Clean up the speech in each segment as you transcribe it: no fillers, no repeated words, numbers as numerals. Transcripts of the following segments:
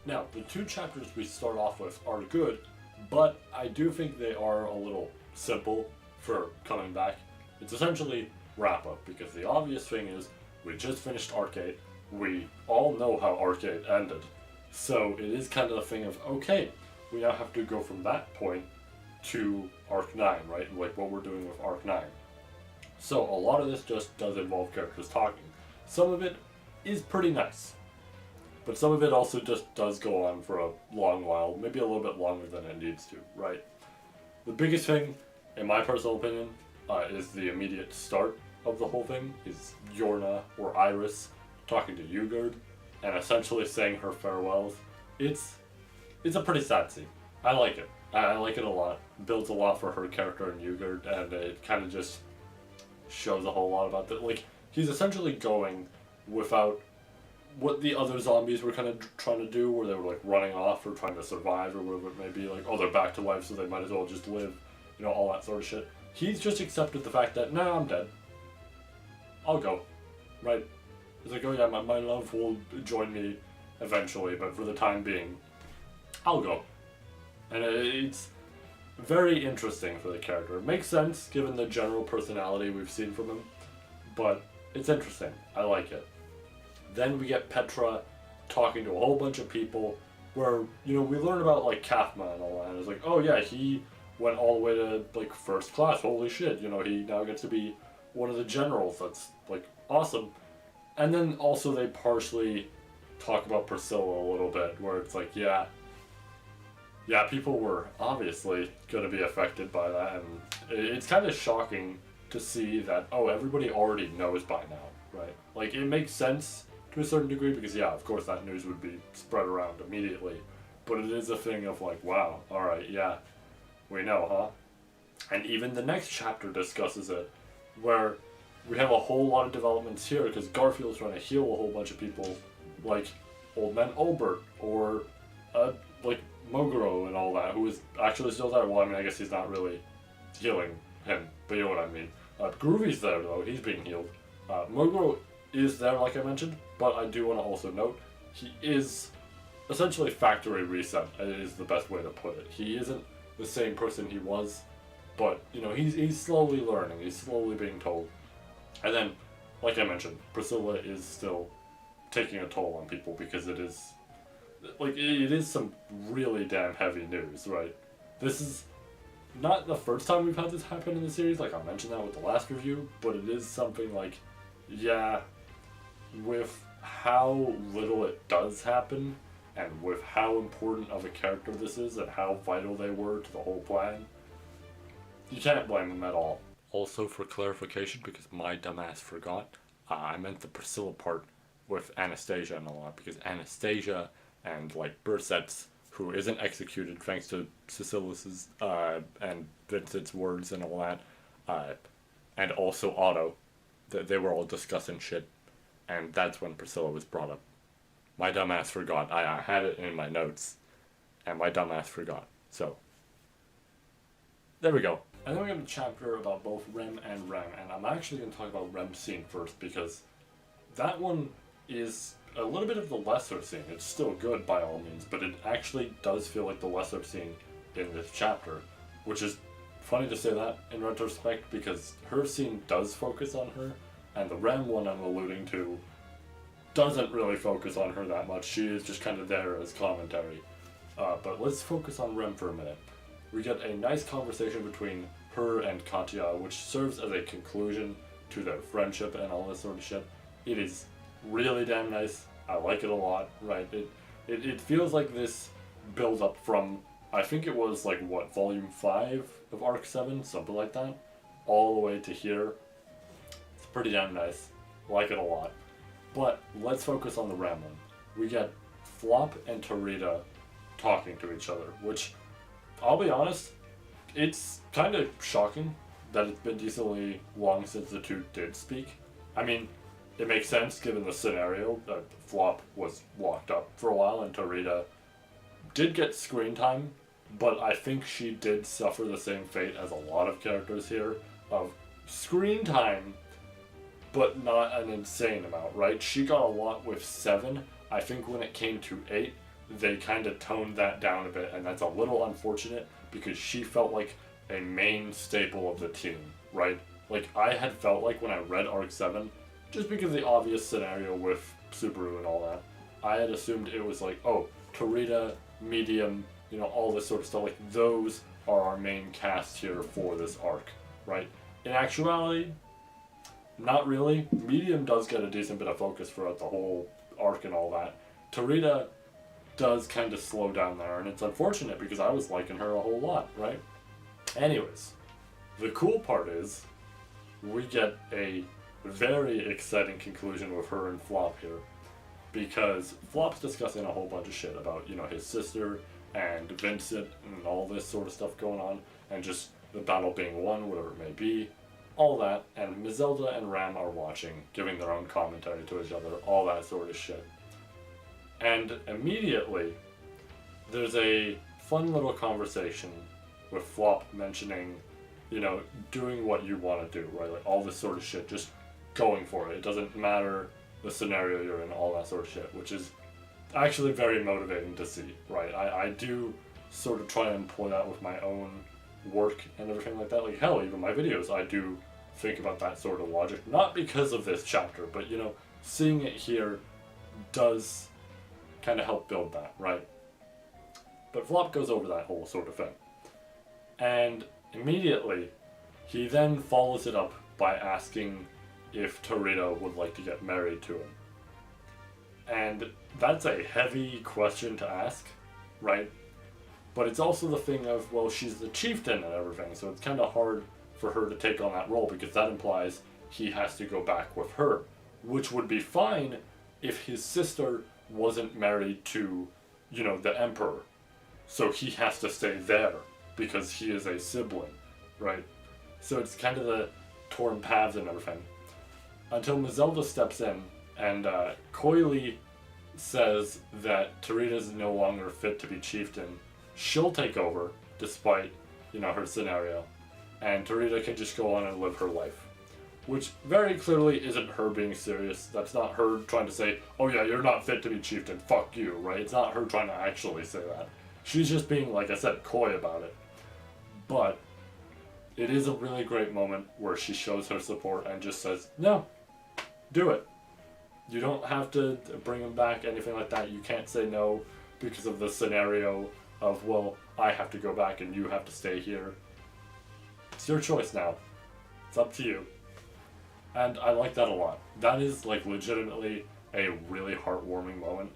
Now, the two chapters we start off with are good, but I do think they are a little simple for coming back. It's essentially wrap up, because the obvious thing is we just finished Arc 8, we all know how Arc 8 ended, so it is kind of a thing of, okay, we now have to go from that point to Arc 9, right, like what we're doing with Arc 9. So a lot of this just does involve characters talking. Some of it is pretty nice, but some of it also just does go on for a long while, maybe a little bit longer than it needs to, right? The biggest thing, in my personal opinion, is the immediate start of the whole thing, is Yorna, or Iris, talking to Ugard, and essentially saying her farewells. It's a pretty sad scene. I like it. I like it a lot. It builds a lot for her character in Ugard, and it kind of just shows a whole lot about that. Like, he's essentially going without what the other zombies were kind of trying to do, where they were like running off or trying to survive or whatever it may be, like, oh, they're back to life so they might as well just live, you know, all that sort of shit. He's just accepted the fact that, nah, I'm dead. I'll go. Right? He's like, oh yeah, my love will join me eventually, but for the time being, I'll go. And it's very interesting for the character. It makes sense given the general personality we've seen from him, but it's interesting. I like it. Then we get Petra talking to a whole bunch of people where, you know, we learn about, like, Kathma and all that, and it's like, oh yeah, he went all the way to, like, first class, holy shit, you know, he now gets to be one of the generals, that's, like, awesome. And then also they partially talk about Priscilla a little bit, where it's like, yeah, people were obviously going to be affected by that, and it's kind of shocking to see that, oh, everybody already knows by now, right? Like, it makes sense to a certain degree, because yeah, of course that news would be spread around immediately, but it is a thing of like, wow, alright, yeah, we know, huh? And even the next chapter discusses it, where we have a whole lot of developments here, because Garfield's trying to heal a whole bunch of people, like Old Man Olbert, or like Moguro and all that, who is actually still there. Well, I mean, I guess he's not really healing him, but you know what I mean. Groovy's there though, he's being healed. Moguro is there, like I mentioned, but I do want to also note, he is essentially factory reset, is the best way to put it. He isn't the same person he was, but, you know, he's slowly learning, he's slowly being told. And then, like I mentioned, Priscilla is still taking a toll on people, because it is, like, it is some really damn heavy news, right? This is not the first time we've had this happen in the series, like I mentioned that with the last review, but it is something like, yeah, with how little it does happen, and with how important of a character this is, and how vital they were to the whole plan, you can't blame them at all. Also, for clarification, because my dumbass forgot, I meant the Priscilla part with Anastasia and all that, because Anastasia and, like, Burset's, who isn't executed thanks to Cecilis's and Vincent's words and all that, and also Otto, they were all discussing shit, and that's when Priscilla was brought up. My dumbass forgot. I had it in my notes, and my dumbass forgot. So, there we go. And then we have a chapter about both Rem and Rem, and I'm actually going to talk about Rem's scene first, because that one is a little bit of the lesser scene. It's still good by all means, but it actually does feel like the lesser scene in this chapter, which is funny to say that in retrospect, because her scene does focus on her, and the Rem one I'm alluding to doesn't really focus on her that much. She is just kind of there as commentary. But let's focus on Rem for a minute. We get a nice conversation between her and Katya, which serves as a conclusion to their friendship and all this sort of shit. It is really damn nice. I like it a lot, right? It feels like this builds up from, I think it was like, what, volume 5 of Arc 7, something like that, all the way to here. It's pretty damn nice. Like it a lot. But let's focus on the Ram one. We get Flop and Tarita talking to each other, which, I'll be honest, it's kind of shocking that it's been decently long since the two did speak. I mean, it makes sense given the scenario that Flop was locked up for a while and Tarita did get screen time, but I think she did suffer the same fate as a lot of characters here of screen time, but not an insane amount, right? She got a lot with 7. I think when it came to 8, they kind of toned that down a bit, and that's a little unfortunate because she felt like a main staple of the team, right? Like, I had felt like when I read Arc 7, just because of the obvious scenario with Subaru and all that, I had assumed it was like, oh, Torita, Medium, you know, all this sort of stuff, like, those are our main cast here for this arc, right? In actuality, not really. Medium does get a decent bit of focus throughout the whole arc and all that. Torita does kind of slow down there, and it's unfortunate because I was liking her a whole lot, right? Anyways, the cool part is we get a very exciting conclusion with her and Flop here, because Flop's discussing a whole bunch of shit about, you know, his sister and Vincent and all this sort of stuff going on, and just the battle being won, whatever it may be, all that, and Mazelda and Ram are watching, giving their own commentary to each other, all that sort of shit. And immediately, there's a fun little conversation with Flop mentioning, you know, doing what you want to do, right? Like, all this sort of shit, just going for it. It doesn't matter the scenario you're in, all that sort of shit, which is actually very motivating to see, right? I do sort of try and employ that with my own work and everything like that. Like, hell, even my videos, I do think about that sort of logic. Not because of this chapter, but, you know, seeing it here does kind of help build that, right? But Flop goes over that whole sort of thing. And immediately, he then follows it up by asking if Torita would like to get married to him. And that's a heavy question to ask, right? But it's also the thing of, well, she's the chieftain and everything, so it's kind of hard for her to take on that role, because that implies he has to go back with her, which would be fine if his sister wasn't married to, you know, the emperor. So he has to stay there because he is a sibling, right? So it's kind of the torn paths and everything. Until Mazelda steps in and coyly says that Torita's no longer fit to be chieftain. She'll take over, despite, you know, her scenario, and Torita can just go on and live her life. Which very clearly isn't her being serious. That's not her trying to say, oh yeah, you're not fit to be chieftain, fuck you, right? It's not her trying to actually say that. She's just being, like I said, coy about it. But it is a really great moment where she shows her support and just says, no, do it. You don't have to bring him back, anything like that. You can't say no because of the scenario of, well, I have to go back and you have to stay here. It's your choice now. It's up to you. And I like that a lot. That is, like, legitimately a really heartwarming moment.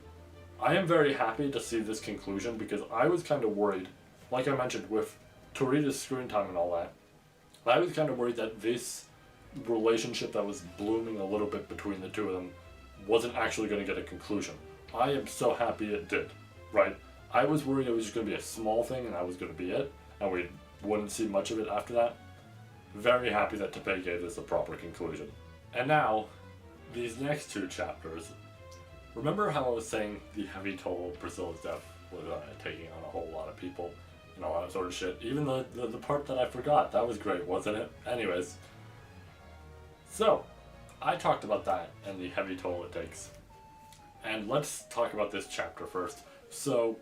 I am very happy to see this conclusion because I was kind of worried, like I mentioned, with Torita's screen time and all that. I was kind of worried that this relationship that was blooming a little bit between the two of them wasn't actually going to get a conclusion. I am so happy it did, right? I was worried it was just going to be a small thing and that was going to be it, and we wouldn't see much of it after that. Very happy that Teppei gave this a proper conclusion. And now, these next two chapters. Remember how I was saying the heavy toll of Priscilla's death was taking on a whole lot of people and all that sort of shit? Even the part that I forgot, that was great, wasn't it? Anyways. So, I talked about that and the heavy toll it takes. And let's talk about this chapter first. So,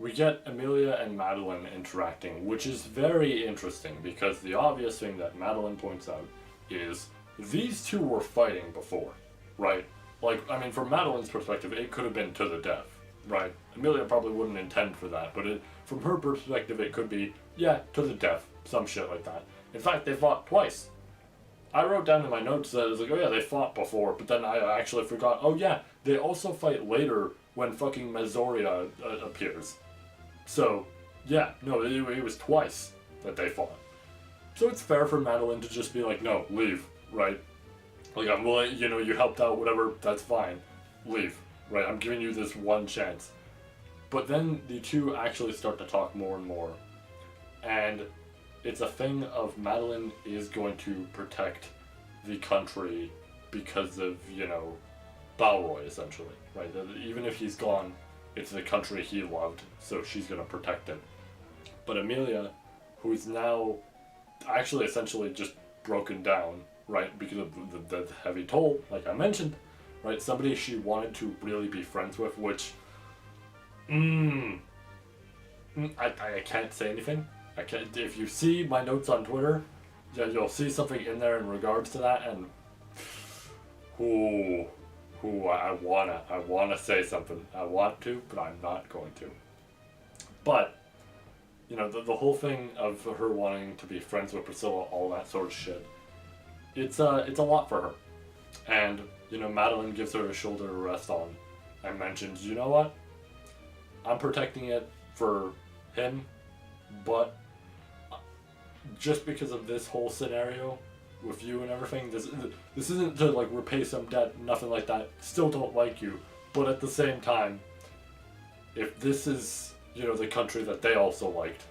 we get Emilia and Madeline interacting, which is very interesting because the obvious thing that Madeline points out is these two were fighting before, right? Like, I mean, from Madeline's perspective, it could have been to the death, right? Emilia probably wouldn't intend for that, but from her perspective, it could be, yeah, to the death, some shit like that. In fact, they fought twice. I wrote down in my notes that it was like, oh yeah, they fought before, but then I actually forgot, oh yeah, they also fight later when fucking Mazoria appears. So, yeah, no, it was twice that they fought. So it's fair for Madeline to just be like, no, leave, right? Like, I'm willing, you know, you helped out, whatever, that's fine. Leave, right? I'm giving you this one chance. But then the two actually start to talk more and more. And it's a thing of Madeline is going to protect the country because of, you know, Balroy, essentially, right? Even if he's gone, it's the country he loved, so she's going to protect it. But Emilia, who's now actually essentially just broken down, right, because of the heavy toll, like I mentioned, right, somebody she wanted to really be friends with, which I can't say anything. I can't. If you see my notes on Twitter, yeah, you'll see something in there in regards to that, and I wanna say something. I want to, but I'm not going to. But you know, the whole thing of her wanting to be friends with Priscilla, all that sort of shit. It's a lot for her, and you know, Madeline gives her a shoulder to rest on, and mentions, you know what? I'm protecting it for him, but just because of this whole scenario with you and everything, this isn't to like repay some debt, nothing like that. Still don't like you, but at the same time, if this is, you know, the country that they also liked,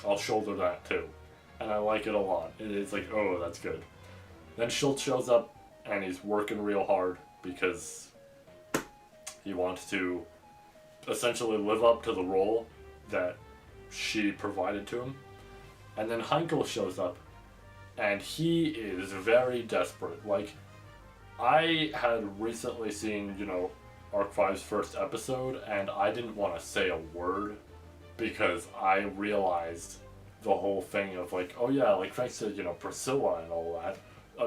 I'll shoulder that too, and I like it a lot. It's like, oh, that's good. Then Schultz shows up, and he's working real hard because he wants to essentially live up to the role that she provided to him. And then Heinkel shows up, and he is very desperate. Like, I had recently seen, you know, Arc 5's first episode, and I didn't want to say a word because I realized the whole thing of like, oh yeah, like thanks to, you know, Priscilla and all that,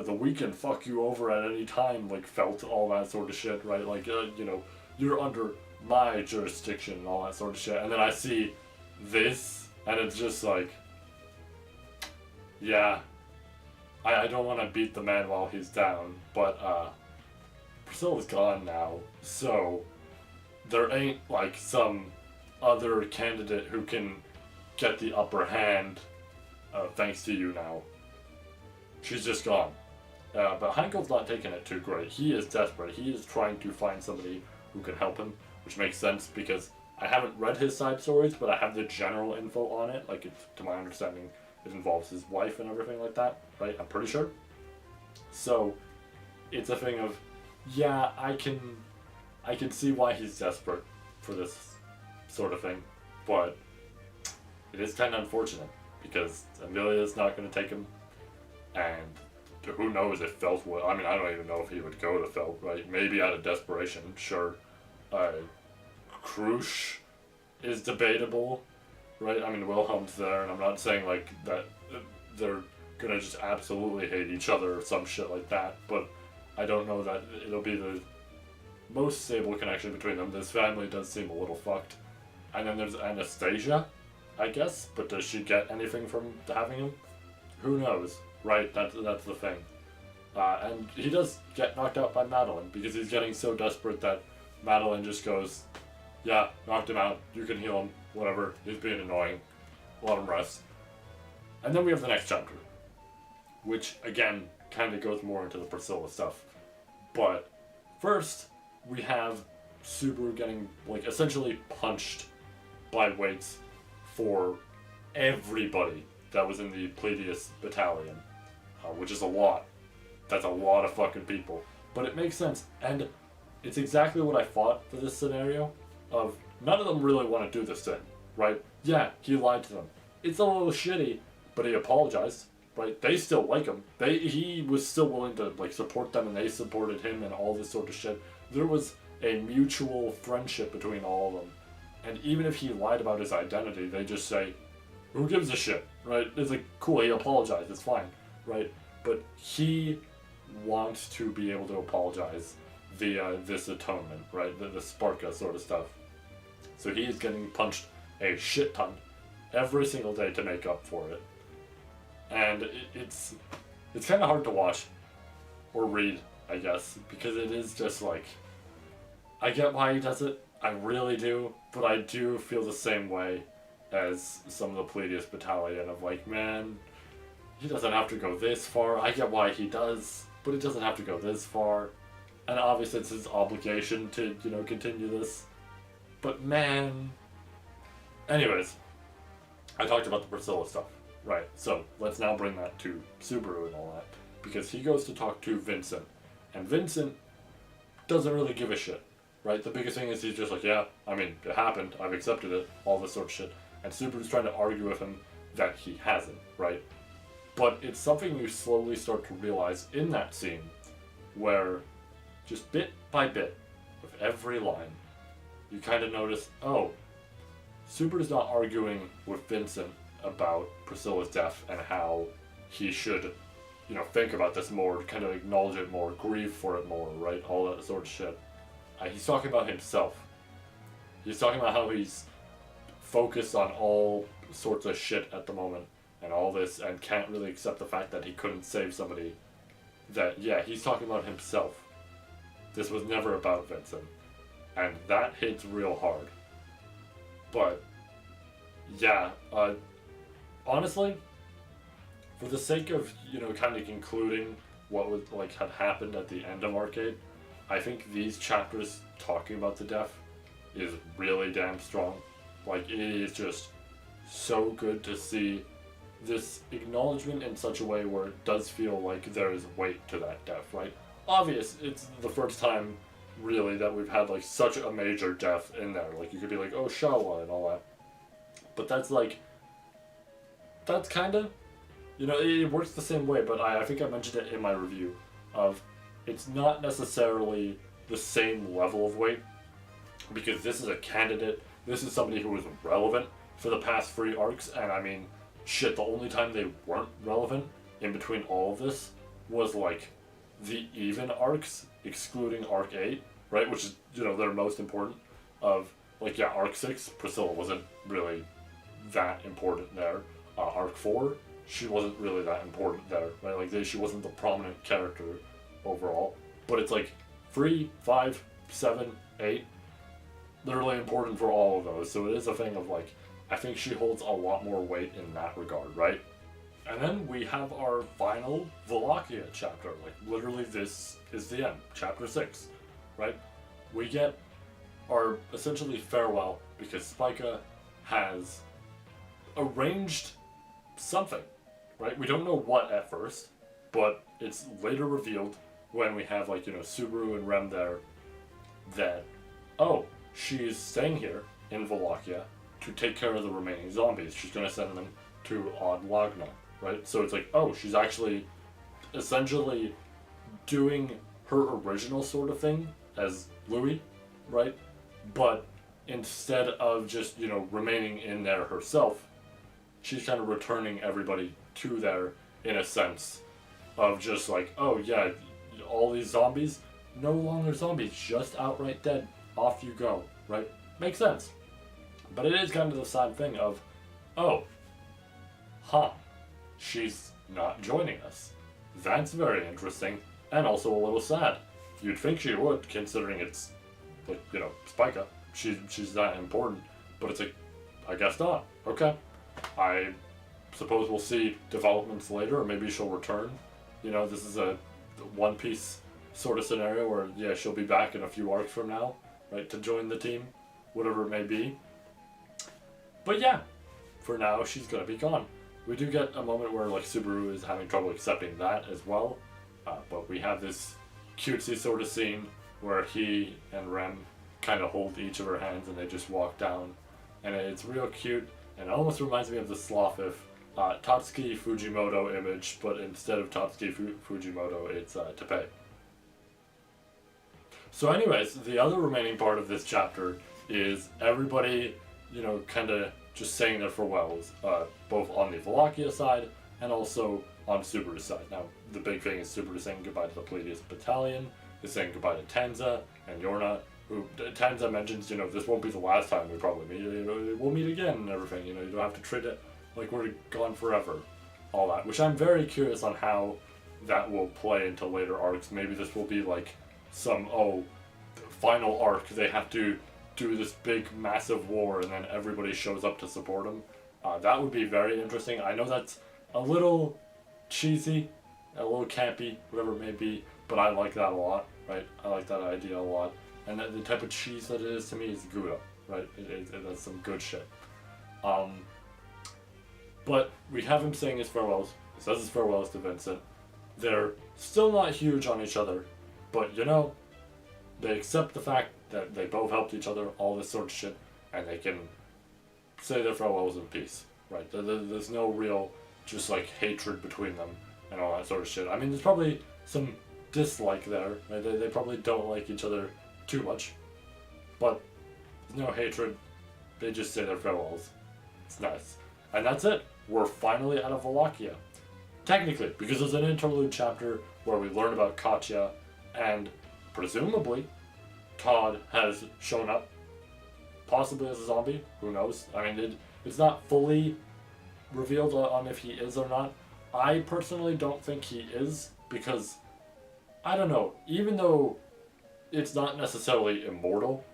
the we can fuck you over at any time, like felt all that sort of shit, right? Like, you know, you're under my jurisdiction and all that sort of shit. And then I see this, and it's just like, yeah, I don't want to beat the man while he's down, but Priscilla's gone now, so there ain't like some other candidate who can get the upper hand thanks to you now. She's just gone. But Heinkel's not taking it too great. He is desperate. He is trying to find somebody who can help him, which makes sense because I haven't read his side stories, but I have the general info on it. Like, to my understanding, it involves his wife and everything like that, right? I'm pretty sure. So, it's a thing of, yeah, I can see why he's desperate for this sort of thing, but it is kind of unfortunate because Amelia's not going to take him, and who knows if Felt would. I mean, I don't even know if he would go to Felt, right? Maybe out of desperation, sure. Krush is debatable, right? I mean, Wilhelm's there, and I'm not saying like that they're gonna just absolutely hate each other or some shit like that, but I don't know that it'll be the most stable connection between them. This family does seem a little fucked. And then there's Anastasia, I guess, but does she get anything from having him? Who knows, right? That's the thing. And he does get knocked out by Madeline because he's getting so desperate that Madeline just goes, yeah, knocked him out, you can heal him, whatever, he's being annoying, let him rest. And then we have the next chapter, which again kind of goes more into the Priscilla stuff. But first, we have Subaru getting like essentially punched by weights for everybody that was in the Pleiades battalion, which is a lot. That's a lot of fucking people. But it makes sense, and it's exactly what I thought for this scenario, of none of them really want to do this thing, right? Yeah, he lied to them. It's a little shitty, but he apologized, right? They still like him. He was still willing to like support them, and they supported him and all this sort of shit. There was a mutual friendship between all of them. And even if he lied about his identity, they just say, who gives a shit, right? It's like, cool, he apologized, it's fine, right? But he wants to be able to apologize via this atonement, right? The Sparka sort of stuff. So he is getting punched a shit ton every single day to make up for it. And it's kind of hard to watch or read, I guess, because it is just like, I get why he does it, I really do, but I do feel the same way as some of the Pleiades battalion of like, man, he doesn't have to go this far. I get why he does, but it doesn't have to go this far. And obviously it's his obligation to, you know, continue this. But man... Anyways, I talked about the Priscilla stuff, right? So let's now bring that to Subaru and all that. Because he goes to talk to Vincent, and Vincent doesn't really give a shit, right? The biggest thing is he's just like, yeah, I mean, it happened, I've accepted it, all this sort of shit. And Subaru's trying to argue with him that he hasn't, right? But it's something you slowly start to realize in that scene, where just bit by bit, with every line, you kind of notice, oh, Subaru's not arguing with Vincent about Priscilla's death and how he should, think about this more, kind of acknowledge it more, grieve for it more, right? All that sort of shit. He's talking about himself. He's talking about how he's focused on all sorts of shit at the moment and all this and can't really accept the fact that he couldn't save somebody. That, yeah, he's talking about himself. This was never about Vincent. And that hits real hard. But, yeah, honestly, for the sake of, kind of concluding what was, had happened at the end of Arcade, I think these chapters talking about the death is really damn strong. It is just so good to see this acknowledgement in such a way where it does feel like there is weight to that death, right? Obvious, it's the first time, really, that we've had, such a major death in there. You could be like, oh, Shawa and all that. But that's, that's kind of, it works the same way, but I think I mentioned it in my review of it's not necessarily the same level of weight, because this is a candidate, this is somebody who was relevant for the past 3 arcs, and I mean, shit, the only time they weren't relevant in between all of this was, the even arcs, excluding Arc 8, right, which is, their most important of, Arc 6, Priscilla wasn't really that important there. Arc 4, she wasn't really that important there, right, she wasn't the prominent character overall, but it's 3, 5, 7, 8, they're really important for all of those, so it is a thing of, I think she holds a lot more weight in that regard, right? And then we have our final Vollachia chapter, literally this is the end, chapter 6, right? We get our essentially farewell, because Spica has arranged something, right? We don't know what at first, but it's later revealed when we have, Subaru and Rem there, that, oh, she's staying here in Vollachia to take care of the remaining zombies. She's going to send them to Odd Lagna, right? So it's oh, she's actually essentially doing her original sort of thing as Louis, right? But instead of just, remaining in there herself, she's kind of returning everybody to there in a sense of just oh yeah, all these zombies, no longer zombies, just outright dead. Off you go, right? Makes sense. But it is kind of the sad thing of, oh, she's not joining us. That's very interesting, and also a little sad. You'd think she would, considering it's, Spica. She's that important, but it's I guess not. Okay. I suppose we'll see developments later, or maybe she'll return. This is a One Piece sort of scenario where, yeah, she'll be back in a few arcs from now, right, to join the team, whatever it may be. But yeah, for now, she's gonna be gone. We do get a moment where, Subaru is having trouble accepting that as well, but we have this cutesy sort of scene where he and Rem kind of hold each of her hands and they just walk down, and it's real cute, and it almost reminds me of the Slothif Tatsuki Fujimoto image, but instead of Tatsuki Fujimoto, it's Teppei. So anyways, the other remaining part of this chapter is everybody, kind of just saying their farewells, both on the Vollachia side and also on Subaru's side. Now, the big thing is Subaru saying goodbye to the Pleiades Battalion, is saying goodbye to Tanza and Yorna, who Tanza mentions, this won't be the last time we probably meet, we'll meet again and everything, you don't have to treat it like we're gone forever, all that, which I'm very curious on how that will play into later arcs. Maybe this will be some, final arc, they have to do this big massive war and then everybody shows up to support them. That would be very interesting. I know that's a little cheesy, a little campy, whatever it may be, but I like that a lot, right? I like that idea a lot. And the type of cheese that it is to me is Gouda, right? That's some good shit. But we have him saying his farewells. He says his farewells to Vincent. They're still not huge on each other, but they accept the fact that they both helped each other, all this sort of shit, and they can say their farewells in peace, right? There's no real just hatred between them and all that sort of shit. I mean, there's probably some dislike there, right? They probably don't like each other too much, but no hatred. They just say their farewells. It's nice. And that's it. We're finally out of Vollachia. Technically, because there's an interlude chapter where we learn about Katya, and presumably Todd has shown up, possibly as a zombie. Who knows? I mean, it's not fully revealed on if he is or not. I personally don't think he is, because, I don't know, even though it's not necessarily immortal,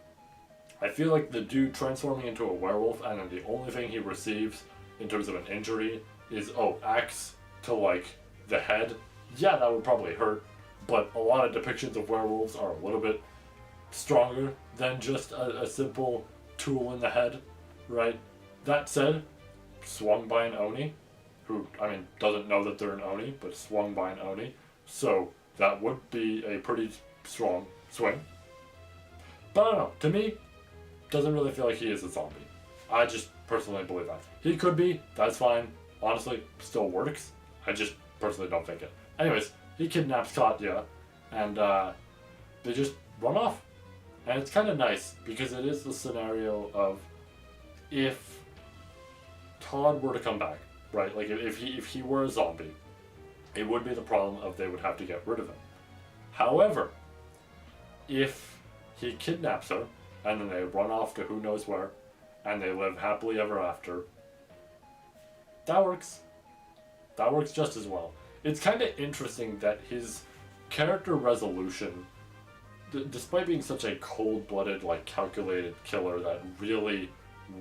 I feel like the dude transforming into a werewolf and then the only thing he receives in terms of an injury is, axe to, like, the head. Yeah, that would probably hurt, but a lot of depictions of werewolves are a little bit stronger than just a simple tool in the head, right? That said, swung by an Oni, who, I mean, doesn't know that they're an Oni, but swung by an Oni, so that would be a pretty strong swing. But I don't know, to me, doesn't really feel like he is a zombie. I just personally believe that. He could be, that's fine. Honestly, still works. I just personally don't think it. Anyways, he kidnaps Katya, and they just run off. And it's kind of nice, because it is the scenario of if Todd were to come back, right? Like, if he were a zombie, it would be the problem of they would have to get rid of him. However, if he kidnaps her, and then they run off to who knows where, and they live happily ever after, that works. That works just as well. It's kind of interesting that his character resolution, despite being such a cold-blooded, like, calculated killer that really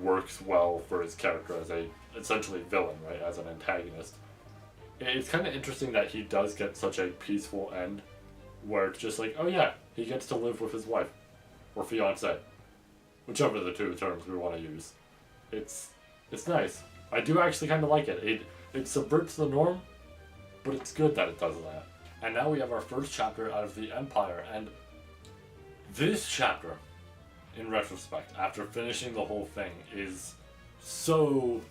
works well for his character as a, essentially, villain, right, as an antagonist, it's kind of interesting that he does get such a peaceful end, where it's just like, oh yeah, he gets to live with his wife, or fiancé, whichever of the two terms we want to use. It's nice. I do actually kind of like it. It subverts the norm, but it's good that it does that. And now we have our first chapter out of the Empire, and this chapter, in retrospect, after finishing the whole thing, is so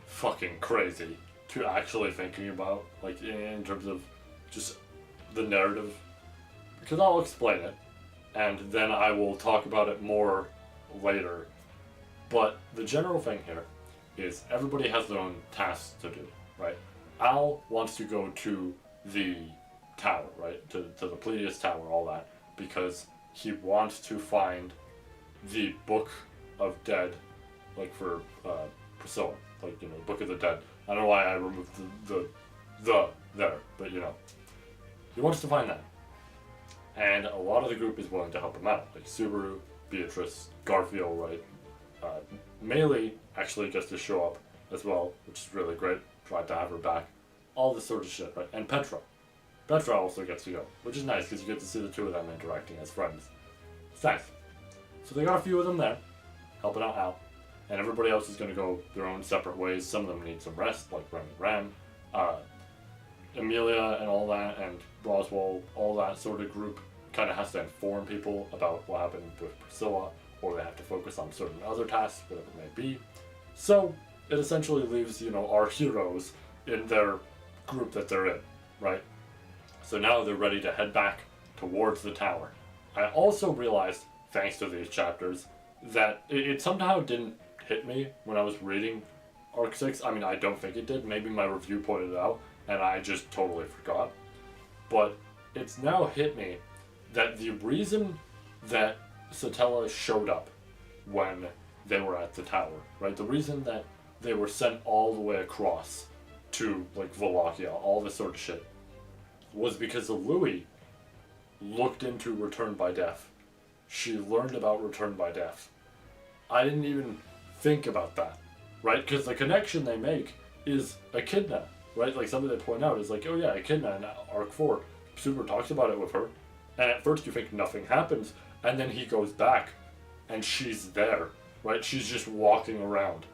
fucking crazy to actually thinking about, like, in terms of just the narrative, because I'll explain it, and then I will talk about it more later. But the general thing here is everybody has their own tasks to do, right? Al wants to go to the tower, right? To the Pleiades Tower, all that, because he wants to find the Book of Dead, like for Priscilla, like, you know, Book of the Dead. I don't know why I removed the there, but you know. He wants to find that. And a lot of the group is willing to help him out, like Subaru, Beatrice, Garfield, right? Melee actually gets to show up as well, which is really great. Tried to have her back. All this sort of shit, right? And Petra. Petra also gets to go, which is nice because you get to see the two of them interacting as friends. It's nice. So they got a few of them there, helping out Al. And everybody else is going to go their own separate ways. Some of them need some rest, like Rem and Ram. Amelia and all that, and Roswell, all that sort of group kind of has to inform people about what happened with Priscilla, or they have to focus on certain other tasks, whatever it may be. So it essentially leaves, you know, our heroes in their group that they're in, right? So now they're ready to head back towards the tower. I also realized, thanks to these chapters, that it somehow didn't hit me when I was reading Arc 6. I mean, I don't think it did. Maybe my review pointed it out, and I just totally forgot. But it's now hit me that the reason that Satella showed up when they were at the tower, right? The reason that they were sent all the way across to, like, Vollachia, all this sort of shit, was because Louis looked into Return by Death. She learned about Return by Death. I didn't even think about that, right? Because the connection they make is Echidna, right? Like, something they point out is like, oh yeah, Echidna in Arc 4. Super talks about it with her, and at first you think nothing happens, and then he goes back, and she's there, right? She's just walking around.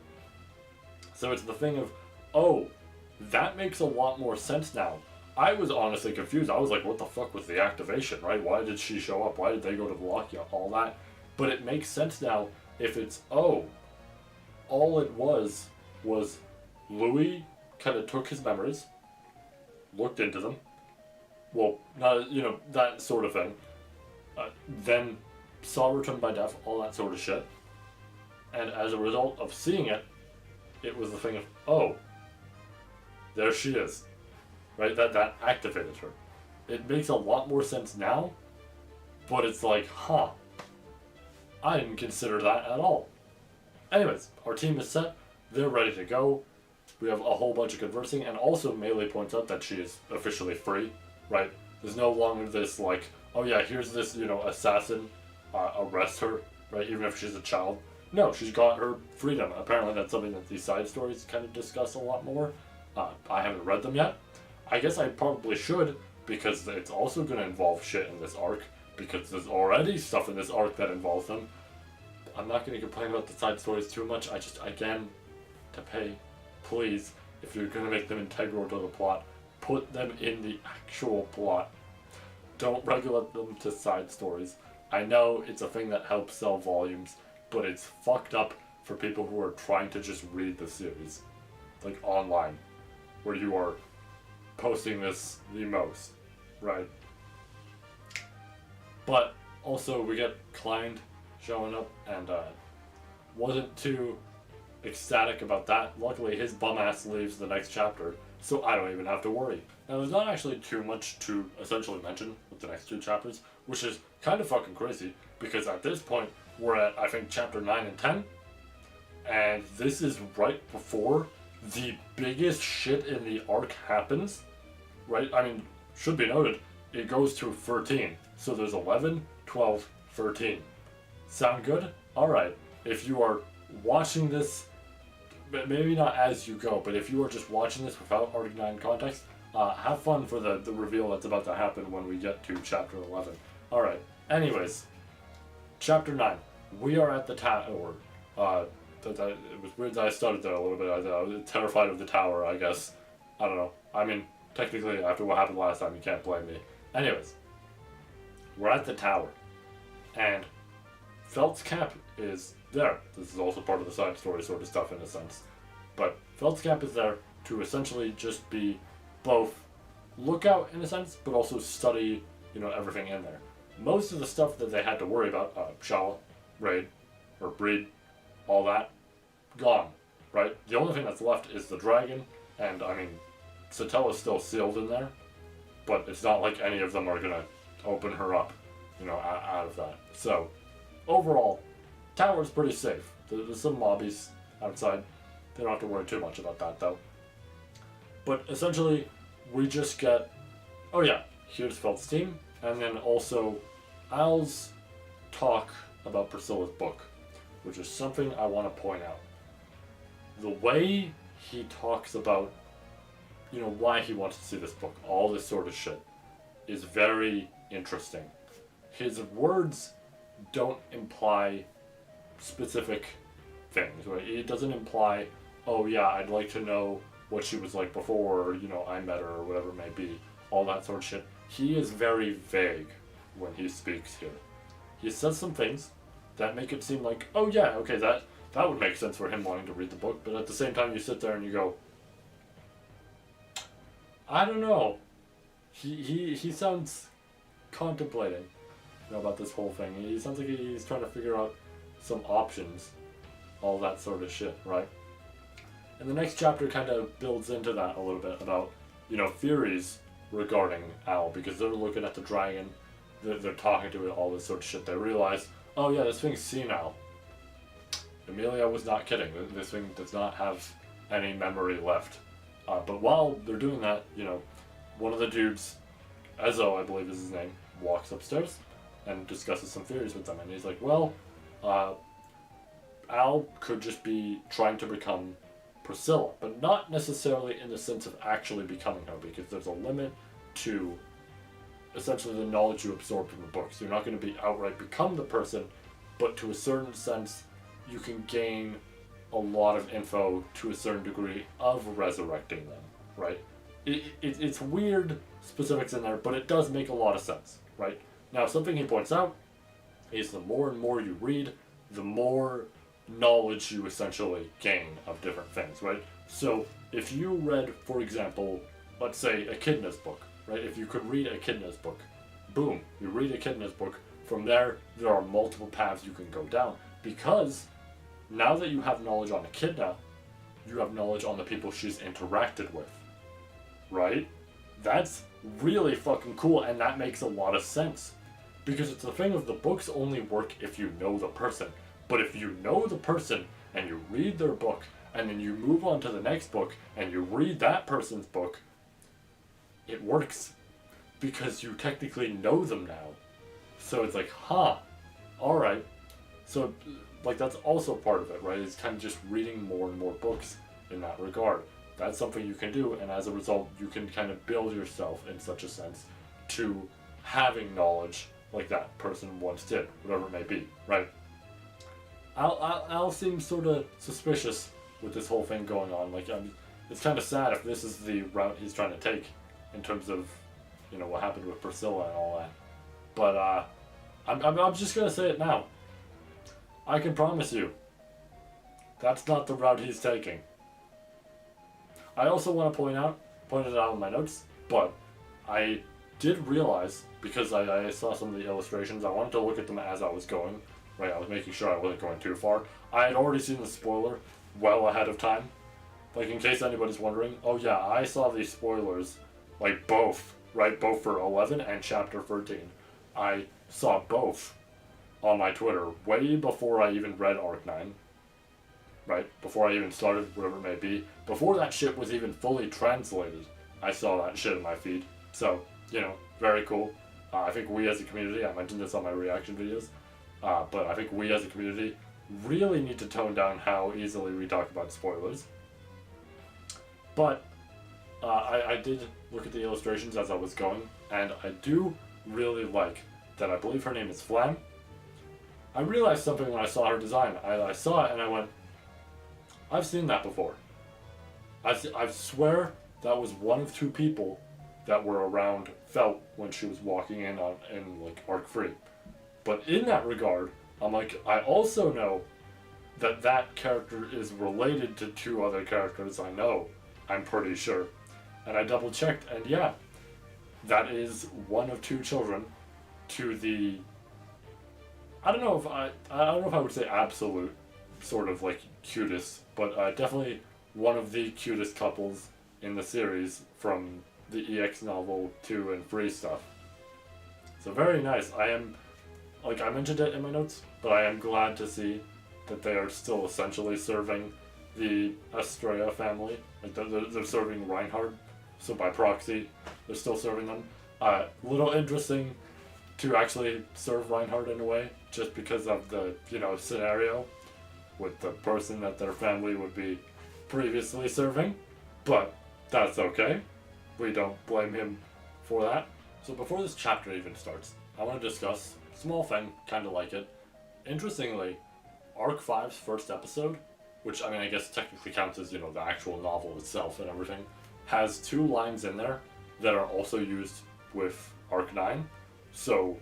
So it's the thing of, oh, that makes a lot more sense now. I was honestly confused. I was like, what the fuck was the activation, right? Why did she show up? Why did they go to Vollachia? All that. But it makes sense now if it's, oh, all it was Louis kind of took his memories, looked into them, well, not, you know, that sort of thing, then saw Return by Death, all that sort of shit, And as a result of seeing it, it was the thing of, oh, there she is, right? That activated her. It makes a lot more sense now, but it's like, huh, I didn't consider that at all. Anyways, our team is set. They're ready to go. We have a whole bunch of conversing, and also Melee points out that she is officially free, right? There's no longer this like, oh yeah, here's this, assassin, arrest her, right? Even if she's a child. No, she's got her freedom. Apparently that's something that these side stories kind of discuss a lot more. I haven't read them yet. I guess I probably should, because it's also going to involve shit in this arc, because there's already stuff in this arc that involves them. I'm not going to complain about the side stories too much. I just, again, to pay, please, if you're going to make them integral to the plot, put them in the actual plot. Don't regulate them to side stories. I know it's a thing that helps sell volumes, but it's fucked up for people who are trying to just read the series. Like online, where you are posting this the most, right? But also we get Klein showing up, and wasn't too ecstatic about that. Luckily his bum ass leaves the next chapter, so I don't even have to worry. Now there's not actually too much to essentially mention with the next two chapters, which is kind of fucking crazy, because at this point we're at, I think, chapter 9 and 10, and this is right before the biggest shit in the arc happens, right? I mean, should be noted, it goes to 13. So there's 11, 12, 13. Sound good? Alright. If you are watching this, maybe not as you go, but if you are just watching this without Arc 9 context, have fun for the reveal that's about to happen when we get to chapter 11. Alright. Anyways, chapter 9. We are at the tower. It was weird that I started there a little bit. I was terrified of the tower, I guess. I don't know. I mean, technically, after what happened last time, you can't blame me. Anyways, we're at the tower, and Felt's Cap is there. This is also part of the side story sort of stuff in a sense. But Felt's Cap is there to essentially just be both lookout in a sense, but also study, everything in there. Most of the stuff that they had to worry about, Shala, Raid, or Breed, all that, gone, right? The only thing that's left is the dragon, and I mean, Satella's still sealed in there, but it's not like any of them are gonna open her up, out of that. So, overall, tower's pretty safe. There's some mobbies outside. They don't have to worry too much about that, though. But essentially, we just get, oh yeah, here's Felt's team, and then also Al's talk about Priscilla's book, which is something I want to point out. The way he talks about, why he wants to see this book, all this sort of shit, is very interesting. His words don't imply specific things, right? It doesn't imply, oh yeah, I'd like to know what she was like before, or, I met her, or whatever it may be, all that sort of shit. He is very vague when he speaks here. He says some things that make it seem like, oh yeah, okay, that would make sense for him wanting to read the book, but at the same time you sit there and you go, I don't know. He sounds contemplating, about this whole thing. He sounds like he's trying to figure out some options, all that sort of shit, right? And the next chapter kind of builds into that a little bit about, theories regarding Al, because they're looking at the dragon, they're talking to it, all this sort of shit. They realize, oh yeah, this thing's senile. Emilia was not kidding. This thing does not have any memory left. But while they're doing that, one of the dudes, Ezo, I believe is his name, walks upstairs and discusses some theories with them. And he's like, well, Al could just be trying to become Priscilla, but not necessarily in the sense of actually becoming her, because there's a limit to essentially the knowledge you absorb from the books. You're not going to be outright become the person, but to a certain sense, you can gain a lot of info to a certain degree of resurrecting them, right? It's weird specifics in there, but it does make a lot of sense, right? Now, something he points out is the more and more you read, the more knowledge you essentially gain of different things, right? So, if you read, for example, let's say Echidna's book, right? If you could read Echidna's book, boom, you read Echidna's book. From there are multiple paths you can go down, because now that you have knowledge on Echidna, you have knowledge on the people she's interacted with. Right? That's really fucking cool, and that makes a lot of sense. Because it's the thing of the books only work if you know the person. But if you know the person, and you read their book, and then you move on to the next book, and you read that person's book, it works. Because you technically know them now. So it's like, huh, alright. So, like, that's also part of it, right? It's kind of just reading more and more books in that regard. That's something you can do, and as a result, you can kind of build yourself in such a sense to having knowledge like that person once did, whatever it may be, right? Al seems sort of suspicious with this whole thing going on. Like, it's kind of sad if this is the route he's trying to take in terms of, you know, what happened with Priscilla and all that. But I'm just gonna say it now. I can promise you, that's not the route he's taking. I also want to point it out in my notes, but I did realize, because I saw some of the illustrations, I wanted to look at them as I was going, right? I was making sure I wasn't going too far. I had already seen the spoiler well ahead of time. Like, in case anybody's wondering, oh yeah, I saw these spoilers, like both, right? Both for 11 and Chapter 13. I saw both on my Twitter way before I even read Arc 9. Right? Before I even started, whatever it may be. Before that shit was even fully translated, I saw that shit in my feed. So, you know, very cool. I think we as a community, I mentioned this on my reaction videos, but I think we as a community really need to tone down how easily we talk about spoilers. But I did look at the illustrations as I was going, and I do really like that. I believe her name is Flam. I realized something when I saw her design. I saw it and I went, I've seen that before. I swear that was one of two people that were around Felt when she was walking in like Arc 3. But in that regard, I'm like, I also know that that character is related to two other characters I know. I'm pretty sure. And I double checked, and yeah, that is one of two children to the, I don't know if I would say absolute sort of like cutest, but definitely one of the cutest couples in the series from the EX novel 2 and 3 stuff. So very nice. I am, like I mentioned it in my notes, but I am glad to see that they are still essentially serving the Estrella family. Like they're serving Reinhardt, so by proxy, they're still serving them. Little interesting to actually serve Reinhardt in a way, just because of the, you know, scenario with the person that their family would be previously serving, but that's okay. We don't blame him for that. So before this chapter even starts, I want to discuss a small thing, kind of like it. Interestingly, Arc 5's first episode, which I mean I guess technically counts as, you know, the actual novel itself and everything, has two lines in there that are also used with Arc 9. So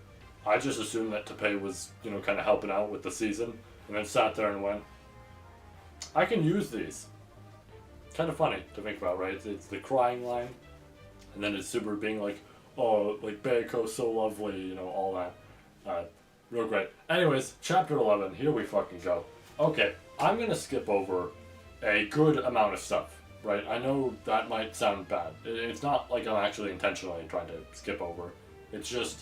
I just assumed that Teppei was, you know, kind of helping out with the season, and then sat there and went, I can use these. Kind of funny to think about, right? It's the crying line, and then it's Subaru being like, oh, like, Beiko's so lovely, you know, all that. Real great. Anyways, chapter 11, here we fucking go. Okay, I'm gonna skip over a good amount of stuff, right? I know that might sound bad. It's not like I'm actually intentionally trying to skip over. It's just,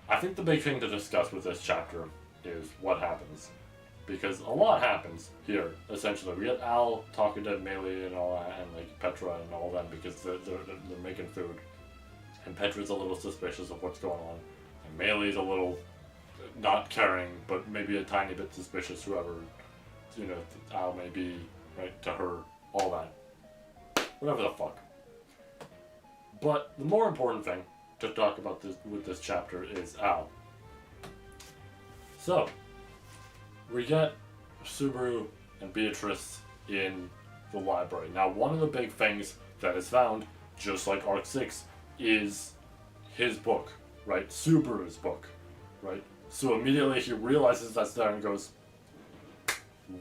I think the big thing to discuss with this chapter is what happens. Because a lot happens here, essentially. We get Al talking to Melee and all that, and like Petra and all them, because they're making food. And Petra's a little suspicious of what's going on. And Melee's a little not caring, but maybe a tiny bit suspicious, whoever, you know, Al may be, right, to her, all that. Whatever the fuck. But the more important thing to talk about with this chapter is Al. So, we get Subaru and Beatrice in the library. Now, one of the big things that is found, just like Arc 6, is his book, right? Subaru's book, right? So immediately he realizes that's there and goes,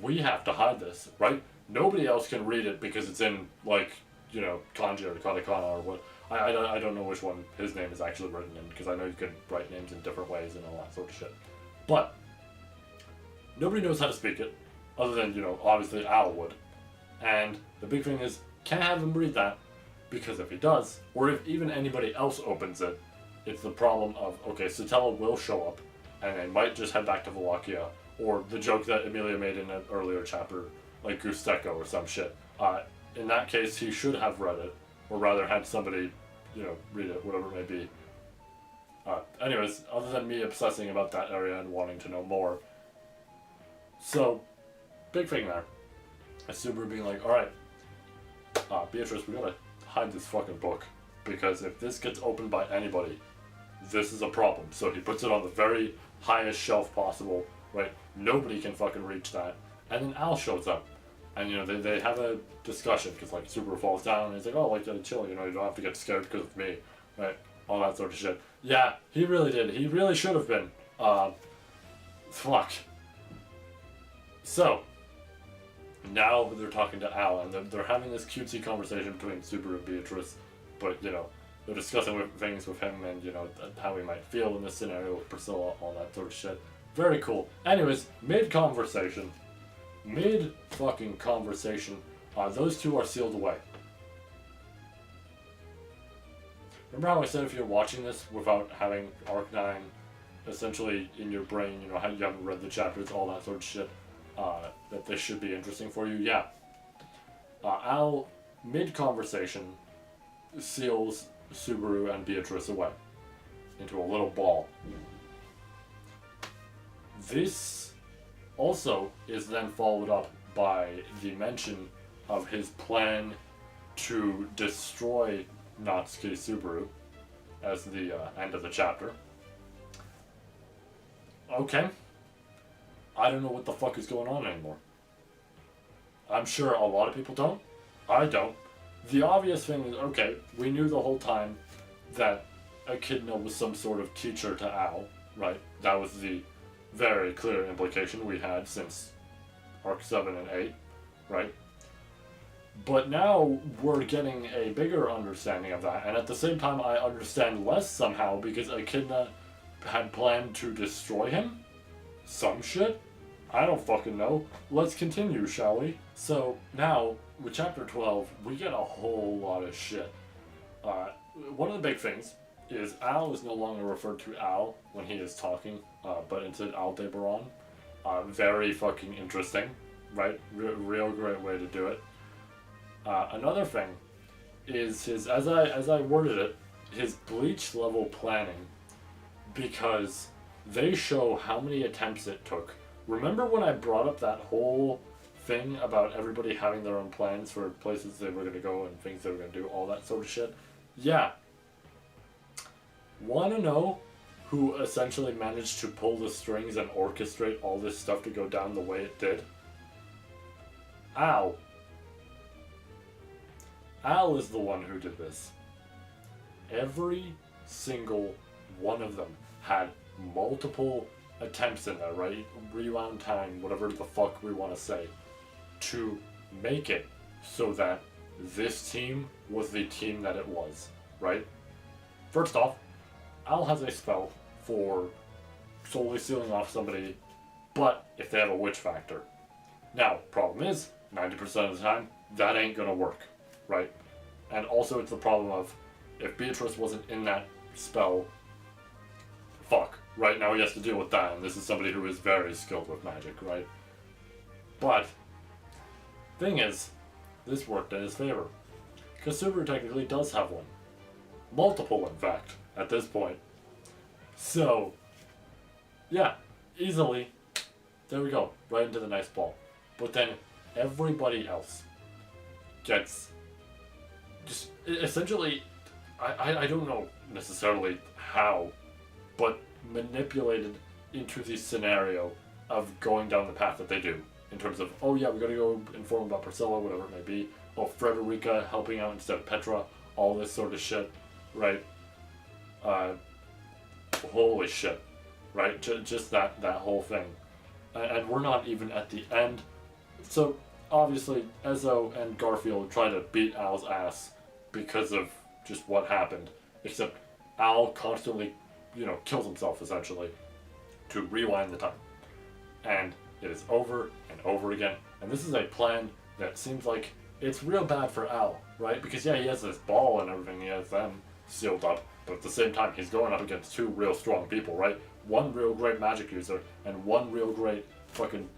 we have to hide this, right? Nobody else can read it because it's in, like, you know, kanji or katakana or what. I don't know which one his name is actually written in, because I know you can write names in different ways and all that sort of shit. But nobody knows how to speak it, Other than, obviously Al would. And the big thing is, can't have him read that, because if he does, or if even anybody else opens it, it's the problem of, okay, Satella will show up, and they might just head back to Vollachia, or the joke that Emilia made in an earlier chapter, like Gusteko or some shit. In that case, he should have read it, or rather had somebody, read it, whatever it may be. Anyways, other than me obsessing about that area and wanting to know more. So, big thing there. Subaru being like, alright, Beatrice, we gotta hide this fucking book, because if this gets opened by anybody, this is a problem. So he puts it on the very highest shelf possible, right? Nobody can fucking reach that. And then Al shows up, and they have a discussion, because like Subaru falls down, and he's like, oh, like, chill, you don't have to get scared because of me, right? All that sort of shit. Yeah, he really did. He really should have been. Fuck. So, now they're talking to Al, and they're having this cutesy conversation between Subaru and Beatrice, but, they're discussing things with him and, how he might feel in this scenario with Priscilla, all that sort of shit. Very cool. Anyways, mid-fucking conversation, those two are sealed away. Remember how I said if you're watching this without having Arc 9 essentially in your brain, how you haven't read the chapters, all that sort of shit, that this should be interesting for you? Yeah. Al, mid-conversation, seals Subaru and Beatrice away into a little ball. This also is then followed up by the mention of his plan to destroy Natsuki Subaru as the end of the chapter. Okay. I don't know what the fuck is going on anymore. I'm sure a lot of people don't. I don't. The obvious thing is, okay, we knew the whole time that Echidna was some sort of teacher to Al, right? That was the very clear implication we had since Arc 7 and 8, right? But now we're getting a bigger understanding of that, and at the same time I understand less somehow because Echidna had planned to destroy him? Some shit? I don't fucking know. Let's continue, shall we? So now, with Chapter 12, we get a whole lot of shit. One of the big things is Al is no longer referred to Al when he is talking, but instead Aldebaran. Very fucking interesting, right? Real great way to do it. Another thing is his, as I worded it, his bleach level planning, because they show how many attempts it took. Remember when I brought up that whole thing about everybody having their own plans for places they were going to go and things they were going to do, all that sort of shit? Yeah. Want to know who essentially managed to pull the strings and orchestrate all this stuff to go down the way it did? Al. Al is the one who did this. Every single one of them had multiple attempts in there, right? Rewound time, whatever the fuck we want to say, to make it so that this team was the team that it was, right? First off, Al has a spell for solely sealing off somebody, but if they have a witch factor. Now, problem is, 90% of the time, that ain't gonna work, right? And also it's the problem of, if Beatrice wasn't in that spell, fuck, right? Now he has to deal with that, and this is somebody who is very skilled with magic, right? But, thing is, this worked in his favor. Because Subaru technically does have one. Multiple, in fact, at this point. So, yeah, easily, there we go, right into the nice ball. But then, everybody else gets just, essentially, I don't know necessarily how, but manipulated into the scenario of going down the path that they do. In terms of, oh yeah, we gotta go inform about Priscilla, whatever it may be. Oh, Frederica helping out instead of Petra, all this sort of shit, right? Holy shit, right? Just that whole thing. And we're not even at the end. So, obviously, Ezzo and Garfield try to beat Al's ass because of just what happened. Except Al constantly, kills himself, essentially, to rewind the time. And It is over and over again. And this is a plan that seems like it's real bad for Al, right? Because yeah, he has this ball and everything, he has them sealed up, but at the same time, he's going up against two real strong people, right? One real great magic user and one real great fucking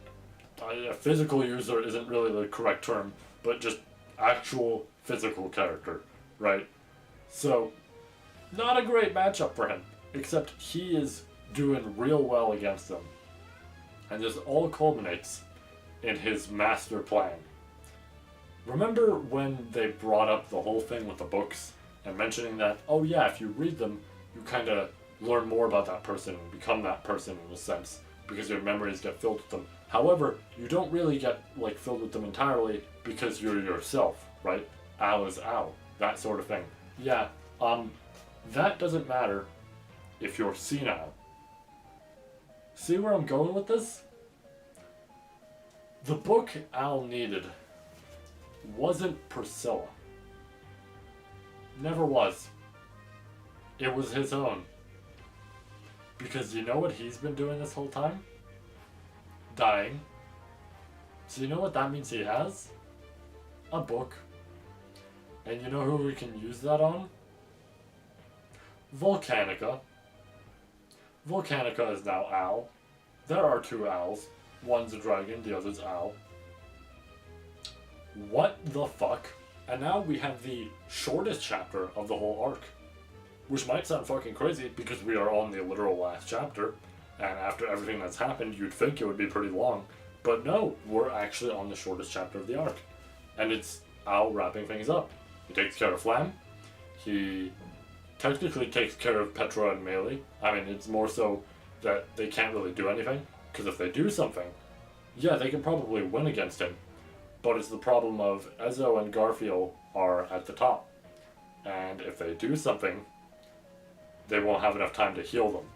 physical user isn't really the correct term, but just actual physical character, right? So, not a great matchup for him, except he is doing real well against them. And this all culminates in his master plan. Remember when they brought up the whole thing with the books and mentioning that, oh yeah, if you read them, you kind of learn more about that person and become that person in a sense, because your memories get filled with them. However, you don't really get like filled with them entirely because you're yourself, right? Al is Al, that sort of thing. Yeah, that doesn't matter if you're senile. See where I'm going with this? The book Al needed wasn't Priscilla. Never was. It was his own. Because you know what he's been doing this whole time? Dying. So you know what that means he has? A book. And you know who we can use that on? Volcanica. Volcanica is now Al. There are two Als. One's a dragon, the other's Al. What the fuck? And now we have the shortest chapter of the whole arc. Which might sound fucking crazy because we are on the literal last chapter. And after everything that's happened, you'd think it would be pretty long. But no, we're actually on the shortest chapter of the arc. And it's Al wrapping things up. He takes care of Flam. He technically takes care of Petra and Melee. I mean, it's more so that they can't really do anything. Because if they do something, yeah, they can probably win against him. But it's the problem of Ezzo and Garfield are at the top. And if they do something, they won't have enough time to heal them.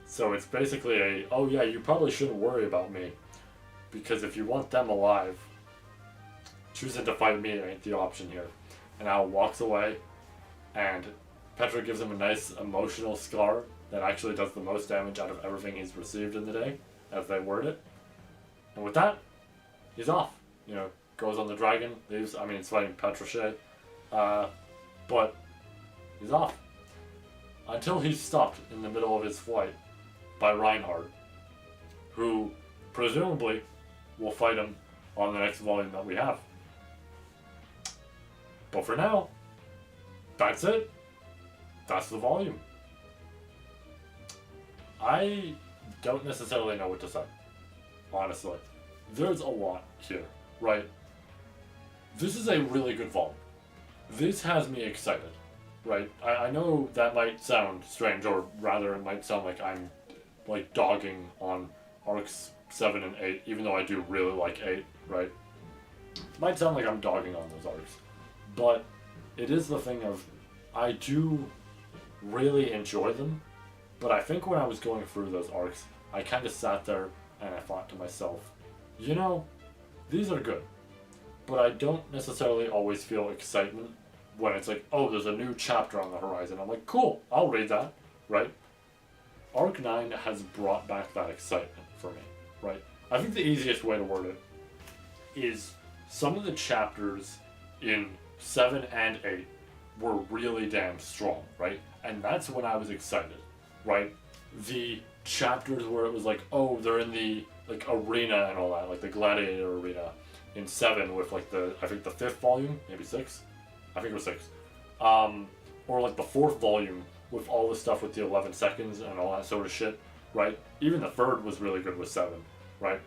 So it's basically a, oh yeah, you probably shouldn't worry about me. Because if you want them alive, choosing to fight me ain't the option here. And Al walks away, and Petra gives him a nice emotional scar that actually does the most damage out of everything he's received in the day, as they word it. And with that, he's off. You know, goes on the dragon, leaves. I mean, it's fighting Patrochet, but he's off. Until he's stopped in the middle of his flight by Reinhard, who presumably will fight him on the next volume that we have. But for now, that's it. That's the volume. I don't necessarily know what to say, honestly. There's a lot here, right? This is a really good volume. This has me excited, right? I know that might sound strange, or rather it might sound like I'm like dogging on arcs 7 and 8, even though I do really like 8, right? It might sound like I'm dogging on those arcs, but it is the thing of, I do really enjoy them, but I think when I was going through those arcs, I kind of sat there and I thought to myself, you know, these are good, but I don't necessarily always feel excitement when it's like, oh, there's a new chapter on the horizon. I'm like, cool, I'll read that, right? Arc 9 has brought back that excitement for me, right? I think the easiest way to word it is some of the chapters in 7 and 8 were really damn strong, right? And that's when I was excited, right? The chapters where it was like, oh, they're in the like arena and all that, like the gladiator arena in 7 with like the, I think the 5th volume, maybe 6? I think it was 6. Or like the 4th volume with all the stuff with the 11 seconds and all that sort of shit, right? Even the 3rd was really good with 7, right?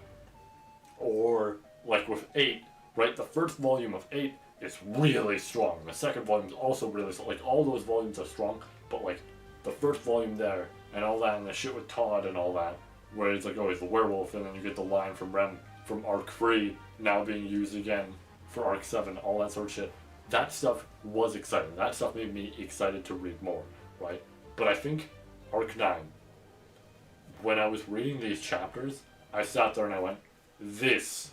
Or like with 8, right? The first volume of 8 is really strong. The second volume is also really strong. Like all those volumes are strong, but like the first volume there and all that, and the shit with Todd and all that, where it's like, oh, he's the werewolf, and then you get the line from Rem from Arc 3 now being used again for Arc 7, all that sort of shit. That stuff was exciting. That stuff made me excited to read more, right? But I think Arc 9, when I was reading these chapters, I sat there and I went, this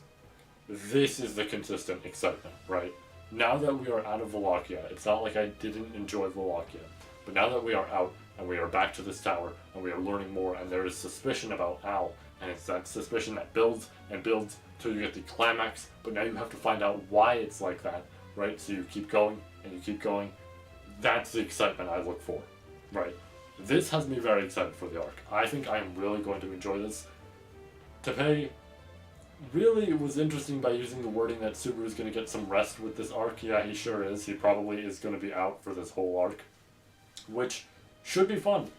is the consistent excitement, right? Now that we are out of Vollachia, it's not like I didn't enjoy Vollachia, but now that we are out and we are back to this tower and we are learning more and there is suspicion about Al and it's that suspicion that builds and builds till you get the climax, but now you have to find out why it's like that, right? So you keep going and you keep going. That's the excitement I look for, right? This has me very excited for the arc. I think I am really going to enjoy this. Teppei really was interesting by using the wording that Subaru's going to get some rest with this arc. Yeah, he sure is. He probably is going to be out for this whole arc, which should be fun.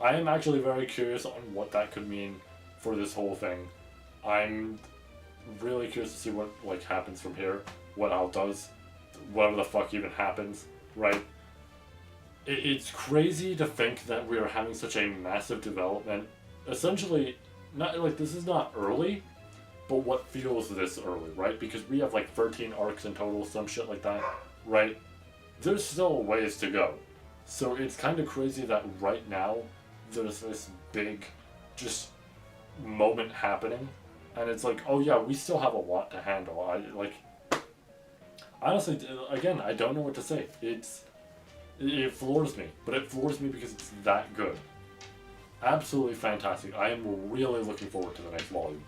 I am actually very curious on what that could mean for this whole thing. I'm really curious to see what like happens from here, what Al does, whatever the fuck even happens, right? It's crazy to think that we are having such a massive development. Essentially, not like this is not early, but what feels this early, right? Because we have like 13 arcs in total, some shit like that, right? There's still ways to go. So it's kind of crazy that right now there's this big just moment happening, and it's like, oh yeah, we still have a lot to handle. Honestly, again, I don't know what to say. It floors me, but it floors me because it's that good. Absolutely fantastic. I am really looking forward to the next volume.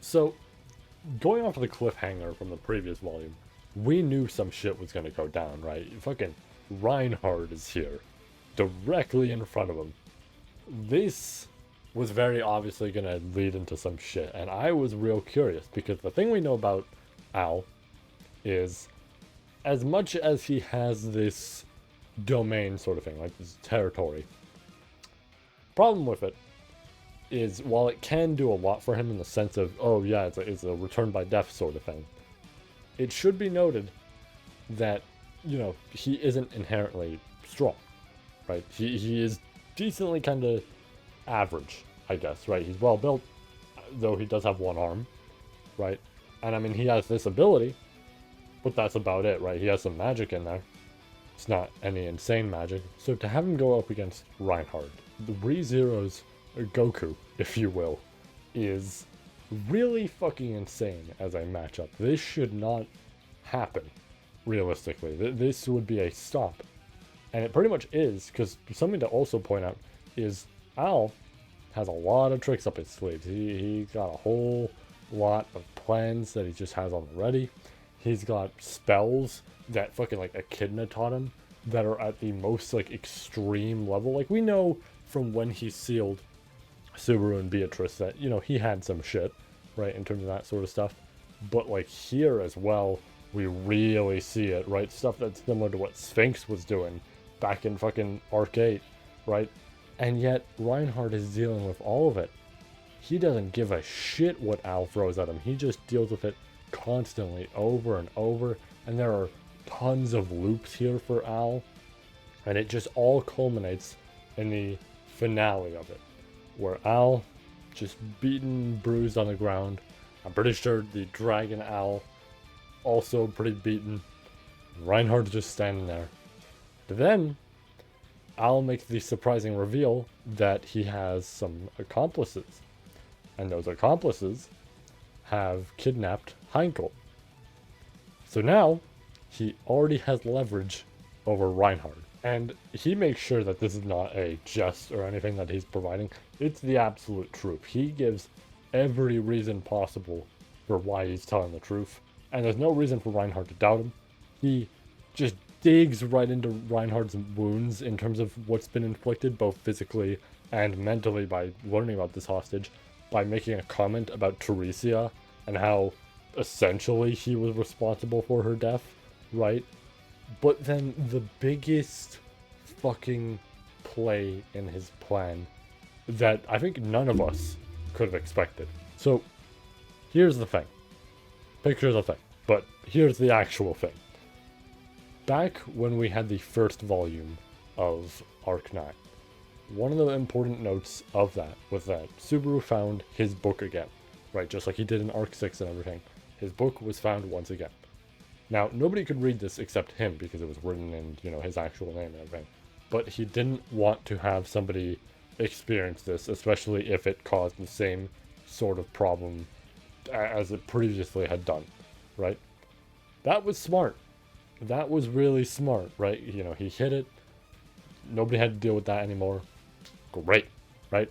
So, going off of the cliffhanger from the previous volume, we knew some shit was gonna go down, right? Fucking Reinhard is here, directly in front of him. This was very obviously gonna lead into some shit, and I was real curious, because the thing we know about Al is, as much as he has this domain sort of thing, like this territory, problem with it is, while it can do a lot for him in the sense of, oh yeah, it's a return by death sort of thing, it should be noted that, you know, he isn't inherently strong, right? He is decently kind of average, I guess, right? He's well built, though he does have one arm, right? And I mean, he has this ability, but that's about it, right? He has some magic in there. It's not any insane magic. So to have him go up against Reinhard, the ReZero's Goku, if you will, is really fucking insane as a matchup. This should not happen, realistically. This would be a stop. And it pretty much is, because something to also point out is Al has a lot of tricks up his sleeves. He's got a whole lot of plans that he just has on the ready. He's got spells that fucking like Echidna taught him that are at the most like extreme level. Like, we know from when he sealed Subaru and Beatrice that, you know, he had some shit, right, in terms of that sort of stuff. But like here as well, we really see it, right? Stuff that's similar to what Sphinx was doing back in fucking Arc 8, right? And yet Reinhard is dealing with all of it. He doesn't give a shit what Al throws at him. He just deals with it constantly, over and over. And there are tons of loops here for Al. And it just all culminates in the finale of it, where Al just beaten, bruised on the ground. I'm pretty sure the Dragon Al also pretty beaten. Reinhard's just standing there. But then Al makes the surprising reveal that he has some accomplices. And those accomplices have kidnapped Heinkel. So now he already has leverage over Reinhard. And he makes sure that this is not a jest or anything that he's providing. It's the absolute truth. He gives every reason possible for why he's telling the truth. And there's no reason for Reinhard to doubt him. He just digs right into Reinhard's wounds in terms of what's been inflicted, both physically and mentally, by learning about this hostage, by making a comment about Teresia and how essentially he was responsible for her death, right? But then the biggest fucking play in his plan that I think none of us could have expected. So, here's the thing. Picture the thing. But here's the actual thing. Back when we had the first volume of Arc 9, one of the important notes of that was that Subaru found his book again. Right, just like he did in Arc 6 and everything. His book was found once again. Now, nobody could read this except him because it was written in, you know, his actual name and everything. But he didn't want to have somebody experience this, especially if it caused the same sort of problem as it previously had done. right? That was smart. That was really smart, right? You know, he hit it. Nobody had to deal with that anymore. Great, right?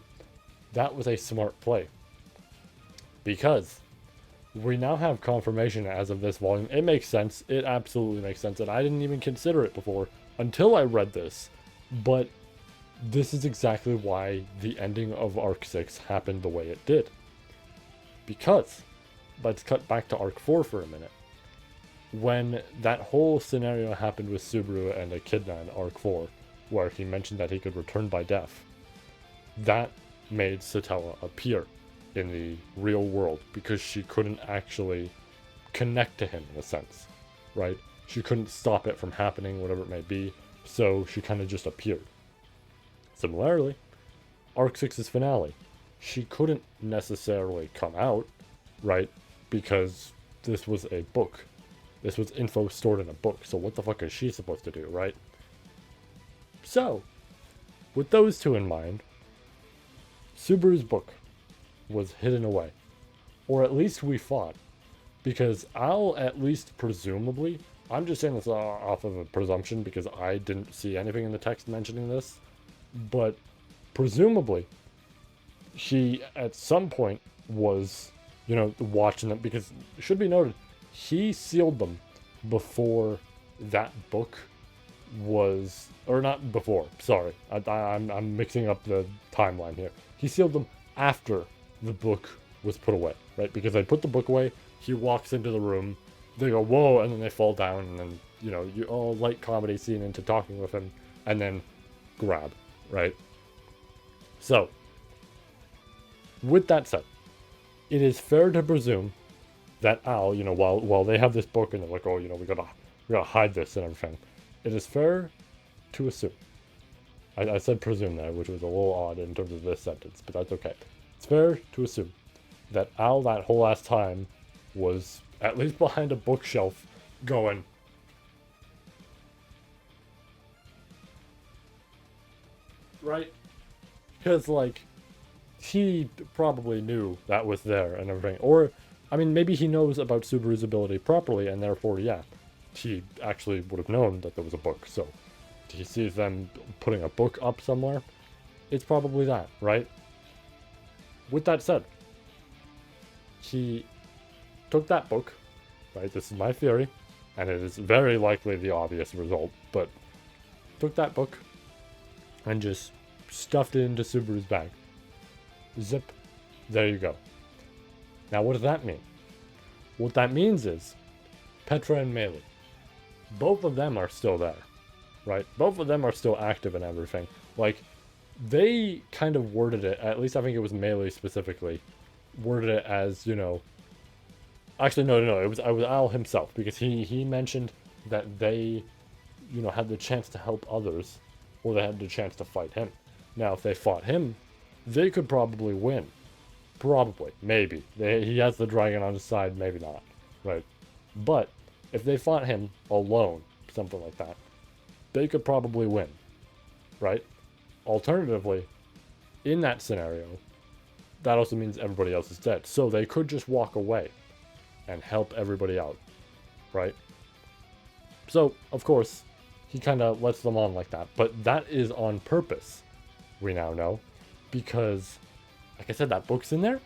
That was a smart play. Because we now have confirmation as of this volume. It makes sense. It absolutely makes sense. And I didn't even consider it before until I read this. But this is exactly why the ending of Arc 6 happened the way it did. Because, let's cut back to Arc 4 for a minute. When that whole scenario happened with Subaru and Echidna in Arc 4, where he mentioned that he could return by death, that made Satella appear in the real world because she couldn't actually connect to him in a sense, right? She couldn't stop it from happening, whatever it may be, so she kind of just appeared. Similarly, Arc 6's finale, she couldn't necessarily come out, right? Because this was a book. This was info stored in a book, so what the fuck is she supposed to do, right? So, with those two in mind, Subaru's book was hidden away. Or at least we thought. Because I'll at least presumably, I'm just saying this off of a presumption because I didn't see anything in the text mentioning this, but presumably she at some point was, you know, watching them, because it should be noted, he sealed them before that book was, or not before, sorry, I'm mixing up the timeline here. He sealed them after the book was put away, right? Because they put the book away, he walks into the room, they go, whoa, and then they fall down, and then, you know, you all light comedy scene into talking with him, and then grab, right? So, with that said, it is fair to presume that Al, you know, while they have this book and they're like, oh, you know, we gotta hide this and everything, it is fair to assume. I said presume there, which was a little odd in terms of this sentence, but that's okay. It's fair to assume that Al that whole last time was at least behind a bookshelf going, right? Because, like, he probably knew that was there and everything. Or, I mean, maybe he knows about Subaru's ability properly, and therefore, yeah, he actually would have known that there was a book. So, he sees them putting a book up somewhere. It's probably that, right? With that said, he took that book, right? This is my theory, and it is very likely the obvious result, but took that book and just stuffed it into Subaru's bag. Zip. There you go. Now, what does that mean? What that means is Petra and Melee, both of them are still there, right? Both of them are still active and everything. Like, they kind of worded it, at least I think it was Melee specifically, worded it as, you know, actually, no, it was Al himself, because he mentioned that they, you know, had the chance to help others, or they had the chance to fight him. Now, if they fought him, they could probably win. Probably. Maybe. He has the dragon on his side, maybe not. Right? But, if they fought him alone, something like that, they could probably win. Right? Alternatively, in that scenario, that also means everybody else is dead. So they could just walk away and help everybody out. Right? So, of course, he kind of lets them on like that. But that is on purpose, we now know. Because, like I said, that book's in there.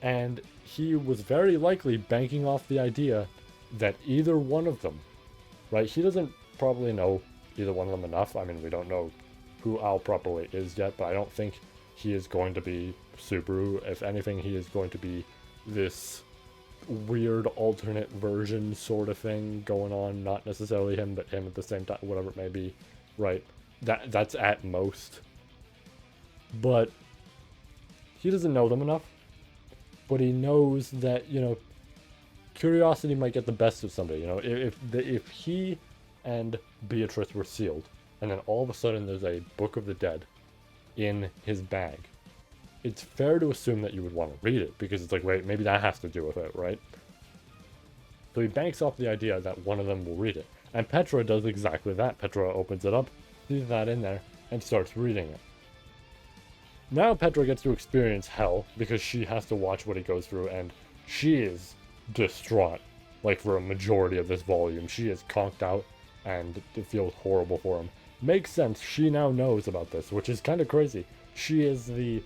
And he was very likely banking off the idea that either one of them, right? He doesn't probably know either one of them enough. I mean, we don't know who Al properly is yet, but I don't think he is going to be Subaru. If anything, he is going to be this weird alternate version sort of thing going on. Not necessarily him, but him at the same time, whatever it may be, right? That's at most. But he doesn't know them enough. But he knows that, you know, curiosity might get the best of somebody. You know, if he and Beatrice were sealed, and then all of a sudden there's a Book of the Dead in his bag, it's fair to assume that you would want to read it, because it's like, wait, maybe that has to do with it, right? So he banks off the idea that one of them will read it. And Petra does exactly that. Petra opens it up, sees that in there, and starts reading it. Now Petra gets to experience hell, because she has to watch what he goes through, and she is distraught. like for a majority of this volume. She is conked out, and it feels horrible for him. Makes sense, she now knows about this, which is kind of crazy. She is the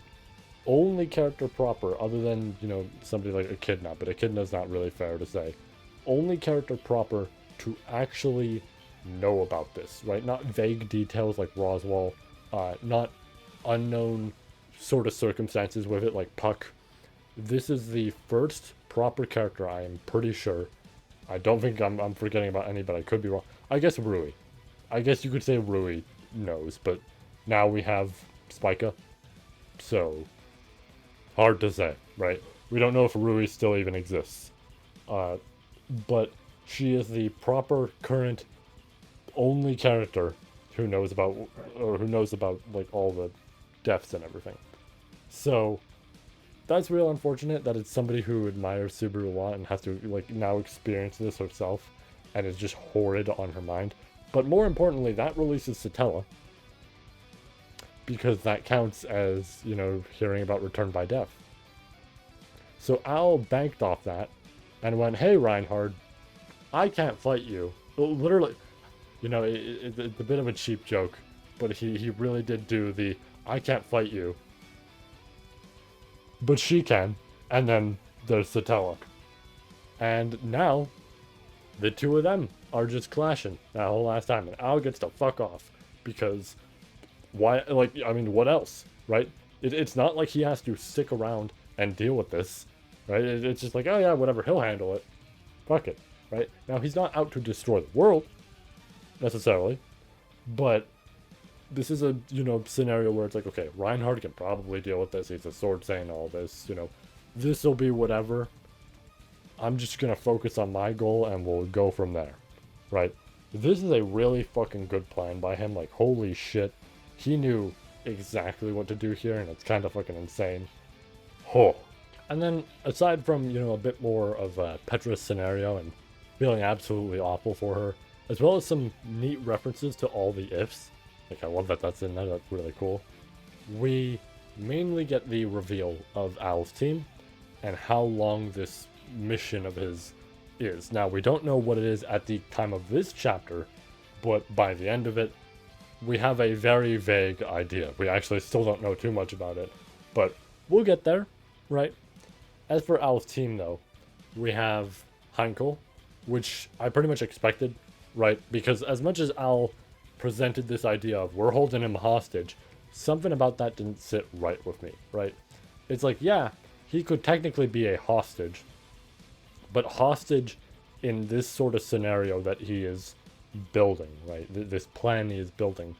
only character proper, other than, you know, somebody like Echidna, but Echidna's not really fair to say. Only character proper to actually know about this, right? Not vague details like Roswell, not unknown sort of circumstances with it like Puck. This is the first proper character, I am pretty sure. I don't think I'm forgetting about any, but I could be wrong. I guess Rui. I guess you could say Rui knows, but now we have Spica. So, hard to say, right? We don't know if Rui still even exists. But she is the proper current only character who knows about, like all the deaths and everything. So that's real unfortunate that it's somebody who admires Subaru a lot and has to like now experience this herself, and is just horrid on her mind. But more importantly, that releases Satella, because that counts as, you know, hearing about Return by Death. So Al banked off that and went, hey Reinhard, I can't fight you. Literally, you know, it's a bit of a cheap joke, but he really did do the, I can't fight you, but she can. And then there's Satella. And now, the two of them are just clashing that whole last time. And Al gets to fuck off. Because, why, like, I mean, what else, right? It's not like he has to stick around and deal with this, right? It's just like, oh yeah, whatever, he'll handle it. Fuck it, right? Now, he's not out to destroy the world, necessarily. But this is a, you know, scenario where it's like, okay, Reinhard can probably deal with this. He's a sword saying all this, you know. This'll be whatever. I'm just gonna focus on my goal and we'll go from there, right? This is a really fucking good plan by him. Like, holy shit. He knew exactly what to do here, and it's kind of fucking insane. Oh. And then, aside from, you know, a bit more of a Petra's scenario and feeling absolutely awful for her, as well as some neat references to all the ifs. Like, I love that that's in there, that's really cool. We mainly get the reveal of Al's team and how long this mission of his is. Now, we don't know what it is at the time of this chapter, but by the end of it, we have a very vague idea. We actually still don't know too much about it, but we'll get there, right? As for Al's team, though, we have Heinkel, which I pretty much expected, right? Because as much as Al presented this idea of we're holding him hostage, something about that didn't sit right with me, right? It's like, yeah, he could technically be a hostage, but hostage in this sort of scenario that he is building, right? This plan he is building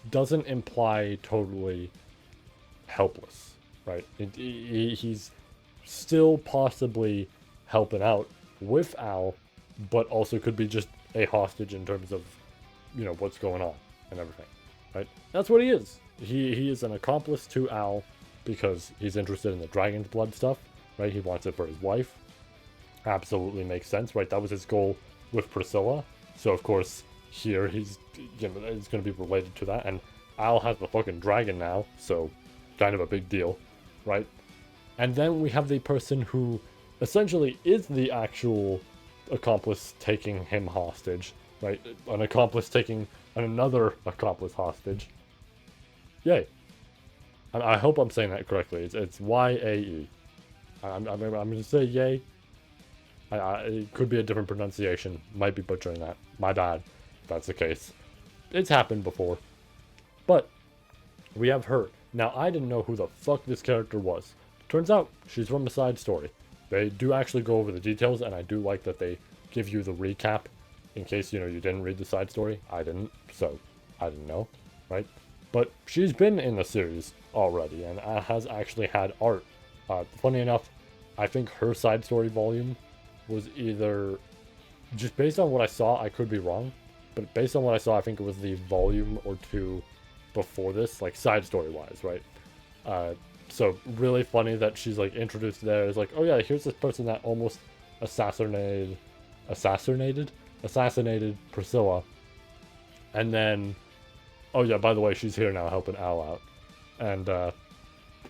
doesn't imply totally helpless, right? He's still possibly helping out with Al, but also could be just a hostage in terms of, you know, what's going on and everything, right? That's what he is. He is an accomplice to Al because he's interested in the dragon's blood stuff, right? He wants it for his wife. Absolutely makes sense, right? That was his goal with Priscilla. So, of course, here he's, you know, it's going to be related to that. And Al has the fucking dragon now, so kind of a big deal, right? And then we have the person who essentially is the actual accomplice taking him hostage, right? An accomplice taking another accomplice hostage. Yay. I hope I'm saying that correctly. It's Y-A-E. I'm going to say yay. It could be a different pronunciation. Might be butchering that. My bad, if that's the case. It's happened before. But we have her. Now, I didn't know who the fuck this character was. Turns out, she's from a side story. They do actually go over the details, and I do like that they give you the recap in case, you know, you didn't read the side story. I didn't, so I didn't know, right? But she's been in the series already, and has actually had art. Funny enough, I think her side story volume was either, just based on what I saw, I could be wrong, but based on what I saw, I think it was the volume or two before this, like side story wise, right? So really funny that she's like introduced there. It's like, oh yeah, here's this person that almost assassinated Priscilla, and then, oh yeah, by the way, she's here now helping Al out, and I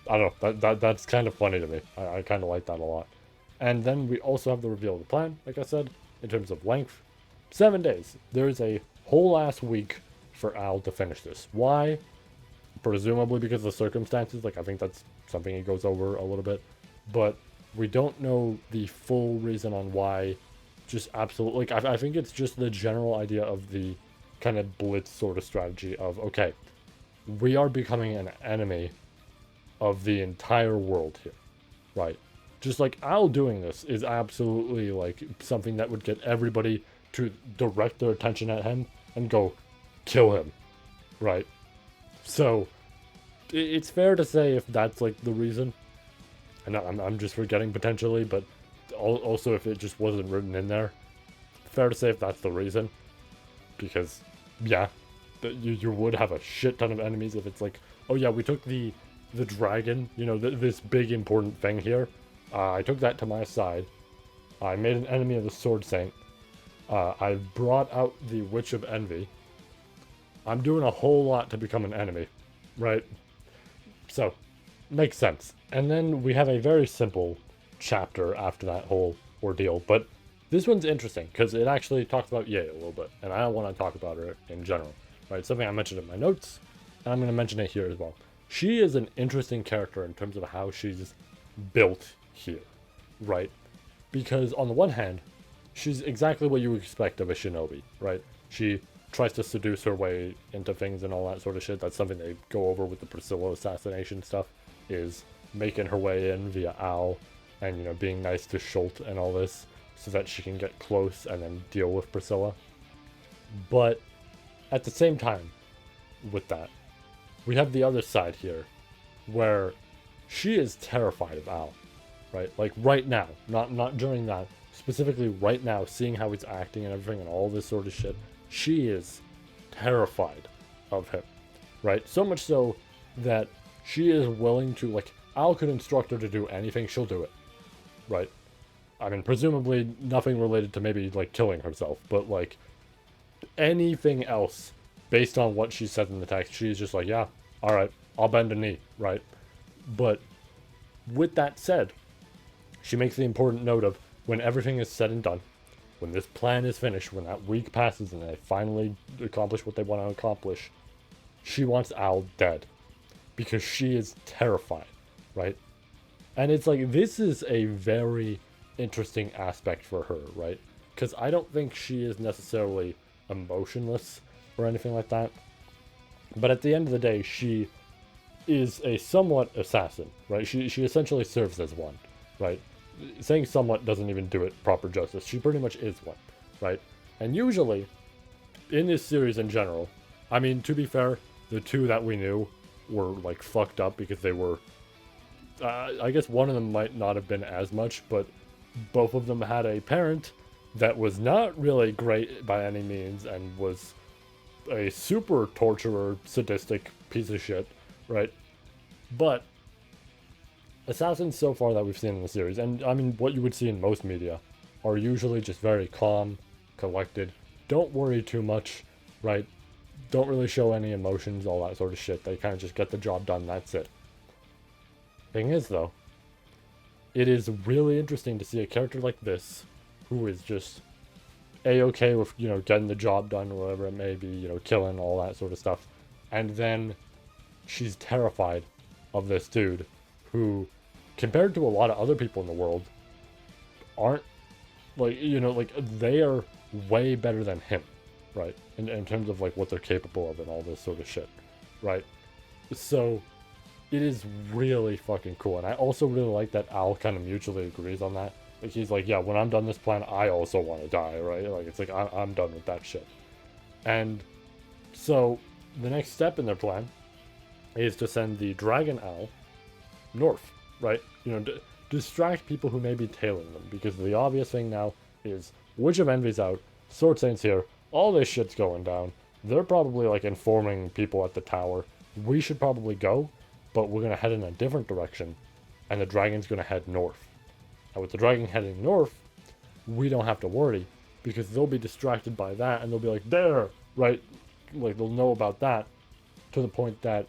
don't know, that's kind of funny to me. I kind of like that a lot. And then we also have the reveal of the plan, like I said, in terms of length, 7 days. There's a whole ass week for Al to finish this. Why? Presumably because of the circumstances. Like, I think that's something he goes over a little bit. But we don't know the full reason on why. Just absolutely, like, I think it's just the general idea of the kind of blitz sort of strategy of, okay, we are becoming an enemy of the entire world here, right? Just like Al doing this is absolutely like something that would get everybody to direct their attention at him and go kill him, right? So it's fair to say if that's like the reason, and I'm just forgetting potentially, but also if it just wasn't written in there, fair to say if that's the reason, because yeah, you would have a shit ton of enemies if it's like, oh yeah, we took the dragon, you know, this big important thing here, I took that to my side, I made an enemy of the Sword Saint, I brought out the Witch of Envy, I'm doing a whole lot to become an enemy, right? So, makes sense. And then we have a very simple chapter after that whole ordeal, but this one's interesting because it actually talks about Ye a little bit, and I don't want to talk about her in general, right? Something I mentioned in my notes, and I'm going to mention it here as well. She is an interesting character in terms of how she's built here, right? Because on the one hand, she's exactly what you would expect of a shinobi, right? She tries to seduce her way into things and all that sort of shit. That's something they go over with the Priscilla assassination stuff, is making her way in via Al and, you know, being nice to Schult and all this so that she can get close and then deal with Priscilla. But at the same time with that, we have the other side here where she is terrified of Al, right? Like right now, not during that, specifically right now, seeing how he's acting and everything and all this sort of shit, she is terrified of him, right? So much so that she is willing to, like, Al could instruct her to do anything, she'll do it, right? I mean, presumably nothing related to maybe, like, killing herself, but, like, anything else based on what she said in the text, she's just like, yeah, alright, I'll bend a knee, right? But with that said, she makes the important note of when everything is said and done, when this plan is finished, when that week passes and they finally accomplish what they want to accomplish, she wants Al dead because she is terrified, right? And it's like, this is a very interesting aspect for her, right? Because I don't think she is necessarily emotionless or anything like that, but at the end of the day, she is a somewhat assassin, right? She essentially serves as one, right? Saying somewhat doesn't even do it proper justice. She pretty much is one, right? And usually, in this series in general, I mean, to be fair, the two that we knew were, like, fucked up because they were, I guess one of them might not have been as much, but both of them had a parent that was not really great by any means and was a super torturer, sadistic piece of shit, right? But assassins so far that we've seen in the series, and I mean what you would see in most media, are usually just very calm, collected, don't worry too much, right? Don't really show any emotions, all that sort of shit. They kind of just get the job done, that's it. Thing is though, it is really interesting to see a character like this, who is just a-okay with, you know, getting the job done or whatever it may be, you know, killing, all that sort of stuff, and then she's terrified of this dude who, compared to a lot of other people in the world, aren't, like, you know, like, they are way better than him, right? In terms of, like, what they're capable of and all this sort of shit, right? So, it is really fucking cool. And I also really like that Al kind of mutually agrees on that. Like, he's like, yeah, when I'm done this plan, I also want to die, right? Like, it's like, I'm done with that shit. And so, the next step in their plan is to send the Dragon Al north, right? You know, distract people who may be tailing them, because the obvious thing now is Witch of Envy's out, Sword Saint's here, all this shit's going down. They're probably, like, informing people at the tower. We should probably go, but we're gonna head in a different direction, and the dragon's gonna head north. And with the dragon heading north, we don't have to worry, because they'll be distracted by that, and they'll be like, there, right? Like, they'll know about that, to the point that,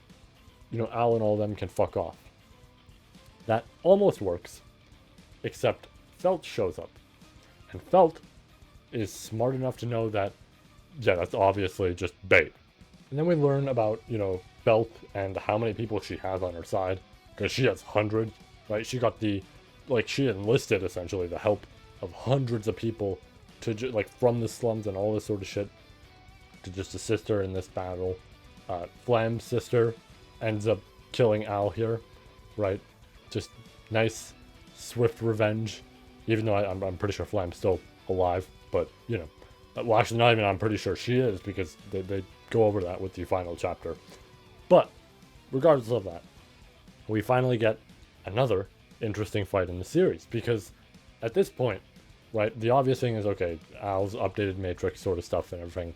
you know, Al and all of them can fuck off. That almost works, except Felt shows up. And Felt is smart enough to know that, yeah, that's obviously just bait. And then we learn about, you know, Belt and how many people she has on her side, because she has hundreds, right? She got the, like, she enlisted essentially the help of hundreds of people to like from the slums and all this sort of shit to just assist her in this battle. Flam's sister ends up killing Al here, right? Just nice, swift revenge. Even though I'm pretty sure Flam's still alive, but you know, well, actually not even. I'm pretty sure she is because they go over that with the final chapter. But regardless of that, we finally get another interesting fight in the series because at this point, right, the obvious thing is, okay, Al's updated matrix sort of stuff and everything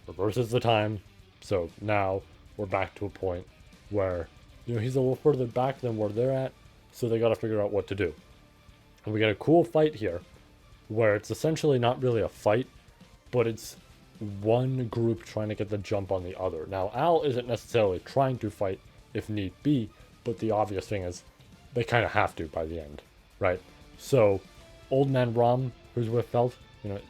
reverses the time. So now we're back to a point where, you know, he's a little further back than where they're at. So they got to figure out what to do. And we get a cool fight here where it's essentially not really a fight, but it's one group trying to get the jump on the other. Now, Al isn't necessarily trying to fight if need be, but the obvious thing is they kind of have to by the end, right? So Old Man Rom, who's with Felt, you know,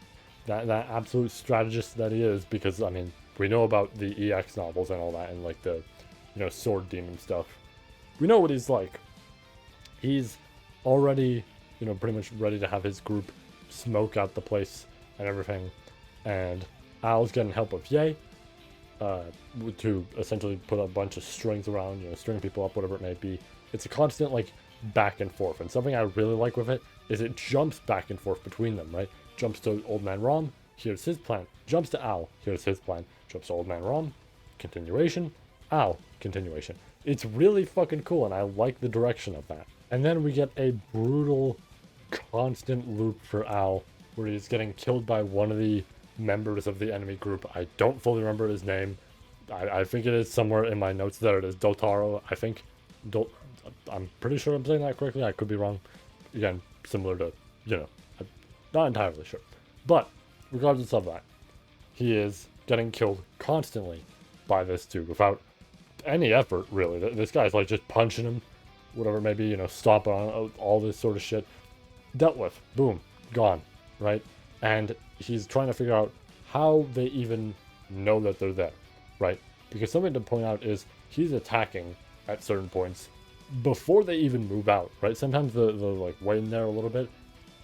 that absolute strategist that he is, because, I mean, we know about the EX novels and all that, and, like, the, you know, sword demon stuff. We know what he's like. He's already, you know, pretty much ready to have his group smoke out the place and everything. And Al's getting help of Ye to essentially put a bunch of strings around, you know, string people up, whatever it may be. It's a constant, like, back and forth. And something I really like with it is it jumps back and forth between them, right? Jumps to Old Man Rom, here's his plan. Jumps to Al, here's his plan. Jumps to Old Man Rom, continuation. Al, continuation. It's really fucking cool, and I like the direction of that. And then we get a brutal, constant loop for Al, where he's getting killed by one of the members of the enemy group. I don't fully remember his name. I think it is somewhere in my notes. There it is, Deltarune, I think. I'm pretty sure I'm saying that correctly. I could be wrong. Again, similar to, you know, I'm not entirely sure. But regardless of that, he is getting killed constantly by this dude without any effort, really. This guy's like just punching him, whatever it may be, you know, stomping on all this sort of shit. Dealt with. Boom. Gone. Right? And he's trying to figure out how they even know that they're there. Right? Because something to point out is he's attacking at certain points before they even move out. Right? Sometimes they're like waiting there a little bit.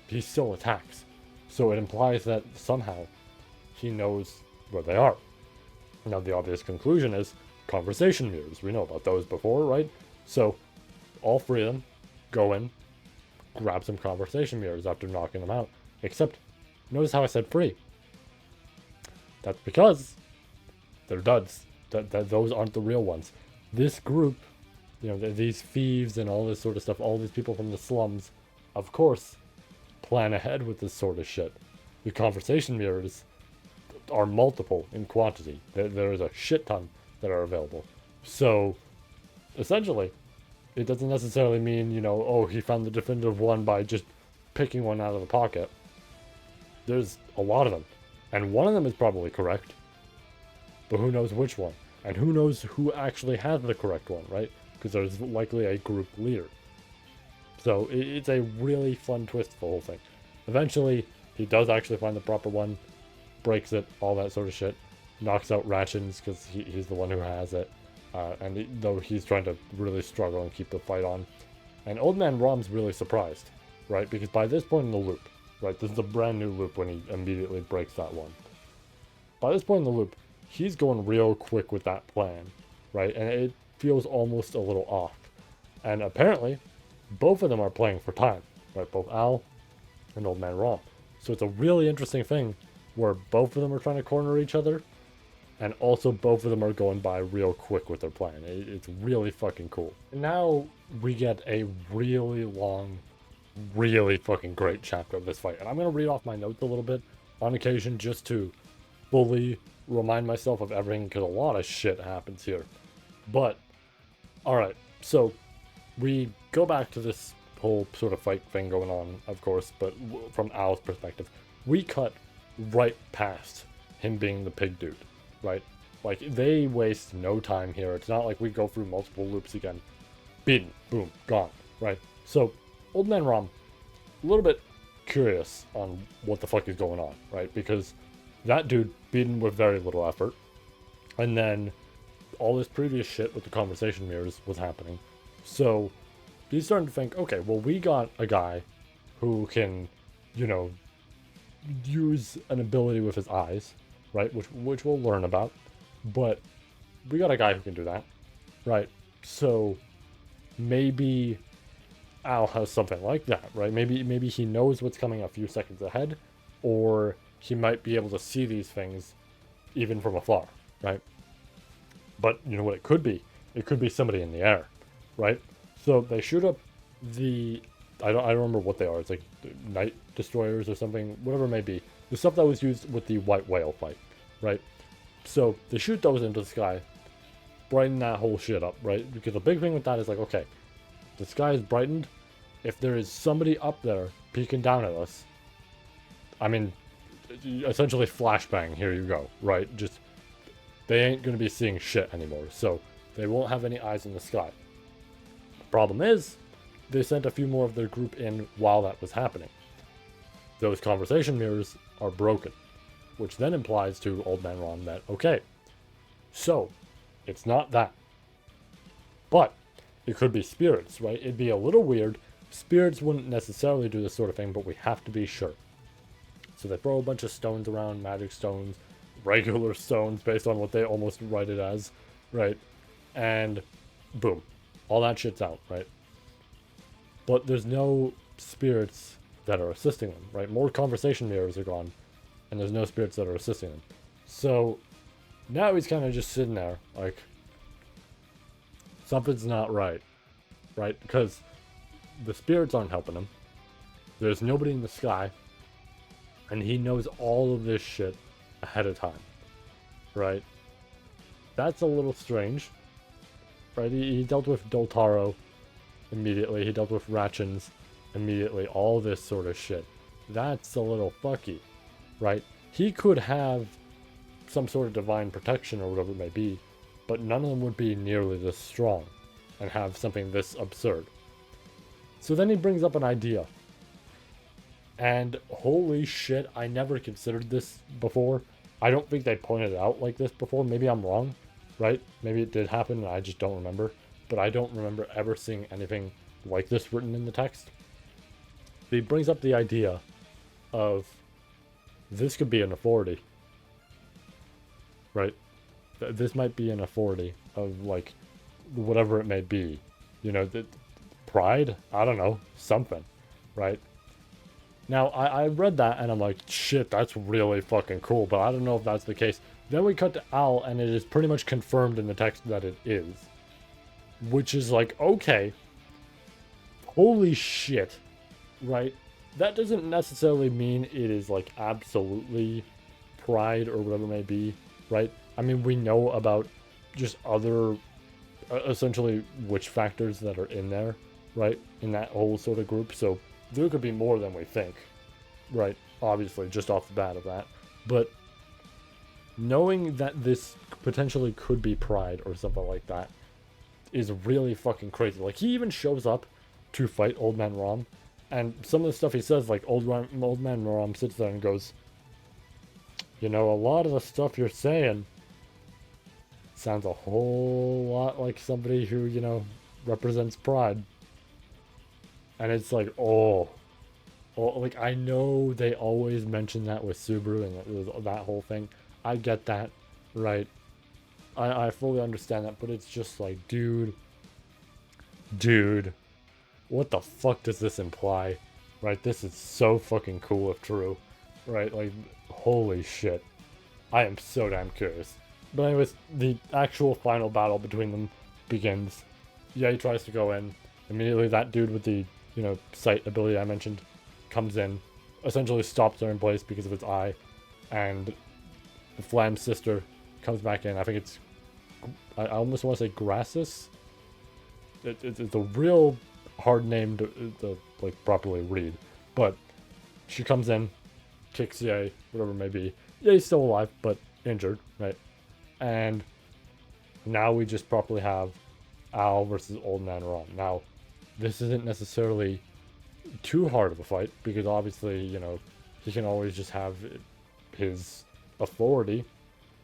He still attacks. So it implies that somehow he knows where they are. Now the obvious conclusion is conversation mirrors. We know about those before, right? So all three of them go in, grab some conversation mirrors after knocking them out. Except, notice how I said free. That's because they're duds. That those aren't the real ones. This group, you know, these thieves and all this sort of stuff, all these people from the slums, of course, plan ahead with this sort of shit. The conversation mirrors are multiple in quantity. There is a shit ton that are available. So, essentially, it doesn't necessarily mean, you know, oh, he found the definitive one by just picking one out of the pocket. There's a lot of them. And one of them is probably correct. But who knows which one? And who knows who actually has the correct one, right? Because there's likely a group leader. So it's a really fun twist for the whole thing. Eventually, he does actually find the proper one, breaks it, all that sort of shit, knocks out Ratchins because he's the one who has it. Though he's trying to really struggle and keep the fight on. And Old Man Rom's really surprised, right? Because by this point in the loop, right, this is a brand new loop when he immediately breaks that one. By this point in the loop, he's going real quick with that plan, right? And it feels almost a little off. And apparently, both of them are playing for time, right? Both Al and Old Man Rom. So it's a really interesting thing where both of them are trying to corner each other, and also both of them are going by real quick with their plan. It's really fucking cool. And now we get a really long, really fucking great chapter of this fight. And I'm going to read off my notes a little bit on occasion just to fully remind myself of everything, because a lot of shit happens here. But, alright, so we go back to this whole sort of fight thing going on, of course, but from Al's perspective, we cut right past him being the pig dude, right? Like, they waste no time here. It's not like we go through multiple loops again. Beaten, boom, gone, right? So, Old Man Rom, a little bit curious on what the fuck is going on, right? Because that dude beaten with very little effort, and then all this previous shit with the conversation mirrors was happening. So he's starting to think, okay, well, we got a guy who can, you know, use an ability with his eyes, right? Which we'll learn about. But we got a guy who can do that, right? So maybe Al has something like that, right? Maybe he knows what's coming a few seconds ahead, or he might be able to see these things even from afar, right? But you know what it could be? It could be somebody in the air, right? So they shoot up the I don't remember what they are. It's like night destroyers or something, whatever it may be. The stuff that was used with the white whale fight, right? So they shoot those into the sky, brighten that whole shit up, right? Because the big thing with that is like, okay, the sky is brightened. If there is somebody up there peeking down at us, I mean, essentially flashbang, here you go, right? Just, they ain't going to be seeing shit anymore, so they won't have any eyes in the sky. Problem is, they sent a few more of their group in while that was happening. Those conversation mirrors are broken, which then implies to Old Man Ron that, okay, so it's not that, but it could be spirits, right? It'd be a little weird. Spirits wouldn't necessarily do this sort of thing, but we have to be sure. So they throw a bunch of stones around, magic stones, regular stones based on what they almost write it as, right? And boom, all that shit's out, right? But there's no spirits that are assisting them, right? More conversation mirrors are gone, and there's no spirits that are assisting them. So now he's kind of just sitting there, like, something's not right, right? Because the spirits aren't helping him. There's nobody in the sky, and he knows all of this shit ahead of time, right? That's a little strange, right? He dealt with Deltarune immediately. He dealt with Ratchins immediately. All this sort of shit. That's a little fucky, right? He could have some sort of divine protection or whatever it may be, but none of them would be nearly this strong and have something this absurd. So then he brings up an idea. And holy shit, I never considered this before. I don't think they pointed it out like this before. Maybe I'm wrong, right? Maybe it did happen and I just don't remember. But I don't remember ever seeing anything like this written in the text. He brings up the idea of this could be an authority, right? This might be an authority of, like, whatever it may be. You know, pride? I don't know. Something, right? Now, I read that and I'm like, shit, that's really fucking cool, but I don't know if that's the case. Then we cut to Al and it is pretty much confirmed in the text that it is. Which is like, okay, holy shit, right? That doesn't necessarily mean it is like absolutely pride or whatever it may be, right? I mean, we know about just other, essentially, witch factors that are in there, right? In that whole sort of group, so there could be more than we think, right? Obviously, just off the bat of that. But knowing that this potentially could be pride or something like that is really fucking crazy. Like, he even shows up to fight Old Man Rom, and some of the stuff he says, like, Old Man Rom sits there and goes, you know, a lot of the stuff you're saying sounds a whole lot like somebody who, you know, represents pride. And it's like, oh, like, I know they always mention that with Subaru and that whole thing. I get that, right? I fully understand that, but it's just like, dude, what the fuck does this imply? Right? This is so fucking cool if true, right? Like, holy shit. I am so damn curious. But anyways, the actual final battle between them begins. Yeah, he tries to go in. Immediately that dude with the, you know, sight ability I mentioned comes in, essentially stops her in place because of its eye, and the Flam's sister comes back in. I think it's, I almost want to say Grassus. It's a real hard name to like properly read, but she comes in, kicks Ye, whatever it may be. Ye's still alive, but injured, right? And now we just properly have Al versus Old Man Ron. Now, this isn't necessarily too hard of a fight, because obviously, he can always just have his authority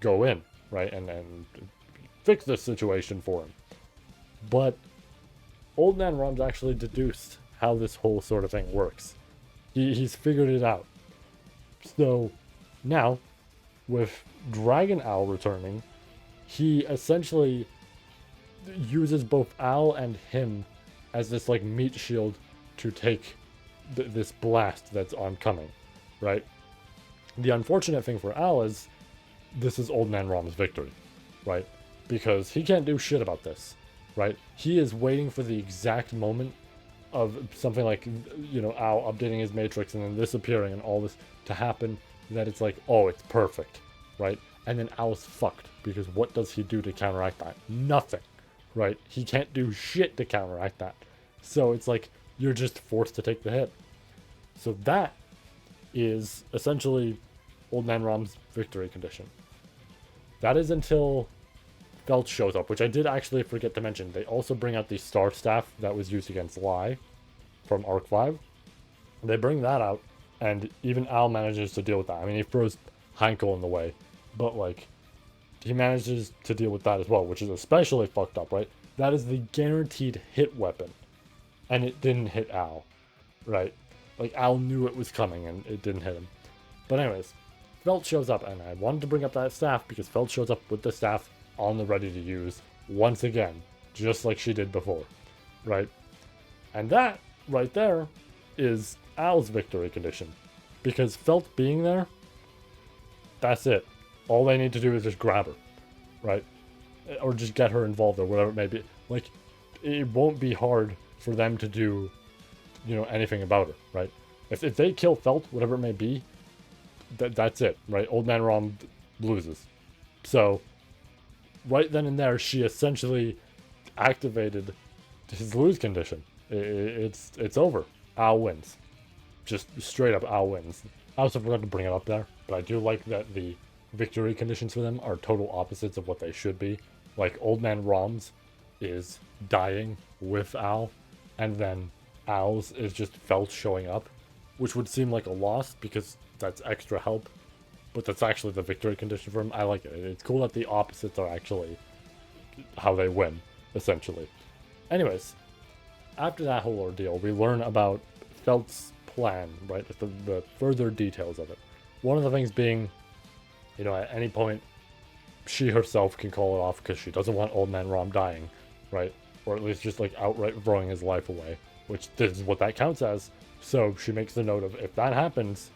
go in, right, and fix this situation for him. But Old Man Rom's actually deduced how this whole sort of thing works. He's figured it out. So now, with Dragon Owl returning, he essentially uses both Owl and him as this like meat shield to take this blast that's oncoming, right? The unfortunate thing for Owl is this is Old Man Rom's victory, right? Because he can't do shit about this, right? He is waiting for the exact moment of something like, Owl updating his matrix and then this appearing and all this to happen, that it's like, oh, it's perfect, right? And then Owl's fucked, because what does he do to counteract that? Nothing, right? He can't do shit to counteract that. So it's like, you're just forced to take the hit. So that is essentially Old Man Rom's victory condition. That is until Felt shows up, which I did actually forget to mention. They also bring out the Star Staff that was used against Lai from Arc 5. They bring that out, and even Al manages to deal with that. I mean, he throws Hankel in the way, but like, he manages to deal with that as well, which is especially fucked up, right? That is the guaranteed hit weapon, and it didn't hit Al, right? Like, Al knew it was coming, and it didn't hit him. But anyways, Felt shows up, and I wanted to bring up that staff because Felt shows up with the staff on the ready to use once again, just like she did before, right? And that right there is Al's victory condition, because Felt being there, that's it. All they need to do is just grab her, right? Or just get her involved or whatever it may be. Like, it won't be hard for them to do, anything about her, right? If they kill Felt, whatever it may be, that's it, right? Old Man Rom loses. So, right then and there, she essentially activated his lose condition. It's over. Al wins. Just straight up Al wins. I also forgot to bring it up there, but I do like that the victory conditions for them are total opposites of what they should be. Like, Old Man Rom's is dying with Al, and then Al's is just Felt showing up, which would seem like a loss because that's extra help, but that's actually the victory condition for him. I like it. It's cool that the opposites are actually how they win, essentially. Anyways, after that whole ordeal, we learn about Felt's plan, right? The further details of it. One of the things being, at any point, she herself can call it off because she doesn't want Old Man Rom dying, right? Or at least just like outright throwing his life away, which this is what that counts as. So she makes the note of, if that happens,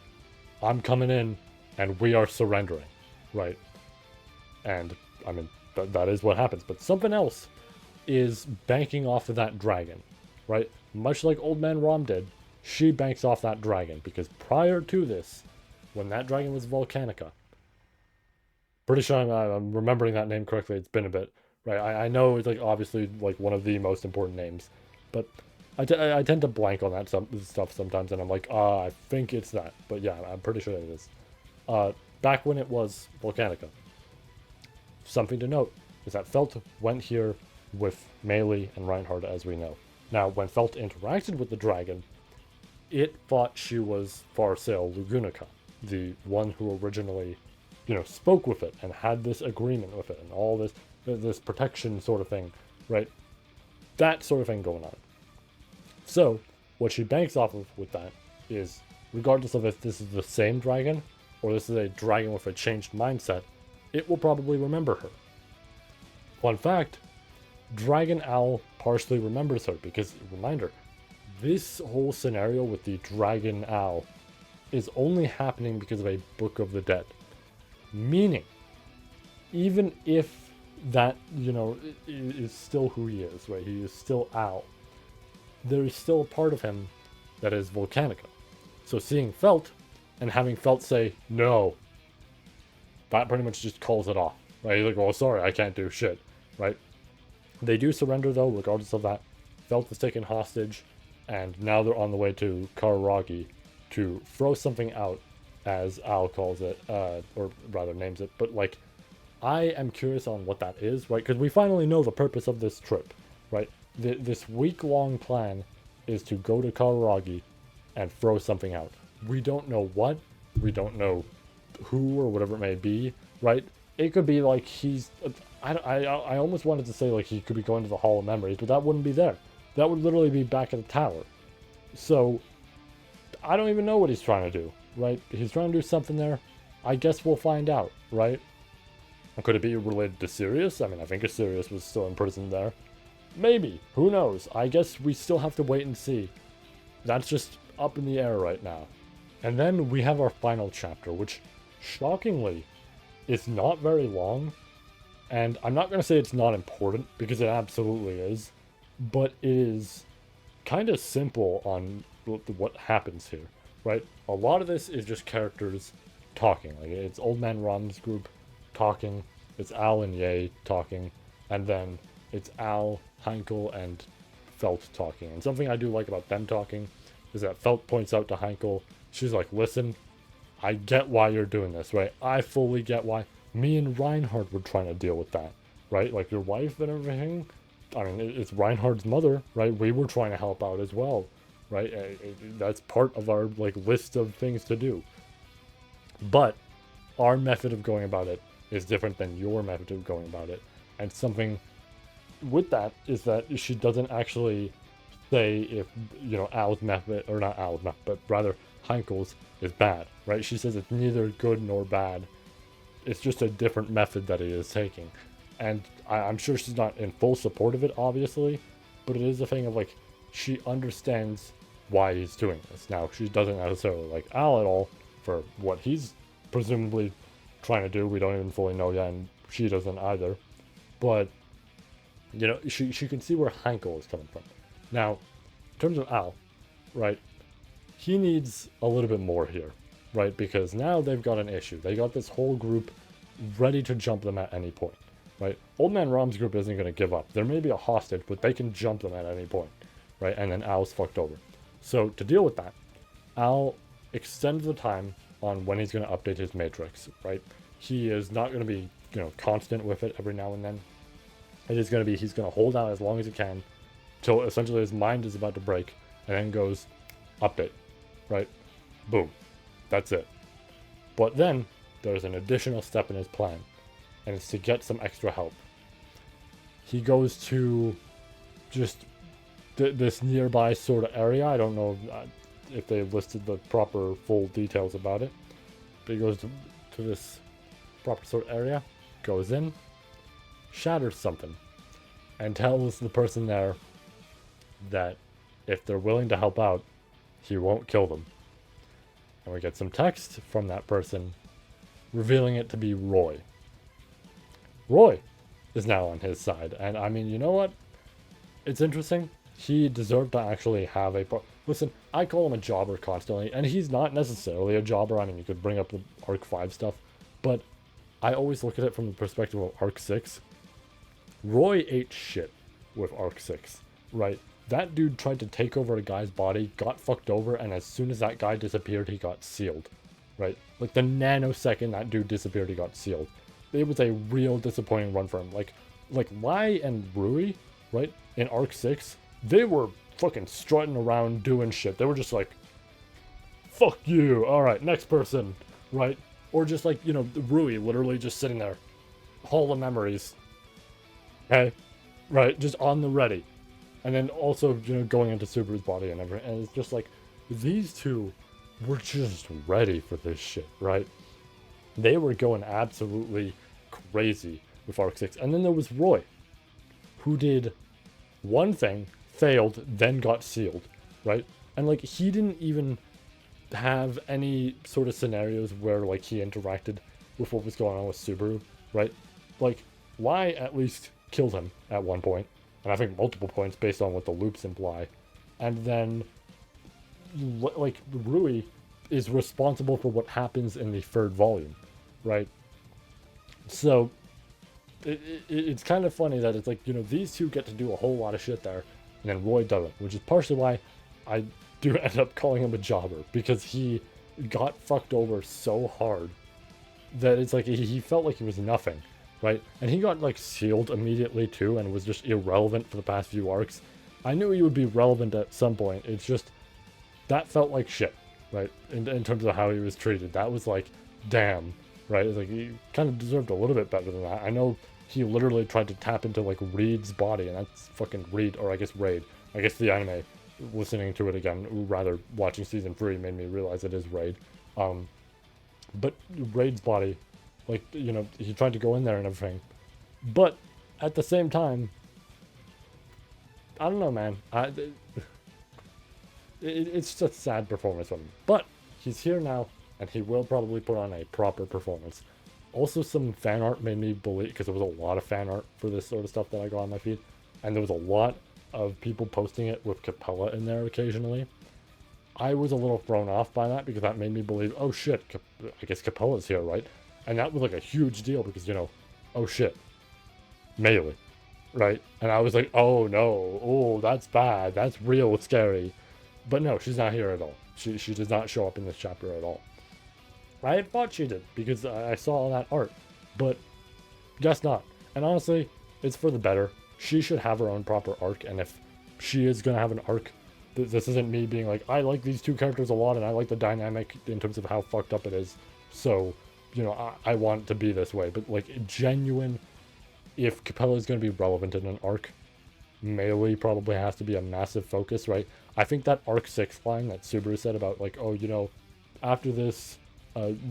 I'm coming in and we are surrendering, right? And I mean, that is what happens. But something else is banking off of that dragon, right? Much like Old Man Rom did, she banks off that dragon, because prior to this, when that dragon was Volcanica, pretty sure I'm remembering that name correctly, it's been a bit, right? I know it's like obviously like one of the most important names, but I tend to blank on that stuff sometimes, and I'm like, I think it's that, but yeah, I'm pretty sure it is. Back when it was Volcanica, something to note is that Felt went here with Melee and Reinhardt, as we know. Now, when Felt interacted with the dragon, it thought she was Farsail Lugunica, the one who originally, spoke with it and had this agreement with it and all this protection sort of thing, right? That sort of thing going on. So, what she banks off of with that is, regardless of if this is the same dragon or this is a dragon with a changed mindset, it will probably remember her. Fun fact, Dragon Owl partially remembers her because, reminder, this whole scenario with the Dragon Owl is only happening because of a Book of the Dead. Meaning, even if that, is still who he is, right? He is still Owl. There is still a part of him that is Volcanica. So seeing Felt and having Felt say no, that pretty much just calls it off, right? He's like, well, sorry, I can't do shit, right? They do surrender though, regardless of that. Felt is taken hostage, and now they're on the way to Kararagi to throw something out, as Al calls it, or rather names it. But like, I am curious on what that is, right? Because we finally know the purpose of this trip, right? This week-long plan is to go to Kararagi and throw something out. We don't know what, we don't know who or whatever it may be, right? It could be like he's, I almost wanted to say like he could be going to the Hall of Memories, but that wouldn't be there. That would literally be back at the tower. So, I don't even know what he's trying to do, right? He's trying to do something there. I guess we'll find out, right? Could it be related to Sirius? I mean, I think Sirius was still in prison there. Maybe. Who knows? I guess we still have to wait and see. That's just up in the air right now. And then we have our final chapter, which, shockingly, is not very long. And I'm not going to say it's not important, because it absolutely is. But it is kind of simple on what happens here, right? A lot of this is just characters talking. Like, it's Old Man Rom's group talking, it's Al and Ye talking, and then it's Al, Heinkel, and Felt talking. And something I do like about them talking is that Felt points out to Heinkel, she's like, listen, I get why you're doing this, right? I fully get why. Me and Reinhardt were trying to deal with that, right? Like, your wife and everything, I mean, it's Reinhardt's mother, right? We were trying to help out as well, right? That's part of our, like, list of things to do. But our method of going about it is different than your method of going about it. And something with that is that she doesn't actually say if, you know, Al's method, or not Al's method, but rather Heinkel's is bad, right? She says it's neither good nor bad. It's just a different method that he is taking. And I'm sure she's not in full support of it, obviously, but it is a thing of, like, she understands why he's doing this. Now, she doesn't necessarily like Al at all for what he's presumably trying to do. We don't even fully know yet, and she doesn't either. But, you know, she can see where Heinkel is coming from. Now, in terms of Al, right, he needs a little bit more here, right? Because now they've got an issue. They got this whole group ready to jump them at any point, right? Old Man Rom's group isn't going to give up. There may be a hostage, but they can jump them at any point, right? And then Al's fucked over. So to deal with that, Al extends the time on when he's going to update his matrix, right? He is not going to be, you know, constant with it every now and then. It is going to be, he's going to hold out as long as he can till essentially his mind is about to break, and then goes update, right? Boom. That's it. But then there's an additional step in his plan, and it's to get some extra help. He goes to just this nearby sort of area. I don't know if they listed the proper full details about it, but he goes to this proper sort of area, goes in, shatters something, and tells the person there that if they're willing to help out, he won't kill them. And we get some text from that person revealing it to be Roy. Roy is now on his side, and I mean, you know what? It's interesting. He deserved to actually have a... Listen, I call him a jobber constantly, and he's not necessarily a jobber. I mean, you could bring up the Arc 5 stuff, but I always look at it from the perspective of Arc 6. Roy ate shit with Arc 6, right? That dude tried to take over a guy's body, got fucked over, and as soon as that guy disappeared, he got sealed, right? Like, the nanosecond that dude disappeared, he got sealed. It was a real disappointing run for him. Like Lai and Rui, right, in Arc 6, they were fucking strutting around doing shit. They were just like, fuck you, alright, next person, right? Or just like, you know, Rui literally just sitting there, Hall of Memories, okay, right, just on the ready. And then also, you know, going into Subaru's body and everything. And it's just like, these two were just ready for this shit, right? They were going absolutely crazy with Arc 6. And then there was Roy, who did one thing, failed, then got sealed, right? And, like, he didn't even have any sort of scenarios where, like, he interacted with what was going on with Subaru, right? Like, Lai at least killed him at one point. And I think multiple points based on what the loops imply. And then, like, Rui is responsible for what happens in the third volume, right? So, it's kind of funny that it's like, you know, these two get to do a whole lot of shit there, and then Roy doesn't, which is partially why I do end up calling him a jobber, because he got fucked over so hard that it's like he felt like he was nothing. Right? And he got, like, sealed immediately, too, and was just irrelevant for the past few arcs. I knew he would be relevant at some point. It's just, that felt like shit, right? In terms of how he was treated, that was like, damn, right? It's like he kind of deserved a little bit better than that. I know he literally tried to tap into like Reed's body, and that's fucking Reed, or I guess Raid. I guess the anime, listening to it again, rather watching season 3 made me realize it is Raid. But Raid's body, like, you know, he tried to go in there and everything. But at the same time, I don't know, man. It's just a sad performance from him. But he's here now, and he will probably put on a proper performance. Also, some fan art made me believe, because there was a lot of fan art for this sort of stuff that I got on my feed, and there was a lot of people posting it with Capella in there occasionally. I was a little thrown off by that, because that made me believe, oh shit, I guess Capella's here, right? And that was like a huge deal, because, you know, oh shit, Melee, right? And I was like, oh no, oh, that's bad, that's real scary. But no, she's not here at all. She does not show up in this chapter at all. I had thought she did, because I saw all that art, but guess not. And honestly, it's for the better. She should have her own proper arc, and if she is going to have an arc, this isn't me being like, I like these two characters a lot, and I like the dynamic in terms of how fucked up it is, so, you know, I want it to be this way. But, like, genuine, if Capella is going to be relevant in an arc, Melee probably has to be a massive focus, right? I think that arc 6 line that Subaru said about, like, oh, you know, after this,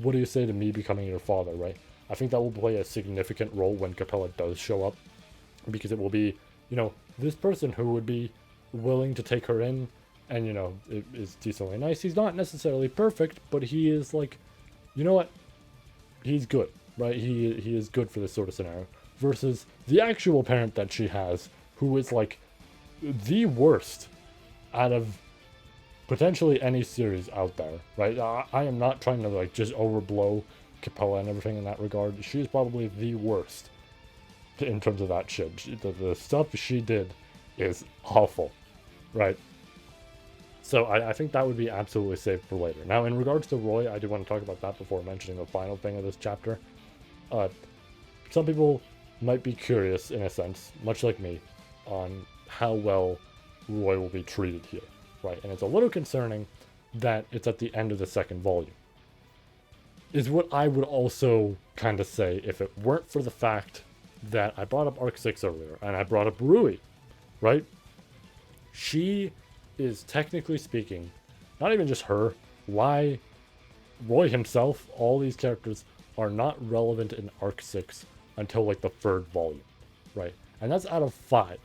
what do you say to me becoming your father, right? I think that will play a significant role when Capella does show up, because it will be, you know, this person who would be willing to take her in, and, you know, it is decently nice. He's not necessarily perfect, but he is, like, you know what? He's good, right? He is good for this sort of scenario. Versus the actual parent that she has, who is, like, the worst out of potentially any series out there, right? I am not trying to, like, just overblow Capella and everything in that regard. She's probably the worst in terms of that shit. The stuff she did is awful, right? So I think that would be absolutely safe for later. Now, in regards to Roy, I do want to talk about that before mentioning the final thing of this chapter. Some people might be curious, in a sense, much like me, on how well Roy will be treated here, right? And it's a little concerning that it's at the end of the second volume. Is what I would also kind of say if it weren't for the fact that I brought up Arc 6 earlier, and I brought up Rui, right? She is, technically speaking, not even just her, why Roy himself, all these characters are not relevant in Arc 6 until, like, the third volume, right? And that's out of 5.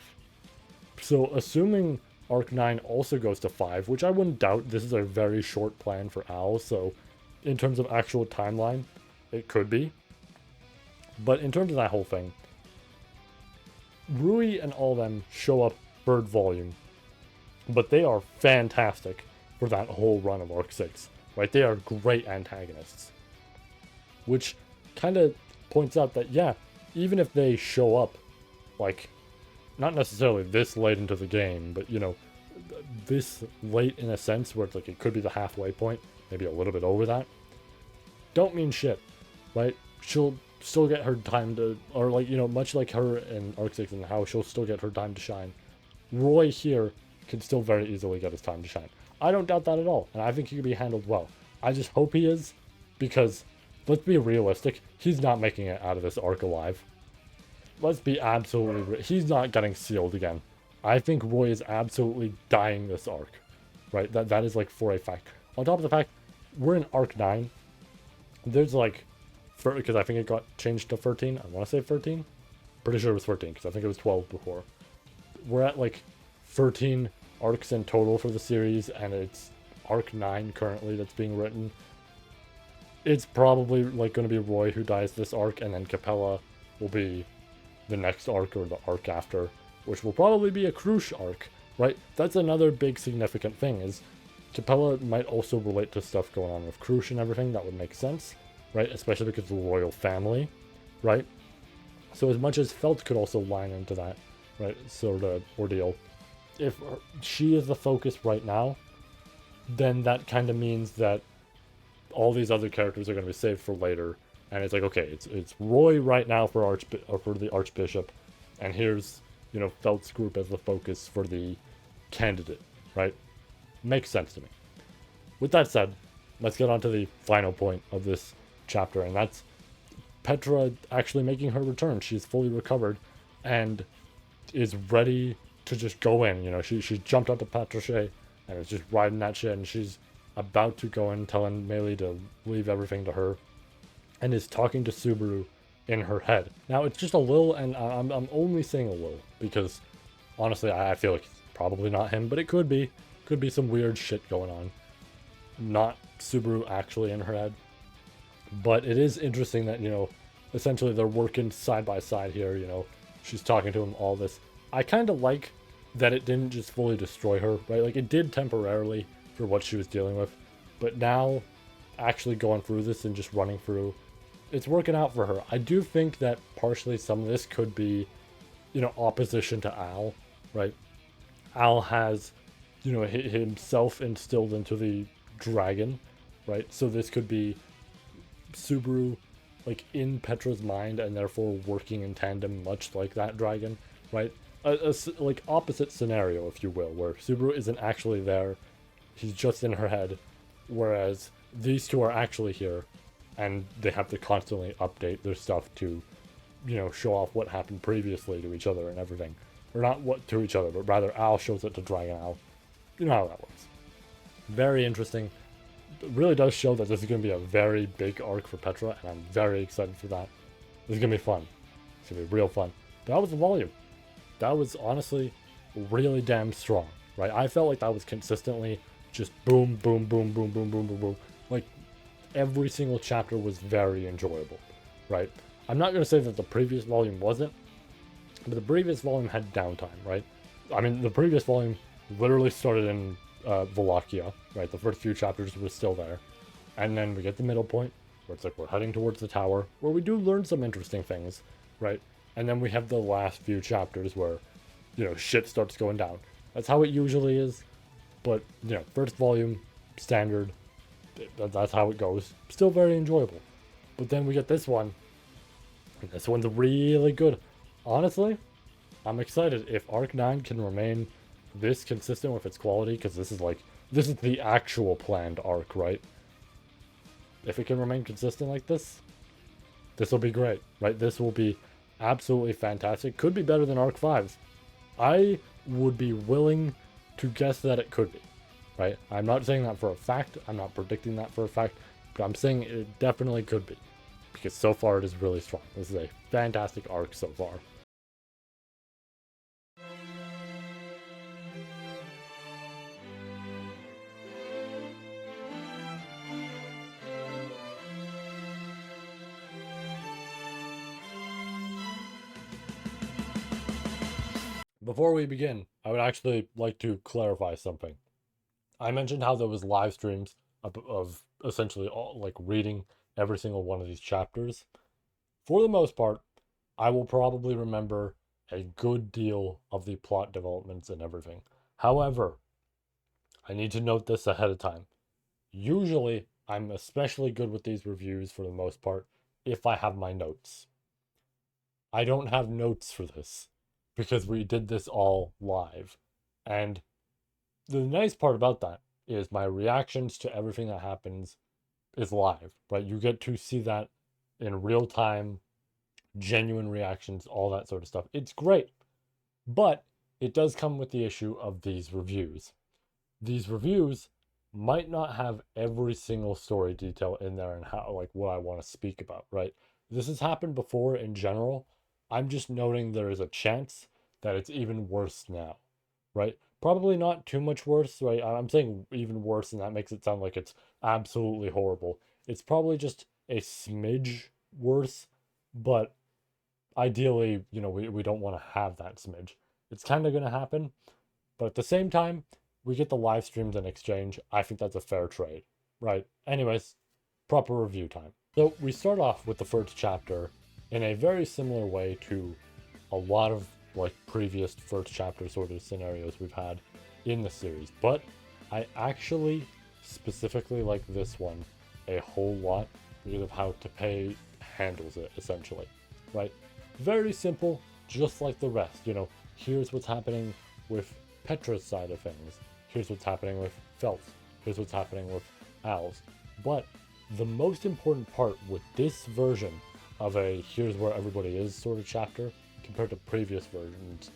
So assuming Arc 9 also goes to 5, which I wouldn't doubt, this is a very short plan for Al, so in terms of actual timeline, it could be. But in terms of that whole thing, Rui and all them show up third volume, but they are fantastic for that whole run of Arc 6, right? They are great antagonists. Which kind of points out that, yeah, even if they show up, like, not necessarily this late into the game, but, you know, this late in a sense where it's like it could be the halfway point, maybe a little bit over that, don't mean shit, right? She'll still get her time to, or, like, you know, much like her in Arc 6 and how she'll still get her time to shine. Roy here can still very easily get his time to shine. I don't doubt that at all, and I think he can be handled well. I just hope he is, because let's be realistic, he's not making it out of this arc alive. Let's be absolutely he's not getting sealed again. I think Roy is absolutely dying this arc, right? That is, like, for a fact. On top of the fact, we're in Arc 9. There's, like, because I think it got changed to 13. I want to say 13. Pretty sure it was 13, because I think it was 12 before. We're at, like, 13 arcs in total for the series, and it's Arc 9 currently that's being written. It's probably, like, going to be Roy who dies this arc, and then Capella will be the next arc or the arc after, which will probably be a Crush arc, right? That's another big significant thing, is Capella might also relate to stuff going on with Crush and everything. That would make sense, right? Especially because of the royal family, right? So as much as Felt could also line into that, right, sort of ordeal, if she is the focus right now, then that kind of means that all these other characters are going to be saved for later. And it's like, okay, it's Roy right now for the Archbishop, and here's, you know, Felt's group as the focus for the candidate, right? Makes sense to me. with that said, let's get on to the final point of this chapter, and that's Petra actually making her return. She's fully recovered and is ready to just go in. You know, she jumped out the Patrichet and is just riding that shit, and she's about to go in, telling Meili to leave everything to her, and is talking to Subaru in her head. Now, it's just a little, and I'm only saying a little, because honestly, I feel like it's probably not him, but it could be. Could be some weird shit going on. Not Subaru actually in her head. But it is interesting that, you know, essentially they're working side by side here, you know. She's talking to him, all this. I kind of like that it didn't just fully destroy her, right? Like, it did temporarily for what she was dealing with. But now, actually going through this and just running through, it's working out for her. I do think that partially some of this could be, you know, opposition to Al, right? Al has, you know, himself instilled into the dragon, right? So this could be Subaru, like, in Petra's mind and therefore working in tandem, much like that dragon, right? Like, opposite scenario, if you will, where Subaru isn't actually there, he's just in her head, whereas these two are actually here, and they have to constantly update their stuff to, you know, show off what happened previously to each other and everything. Or not what to each other, but rather Al shows it to Dragon Al. You know how that works. Very interesting. It really does show that this is going to be a very big arc for Petra, and I'm very excited for that. This is going to be fun. It's going to be real fun. But that was the volume. That was honestly really damn strong, right? I felt like that was consistently just boom, boom, boom, boom, boom, boom, boom, boom. Like, every single chapter was very enjoyable, right? I'm not going to say that the previous volume wasn't, but the previous volume had downtime, right? I mean, the previous volume literally started in Vollachia, right? The first few chapters were still there. And then we get the middle point, where it's like we're heading towards the tower, where we do learn some interesting things, right? And then we have the last few chapters where, you know, shit starts going down. That's how it usually is. But, you know, first volume, standard, that's how it goes. Still very enjoyable. But then we get this one, and this one's really good. Honestly, I'm excited if Arc 9 can remain this consistent with its quality, because this is the actual planned arc, right? If it can remain consistent like this will be great, right? This will be absolutely fantastic. Could be better than Arc 5. I would be willing to guess that it could be, right? I'm not saying that for a fact. I'm not predicting that for a fact, but I'm saying it definitely could be, because so far it is really strong. This is a fantastic arc so far. Before we begin, I would actually like to clarify something. I mentioned how there was live streams of essentially all, like, reading every single one of these chapters. For the most part, I will probably remember a good deal of the plot developments and everything. However, I need to note this ahead of time. Usually, I'm especially good with these reviews for the most part if I have my notes. I don't have notes for this because we did this all live. And the nice part about that is my reactions to everything that happens is live, right? You get to see that in real time, genuine reactions, all that sort of stuff. It's great. But it does come with the issue of these reviews. These reviews might not have every single story detail in there and how, like, what I want to speak about, right? This has happened before in general. I'm just noting there is a chance that it's even worse now, right? Probably not too much worse, right? I'm saying even worse, and that makes it sound like it's absolutely horrible. It's probably just a smidge worse, but ideally, you know, we don't want to have that smidge. It's kind of going to happen, but at the same time, we get the live streams in exchange. I think that's a fair trade, right? Anyways, proper review time. So we start off with the first chapter in a very similar way to a lot of, like, previous first chapter sort of scenarios we've had in the series, but I actually specifically like this one a whole lot because of how Teppei handles it, essentially, right? Very simple, just like the rest. You know, here's what's happening with Petra's side of things. Here's what's happening with Felt's. here's what's happening with owls. But the most important part with this version of a here's where everybody is sort of chapter compared to previous versions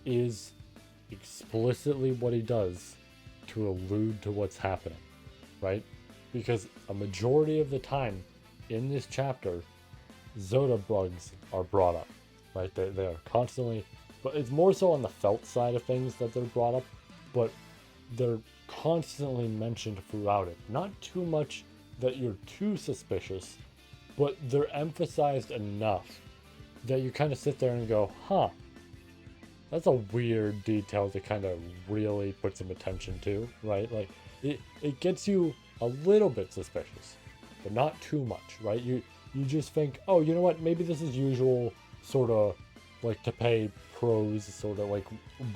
is explicitly what he does to allude to what's happening, right? Because a majority of the time in this chapter, Zoda bugs are brought up, right? They are constantly, but it's more so on the felt side of things that they're brought up, but they're constantly mentioned throughout it. Not too much that you're too suspicious, but they're emphasized enough that you kind of sit there and go, huh, that's a weird detail to kind of really put some attention to, right? Like, it gets you a little bit suspicious, but not too much, right? You just think, oh, you know what, maybe this is usual sort of like Teppei pros sort of like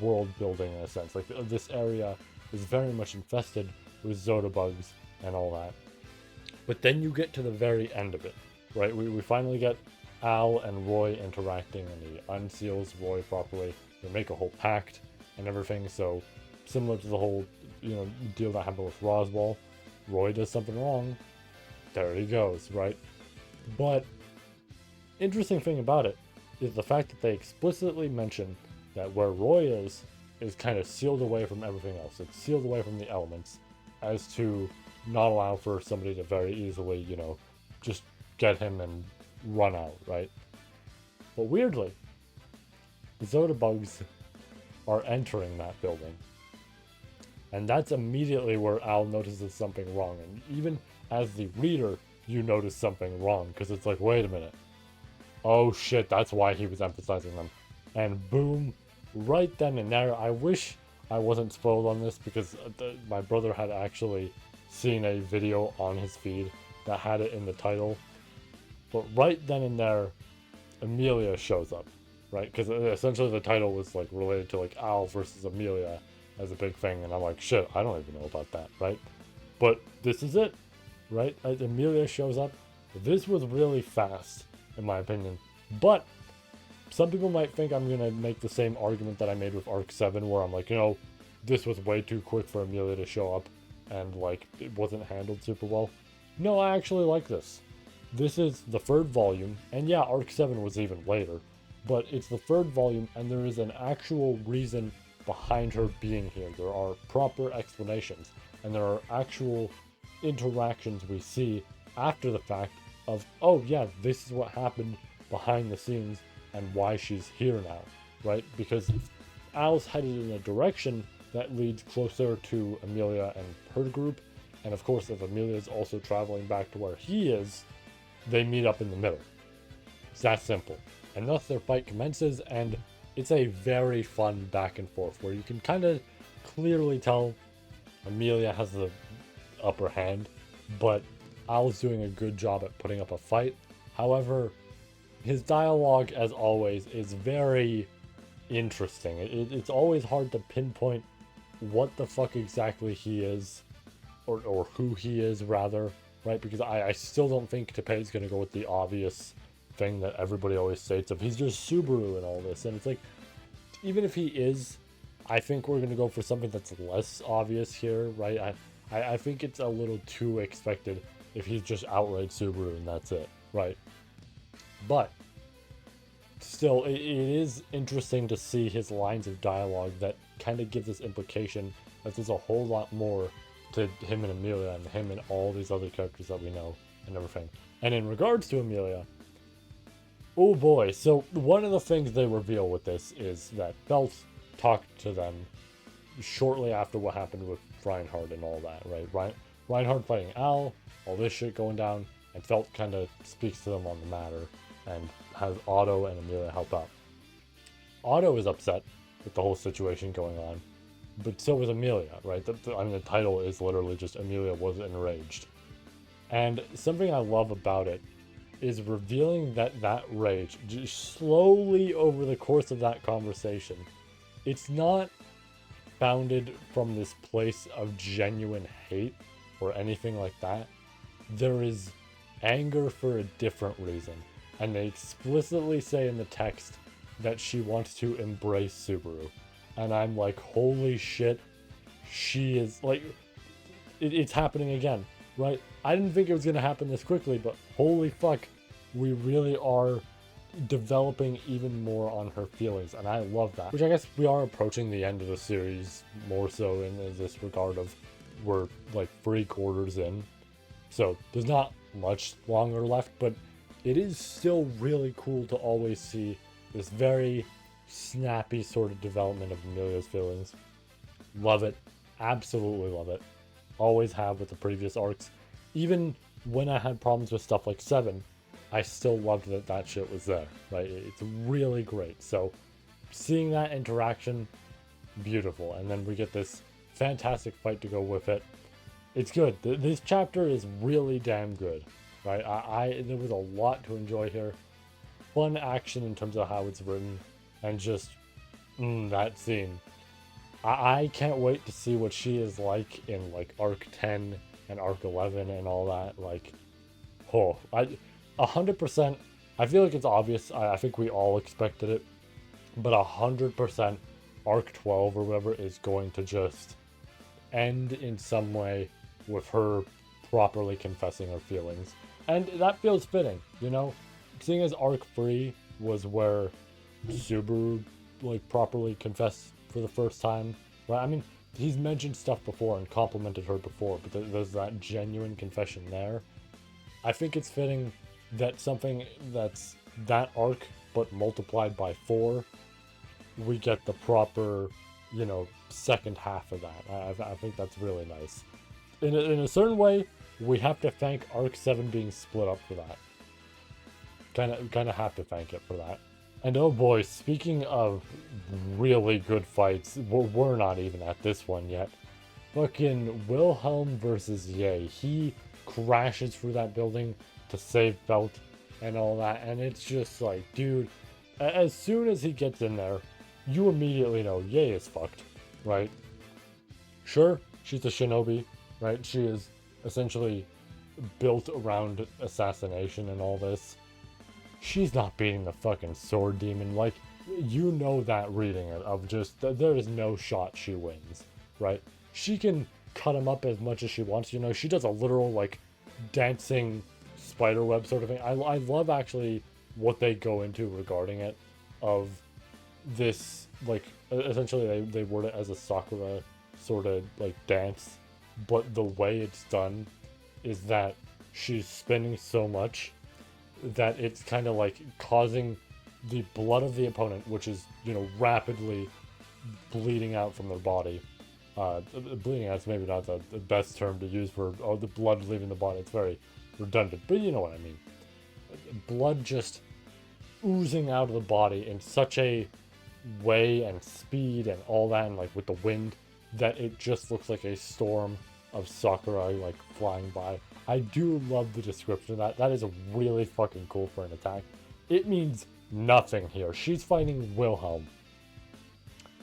world building in a sense. Like this area is very much infested with Zoda bugs and all that. But then you get to the very end of it, right? We finally get Al and Roy interacting, and he unseals Roy properly. They make a whole pact and everything. So similar to the whole, deal that happened with Roswell, Roy does something wrong, there he goes, right? But interesting thing about it is the fact that they explicitly mention that where Roy is kind of sealed away from everything else. It's sealed away from the elements as to not allow for somebody to very easily, just get him and run out, right? But weirdly, the Zoda bugs are entering that building. And that's immediately where Al notices something wrong. And even as the reader, you notice something wrong, because it's like, wait a minute. Oh shit, that's why he was emphasizing them. And boom, right then and there, I wish I wasn't spoiled on this, because my brother had actually seen a video on his feed that had it in the title. But right then and there, Amelia shows up, right? Because essentially the title was like related to like Al versus Amelia as a big thing, and I'm like, shit, I don't even know about that, right? But this is it, right? Amelia shows up. This was really fast, in my opinion. But some people might think I'm gonna make the same argument that I made with Arc 7, where I'm like, this was way too quick for Amelia to show up, and like it wasn't handled super well. No, I actually like this. This is the third volume, and yeah, Arc 7 was even later, but it's the third volume, and there is an actual reason behind her being here. There are proper explanations, and there are actual interactions we see after the fact of, oh yeah, this is what happened behind the scenes and why she's here now, right? Because Al's headed in a direction that leads closer to Amelia and her group, and of course if Amelia is also traveling back to where he is, they meet up in the middle. It's that simple. And thus their fight commences, and it's a very fun back and forth where you can kind of clearly tell Amelia has the upper hand, but Al's doing a good job at putting up a fight. However, his dialogue, as always, is very interesting. It's always hard to pinpoint what the fuck exactly he is, or who he is, rather, right? Because I still don't think Teppei's going to go with the obvious thing that everybody always states of he's just Subaru and all this. And it's like, even if he is, I think we're going to go for something that's less obvious here, right? I think it's a little too expected if he's just outright Subaru and that's it, right? But still, it is interesting to see his lines of dialogue that kind of give this implication that there's a whole lot more to him and Amelia and him and all these other characters that we know and everything. And in regards to Amelia, oh boy, so one of the things they reveal with this is that Felt talked to them shortly after what happened with Reinhardt and all that, right? Reinhardt fighting Al, all this shit going down, and Felt kind of speaks to them on the matter and has Otto and Amelia help out. Otto is upset with the whole situation going on, but so is Amelia, right? The title is literally just Amelia was enraged. And something I love about it is revealing that rage, just slowly over the course of that conversation, it's not founded from this place of genuine hate or anything like that. There is anger for a different reason. And they explicitly say in the text that she wants to embrace Subaru. And I'm like, holy shit, she is like, it's happening again, right? I didn't think it was going to happen this quickly, but holy fuck, we really are developing even more on her feelings, and I love that. Which I guess we are approaching the end of the series more so in this regard of we're like 3/4 in, so there's not much longer left, but it is still really cool to always see this very snappy sort of development of Amelia's feelings. Love it. Absolutely love it. Always have with the previous arcs. Even when I had problems with stuff like 7, I still loved that shit was there, right? It's really great. So seeing that interaction, beautiful. And then we get this fantastic fight to go with it. It's good. This chapter is really damn good, right? There was a lot to enjoy here. Fun action in terms of how it's written, and just that scene. I can't wait to see what she is like in like arc 10 and arc 11 and all that. Like, 100%. I feel like it's obvious. I think we all expected it, but 100% arc 12 or whatever is going to just end in some way with her properly confessing her feelings, and that feels fitting, you know, seeing as arc 3 was where Subaru like properly confessed for the first time, right? I mean, he's mentioned stuff before and complimented her before, but there's that genuine confession there. I think it's fitting that something that's that arc but multiplied by 4, we get the proper, you know, second half of that. I think that's really nice. In a certain way, we have to thank arc 7 being split up for that. Kind of have to thank it for that. And oh boy, speaking of really good fights, we're not even at this one yet. Fucking Wilhelm versus Ye. He crashes through that building to save Felt and all that, and it's just like, dude, as soon as he gets in there, you immediately know Ye is fucked, right? Sure, she's a shinobi, right? She is essentially built around assassination and all this. She's not beating the fucking sword demon. Like, you know that reading it, of just, there is no shot she wins, right? She can cut him up as much as she wants, you know, she does a literal, like, dancing spiderweb sort of thing. I love, actually, what they go into regarding it, of this, like, essentially they word it as a Sakura sort of, like, dance, but the way it's done is that she's spinning so much that it's kind of like causing the blood of the opponent, which is, you know, rapidly bleeding out from their body. Bleeding out's maybe not the best term to use for, oh, the blood leaving the body. It's very redundant, but you know what I mean. Blood just oozing out of the body in such a way and speed and all that, and like with the wind, that it just looks like a storm of Sakura like flying by. I do love the description of that. That is really fucking cool for an attack. It means nothing here. She's fighting Wilhelm.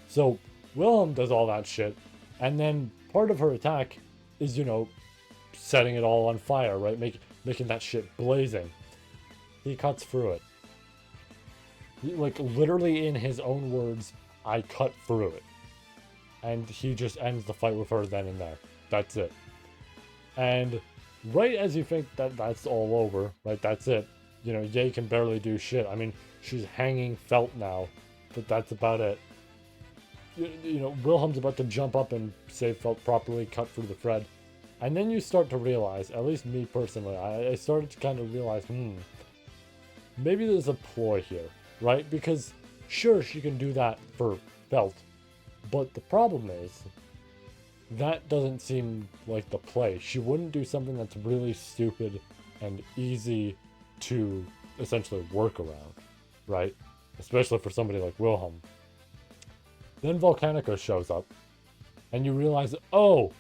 So Wilhelm does all that shit, and then part of her attack is, you know, setting it all on fire, right? Making that shit blazing. He cuts through it. Like, literally in his own words, I cut through it. And he just ends the fight with her then and there. That's it. And right as you think that that's all over, right, that's it, you know, Ye can barely do shit. I mean, she's hanging Felt now, but that's about it. You know, Wilhelm's about to jump up and save Felt properly, cut through the thread. And then you start to realize, at least me personally, I started to kind of realize, maybe there's a ploy here, right? Because sure, she can do that for Felt, but the problem is, that doesn't seem like the play. She wouldn't do something that's really stupid and easy to essentially work around, right? Especially for somebody like Wilhelm. Then Volcanica shows up, and you realize, oh,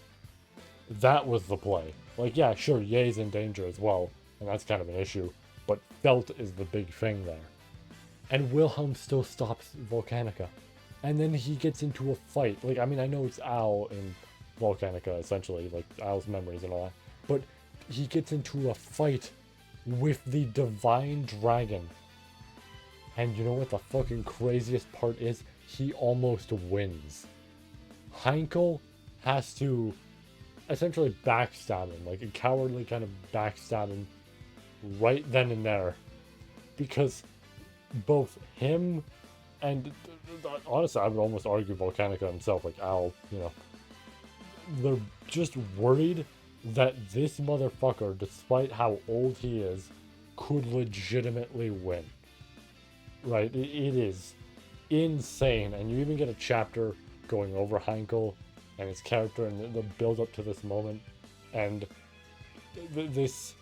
that was the play. Like, yeah, sure, Ye's in danger as well, and that's kind of an issue, but Felt is the big thing there. And Wilhelm still stops Volcanica. And then he gets into a fight. Like, I mean, I know it's Al in Volcanica, essentially, like Al's memories and all that, but he gets into a fight with the Divine Dragon. And you know what the fucking craziest part is? He almost wins. Heinkel has to essentially backstab him, like a cowardly kind of backstab him right then and there, because both him and honestly, I would almost argue Volcanica himself, like Al, they're just worried that this motherfucker, despite how old he is, could legitimately win. Right? It is insane. And you even get a chapter going over Heinkel and his character and the build up to this moment. And these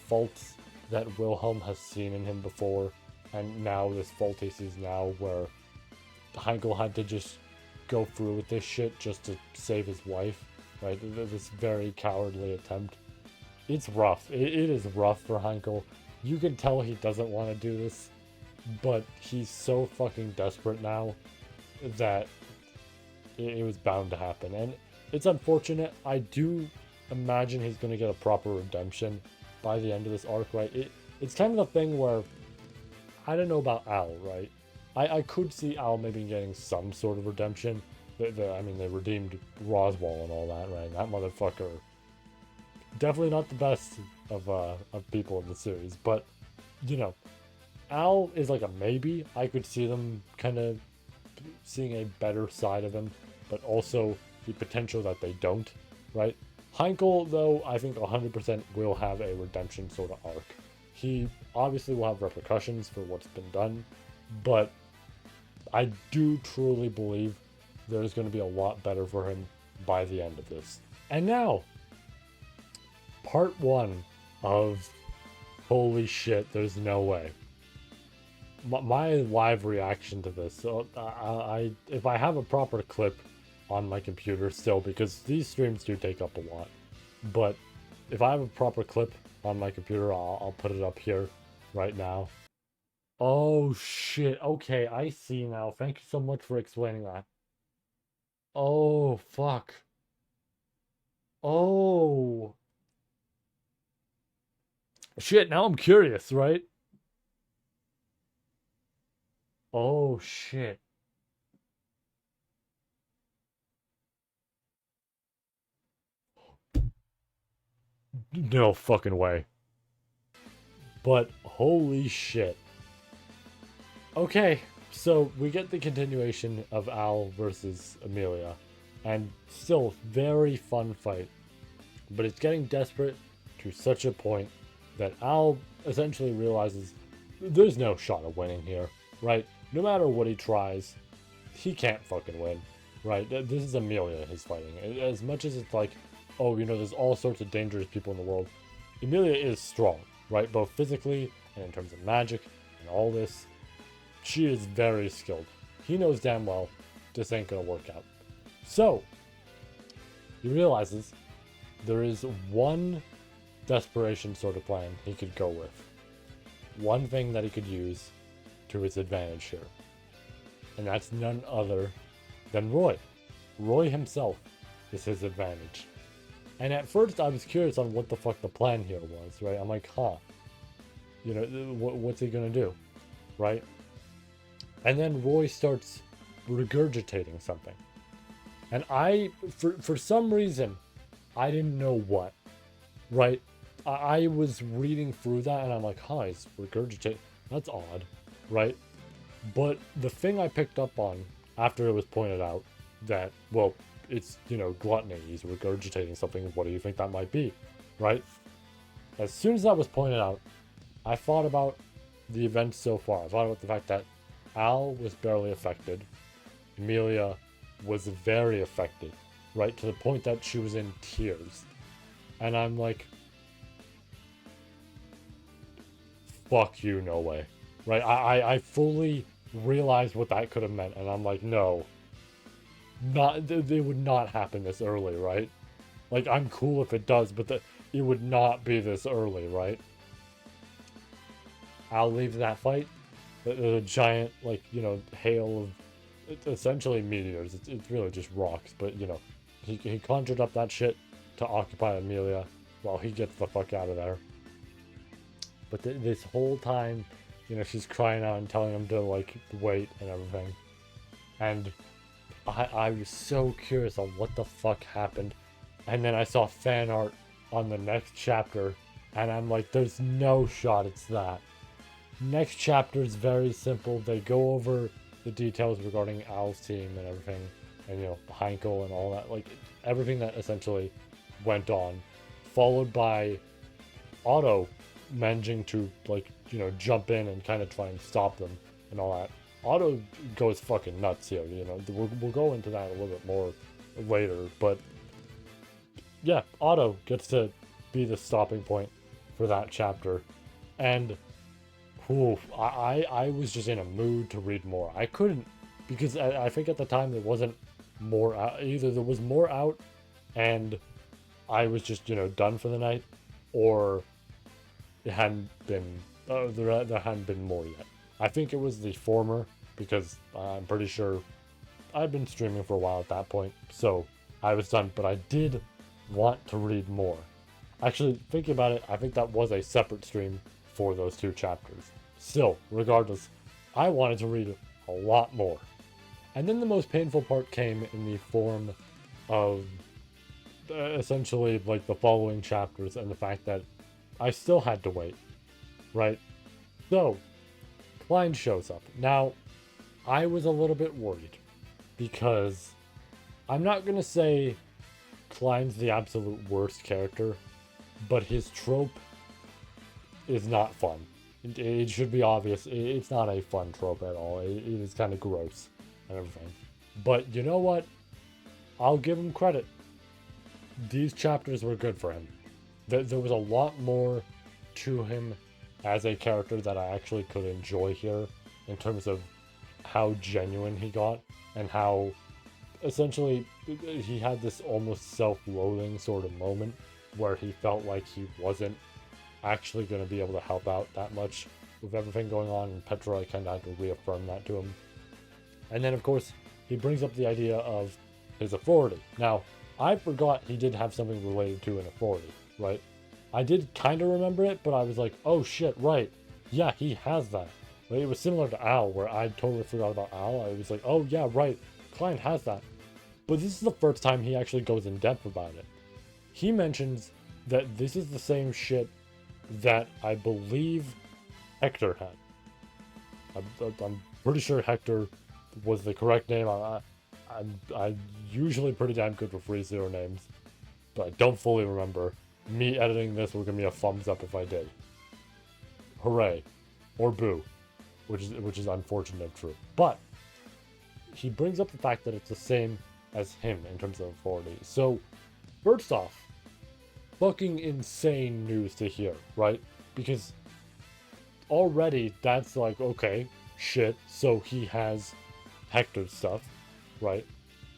faults that Wilhelm has seen in him before, and now this fault he sees now, where Heinkel had to just go through with this shit just to save his wife, right? This very cowardly attempt. It's rough. It is rough for Heinkel. You can tell he doesn't want to do this, but he's so fucking desperate now that it was bound to happen. And it's unfortunate. I do imagine he's going to get a proper redemption by the end of this arc, right? It's kind of the thing where, I don't know about Al, right? I could see Al maybe getting some sort of redemption. They redeemed Roswell and all that, right? That motherfucker, definitely not the best of people in the series, but, Al is like a maybe. I could see them kind of seeing a better side of him, but also the potential that they don't, right? Heinkel, though, I think 100% will have a redemption sort of arc. He obviously will have repercussions for what's been done, but I do truly believe there's going to be a lot better for him by the end of this. And now, part 1 of holy shit, there's no way. My live reaction to this, so if I have a proper clip on my computer still, because these streams do take up a lot, but if I have a proper clip on my computer, I'll put it up here right now. Oh shit, okay, I see now. Thank you so much for explaining that. Oh fuck. Oh shit, now I'm curious, right? Oh shit. No fucking way. But holy shit. Okay, so we get the continuation of Al versus Amelia, and still very fun fight, but it's getting desperate to such a point that Al essentially realizes there's no shot of winning here, right? No matter what he tries, he can't fucking win, right? This is Amelia he's fighting. As much as it's like, oh, there's all sorts of dangerous people in the world, Amelia is strong, right? Both physically and in terms of magic and all this. She is very skilled. He knows damn well this ain't gonna work out. So, he realizes there is one desperation sort of plan he could go with. One thing that he could use to his advantage here. And that's none other than Roy. Roy himself is his advantage. And at first I was curious on what the fuck the plan here was, right? I'm like, what's he gonna do, right? And then Roy starts regurgitating something. And for some reason, I didn't know what, right? I was reading through that and I'm like, he's regurgitating. That's odd, right? But the thing I picked up on after it was pointed out that, well, it's, gluttony. He's regurgitating something. What do you think that might be, right? As soon as that was pointed out, I thought about the events so far. I thought about the fact that Al was barely affected. Amelia was very affected, right? To the point that she was in tears. And I'm like, fuck you, no way. Right? I fully realized what that could have meant. And I'm like, no. They would not happen this early, right? Like, I'm cool if it does, but it would not be this early, right? Al leaves that fight. The giant, hail of essentially meteors. It's really just rocks, but, he conjured up that shit to occupy Amelia while he gets the fuck out of there. But this whole time, she's crying out and telling him to, wait and everything. And I was so curious on what the fuck happened. And then I saw fan art on the next chapter, and I'm like, there's no shot it's that. Next chapter is very simple. They go over the details regarding Al's team and everything, and Heinkel and all that, like everything that essentially went on, followed by Otto managing to jump in and kind of try and stop them and all that. Otto goes fucking nuts here. We'll go into that a little bit more later, but yeah, Otto gets to be the stopping point for that chapter, and I was just in a mood to read more. I couldn't, because I think at the time there wasn't more out. Either there was more out and I was just done for the night, or it hadn't been there hadn't been more yet. I think it was the former, because I'm pretty sure I'd been streaming for a while at that point, so I was done, but I did want to read more. Actually, thinking about it, I think that was a separate stream for those two chapters. Still, regardless, I wanted to read a lot more. And then the most painful part came in the form of essentially like the following chapters, and the fact that I still had to wait, right? So, Klein shows up. Now, I was a little bit worried, because I'm not going to say Klein's the absolute worst character, but his trope is not fun. It should be obvious. It's not a fun trope at all. It is kind of gross and everything. But you know what? I'll give him credit. These chapters were good for him. There was a lot more to him as a character that I actually could enjoy here, in terms of how genuine he got, and how essentially he had this almost self-loathing sort of moment where he felt like he wasn't actually going to be able to help out that much with everything going on, and Petra kind of had to reaffirm that to him. And then of course he brings up the idea of his authority. Now, I forgot he did have something related to an authority, right? I did kind of remember it, but I was like, oh shit, right, yeah, he has that. Like, it was similar to Al, where I totally forgot about Al. I was like, oh yeah, right, Klein has that. But this is the first time he actually goes in depth about it. He mentions that this is the same shit that I believe Hector had. I'm pretty sure Hector was the correct name. I'm usually pretty damn good with ReZero names, but I don't fully remember. Me editing this will give me a thumbs up if I did. Hooray. Or boo. Which is unfortunate and true. But he brings up the fact that it's the same as him in terms of authority. So, first off, fucking insane news to hear, right? Because already that's like, okay, shit, so he has Hector's stuff, right?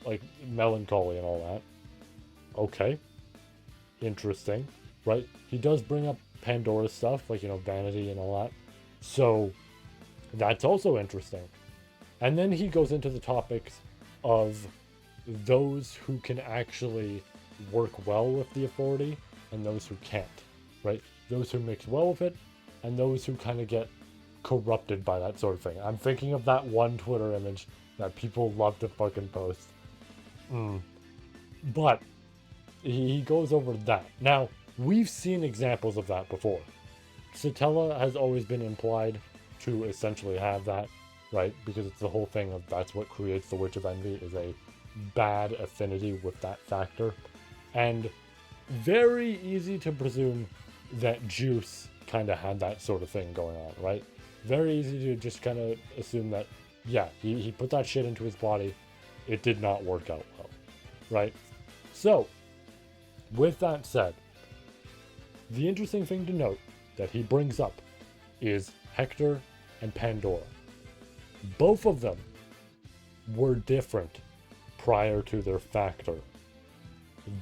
Like melancholy and all that. Okay. Interesting, right? He does bring up Pandora's stuff, like, vanity and all that. So that's also interesting. And then he goes into the topics of those who can actually work well with the authority and those who can't, right? Those who mix well with it and those who kind of get corrupted by that sort of thing. I'm thinking of that one Twitter image that people love to fucking post. But he goes over that. Now, we've seen examples of that before. Satella has always been implied to essentially have that, right? Because it's the whole thing of that's what creates the Witch of Envy, is a bad affinity with that factor. And very easy to presume that Juice kind of had that sort of thing going on, right? Very easy to just kind of assume that, yeah, he put that shit into his body. It did not work out well, right? So, with that said, the interesting thing to note that he brings up is Hector and Pandora. Both of them were different prior to their factor.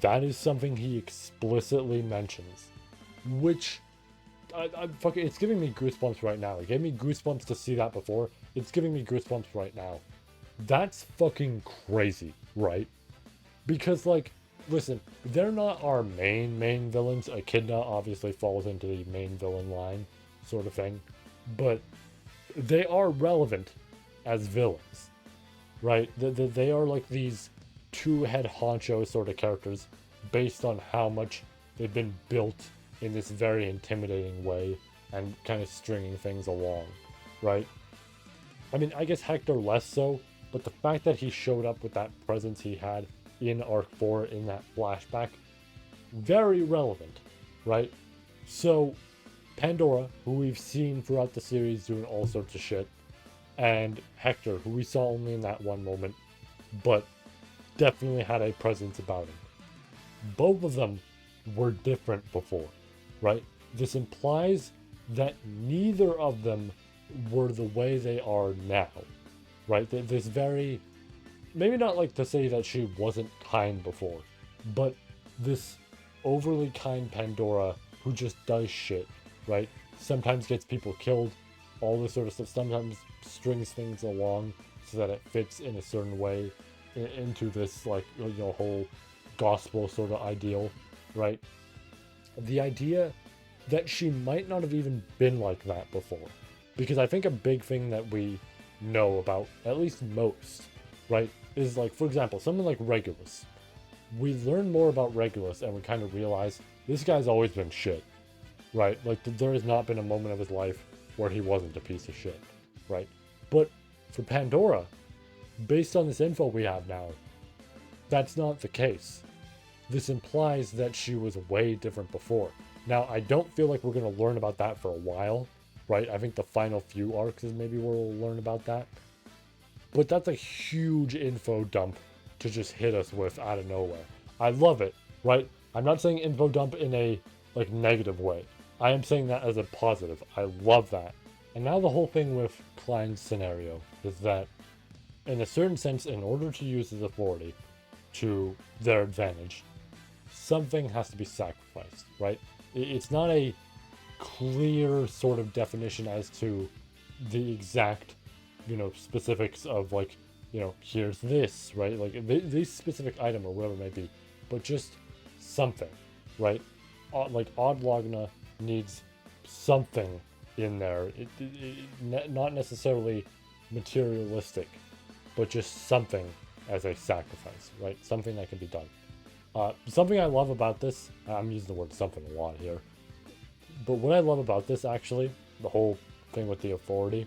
That is something he explicitly mentions, which it's giving me goosebumps right now. It gave me goosebumps to see that before. It's giving me goosebumps right now. That's fucking crazy, right? Because, like, listen, they're not our main villains. Echidna obviously falls into the main villain line sort of thing, but they are relevant as villains. right? They are like these two head honcho sort of characters based on how much they've been built in this very intimidating way and kind of stringing things along, right? I mean, I guess Hector less so, but the fact that he showed up with that presence he had in Arc 4 in that flashback, very relevant, right? So, Pandora, who we've seen throughout the series doing all sorts of shit, and Hector, who we saw only in that one moment, but definitely had a presence about him. Both of them were different before, right? This implies that neither of them were the way they are now, right? This very, maybe not like to say that she wasn't kind before, but this overly kind Pandora who just does shit, right? Sometimes gets people killed, all this sort of stuff, sometimes strings things along so that it fits in a certain way into this, like, you know, whole gospel sort of ideal, right? The idea that she might not have even been like that before. Because I think a big thing that we know about, at least most, right, is like, for example, something like Regulus. We learn more about Regulus and we kind of realize this guy's always been shit, right? Like, there has not been a moment of his life where he wasn't a piece of shit, right? But for Pandora, based on this info we have now, that's not the case. This implies that she was way different before. Now, I don't feel like we're going to learn about that for a while, right? I think the final few arcs is maybe where we'll learn about that. But that's a huge info dump to just hit us with out of nowhere. I love it, right? I'm not saying info dump in a, like, negative way. I am saying that as a positive. I love that. And now the whole thing with Klein's scenario is that, in a certain sense, in order to use his authority to their advantage, something has to be sacrificed, right? It's not a clear sort of definition as to the exact, you know, specifics of, like, you know, here's this, right? Like, this specific item or whatever it may be, but just something, right? Like, Odlogna needs something in there. Not necessarily materialistic, but just something as a sacrifice, right? Something that can be done. Something I love about this, I'm using the word something a lot here, but what I love about this, actually, the whole thing with the authority,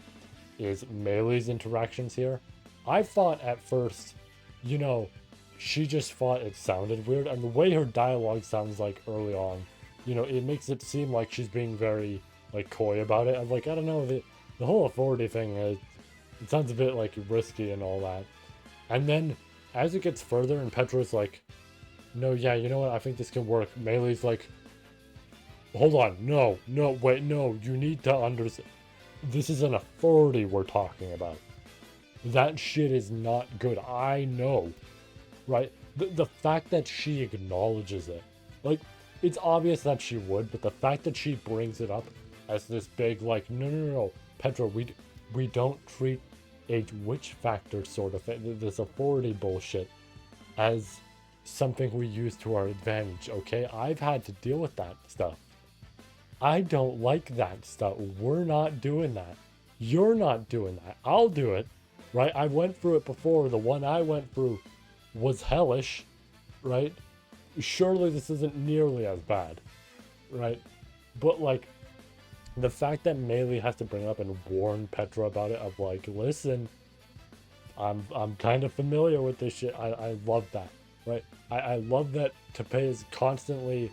is Meilei's interactions here. I thought at first, you know, she just thought it sounded weird, and the way her dialogue sounds like early on, you know, it makes it seem like she's being very, like, coy about it. I'm like, I don't know, the whole authority thing, it sounds a bit, like, risky and all that. And then, as it gets further, and Petra's like, no, yeah, you know what, I think this can work. Meilei's like, hold on, no, wait, no, you need to understand. This is an authority we're talking about. That shit is not good. I know, right? The fact that she acknowledges it, like, it's obvious that she would, but the fact that she brings it up as this big, like, no, Petra, we don't treat a witch factor sort of thing, this authority bullshit, as something we use to our advantage, okay? I've had to deal with that stuff. I don't like that stuff. We're not doing that. You're not doing that. I'll do it, right? I went through it before. The one I went through was hellish, right? Surely this isn't nearly as bad, right? But, like, the fact that Meilei has to bring it up and warn Petra about it, of like, listen, I'm kind of familiar with this shit. I love that, right? I love that Teppei is constantly,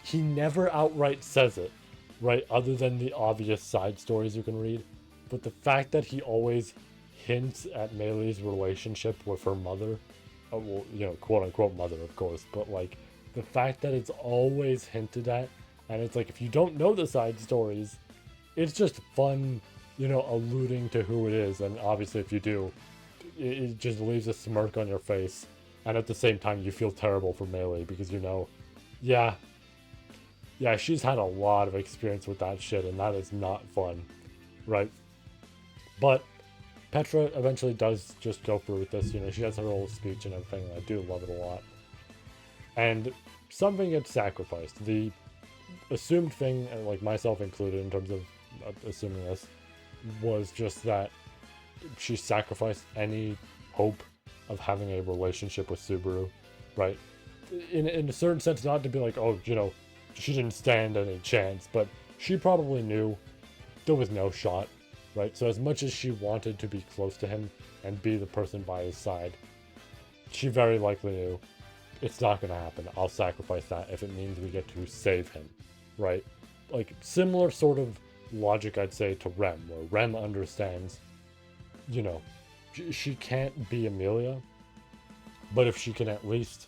he never outright says it, right? Other than the obvious side stories you can read. But the fact that he always hints at Meilei's relationship with her mother, well, you know, quote unquote mother, of course, but like the fact that it's always hinted at, and it's like, if you don't know the side stories, it's just fun, you know, alluding to who it is. And obviously, if you do, it just leaves a smirk on your face. And at the same time, you feel terrible for Meilei because, you know, yeah, she's had a lot of experience with that shit, and that is not fun, right? But Petra eventually does just go through with this. You know, she has her whole speech and everything, and I do love it a lot. And something gets sacrificed. The assumed thing, and like myself included in terms of assuming this, was just that she sacrificed any hope of having a relationship with Subaru, right? In a certain sense, not to be like, oh, you know, she didn't stand any chance, but she probably knew there was no shot, right? So as much as she wanted to be close to him and be the person by his side, she very likely knew it's not going to happen. I'll sacrifice that if it means we get to save him, right? Like, similar sort of logic, I'd say, to Rem, where Rem understands, you know, she can't be Amelia, but if she can at least,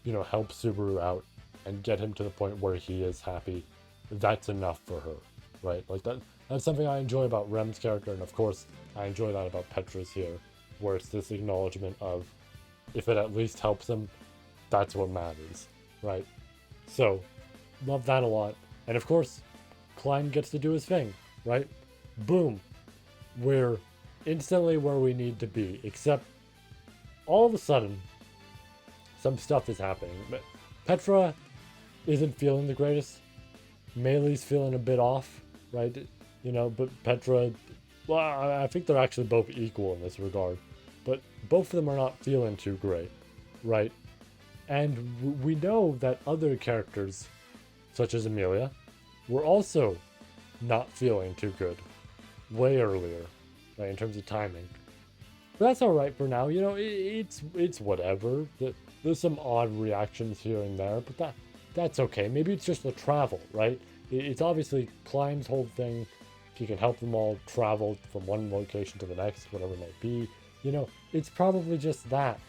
you know, help Subaru out and get him to the point where he is happy, that's enough for her, right? Like, that's something I enjoy about Rem's character, and of course, I enjoy that about Petra's here, where it's this acknowledgement of, if it at least helps him, that's what matters, right? So, love that a lot. And of course, Klein gets to do his thing, right? Boom. We're instantly where we need to be, except all of a sudden, some stuff is happening. Petra isn't feeling the greatest. Meili's feeling a bit off, right? You know, but Petra, well, I think they're actually both equal in this regard. But both of them are not feeling too great, right? And we know that other characters, such as Amelia, were also not feeling too good way earlier, right, in terms of timing. But that's alright for now, you know, it's whatever. There's some odd reactions here and there, but that's okay. Maybe it's just the travel, right? It's obviously Klein's whole thing. He can help them all travel from one location to the next, whatever it might be. You know, it's probably just that.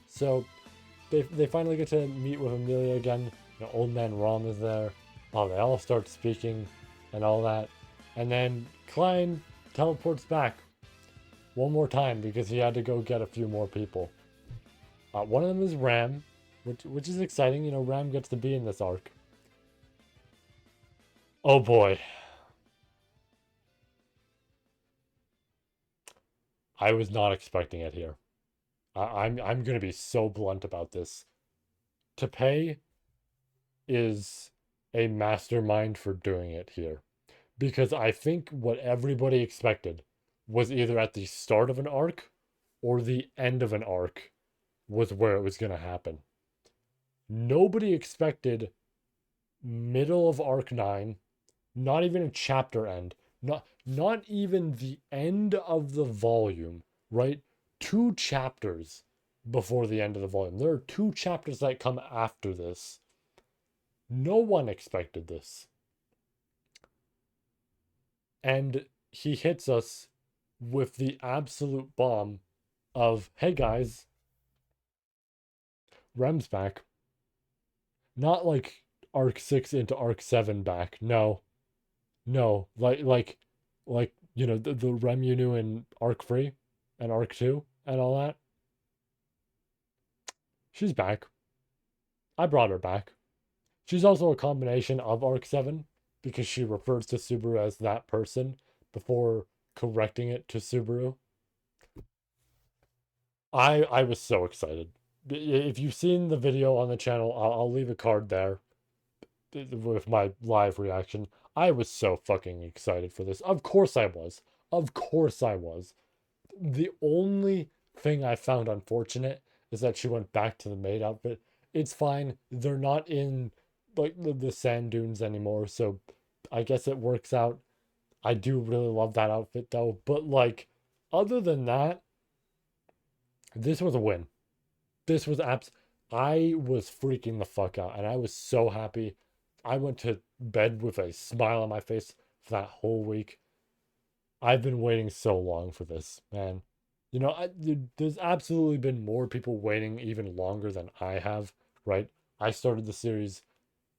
So, they finally get to meet with Amelia again. You know, Old Man Rom is there. Oh, they all start speaking and all that. And then Klein teleports back one more time because he had to go get a few more people. One of them is Ram, which is exciting. You know, Ram gets to be in this arc. Oh boy. I was not expecting it here. I'm gonna be so blunt about this. Teppei is a mastermind for doing it here. Because I think what everybody expected was either at the start of an arc or the end of an arc was where it was going to happen. Nobody expected middle of arc 9, not even a chapter end, not even the end of the volume, right? 2 chapters before the end of the volume. There are 2 chapters that come after this. No one expected this. And he hits us with the absolute bomb of, hey guys, Rem's back. Not like arc 6 into arc 7 back. No. Like you know, the Rem you knew in arc 3 and arc 2 and all that. She's back. I brought her back. She's also a combination of arc 7 because she refers to Subaru as that person before correcting it to Subaru. I was so excited. If you've seen the video on the channel, I'll leave a card there with my live reaction. I was so fucking excited for this. Of course I was. Of course I was. The only thing I found unfortunate is that she went back to the maid outfit. It's fine. They're not in like the sand dunes anymore, so I guess it works out. I do really love that outfit though, but like other than that, this was a win. This was I was freaking the fuck out and I was so happy. I went to bed with a smile on my face for that whole week. I've been waiting so long for this, man. You know, there's absolutely been more people waiting even longer than I have, right? I started the series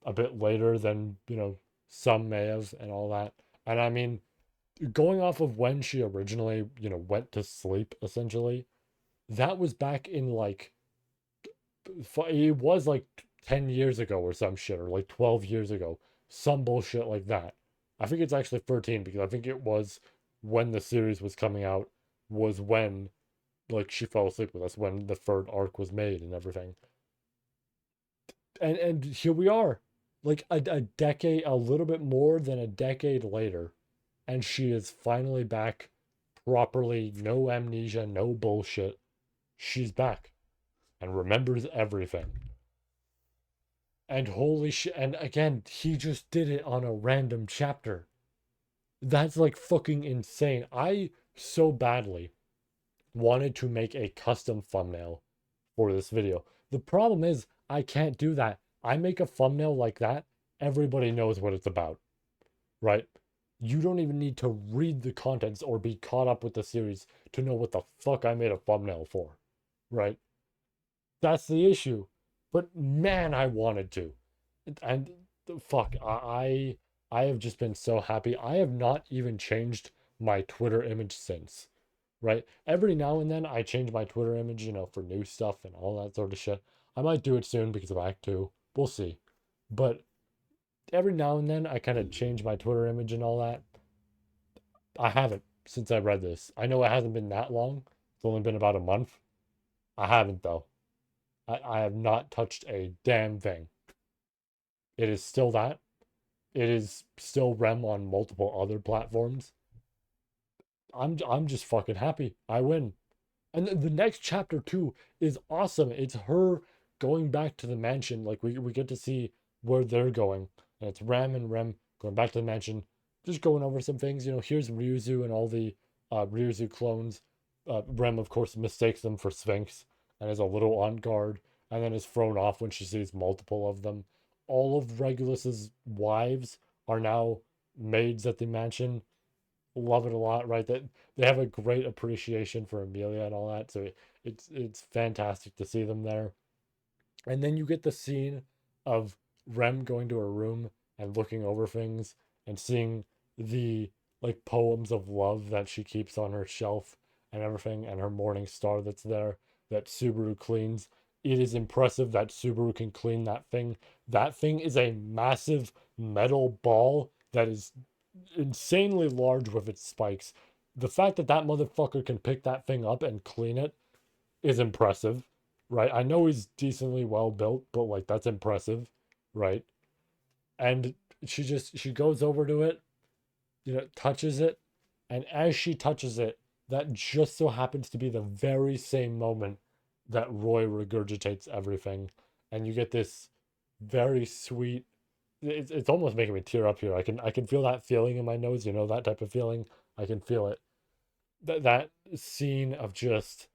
a bit later than, you know, some may have and all that. And I mean, going off of when she originally, you know, went to sleep, essentially, that was back in like, it was like 10 years ago or some shit, or like 12 years ago, some bullshit like that. I think it's actually 13 because I think it was when the series was coming out, was when like she fell asleep with us, when the third arc was made and everything. And here we are, like a decade, a little bit more than a decade later, and she is finally back properly, no amnesia, no bullshit. She's back and remembers everything. And holy shit, and again, he just did it on a random chapter. That's like fucking insane. I so badly wanted to make a custom thumbnail for this video. The problem is, I can't do that. I make a thumbnail like that, everybody knows what it's about, right? You don't even need to read the contents or be caught up with the series to know what the fuck I made a thumbnail for, right? That's the issue. But man, I wanted to. And fuck, I have just been so happy. I have not even changed my Twitter image since, right? Every now and then I change my Twitter image, for new stuff and all that sort of shit. I might do it soon because of Act 2. We'll see. But every now and then I kind of change my Twitter image and all that. I haven't since I read this. I know it hasn't been that long. It's only been about a month. I haven't though. I have not touched a damn thing. It is still that. It is still REM on multiple other platforms. I'm just fucking happy. I win. And the next chapter too is awesome. It's her going back to the mansion. Like we get to see where they're going. And it's Ram and Rem going back to the mansion, just going over some things. Here's Ryuzu and all the Ryuzu clones. Rem, of course, mistakes them for Sphinx and is a little on guard, and then is thrown off when she sees multiple of them. All of Regulus's wives are now maids at the mansion. Love it a lot, right? That they have a great appreciation for Amelia and all that. So it's fantastic to see them there. And then you get the scene of Rem going to her room and looking over things and seeing the like poems of love that she keeps on her shelf and everything, and her morning star that's there that Subaru cleans. It is impressive that Subaru can clean that thing. That thing is a massive metal ball that is insanely large with its spikes. The fact that that motherfucker can pick that thing up and clean it is impressive, right? I know he's decently well built, but like that's impressive, right? And she goes over to it, touches it, and as she touches it, that just so happens to be the very same moment that Roy regurgitates everything, and you get this very sweet. It's almost making me tear up here. I can feel that feeling in my nose, that type of feeling. I can feel it. That scene of just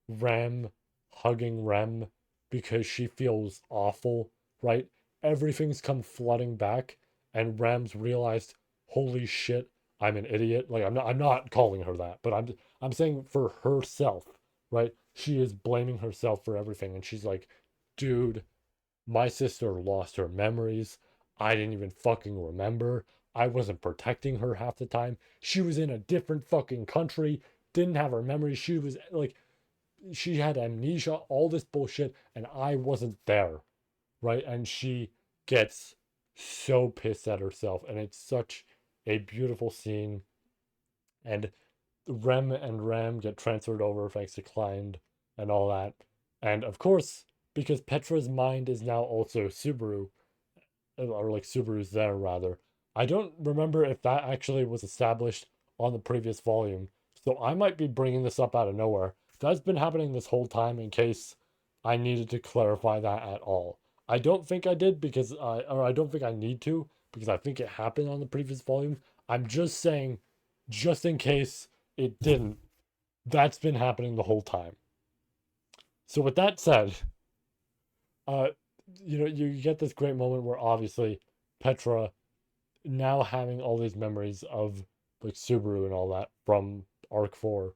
Rem hugging Rem because she feels awful, right? Everything's come flooding back, and Rem's realized, holy shit, I'm an idiot. Like I'm not calling her that, but I'm saying for herself, right? She is blaming herself for everything, and she's like, dude, my sister lost her memories. I didn't even fucking remember. I wasn't protecting her half the time. She was in a different fucking country, didn't have her memories. She was like, she had amnesia, all this bullshit, and I wasn't there, right? And she gets so pissed at herself, and it's such a beautiful scene. And Rem and Ram get transferred over thanks to Klein and all that. And of course, because Petra's mind is now also Subaru, or like Subaru's there rather. I don't remember if that actually was established on the previous volume, so I might be bringing this up out of nowhere. That's been happening this whole time in case I needed to clarify that at all. I don't think I did or I don't think I need to because I think it happened on the previous volume. I'm just saying, just in case it didn't, that's been happening the whole time. So with that said, uh, you get this great moment where obviously Petra, now having all these memories of like Subaru and all that from Arc 4,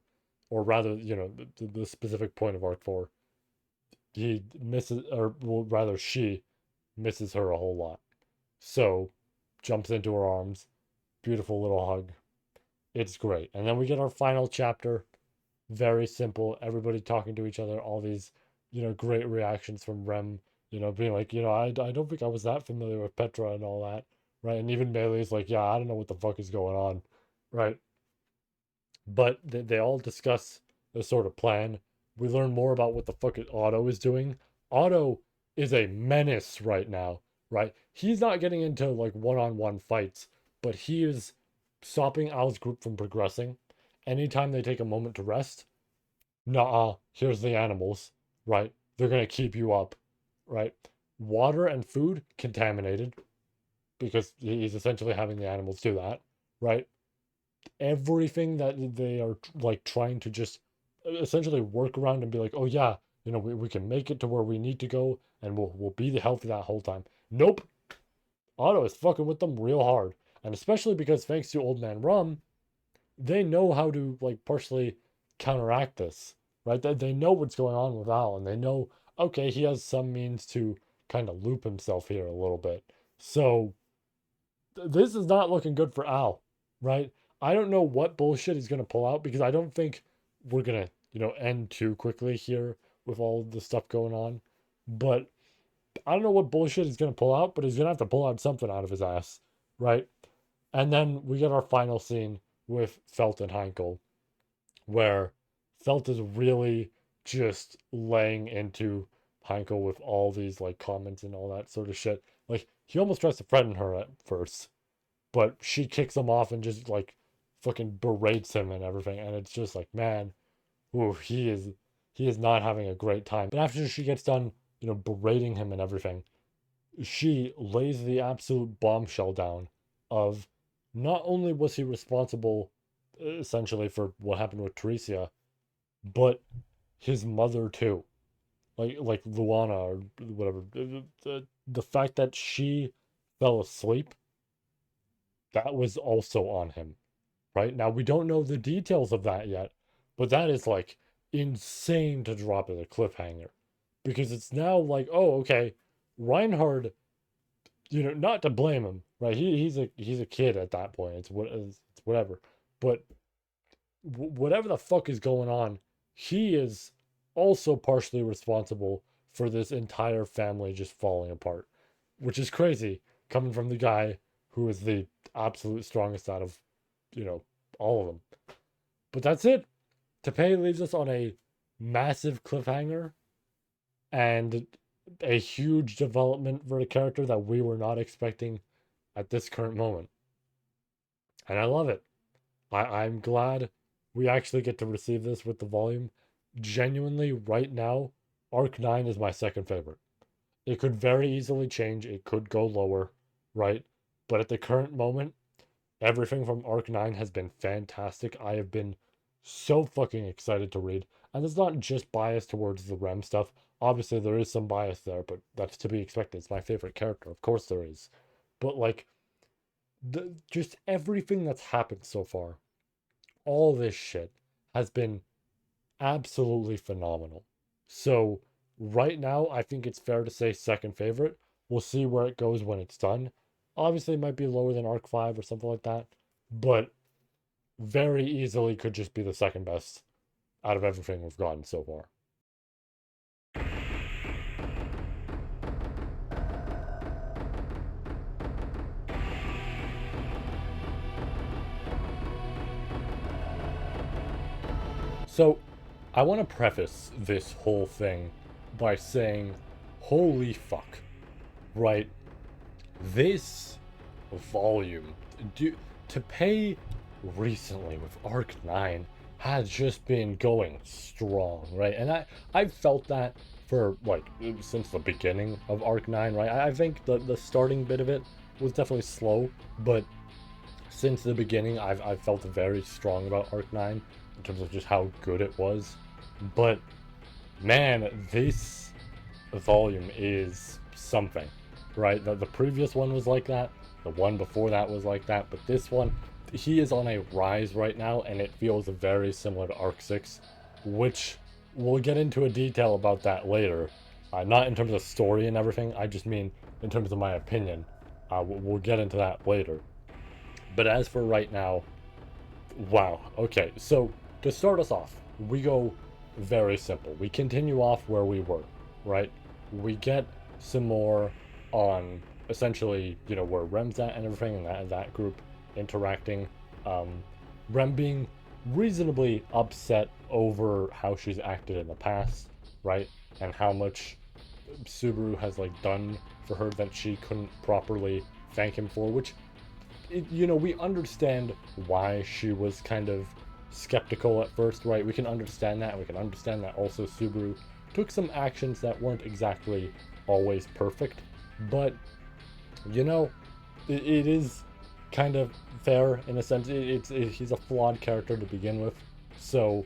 or rather, the specific point of Arc 4, he misses, or well, rather, she misses her a whole lot. So, jumps into her arms, beautiful little hug. It's great. And then we get our final chapter. Very simple. Everybody talking to each other. All these, great reactions from Rem. Being like, I don't think I was that familiar with Petra and all that, right? And even Melee's like, yeah, I don't know what the fuck is going on, right? But they all discuss a sort of plan. We learn more about what the fuck Otto is doing. Otto is a menace right now, right? He's not getting into like one-on-one fights, but he is stopping Al's group from progressing. anytime they take a moment to rest, nah, here's the animals, right? They're gonna keep you up, right? Water and food contaminated because he's essentially having the animals do that, right? Everything that they are like trying to just essentially work around and be like, oh yeah, we can make it to where we need to go and we'll be healthy that whole time. Nope. Otto is fucking with them real hard. And especially because thanks to Old Man Rum, they know how to like partially counteract this, right? They know what's going on with Al, and they know, okay, he has some means to kind of loop himself here a little bit. So this is not looking good for Al, right? I don't know what bullshit he's gonna pull out because I don't think we're gonna, end too quickly here with all the stuff going on. But I don't know what bullshit he's gonna pull out, but he's gonna have to pull out something out of his ass, right? And then we get our final scene with Felt and Heinkel, where Felt is really just laying into Heinkel with all these like comments and all that sort of shit. Like he almost tries to threaten her at first, but she kicks him off and just like fucking berates him and everything. And it's just like, man, ooh, he is not having a great time. But after she gets done, berating him and everything, she lays the absolute bombshell down of not only was he responsible essentially for what happened with Teresia, but his mother too. Like Luana or whatever. The fact that she fell asleep, that was also on him. Right? Now we don't know the details of that yet, but that is like insane to drop as a cliffhanger. Because it's now like, oh, okay, Reinhard, not to blame him, right? He's a kid at that point. It's whatever. But whatever the fuck is going on, he is also partially responsible for this entire family just falling apart, which is crazy coming from the guy who is the absolute strongest out of, all of them. But that's it. Teppei leaves us on a massive cliffhanger and a huge development for a character that we were not expecting at this current moment. And I love it. I'm glad we actually get to receive this with the volume. Genuinely, right now, Arc 9 is my second favorite. It could very easily change, it could go lower, right? But at the current moment, everything from Arc 9 has been fantastic. I have been so fucking excited to read. And it's not just biased towards the Rem stuff. Obviously, there is some bias there, but that's to be expected. It's my favorite character. Of course there is. But, like, just everything that's happened so far, all this shit, has been absolutely phenomenal. So, right now, I think it's fair to say second favorite. We'll see where it goes when it's done. Obviously, it might be lower than Arc 5 or something like that, but very easily could just be the second best out of everything we've gotten so far. So, I want to preface this whole thing by saying, holy fuck, right? This volume, Teppei recently with Arc 9 has just been going strong, right? And I've felt that for, like, since the beginning of Arc 9, right? I think the starting bit of it was definitely slow, but since the beginning, I've felt very strong about Arc 9 in terms of just how good it was. But man, this volume is something, right? The previous one was like that, the one before that was like that, but this one, he is on a rise right now, and it feels very similar to Arc 6, which we'll get into a detail about that later. Not in terms of story and everything, I just mean in terms of my opinion. We'll get into that later. But as for right now, wow. Okay, so to start us off, we go very simple. We continue off where we were, right? We get some more on essentially, where Rem's at and everything, and that group interacting. Rem being reasonably upset over how she's acted in the past, right? And how much Subaru has done for her that she couldn't properly thank him for, which we understand why she was kind of skeptical at first, right? We can understand that, and we can understand that also Subaru took some actions that weren't exactly always perfect, but, you know, it is kind of fair in a sense. He's a flawed character to begin with, so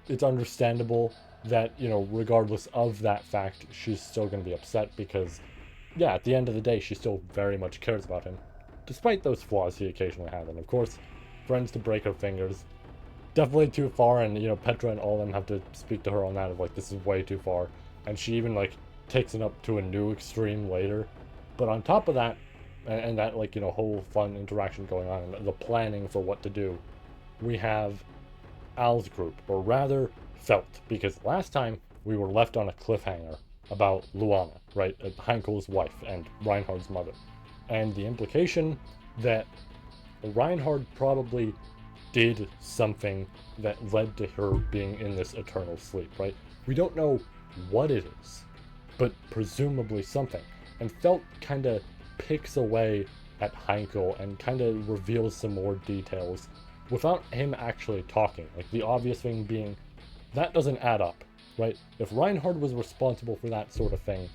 it's understandable that, you know, regardless of that fact, she's still going to be upset because, yeah, at the end of the day, she still very much cares about him, despite those flaws he occasionally has. And of course, friends to break her fingers, definitely too far, and, you know, Petra and all of them have to speak to her on that of, like, this is way too far, and she even, like, takes it up to a new extreme later. But on top of that, and that, like, you know, whole fun interaction going on, and the planning for what to do, we have Al's group, or rather, Felt, because last time we were left on a cliffhanger about Luana, right? Heinkel's wife and Reinhard's mother. And the implication that Reinhard probably did something that led to her being in this eternal sleep, right? We don't know what it is, but presumably something. And Felt kind of picks away at Heinkel and kind of reveals some more details without him actually talking. Like, the obvious thing being, that doesn't add up, right? If Reinhard was responsible for that sort of thing,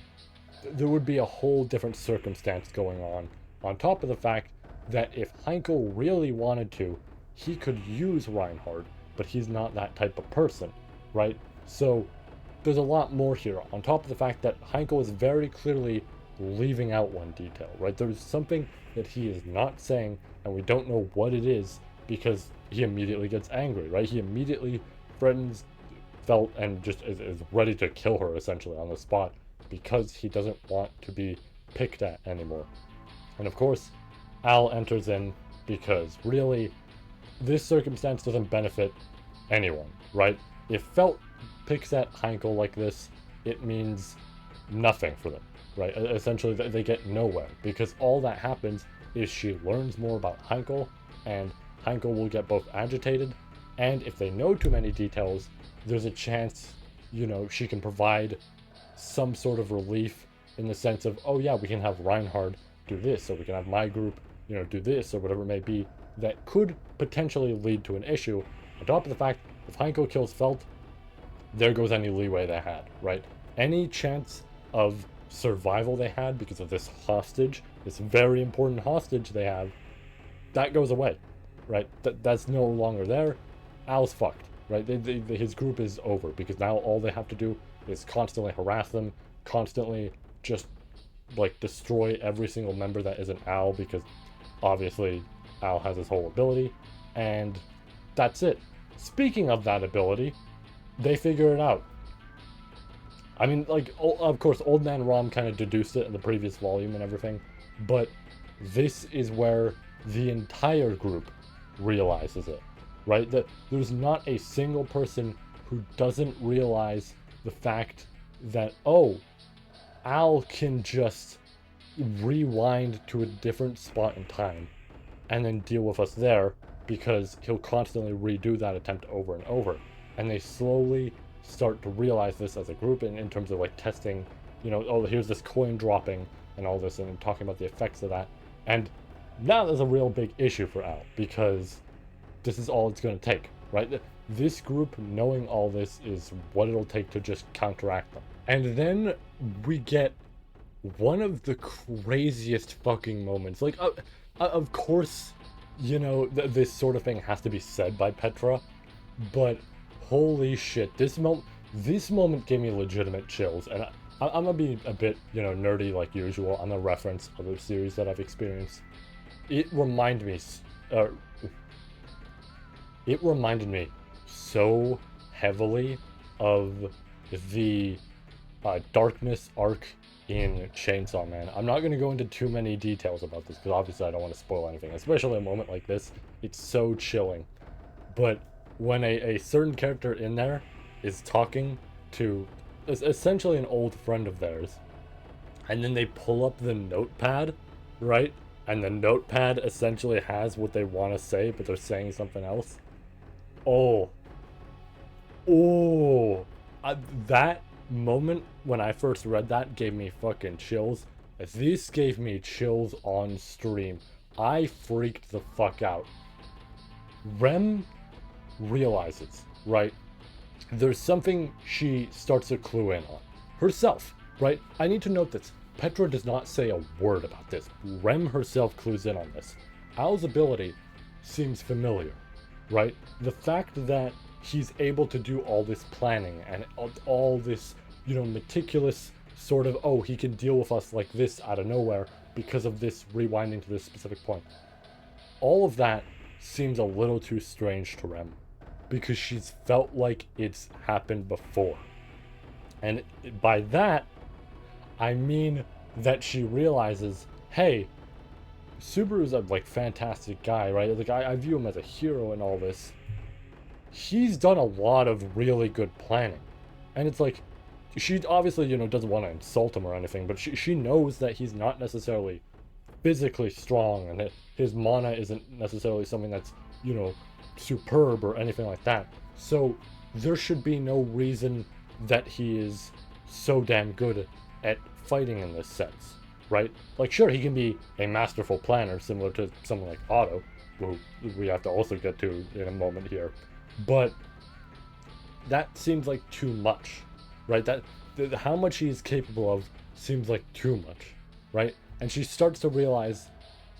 there would be a whole different circumstance going on top of the fact that if Heinkel really wanted to, he could use Reinhard, but he's not that type of person, right? So there's a lot more here, on top of the fact that Heinkel is very clearly leaving out one detail, right? There's something that he is not saying, and we don't know what it is, because he immediately gets angry, right? He immediately threatens Felt and just is ready to kill her, essentially, on the spot, because he doesn't want to be picked at anymore. And of course, Al enters in, because really, this circumstance doesn't benefit anyone, right? If Felt picks at Heinkel like this, it means nothing for them, right? Essentially, they get nowhere, because all that happens is she learns more about Heinkel, and Heinkel will get both agitated, and if they know too many details, there's a chance, you know, she can provide some sort of relief in the sense of, oh yeah, we can have Reinhard do this, or we can have my group, you know, do this, or whatever it may be, that could potentially lead to an issue. On top of the fact, if Heinkel kills Felt, there goes any leeway they had, right? Any chance of survival they had because of this hostage, this very important hostage they have, that goes away, right? That's no longer there. Al's fucked, right? His group is over, because now all they have to do is constantly harass them, constantly just, like, destroy every single member that isn't Al, because obviously Al has his whole ability, and that's it. Speaking of that ability, they figure it out. I mean, like, of course, Old Man Rom kind of deduced it in the previous volume and everything, but this is where the entire group realizes it, right? That there's not a single person who doesn't realize the fact that, oh, Al can just rewind to a different spot in time and then deal with us there, because he'll constantly redo that attempt over and over. And they slowly start to realize this as a group in terms of, like, testing, you know, oh, here's this coin dropping and all this, and talking about the effects of that. And now there's a real big issue for Al, because this is all it's going to take, right? This group knowing all this is what it'll take to just counteract them. And then we get one of the craziest fucking moments. Like, of course, you know, this sort of thing has to be said by Petra, but holy shit, this moment gave me legitimate chills. And I'm gonna be a bit, you know, nerdy like usual. I'm gonna reference other series that I've experienced. It reminded me so heavily of the Darkness arc in Chainsaw Man. I'm not going to go into too many details about this, because obviously I don't want to spoil anything, especially a moment like this. It's so chilling. But when a certain character in there is talking to essentially an old friend of theirs, and then they pull up the notepad, right? And the notepad essentially has what they want to say, but they're saying something else. That moment when I first read that gave me fucking chills. This gave me chills on stream. I freaked the fuck out. Rem realizes, right? There's something she starts to clue in on. Herself, right? I need to note this. Petra does not say a word about this. Rem herself clues in on this. Al's ability seems familiar, right? The fact that he's able to do all this planning and all this, meticulous sort of, oh, he can deal with us like this out of nowhere because of this rewinding to this specific point. All of that seems a little too strange to Rem because she's felt like it's happened before. And by that, I mean that she realizes, hey, Subaru's a fantastic guy, right? Like I view him as a hero in all this. He's done a lot of really good planning. And it's like, she obviously, doesn't want to insult him or anything, but she knows that he's not necessarily physically strong and that his mana isn't necessarily something that's, superb or anything like that. So there should be no reason that he is so damn good at fighting in this sense, right? Like, sure, he can be a masterful planner similar to someone like Otto, who we have to also get to in a moment here, but that seems like too much, right? How much he is capable of seems like too much, right? And she starts to realize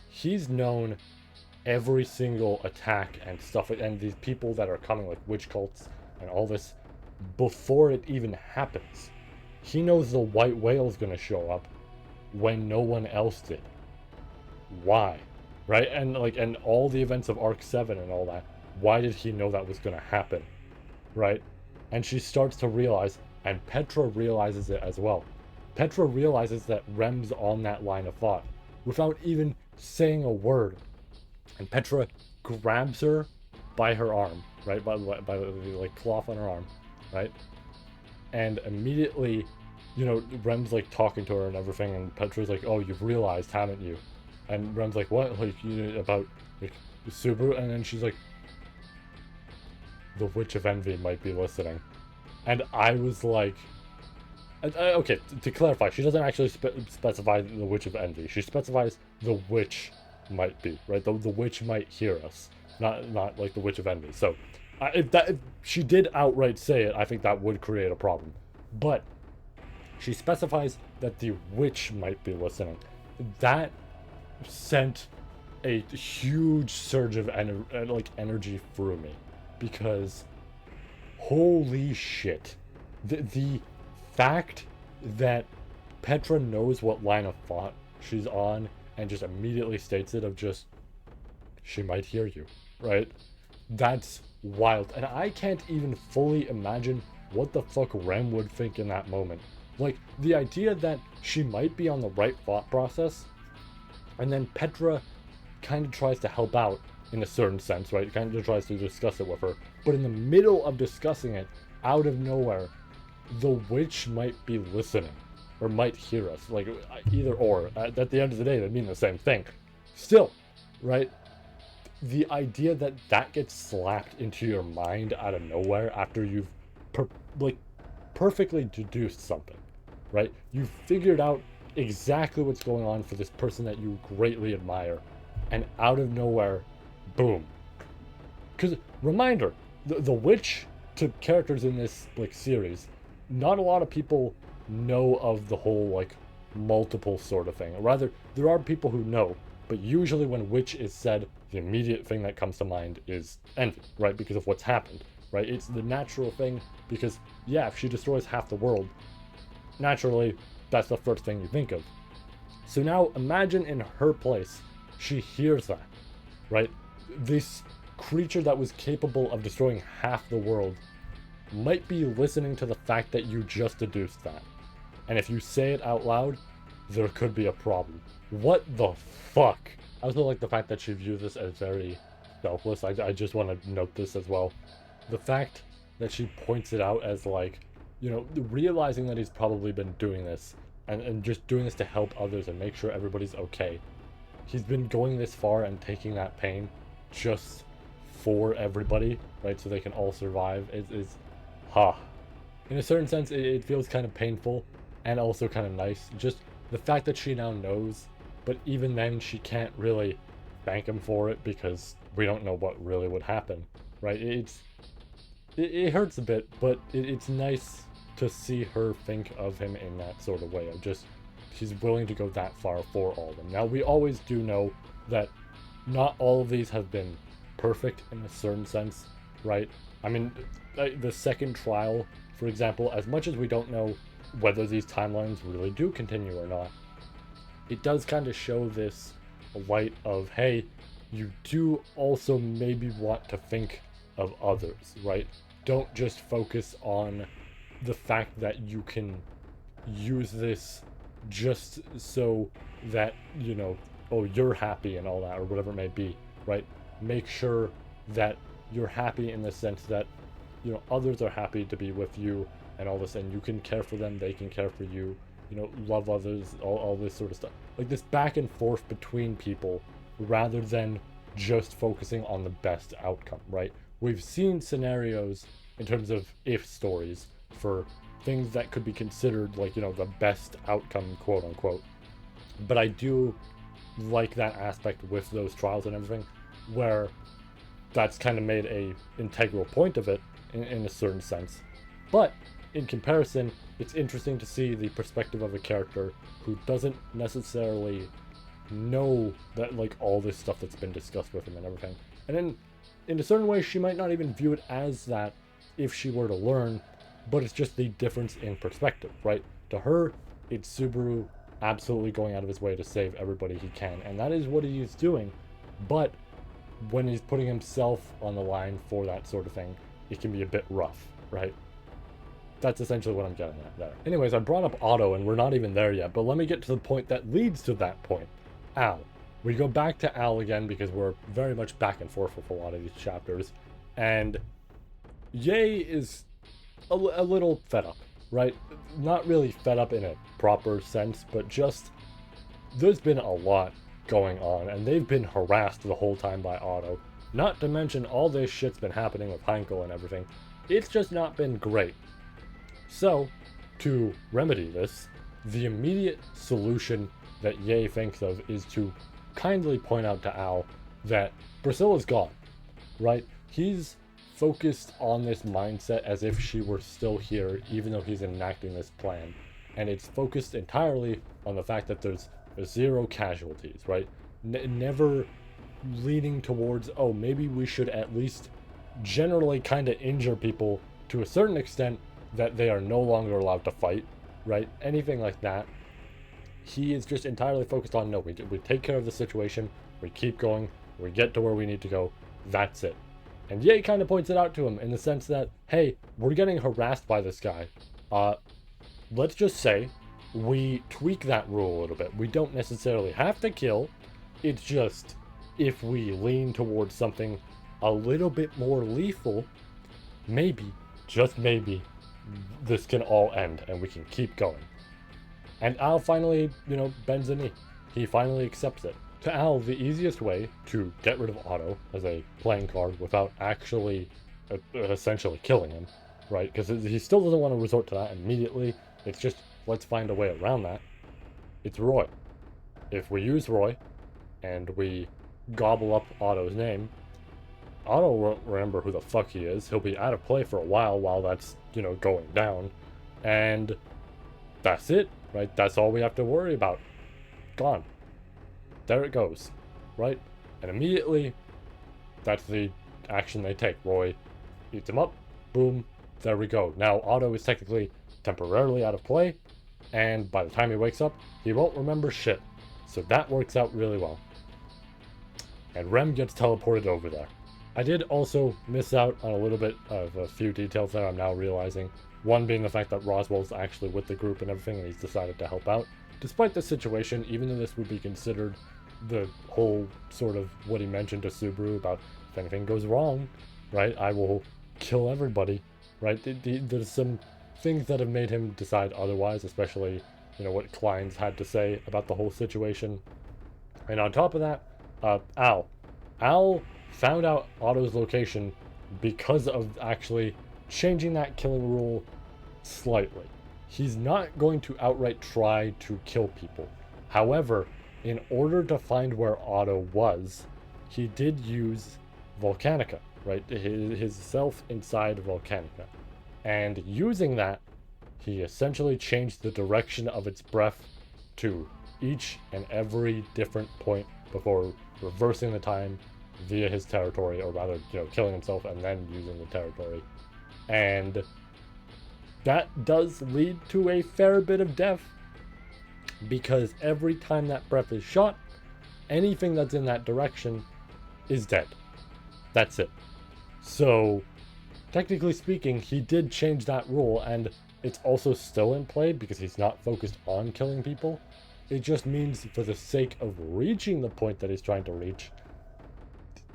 he's known every single attack and stuff, and these people that are coming, like witch cults and all this, before it even happens. He knows the white whale's gonna show up when no one else did. Why? Right? And and all the events of Arc 7 and all that, why did he know that was gonna happen? Right? And she starts to realize, and Petra realizes it as well. Petra realizes that Rem's on that line of thought without even saying a word. And Petra grabs her by her arm, right? By the cloth on her arm, right? And immediately, Rem's talking to her and everything, and Petra's like, oh, you've realized, haven't you? And Rem's like, what? About Subaru? And then she's like, the Witch of Envy might be listening. And I was like, okay, to clarify, she doesn't actually specify the Witch of Envy. She specifies the witch might be, right? The witch might hear us, not like the Witch of Envy. So if she did outright say it, I think that would create a problem. But she specifies that the witch might be listening. That sent a huge surge of energy through me, because holy shit, the fact that Petra knows what line of thought she's on and just immediately states it of just, she might hear you, right? That's wild. And I can't even fully imagine what the fuck Rem would think in that moment. Like, the idea that she might be on the right thought process, and then Petra kind of tries to help out in a certain sense, right? Kind of tries to discuss it with her. But in the middle of discussing it, out of nowhere, the witch might be listening, or might hear us. Like, either or. At the end of the day, they mean the same thing. Still, right? The idea that that gets slapped into your mind out of nowhere after you've perfectly deduced something, right? You've figured out exactly what's going on for this person that you greatly admire, and out of nowhere, boom. Because, reminder, the witch, to characters in this series, not a lot of people know of the whole multiple sort of thing. Or rather, there are people who know, but usually when witch is said, the immediate thing that comes to mind is envy, right? Because of what's happened, right? It's the natural thing, because yeah, if she destroys half the world, naturally that's the first thing you think of. So now imagine in her place, she hears that, right? This creature that was capable of destroying half the world might be listening to the fact that you just deduced that. And if you say it out loud, there could be a problem. What the fuck? I also like the fact that she views this as very selfless. I just want to note this as well. The fact that she points it out as realizing that he's probably been doing this and just doing this to help others and make sure everybody's okay. He's been going this far and taking that pain just for everybody, right? So they can all survive. In a certain sense, it feels kind of painful and also kind of nice. Just the fact that she now knows, but even then she can't really thank him for it because we don't know what really would happen. right? It hurts a bit, but it's nice to see her think of him in that sort of way of just she's willing to go that far for all of them. Now we always do know that not all of these have been perfect in a certain sense, right? I mean, the second trial, for example, as much as we don't know whether these timelines really do continue or not, it does kind of show this light of, hey, you do also maybe want to think of others, right? Don't just focus on the fact that you can use this just so that, you know, oh, you're happy and all that, or whatever it may be, right? Make sure that you're happy in the sense that, you know, others are happy to be with you and all this, and you can care for them, they can care for you, you know, love others, all this sort of stuff. Like this back and forth between people rather than just focusing on the best outcome, right? We've seen scenarios in terms of if stories for things that could be considered like, you know, the best outcome, quote unquote. But I do like that aspect with those trials and everything, where that's kind of made a integral point of it in a certain sense. But in comparison, it's interesting to see the perspective of a character who doesn't necessarily know that, like, all this stuff that's been discussed with him and everything. And then in a certain way, she might not even view it as that if she were to learn, but it's just the difference in perspective, right? To her, it's Subaru absolutely going out of his way to save everybody he can, and that is what he's doing. But when he's putting himself on the line for that sort of thing, it can be a bit rough, right? That's essentially what I'm getting at there. Anyways, I brought up Otto, and we're not even there yet, but let me get to the point that leads to that point. Al. We go back to Al again because we're very much back and forth with a lot of these chapters, and Ye is a little fed up, right? Not really fed up in a proper sense, but just there's been a lot going on, and they've been harassed the whole time by Otto. Not to mention all this shit's been happening with Heinkel and everything. It's just not been great. So, to remedy this, the immediate solution that Ye thinks of is to kindly point out to Al that Priscilla's gone, right? He's focused on this mindset as if she were still here, even though he's enacting this plan. And it's focused entirely on the fact that there's 0 casualties, right? Never leaning towards, oh, maybe we should at least generally kind of injure people to a certain extent that they are no longer allowed to fight, right? Anything like that. He is just entirely focused on, no, we take care of the situation, we keep going, we get to where we need to go, that's it. And Ye kind of points it out to him in the sense that, hey, we're getting harassed by this guy. Let's just say we tweak that rule a little bit. We don't necessarily have to kill. It's just if we lean towards something a little bit more lethal, maybe, just maybe, this can all end and we can keep going. And Al finally, you know, bends a knee. He finally accepts it. To Al, the easiest way to get rid of Otto as a playing card without actually essentially killing him, right? Because he still doesn't want to resort to that immediately. It's just, let's find a way around that. It's Roy. If we use Roy and we gobble up Otto's name, Otto won't remember who the fuck he is. He'll be out of play for a while that's, you know, going down. And that's it, right? That's all we have to worry about. Gone. There it goes, right? And immediately, that's the action they take. Roy eats him up, boom, there we go. Now Otto is technically temporarily out of play, and by the time he wakes up, he won't remember shit. So that works out really well. And Rem gets teleported over there. I did also miss out on a little bit of a few details that I'm now realizing. One being the fact that Roswell's actually with the group and everything, and he's decided to help out. Despite the situation, even though this would be considered the whole sort of what he mentioned to Subaru about if anything goes wrong, right, I will kill everybody, right? There's some things that have made him decide otherwise, especially, you know, what Klein's had to say about the whole situation. And on top of that, Al found out Otto's location because of actually changing that killing rule slightly. He's not going to outright try to kill people. However, in order to find where Otto was, he did use Volcanica, right? His self inside Volcanica. And using that, he essentially changed the direction of its breath to each and every different point before reversing the time via his territory, or rather, killing himself and then using the territory. And that does lead to a fair bit of death, because every time that breath is shot, anything that's in that direction is dead. That's it. So, technically speaking, he did change that rule, and it's also still in play because he's not focused on killing people. It just means for the sake of reaching the point that he's trying to reach,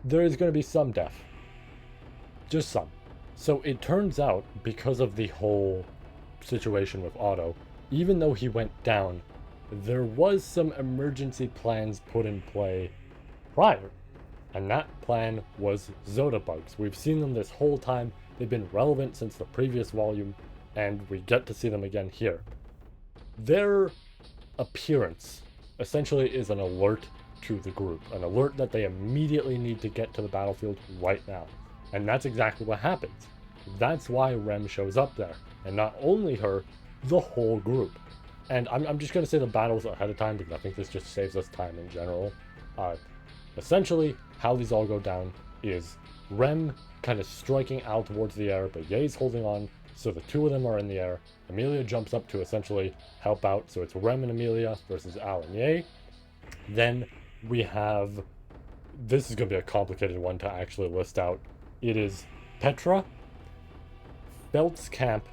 there is going to be some death. Just some. So it turns out, because of the whole situation with Otto, even though he went down, there was some emergency plans put in play prior. And that plan was Zoda bugs. We've seen them this whole time. They've been relevant since the previous volume, and we get to see them again here. Their appearance essentially is an alert to the group, an alert that they immediately need to get to the battlefield right now. And that's exactly what happens. That's why Rem shows up there, and not only her, the whole group. And I'm just going to say the battles ahead of time because I think this just saves us time in general. Essentially, how these all go down is Rem kind of striking out towards the air, but Ye's holding on, so the two of them are in the air. Amelia jumps up to essentially help out, so it's Rem and Amelia versus Al and Ye. Then we have, this is going to be a complicated one to actually list out. It is Petra, Felt's Camp,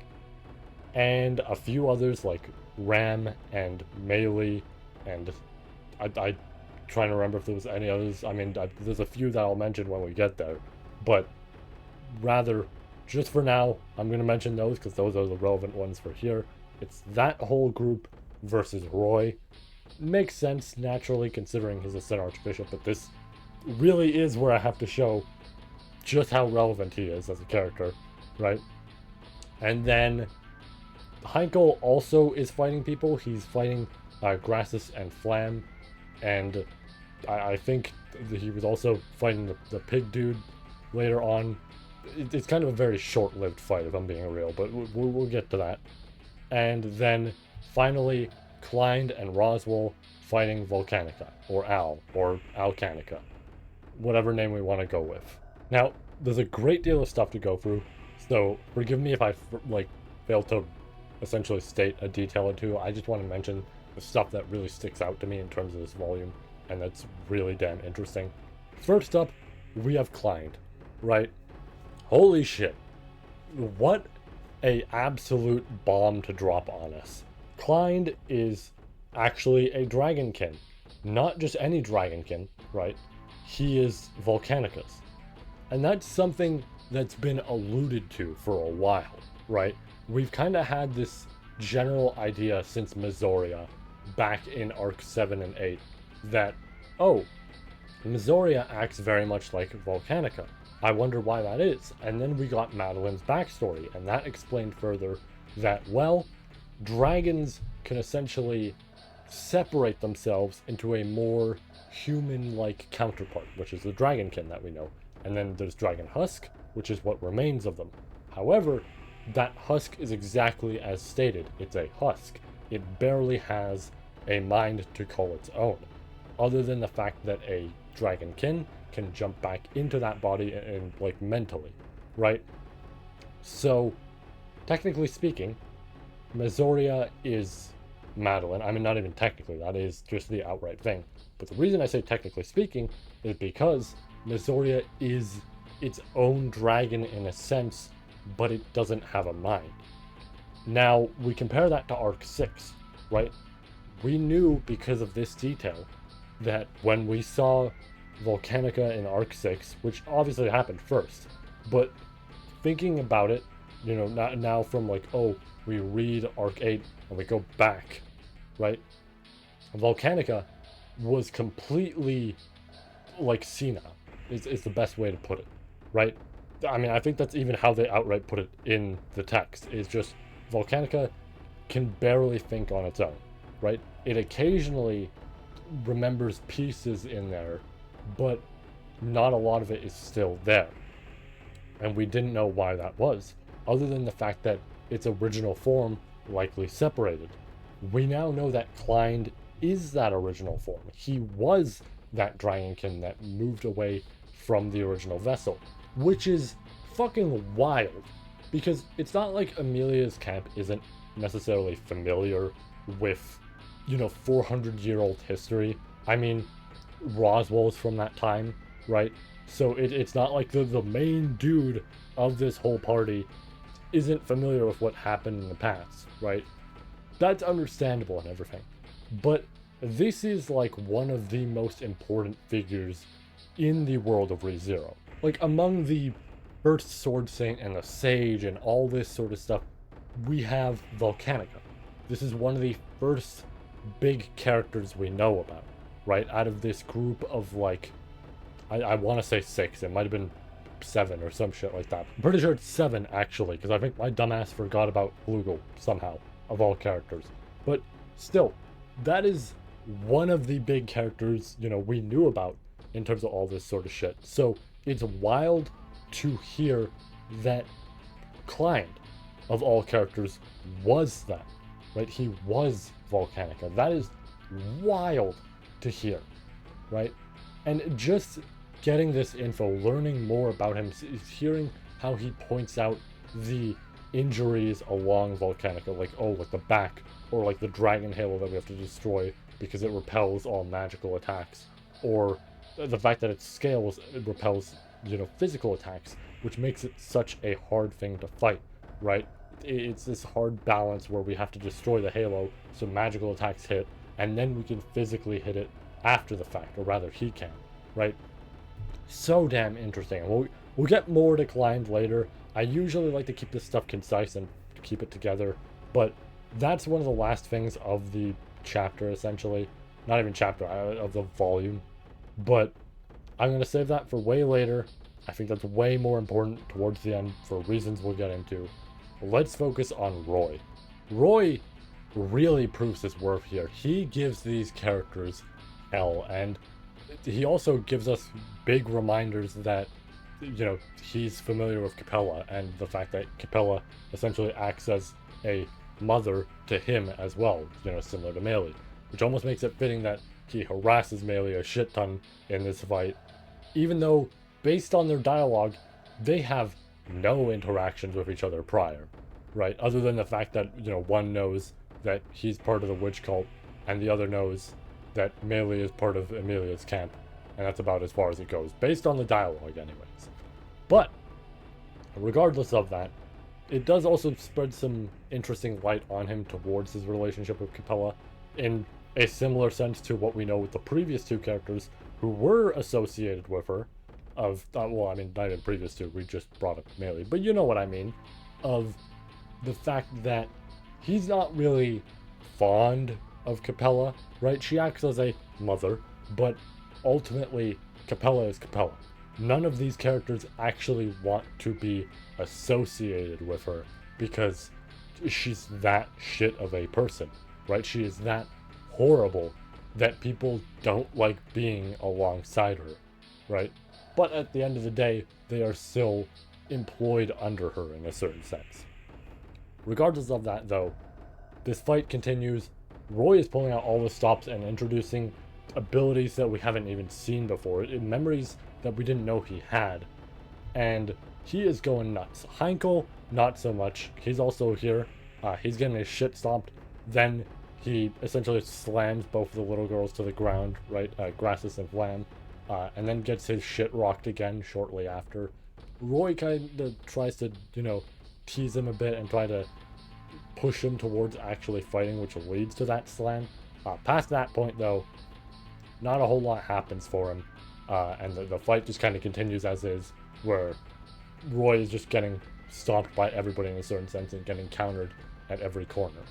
and a few others like Ram and Melee, and I trying to remember if there was any others. I mean, there's a few that I'll mention when we get there, but rather, just for now, I'm going to mention those because those are the relevant ones for here. It's that whole group versus Roy. Makes sense, naturally, considering he's a Sin Archbishop, but this really is where I have to show just how relevant he is as a character, right? And then Heinkel also is fighting people. He's fighting Grassus and Flam, and I think he was also fighting the pig dude later on. It's kind of a very short-lived fight, if I'm being real, but we'll get to that. And then finally, Klein and Roswell fighting Volcanica, or Alcanica, whatever name we want to go with. Now, there's a great deal of stuff to go through, so forgive me if I failed to essentially state a detail or two. I just want to mention the stuff that really sticks out to me in terms of this volume, and that's really damn interesting. First up, we have Klein, right? Holy shit. What a absolute bomb to drop on us. Klein is actually a Dragonkin. Not just any Dragonkin, right? He is Volcanica's. And that's something that's been alluded to for a while, right? We've kind of had this general idea since Missoria back in Arc 7 and 8 that, oh, Missoria acts very much like Volcanica. I wonder why that is. And then we got Madeline's backstory, and that explained further that, well, dragons can essentially separate themselves into a more human-like counterpart, which is the Dragonkin that we know. And then there's Dragon Husk, which is what remains of them. However, that husk is exactly as stated. It's a husk. It barely has a mind to call its own, other than the fact that a Dragonkin can jump back into that body and like mentally, right? So, technically speaking, Missoria is Madeline. I mean, not even technically, that is just the outright thing. But the reason I say technically speaking is because Missoria is its own dragon in a sense, but it doesn't have a mind. Now, we compare that to Arc 6, right? We knew because of this detail that when we saw Volcanica in Arc 6, which obviously happened first, but thinking about it, now from like, oh, we read Arc 8 and we go back, right? Volcanica was completely like senile, is the best way to put it, right? I mean, I think that's even how they outright put it in the text, is just Volcanica can barely think on its own, right? It occasionally remembers pieces in there, but not a lot of it is still there. and we didn't know why that was, other than the fact that its original form likely separated. We now know that Klein is that original form. He was that Dragonkin that moved away from the original vessel, which is fucking wild, because it's not like Amelia's camp isn't necessarily familiar with, 400-year-old history. I mean, Roswell's from that time, right? So it's not like the main dude of this whole party isn't familiar with what happened in the past, right? That's understandable and everything. But this is like one of the most important figures in the world of ReZero. Like among the first Sword Saint and the Sage and all this sort of stuff, we have Volcanica. This is one of the first big characters we know about, right? Out of this group of like, I want to say 6, it might have been 7 or some shit like that. I'm pretty sure it's 7 actually, because I think my dumbass forgot about Flugel somehow, of all characters. But still, that is one of the big characters, we knew about in terms of all this sort of shit. So it's wild to hear that Klein, of all characters, was that, right? He was Volcanica. That is wild to hear, right? And just getting this info, learning more about him, hearing how he points out the injuries along Volcanica, like, like the back, or like the dragon halo that we have to destroy because it repels all magical attacks, or the fact that its scales repels, physical attacks, which makes it such a hard thing to fight, right? It's this hard balance where we have to destroy the halo so magical attacks hit, and then we can physically hit it after the fact, or rather he can, right? So damn interesting. We'll get more to Klein later. I usually like to keep this stuff concise and keep it together, but that's one of the last things of the chapter, essentially. Not even chapter, of the volume. But I'm going to save that for way later. I think that's way more important towards the end for reasons we'll get into. Let's focus on Roy. Roy really proves his worth here. He gives these characters hell, and he also gives us big reminders that, he's familiar with Capella, and the fact that Capella essentially acts as a mother to him as well, similar to Melee, which almost makes it fitting that he harasses Melee a shit ton in this fight, even though, based on their dialogue, they have no interactions with each other prior, right? Other than the fact that, one knows that he's part of the witch cult, and the other knows that Melee is part of Amelia's camp, and that's about as far as it goes, based on the dialogue anyways. But, regardless of that, it does also spread some interesting light on him towards his relationship with Capella, in a similar sense to what we know with the previous 2 characters who were associated with her, not even previous 2, we just brought up Melee, but you know what I mean, of the fact that he's not really fond of Capella, right? She acts as a mother, but ultimately, Capella is Capella. None of these characters actually want to be associated with her because she's that shit of a person, right? She is that horrible that people don't like being alongside her, right? But at the end of the day, they are still employed under her in a certain sense. Regardless of that, though, this fight continues. Roy is pulling out all the stops and introducing abilities that we haven't even seen before, memories that we didn't know he had, and he is going nuts. Heinkel, not so much. He's also here. He's getting his shit stomped. Then he essentially slams both of the little girls to the ground, right? Grassus and Vlam, and then gets his shit rocked again shortly after. Roy kind of tries to, tease him a bit and try to push him towards actually fighting, which leads to that slam. Past that point, though, not a whole lot happens for him, and the fight just kind of continues as is, where Roy is just getting stomped by everybody in a certain sense and getting countered at every corner.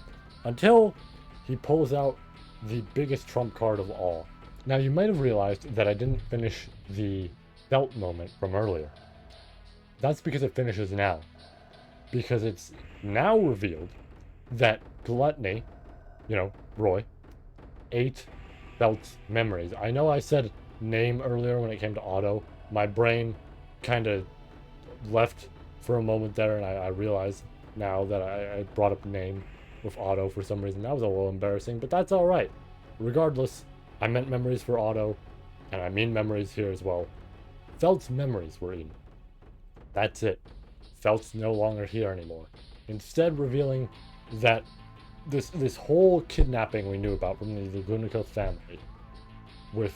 Until he pulls out the biggest trump card of all. Now, you might have realized that I didn't finish the belt moment from earlier. That's because it finishes now. Because it's now revealed that Gluttony, Roy, ate Belt's memories. I know I said name earlier when it came to Auto. My brain kind of left for a moment there, and I realized now that I brought up name with Otto for some reason. That was a little embarrassing, but that's alright. Regardless, I meant memories for Otto, and I mean memories here as well. Felt's memories were eaten. That's it. Felt's no longer here anymore. Instead, revealing that this whole kidnapping we knew about from the Lugunica family, with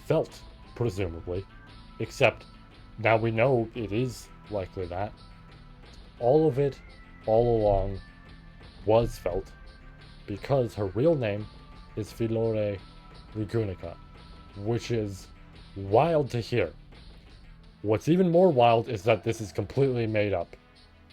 Felt, presumably, except now we know it is likely that, all of it, all along, was Felt, because her real name is Filore Lugunica, which is wild to hear. What's even more wild is that this is completely made up.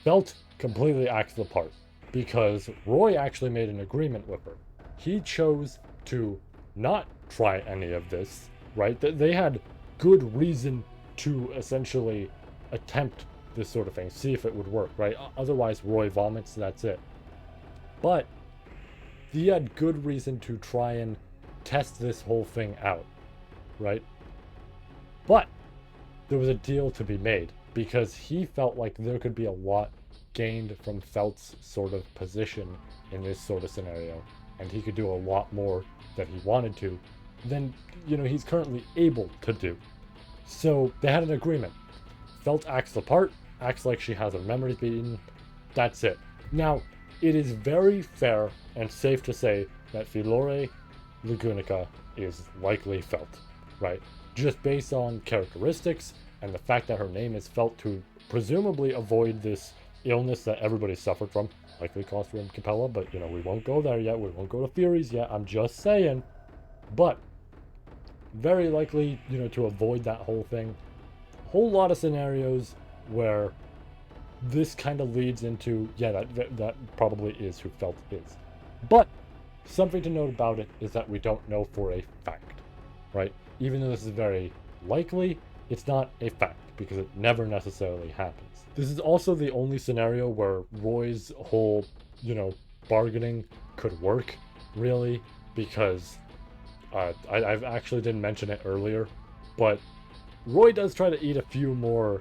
Felt completely acts the part, because Roy actually made an agreement with her. He chose to not try any of this, right? They had good reason to essentially attempt this sort of thing, see if it would work, right? Otherwise, Roy vomits, that's it. But he had good reason to try and test this whole thing out, right? But there was a deal to be made, because he felt like there could be a lot gained from Felt's sort of position in this sort of scenario, and he could do a lot more that he wanted to than, he's currently able to do. So they had an agreement. Felt acts the part, acts like she has her memories beaten, that's it. Now, it is very fair and safe to say that Filore Lugunica is likely Felt, right? Just based on characteristics and the fact that her name is Felt to presumably avoid this illness that everybody suffered from, likely caused from Capella, but we won't go there yet, we won't go to theories yet, I'm just saying. But very likely, to avoid that whole thing. Whole lot of scenarios where this kind of leads into, that probably is who Felt is. But something to note about it is that we don't know for a fact, right? Even though this is very likely, it's not a fact, because it never necessarily happens. This is also the only scenario where Roy's whole, bargaining could work, really, because I've actually didn't mention it earlier, but Roy does try to eat a few more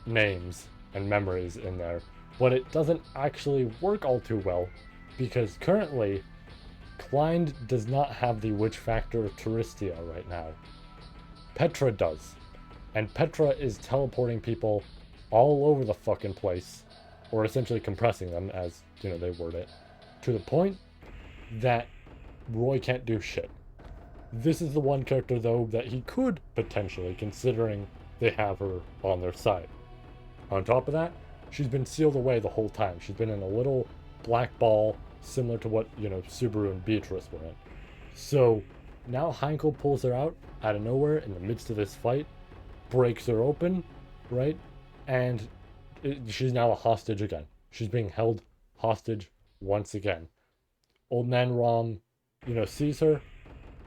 names and memories in there, but it doesn't actually work all too well, because currently, Klein does not have the witch factor of Touristia right now. Petra does. And Petra is teleporting people all over the fucking place, or essentially compressing them, as, they word it, to the point that Roy can't do shit. This is the one character, though, that he could potentially, considering they have her on their side. On top of that, she's been sealed away the whole time. She's been in a little black ball, similar to what, Subaru and Beatrice were in. So, now Heinkel pulls her out of nowhere in the midst of this fight, breaks her open, right? And she's now a hostage again. She's being held hostage once again. Old Man Rom, sees her,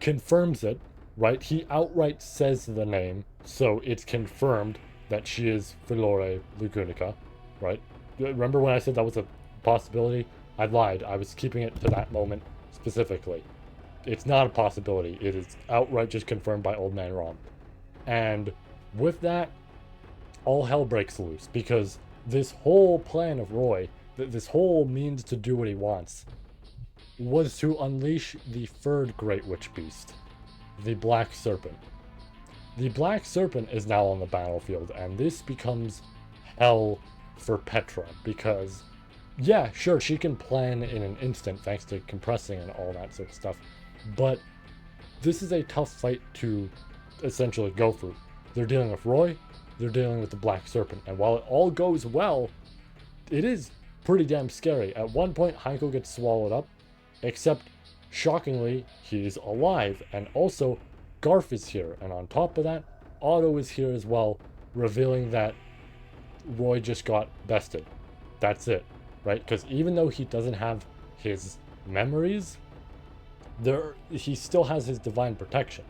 confirms it, right? He outright says the name, so it's confirmed that she is Filore Lugunica, right? Remember when I said that was a possibility? I lied. I was keeping it to that moment specifically. It's not a possibility. It is outright just confirmed by Old Man Rom. And with that, all hell breaks loose, because this whole plan of Roy, this whole means to do what he wants, was to unleash the third Great Witch Beast, the Black Serpent. The Black Serpent is now on the battlefield, and this becomes hell for Petra, because, yeah, sure, she can plan in an instant thanks to compressing and all that sort of stuff, but this is a tough fight to essentially go through. They're dealing with Roy, they're dealing with the Black Serpent, and while it all goes well, it is pretty damn scary. At one point, Heinkel gets swallowed up, except, shockingly, he's alive, and also, Garf is here, and on top of that, Otto is here as well, revealing that Roy just got bested. That's it, right? Because even though he doesn't have his memories, he still has his divine protection.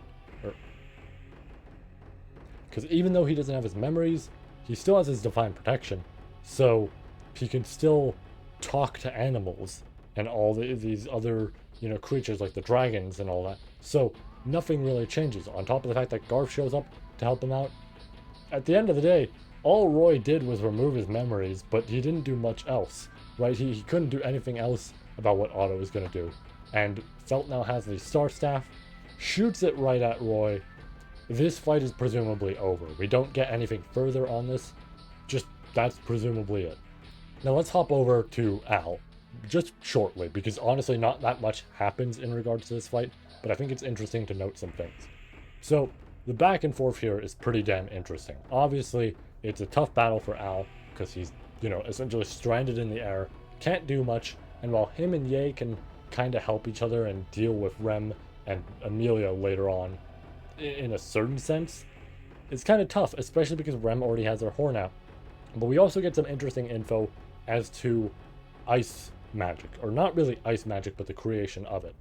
Because even though he doesn't have his memories, he still has his divine protection. So he can still talk to animals and all these other, creatures like the dragons and all that. So nothing really changes. On top of the fact that Garf shows up to help him out, at the end of the day, all Roy did was remove his memories, but he didn't do much else, right? He couldn't do anything else about what Otto was going to do. And Felt now has the Star Staff, shoots it right at Roy. This fight is presumably over. We don't get anything further on this, just that's presumably it. Now let's hop over to Al, just shortly, because honestly not that much happens in regards to this fight, but I think it's interesting to note some things. So, the back and forth here is pretty damn interesting. Obviously, it's a tough battle for Al, because he's, essentially stranded in the air, can't do much, and while him and Ye can kind of help each other and deal with Rem and Amelia later on, in a certain sense, it's kind of tough, especially because Rem already has her horn out. But we also get some interesting info as to ice magic, or not really ice magic, but the creation of it.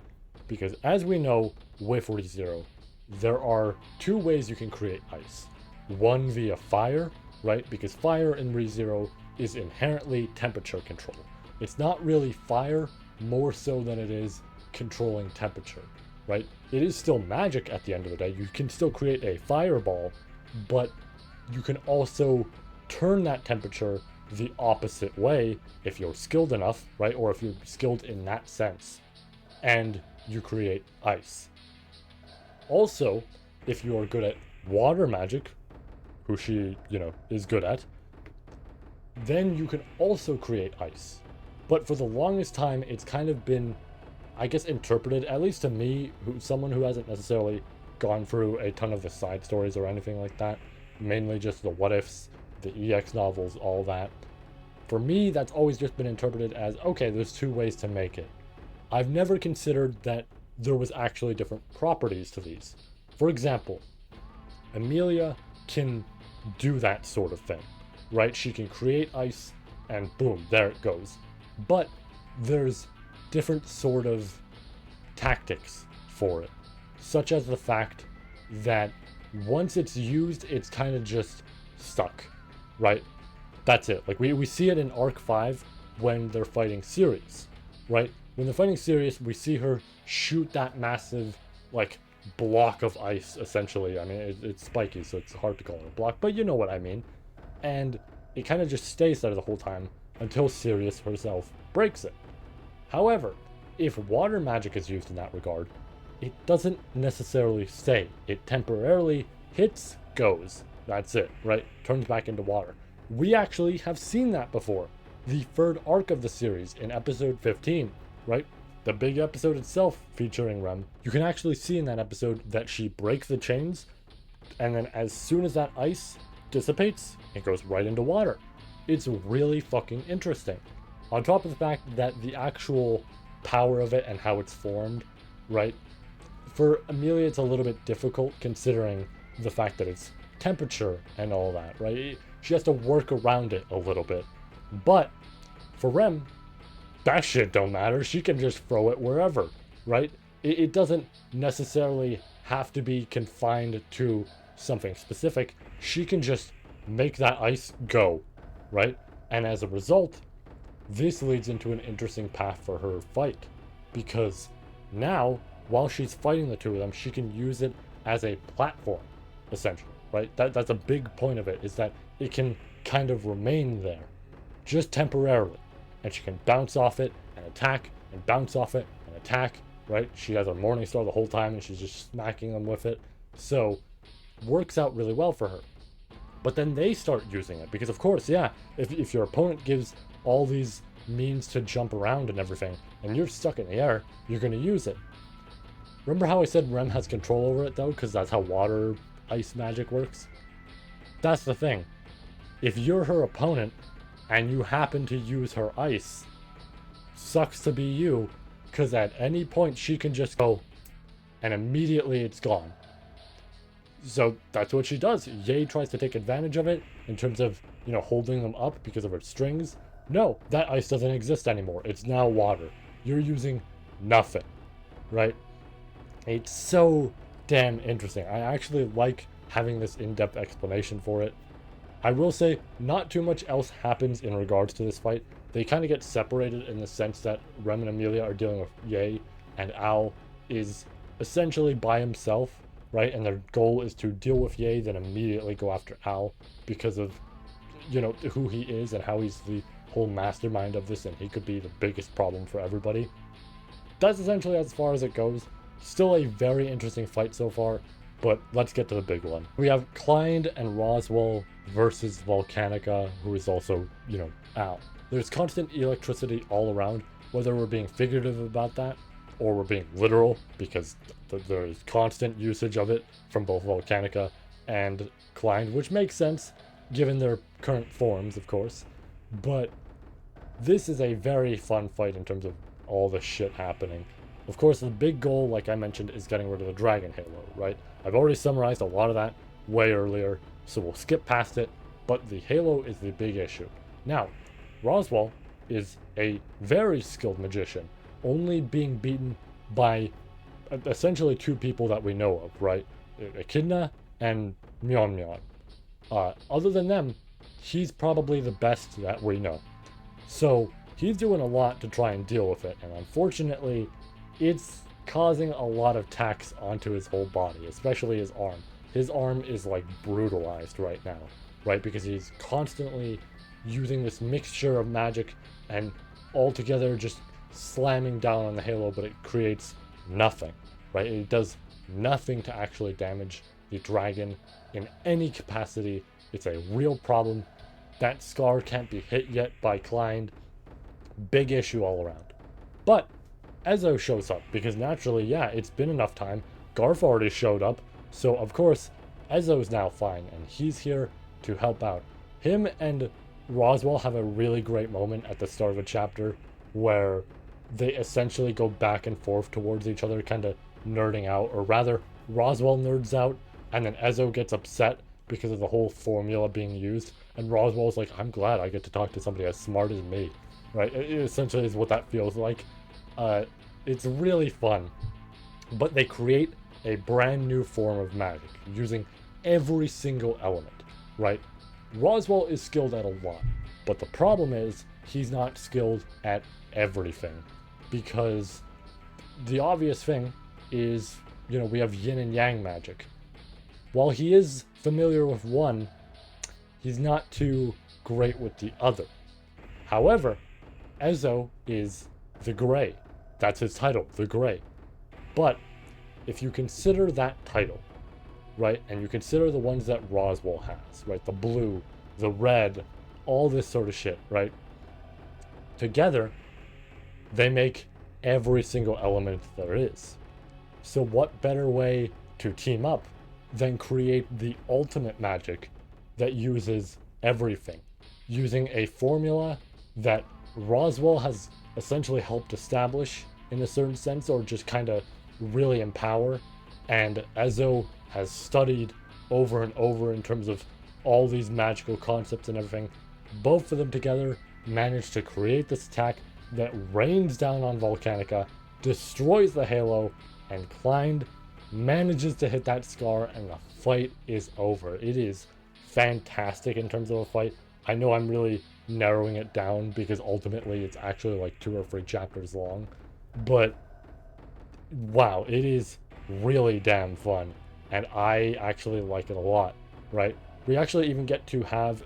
Because as we know with ReZero, there are two ways you can create ice. One via fire, right? Because fire in ReZero is inherently temperature control. It's not really fire, more so than it is controlling temperature, right? It is still magic at the end of the day. You can still create a fireball, but you can also turn that temperature the opposite way if you're skilled enough, right? Or if you're skilled in that sense, and you create ice. Also, if you are good at water magic, who she, is good at, then you can also create ice. But for the longest time, it's kind of been, I guess, interpreted, at least to me, someone who hasn't necessarily gone through a ton of the side stories or anything like that, mainly just the what ifs, the EX novels, all that. For me, that's always just been interpreted as, okay, there's two ways to make it. I've never considered that there was actually different properties to these. For example, Amelia can do that sort of thing, right? She can create ice and boom, there it goes. But there's different sort of tactics for it, such as the fact that once it's used, it's kind of just stuck, right? That's it. Like we see it in Arc 5 when they're fighting Sirius, right? When they're fighting Sirius, we see her shoot that massive, block of ice, essentially. I mean, it's spiky, so it's hard to call it a block, but you know what I mean. And it kind of just stays there the whole time until Sirius herself breaks it. However, if water magic is used in that regard, it doesn't necessarily stay. It temporarily hits, goes. That's it, right? Turns back into water. We actually have seen that before. The third arc of the series in episode 15, right? The big episode itself featuring Rem. You can actually see in that episode that she breaks the chains, and then as soon as that ice dissipates, it goes right into water. It's really fucking interesting. On top of the fact that the actual power of it and how it's formed, right? For Amelia, it's a little bit difficult considering the fact that it's temperature and all that, right? She has to work around it a little bit. But for Rem, that shit don't matter. She can just throw it wherever, right? It doesn't necessarily have to be confined to something specific. She can just make that ice go, right? And as a result, this leads into an interesting path for her fight. Because now, while she's fighting the two of them, she can use it as a platform, essentially, right? That's a big point of it, is that it can kind of remain there, just temporarily. And she can bounce off it and attack, and bounce off it and attack, right? She has a Morning Star the whole time, and she's just smacking them with it. So, works out really well for her. But then they start using it, because of course, yeah, if your opponent gives all these means to jump around and everything, and you're stuck in the air, you're going to use it. Remember how I said Rem has control over it, though? Because that's how water ice magic works? That's the thing. If you're her opponent, and you happen to use her ice, sucks to be you, because at any point she can just go, and immediately it's gone. So that's what she does. Ye tries to take advantage of it in terms of, holding them up because of her strings. No, that ice doesn't exist anymore. It's now water. You're using nothing, right? It's so damn interesting. I actually like having this in-depth explanation for it. I will say, not too much else happens in regards to this fight. They kind of get separated in the sense that Rem and Amelia are dealing with Ye, and Al is essentially by himself, right? And their goal is to deal with Ye, then immediately go after Al because of you know, who he is and how he's the whole mastermind of this, and he could be the biggest problem for everybody. That's essentially as far as it goes. Still a very interesting fight so far, but let's get to the big one. We have Klein and Roswell versus Volcanica, who is also, you know, out. There's constant electricity all around, whether we're being figurative about that or we're being literal, because there's constant usage of it from both Volcanica and Klein, which makes sense given their current forms, of course. But this is a very fun fight in terms of all the shit happening. Of course, the big goal, like I mentioned, is getting rid of the Dragon Halo, right? I've already summarized a lot of that way earlier, so we'll skip past it, but the Halo is the big issue. Now, Roswell is a very skilled magician, only being beaten by essentially two people that we know of, right? Echidna and Myeon Myeon. Other than them, he's probably the best that we know. So he's doing a lot to try and deal with it, and unfortunately, it's causing a lot of tax onto his whole body, especially his arm. His arm is like brutalized right now, right? Because he's constantly using this mixture of magic and altogether just slamming down on the Halo, but it creates nothing, right? It does nothing to actually damage the dragon in any capacity. It's a real problem. That scar can't be hit yet by Klein. Big issue all around. But Ezo shows up, because naturally, yeah, it's been enough time. Garf already showed up, so of course, Ezo's now fine, and he's here to help out. Him and Roswell have a really great moment at the start of a chapter where they essentially go back and forth towards each other, kind of nerding out, or rather, Roswell nerds out, and then Ezo gets upset because of the whole formula being used, and Roswell's like, I'm glad I get to talk to somebody as smart as me, right? It essentially is what that feels like. It's really fun, but they create a brand new form of magic using every single element, right? Roswell is skilled at a lot, but the problem is he's not skilled at everything, because the obvious thing is, you know, we have yin and yang magic. While he is familiar with one, he's not too great with the other. However, Ezo is the Gray. That's his title, the Gray. But if you consider that title, right, and you consider the ones that Roswell has, right, the blue, the red, all this sort of shit, right, together, they make every single element there is. So what better way to team up than create the ultimate magic that uses everything, using a formula that Roswell has essentially helped establish in a certain sense, or just kind of really empower, and Ezo has studied over and over in terms of all these magical concepts and everything. Both of them together managed to create this attack that rains down on Volcanica, destroys the Halo, and Klein manages to hit that scar, and the fight is over. It is fantastic in terms of a fight. I know I'm really narrowing it down because ultimately it's actually like 2 or 3 chapters long, but wow, it is really damn fun, and I actually like it a lot, right? We actually even get to have,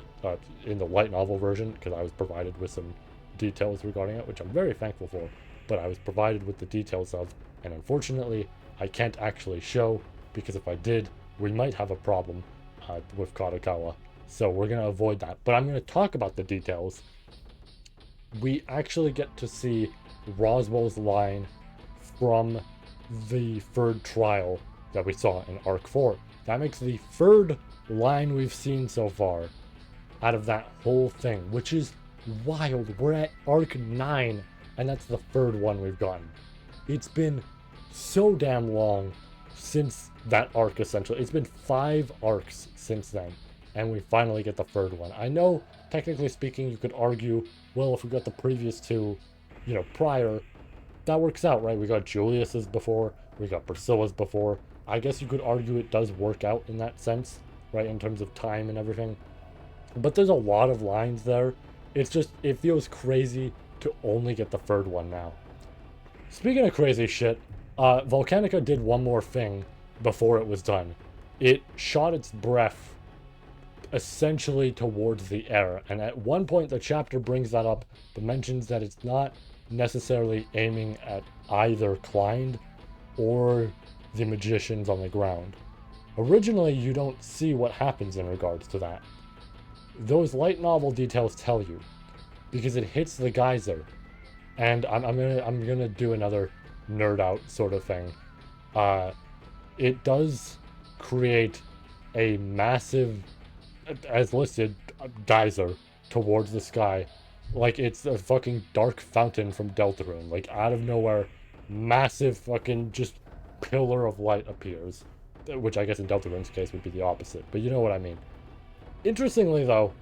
in the light novel version, because I was provided with some details regarding it, which I'm very thankful for, but I was provided with the details of, and unfortunately, I can't actually show, because if I did, we might have a problem with Kadokawa. So we're going to avoid that. But I'm going to talk about the details. We actually get to see Roswell's line from the third trial that we saw in Arc 4. That makes the third line we've seen so far out of that whole thing, which is wild. We're at Arc 9, and that's the third one we've gotten. It's been so damn long since that arc, essentially. It's been 5 arcs since then, and we finally get the third one. I know, technically speaking, you could argue, well, if we got the previous 2, you know, prior, that works out, right? We got Julius's before, we got Priscilla's before. I guess you could argue it does work out in that sense, right, in terms of time and everything. But there's a lot of lines there. It's just, it feels crazy to only get the third one now. Speaking of crazy shit, Volcanica did one more thing before it was done. It shot its breath essentially towards the air. And at one point, the chapter brings that up, but mentions that it's not necessarily aiming at either Klein or the magicians on the ground. Originally, you don't see what happens in regards to that. Those light novel details tell you, because it hits the geyser. And I'm gonna do another nerd out sort of thing. It does create a massive, as listed, geyser towards the sky, like it's a fucking dark fountain from Deltarune. Like out of nowhere, massive fucking just pillar of light appears, which I guess in Deltarune's case would be the opposite, but you know what I mean. Interestingly though,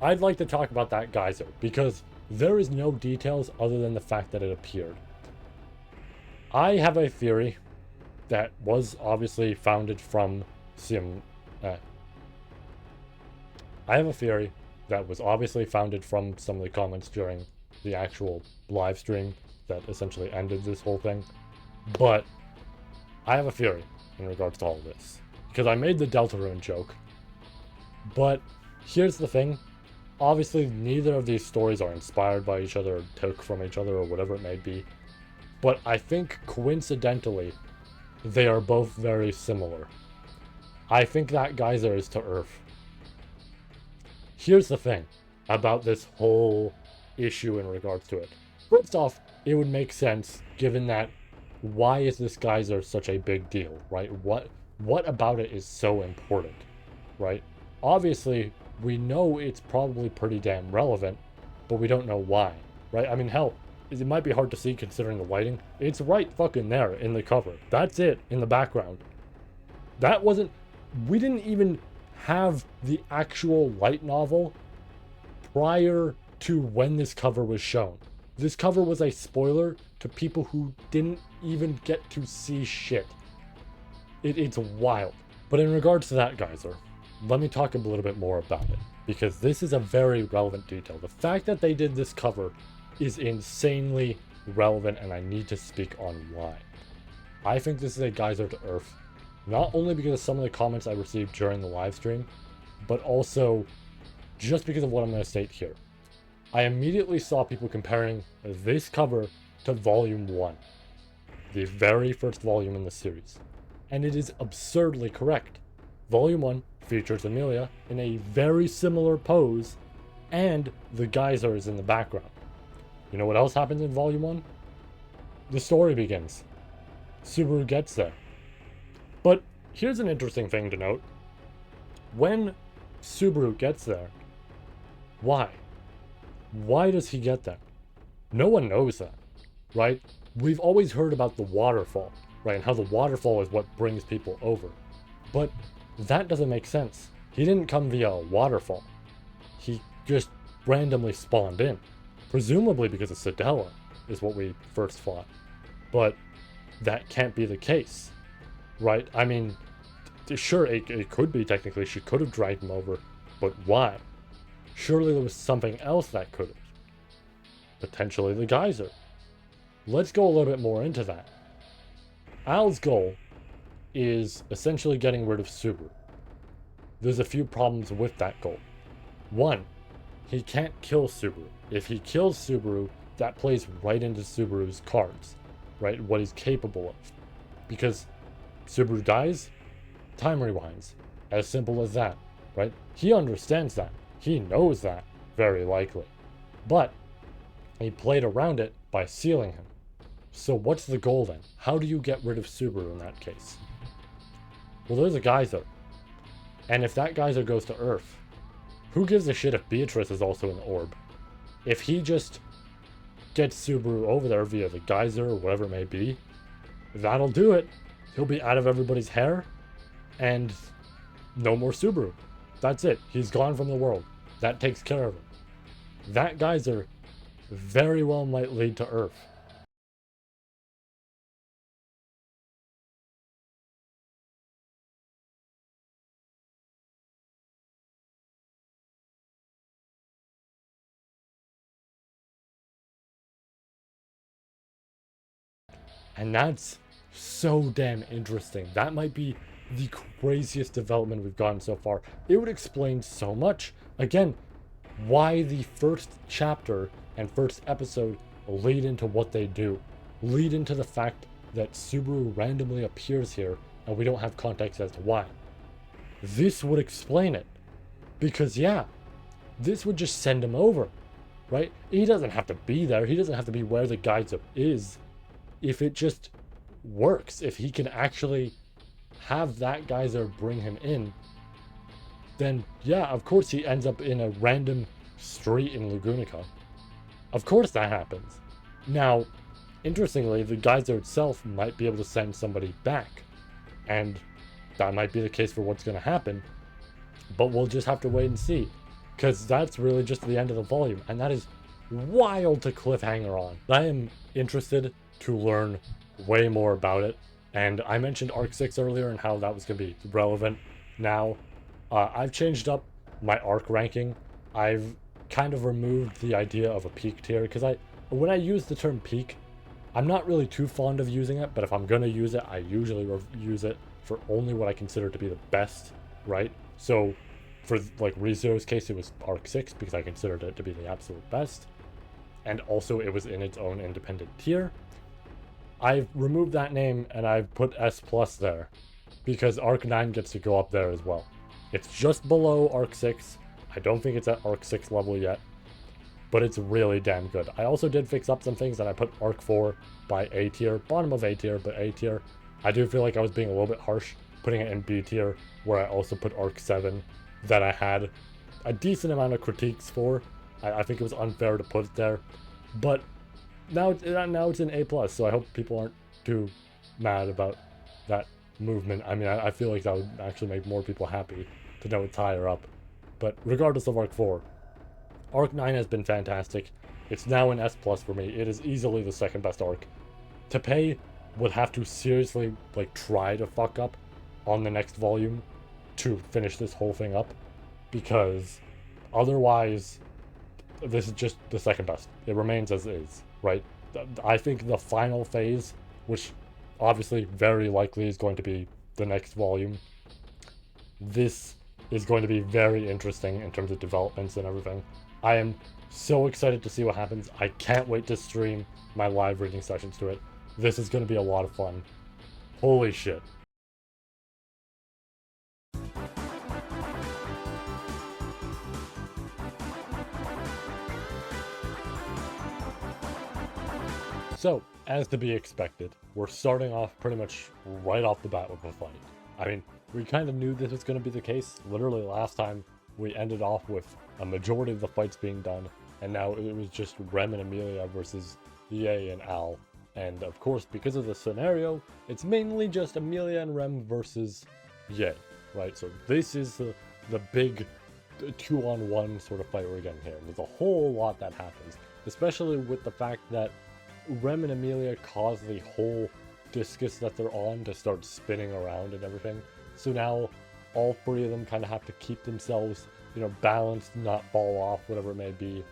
I'd like to talk about that geyser because there is no details other than the fact that it appeared. I have a theory that was obviously founded from I have a theory that was obviously founded from some of the comments during the actual live stream that essentially ended this whole thing. But I have a theory in regards to all of this. Because I made the Deltarune joke. But here's the thing. Obviously, neither of these stories are inspired by each other or took from each other or whatever it may be. But I think coincidentally, they are both very similar. I think that geyser is to Earth. Here's the thing about this whole issue in regards to it. First off, it would make sense given that why is this geyser such a big deal, right? What about it is so important, right? Obviously, we know it's probably pretty damn relevant, but we don't know why, right? I mean, hell, it might be hard to see considering the lighting. It's right fucking there in the cover. That's it in the background. That wasn't... We didn't even have the actual light novel prior to when this cover was shown. This cover was a spoiler to people who didn't even get to see shit. It's wild. But in regards to that geyser, let me talk a little bit more about it, because this is a very relevant detail. The fact that they did this cover is insanely relevant, and I need to speak on why. I think this is a geyser to Earth, not only because of some of the comments I received during the live stream, but also just because of what I'm going to state here. I immediately saw people comparing this cover to Volume 1, the very first volume in the series, and it is absurdly correct. Volume 1 features Emilia in a very similar pose, and the geyser is in the background. You know what else happens in Volume 1? The story begins. Subaru gets there. But here's an interesting thing to note. When Subaru gets there, why? Why does he get there? No one knows that, right? We've always heard about the waterfall, right? And how the waterfall is what brings people over. But that doesn't make sense. He didn't come via a waterfall. He just randomly spawned in. Presumably because of Sedella, is what we first thought. But that can't be the case, right? I mean, sure, it could be technically. She could have dragged him over, but why? Surely there was something else that could have. Potentially the geyser. Let's go a little bit more into that. Al's goal is essentially getting rid of Subaru. There's a few problems with that goal. One, he can't kill Subaru. If he kills Subaru, that plays right into Subaru's cards, right? What he's capable of. Because Subaru dies, time rewinds. As simple as that, right? He understands that. He knows that, very likely. But he played around it by sealing him. So what's the goal then? How do you get rid of Subaru in that case? Well, there's a geyser. And if that geyser goes to Earth, who gives a shit if Beatrice is also in the orb? If he just gets Subaru over there via the geyser or whatever it may be, that'll do it. He'll be out of everybody's hair, and no more Subaru. That's it. He's gone from the world. That takes care of him. That geyser very well might lead to Earth. And that's so damn interesting. That might be the craziest development we've gotten so far. It would explain so much. Again, why the first chapter and first episode lead into what they do. Lead into the fact that Subaru randomly appears here and we don't have context as to why. This would explain it. Because yeah, this would just send him over, right? He doesn't have to be there. He doesn't have to be where the Geyser is. If it just works, if he can actually have that Geyser bring him in, then yeah, of course he ends up in a random street in Lagunica. Of course that happens. Now, interestingly, the Geyser itself might be able to send somebody back. And that might be the case for what's going to happen. But we'll just have to wait and see. Because that's really just the end of the volume. And that is wild to cliffhanger on. I am interested to learn way more about it. And I mentioned Arc 6 earlier and how that was going to be relevant. Now, I've changed up my Arc ranking. I've kind of removed the idea of a peak tier. Because when I use the term peak, I'm not really too fond of using it. But if I'm going to use it, I usually use it for only what I consider to be the best, right? So for like ReZero's case, it was Arc 6 because I considered it to be the absolute best. And also it was in its own independent tier. I've removed that name and I've put S plus there because Arc 9 gets to go up there as well. It's just below Arc 6. I don't think it's at Arc 6 level yet, but it's really damn good. I also did fix up some things and I put Arc 4 by A tier, bottom of A tier, but A tier. I do feel like I was being a little bit harsh putting it in B tier, where I also put Arc 7 that I had a decent amount of critiques for. I think it was unfair to put it there, but now it's in A+, so I hope people aren't too mad about that movement. I mean, I feel like that would actually make more people happy to know it's higher up. But regardless of Arc 4, Arc 9 has been fantastic. It's now in S+ for me. It is easily the second best arc. Teppei would have to seriously like try to fuck up on the next volume to finish this whole thing up, because otherwise this is just the second best. It remains as is, right? I think the final phase, which obviously very likely is going to be the next volume, this is going to be very interesting in terms of developments and everything. I am so excited to see what happens. I can't wait to stream my live reading sessions to it. This is going to be a lot of fun. Holy shit. So, as to be expected, we're starting off pretty much right off the bat with a fight. I mean, we kind of knew this was going to be the case. Literally last time, we ended off with a majority of the fights being done, and now it was just Rem and Amelia versus Ye and Al. And of course, because of the scenario, it's mainly just Amelia and Rem versus Ye, right? So this is the big 2-on-1 sort of fight we're getting here. And there's a whole lot that happens, especially with the fact that Rem and Amelia cause the whole discus that they're on to start spinning around and everything. So now all three of them kind of have to keep themselves, you know, balanced, not fall off, whatever it may be,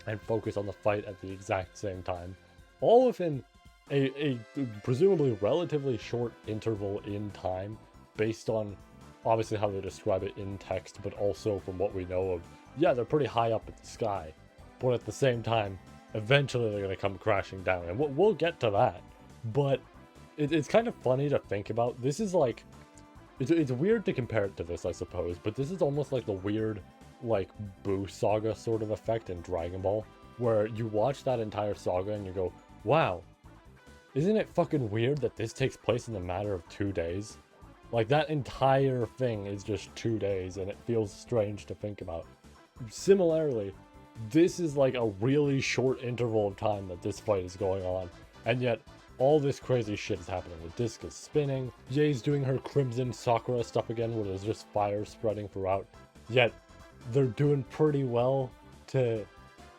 and focus on the fight at the exact same time. All within a presumably relatively short interval in time, based on obviously how they describe it in text, but also from what we know of, yeah, they're pretty high up in the sky, but at the same time, eventually they're going to come crashing down, and we'll get to that. But it's kind of funny to think about. This is like, it's weird to compare it to this, I suppose, but this is almost like the weird, like, Boo saga sort of effect in Dragon Ball, where you watch that entire saga and you go, wow, isn't it fucking weird that this takes place in a matter of 2 days? Like, that entire thing is just 2 days, and it feels strange to think about. Similarly, this is like a really short interval of time that this fight is going on, and yet all this crazy shit is happening. The disc is spinning, Ye's doing her Crimson Sakura stuff again, where there's just fire spreading throughout, yet they're doing pretty well to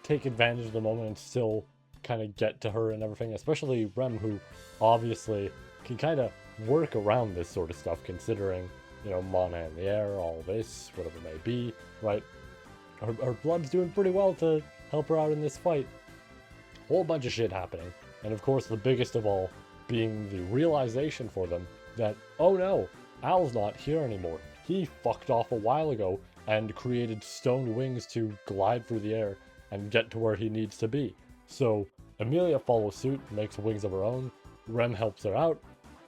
take advantage of the moment and still kind of get to her and everything, especially Rem, who obviously can kind of work around this sort of stuff, considering, you know, mana in the air, all this, whatever it may be, right? Her blood's doing pretty well to help her out in this fight. Whole bunch of shit happening, and of course the biggest of all being the realization for them that, oh no, Al's not here anymore. He fucked off a while ago and created stone wings to glide through the air and get to where he needs to be. So Emilia follows suit, makes wings of her own, Rem helps her out,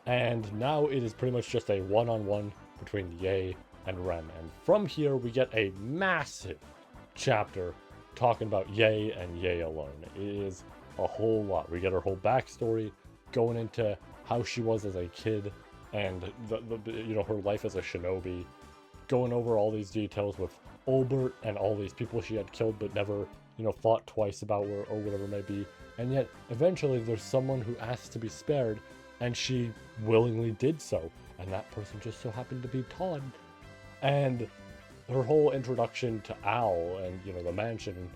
and now it is pretty much just a one-on-one between Yae and Rem. And from here we get a massive chapter talking about Yae and Yae alone. It is a whole lot. We get her whole backstory, going into how she was as a kid and her life as a shinobi, going over all these details with Olbert and all these people she had killed but never, thought twice about or whatever it may be. And yet, eventually, there's someone who asked to be spared, and she willingly did so. And that person just so happened to be Todd. And her whole introduction to Al and, the mansion,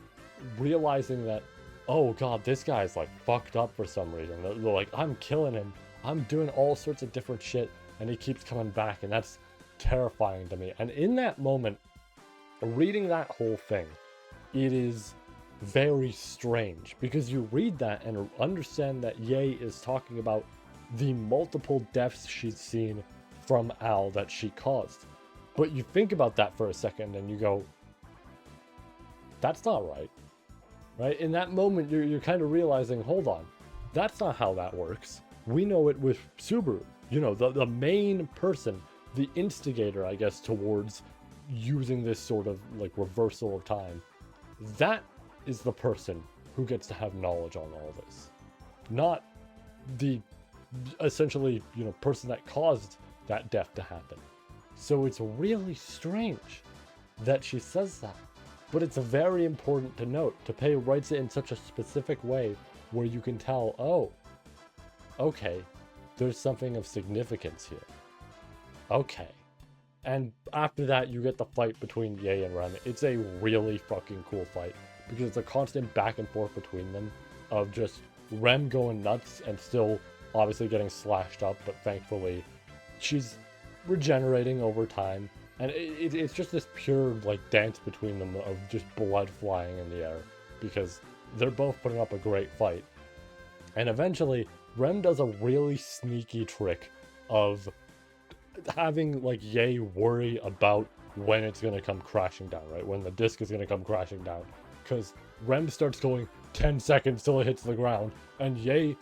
realizing that, oh god, this guy's like fucked up for some reason. They're like, I'm killing him. I'm doing all sorts of different shit, and he keeps coming back, and that's terrifying to me. And in that moment, reading that whole thing, it is very strange, because you read that and understand that Yae is talking about the multiple deaths she's seen from Al that she caused. But you think about that for a second and you go, that's not right. Right? In that moment, you're kind of realizing, hold on, that's not how that works. We know it with Subaru, the main person, the instigator, I guess, towards using this sort of like reversal of time. That is the person who gets to have knowledge on all this, not the essentially, person that caused that death to happen. So it's really strange that she says that, but it's very important to note. Teppei writes it in such a specific way where you can tell, oh, okay, there's something of significance here. Okay. And after that, you get the fight between Yae and Rem. It's a really fucking cool fight, because it's a constant back and forth between them of just Rem going nuts and still obviously getting slashed up, but thankfully she's regenerating over time. And it's just this pure like dance between them of just blood flying in the air, because they're both putting up a great fight. And eventually, Rem does a really sneaky trick of having like Yae worry about when it's going to come crashing down, right? When the disc is going to come crashing down. Because Rem starts going 10 seconds till it hits the ground, and Yae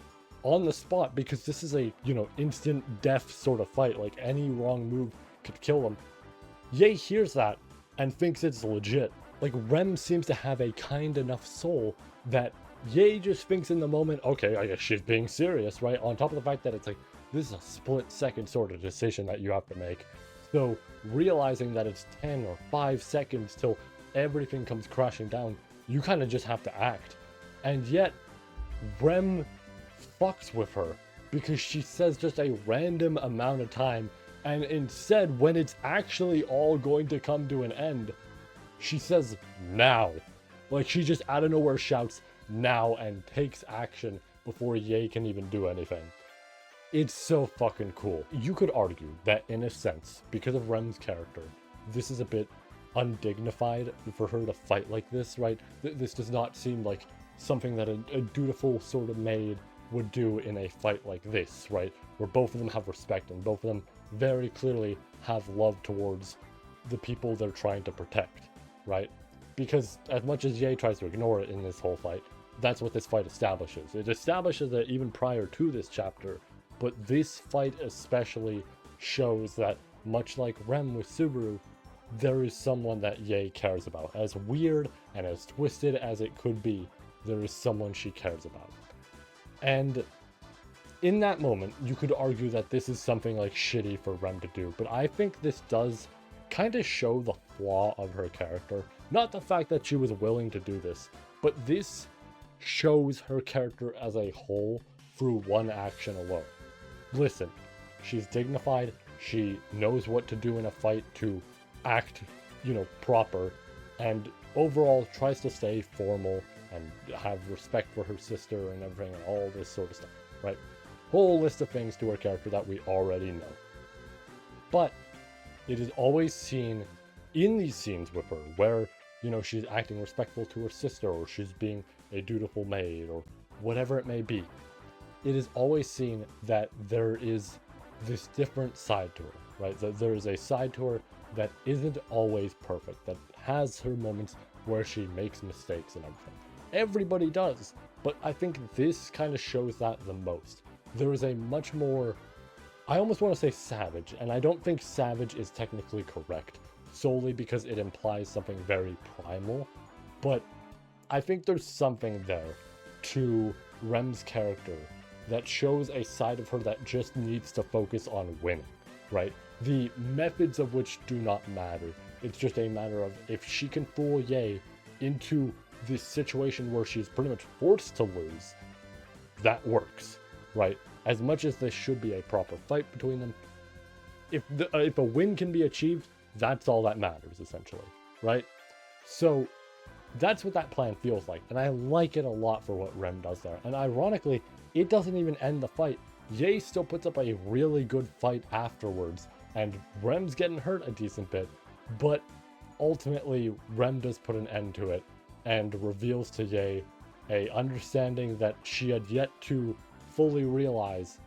on the spot, because this is a, instant death sort of fight, like any wrong move could kill him. Yae hears that and thinks it's legit. Like, Rem seems to have a kind enough soul that Yae just thinks in the moment, okay, I guess she's being serious, right? On top of the fact that it's like, this is a split-second sort of decision that you have to make. So, realizing that it's 10 or 5 seconds till everything comes crashing down, you kind of just have to act. And yet, Rem fucks with her, because she says just a random amount of time, and instead, when it's actually all going to come to an end, she says, now. Like, she just out of nowhere shouts, now, and takes action before Yae can even do anything. It's so fucking cool. You could argue that, in a sense, because of Rem's character, this is a bit undignified for her to fight like this, right? This does not seem like something that a dutiful sort of maid would do in a fight like this, right? Where both of them have respect and both of them very clearly have love towards the people they're trying to protect, right? Because as much as Yae tries to ignore it in this whole fight, that's what this fight establishes. It establishes it even prior to this chapter, but this fight especially shows that, much like Rem with Subaru, there is someone that Yae cares about. As weird and as twisted as it could be, there is someone she cares about. And in that moment, you could argue that this is something like shitty for Rem to do, but I think this does kind of show the flaw of her character. Not the fact that she was willing to do this, but this shows her character as a whole through one action alone. Listen, she's dignified, she knows what to do in a fight to act, proper, and overall tries to stay formal and have respect for her sister and everything and all this sort of stuff, right? Whole list of things to her character that we already know. But it is always seen in these scenes with her where, she's acting respectful to her sister, or she's being a dutiful maid, or whatever it may be. It is always seen that there is this different side to her. right? That there is a side to her that isn't always perfect, that has her moments where she makes mistakes and everything. Everybody does, but I think this kind of shows that the most. There is a much more, I almost want to say savage, and I don't think savage is technically correct, solely because it implies something very primal, but I think there's something there to Rem's character that shows a side of her that just needs to focus on winning, right? The methods of which do not matter. It's just a matter of if she can fool Ye into this situation where she's pretty much forced to lose, that works, right? As much as this should be a proper fight between them, if a win can be achieved, that's all that matters, essentially, right? So that's what that plan feels like, and I like it a lot for what Rem does there. And ironically, it doesn't even end the fight. Ye still puts up a really good fight afterwards, and Rem's getting hurt a decent bit, but ultimately Rem does put an end to it and reveals to Ye a understanding that she had yet to fully realize,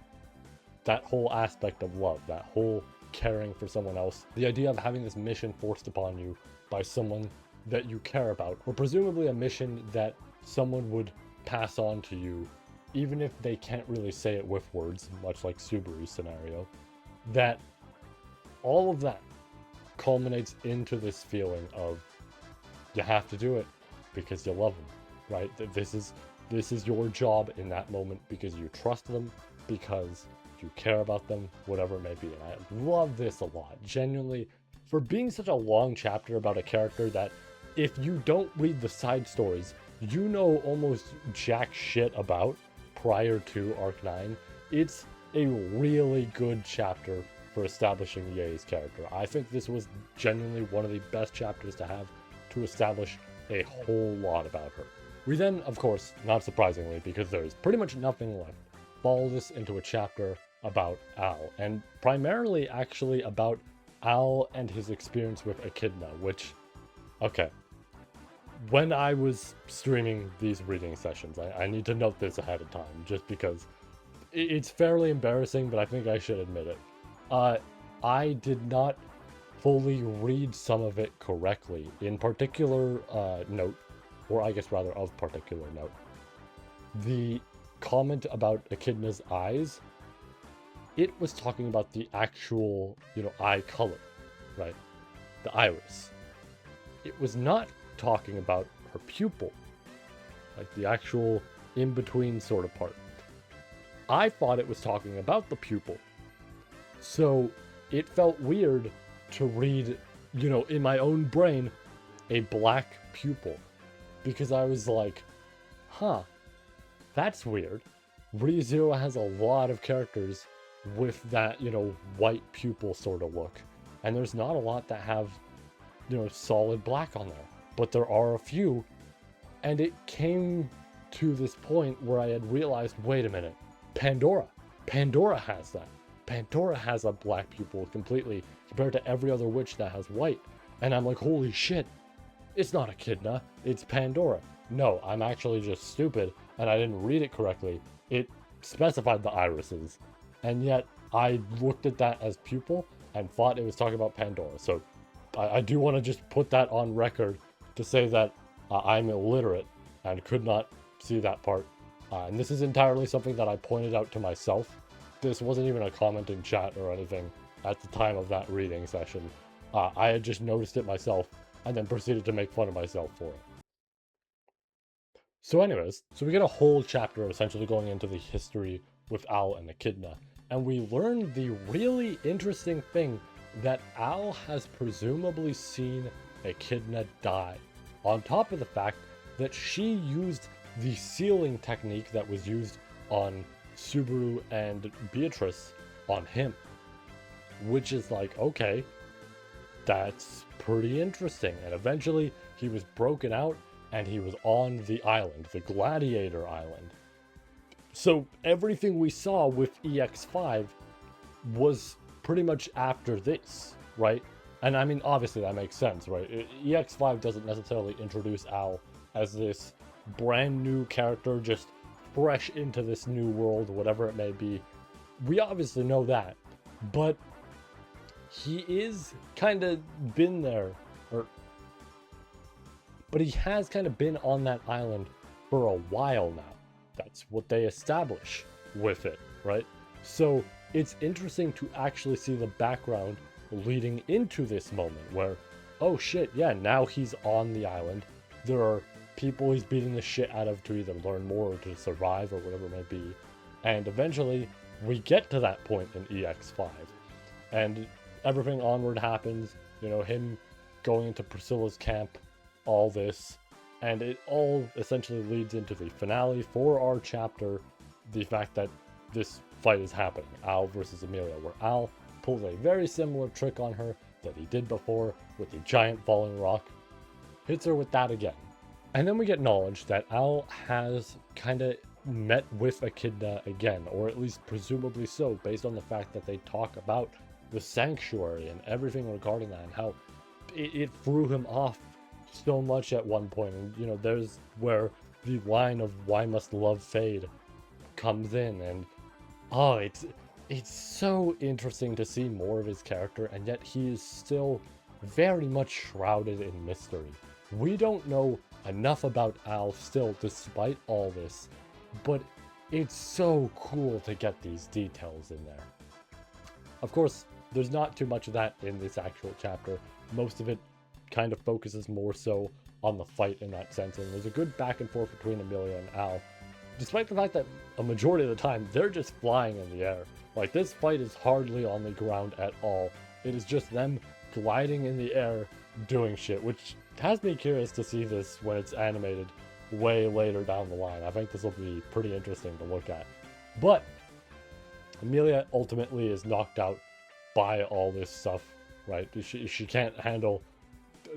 that whole aspect of love, that whole caring for someone else, the idea of having this mission forced upon you by someone that you care about, or presumably a mission that someone would pass on to you, even if they can't really say it with words, much like Subaru's scenario, that all of that culminates into this feeling of you have to do it because you love them, right? This is your job in that moment because you trust them, because you care about them, whatever it may be. And I love this a lot, genuinely, for being such a long chapter about a character that if you don't read the side stories, you know almost jack shit about prior to Arc 9. It's a really good chapter for establishing Ye's character. I think this was genuinely one of the best chapters to have to establish a whole lot about her. We then, of course, not surprisingly, because there's pretty much nothing left, follow this into a chapter about Al, and primarily actually about Al and his experience with Echidna, which, okay, when I was streaming these reading sessions, I need to note this ahead of time, just because it's fairly embarrassing, but I think I should admit it. I did not fully read some of it correctly. In particular note, or I guess rather of particular note, the comment about Echidna's eyes, it was talking about the actual, eye color, right? The iris. It was not talking about her pupil, like the actual in-between sort of part. I thought it was talking about the pupil. So it felt weird to read, in my own brain, a black pupil. Because I was like, huh, that's weird. ReZero has a lot of characters with that, white pupil sort of look. And there's not a lot that have, solid black on there. But there are a few. And it came to this point where I had realized, wait a minute, Pandora has that. Pandora has a black pupil completely compared to every other witch that has white. And I'm like, holy shit, it's not Echidna, it's Pandora. No, I'm actually just stupid and I didn't read it correctly. It specified the irises. And yet I looked at that as pupil and thought it was talking about Pandora. So I do want to just put that on record to say that I'm illiterate and could not see that part. And this is entirely something that I pointed out to myself. This wasn't even a comment in chat or anything at the time of that reading session. I had just noticed it myself and then proceeded to make fun of myself for it. So anyways, we get a whole chapter essentially going into the history with Al and Echidna. And we learn the really interesting thing that Al has presumably seen Echidna die. On top of the fact that she used the sealing technique that was used on Subaru and Beatrice on him. Which is like, okay, that's pretty interesting. And eventually he was broken out and he was on the island, the Gladiator Island. So everything we saw with EX5 was pretty much after this, right? And I mean, obviously that makes sense, right? EX5 doesn't necessarily introduce Al as this brand new character, just fresh into this new world, whatever it may be. We obviously know that, but he is kind of been there, but he has kind of been on that island for a while now. That's what they establish with it, right? So it's interesting to actually see the background leading into this moment where, oh shit, yeah, now he's on the island. There are people he's beating the shit out of to either learn more or to survive or whatever it might be. And eventually we get to that point in EX5. And everything onward happens, you know, him going into Priscilla's camp, all this, and it all essentially leads into the finale for our chapter, the fact that this fight is happening, Al versus Amelia, where Al pulls a very similar trick on her that he did before with the giant falling rock, hits her with that again. And then we get knowledge that Al has kind of met with Echidna again, or at least presumably so, based on the fact that they talk about the sanctuary and everything regarding that, and how it threw him off so much at one point. And you know, there's where the line of "Why must love fade" comes in, and oh, it's so interesting to see more of his character, and yet he is still very much shrouded in mystery. We don't know enough about Al still, despite all this, but it's so cool to get these details in there. Of course, there's not too much of that in this actual chapter. Most of it kind of focuses more so on the fight in that sense, and there's a good back and forth between Amelia and Al, despite the fact that a majority of the time they're just flying in the air. Like, this fight is hardly on the ground at all. It is just them gliding in the air doing shit, which has me curious to see this when it's animated way later down the line. I think this will be pretty interesting to look at. But Amelia ultimately is knocked out by all this stuff, right? She can't handle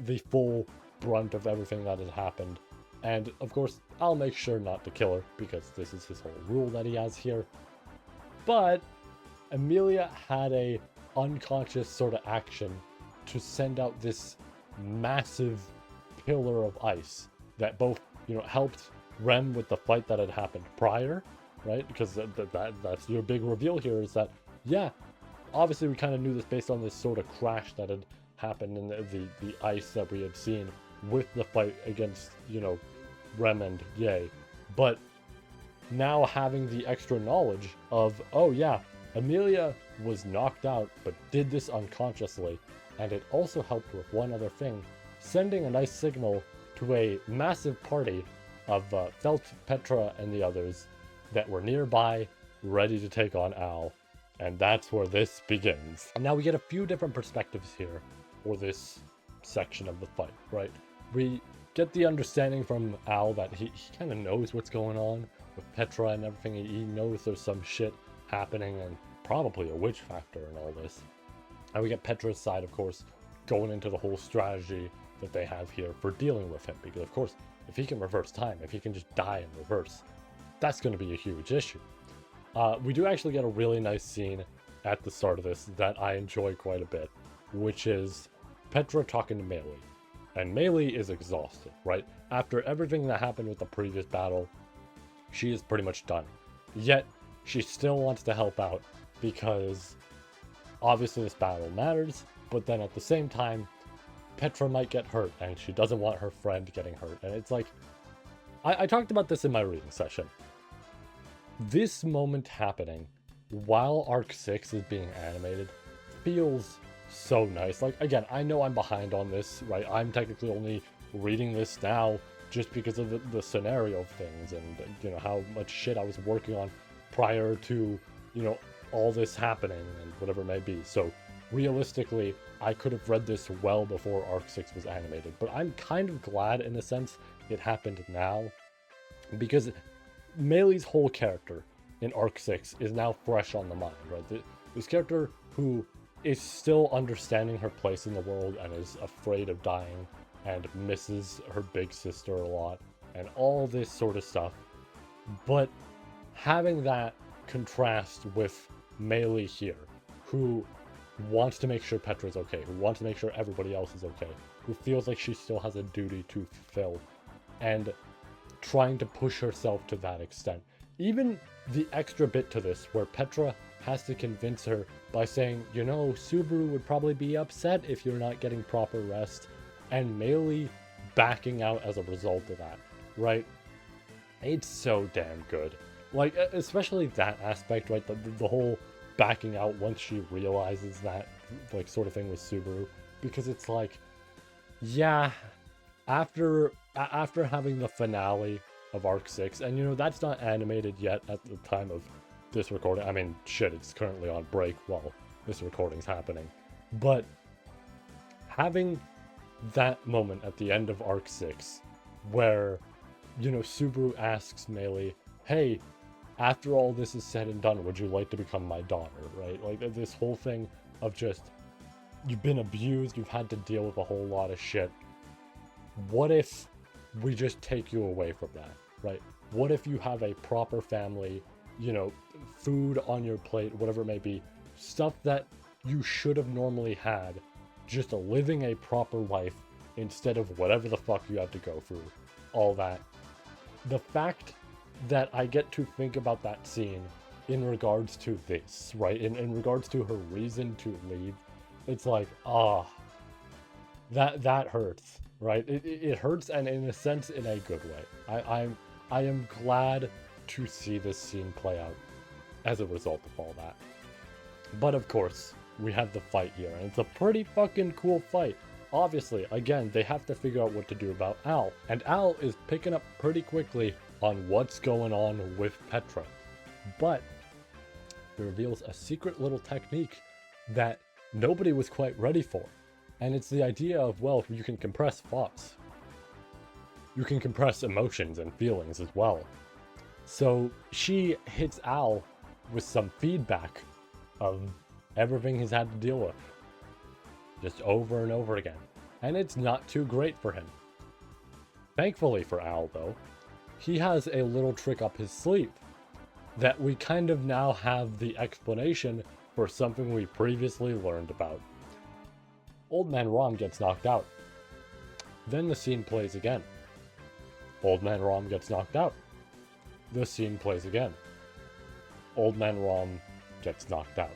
the full brunt of everything that has happened. And of course, I'll make sure not to kill her, because this is his whole rule that he has here. But Amelia had a unconscious sort of action to send out this massive pillar of ice that both, you know, helped Rem with the fight that had happened prior, right? Because that's your big reveal here, is that, yeah, obviously we kind of knew this based on this sort of crash that had happened in the ice that we had seen with the fight against, you know, Rem and Ye. But now having the extra knowledge of, oh yeah, Amelia was knocked out but did this unconsciously, and it also helped with one other thing, sending a nice signal to a massive party of Felt, Petra, and the others that were nearby, ready to take on Al. And that's where this begins. And now we get a few different perspectives here for this section of the fight, right? We get the understanding from Al that he kind of knows what's going on with Petra and everything. He knows there's some shit happening, and probably a witch factor in all this. And we get Petra's side, of course, going into the whole strategy that they have here for dealing with him. Because, of course, if he can reverse time, if he can just die in reverse, that's going to be a huge issue. We do actually get a really nice scene at the start of this that I enjoy quite a bit, which is Petra talking to Melee. And Melee is exhausted, right? After everything that happened with the previous battle, she is pretty much done. Yet, she still wants to help out because obviously this battle matters, but then at the same time, Petra might get hurt and she doesn't want her friend getting hurt. And it's like, I talked about this in my reading session. This moment happening while Arc 6 is being animated feels so nice. Like, again, I know I'm behind on this, right? I'm technically only reading this now just because of the scenario of things and, you know, how much shit I was working on prior to, you know, all this happening and whatever it may be. So realistically, I could have read this well before Arc 6 was animated, but I'm kind of glad in a sense it happened now, because Melee's whole character in Arc 6 is now fresh on the mind, right? This character who is still understanding her place in the world and is afraid of dying and misses her big sister a lot and all this sort of stuff. But having that contrast with Melee here, who wants to make sure Petra's okay, who wants to make sure everybody else is okay, who feels like she still has a duty to fulfill, and trying to push herself to that extent. Even the extra bit to this, where Petra has to convince her by saying, you know, Subaru would probably be upset if you're not getting proper rest, and Meili backing out as a result of that, right? It's so damn good. Like, especially that aspect, right? The whole backing out once she realizes that, like, sort of thing with Subaru. Because it's like, yeah, after having the finale of Arc 6, and, you know, that's not animated yet at the time of this recording. I mean, shit, it's currently on break while this recording's happening. But having that moment at the end of Arc 6, where, you know, Subaru asks Meili, hey, after all this is said and done, would you like to become my daughter, right? Like, this whole thing of just, you've been abused, you've had to deal with a whole lot of shit. What if we just take you away from that, right? What if you have a proper family, you know, food on your plate, whatever it may be, stuff that you should have normally had, just living a proper life instead of whatever the fuck you have to go through, all that. The fact that I get to think about that scene in regards to this, right? In regards to her reason to leave, it's like, that hurts, right? It hurts, and in a sense, in a good way. I am glad to see this scene play out as a result of all that. But of course, we have the fight here, and it's a pretty fucking cool fight. Obviously, again, they have to figure out what to do about Al, and Al is picking up pretty quickly on what's going on with Petra. But it reveals a secret little technique that nobody was quite ready for. And it's the idea of, well, you can compress thoughts. You can compress emotions and feelings as well. So she hits Al with some feedback of everything he's had to deal with, just over and over again. And it's not too great for him. Thankfully for Al, though, he has a little trick up his sleeve that we kind of now have the explanation for something we previously learned about. Old Man Rom gets knocked out. Then the scene plays again. Old Man Rom gets knocked out. The scene plays again. Old Man Rom gets knocked out.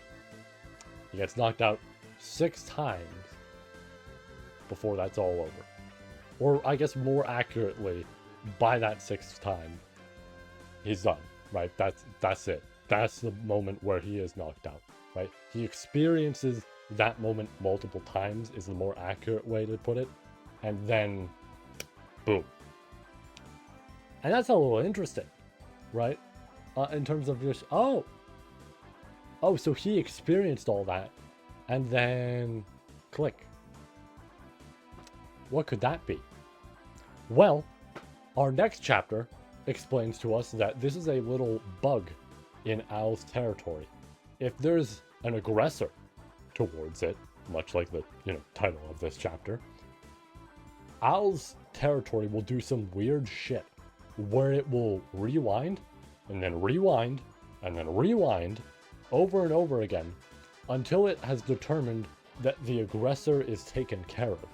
He gets knocked out 6 times before that's all over. Or I guess more accurately, by that 6th time, he's done, right? That's it. That's the moment where he is knocked out, right? He experiences that moment multiple times is the more accurate way to put it. And then, boom. And that's a little interesting, right? In terms of just, oh, so he experienced all that, and then click. What could that be? Well, our next chapter explains to us that this is a little bug in Al's territory. If there's an aggressor towards it, much like the, you know, title of this chapter, Al's territory will do some weird shit where it will rewind and then rewind and then rewind over and over again until it has determined that the aggressor is taken care of.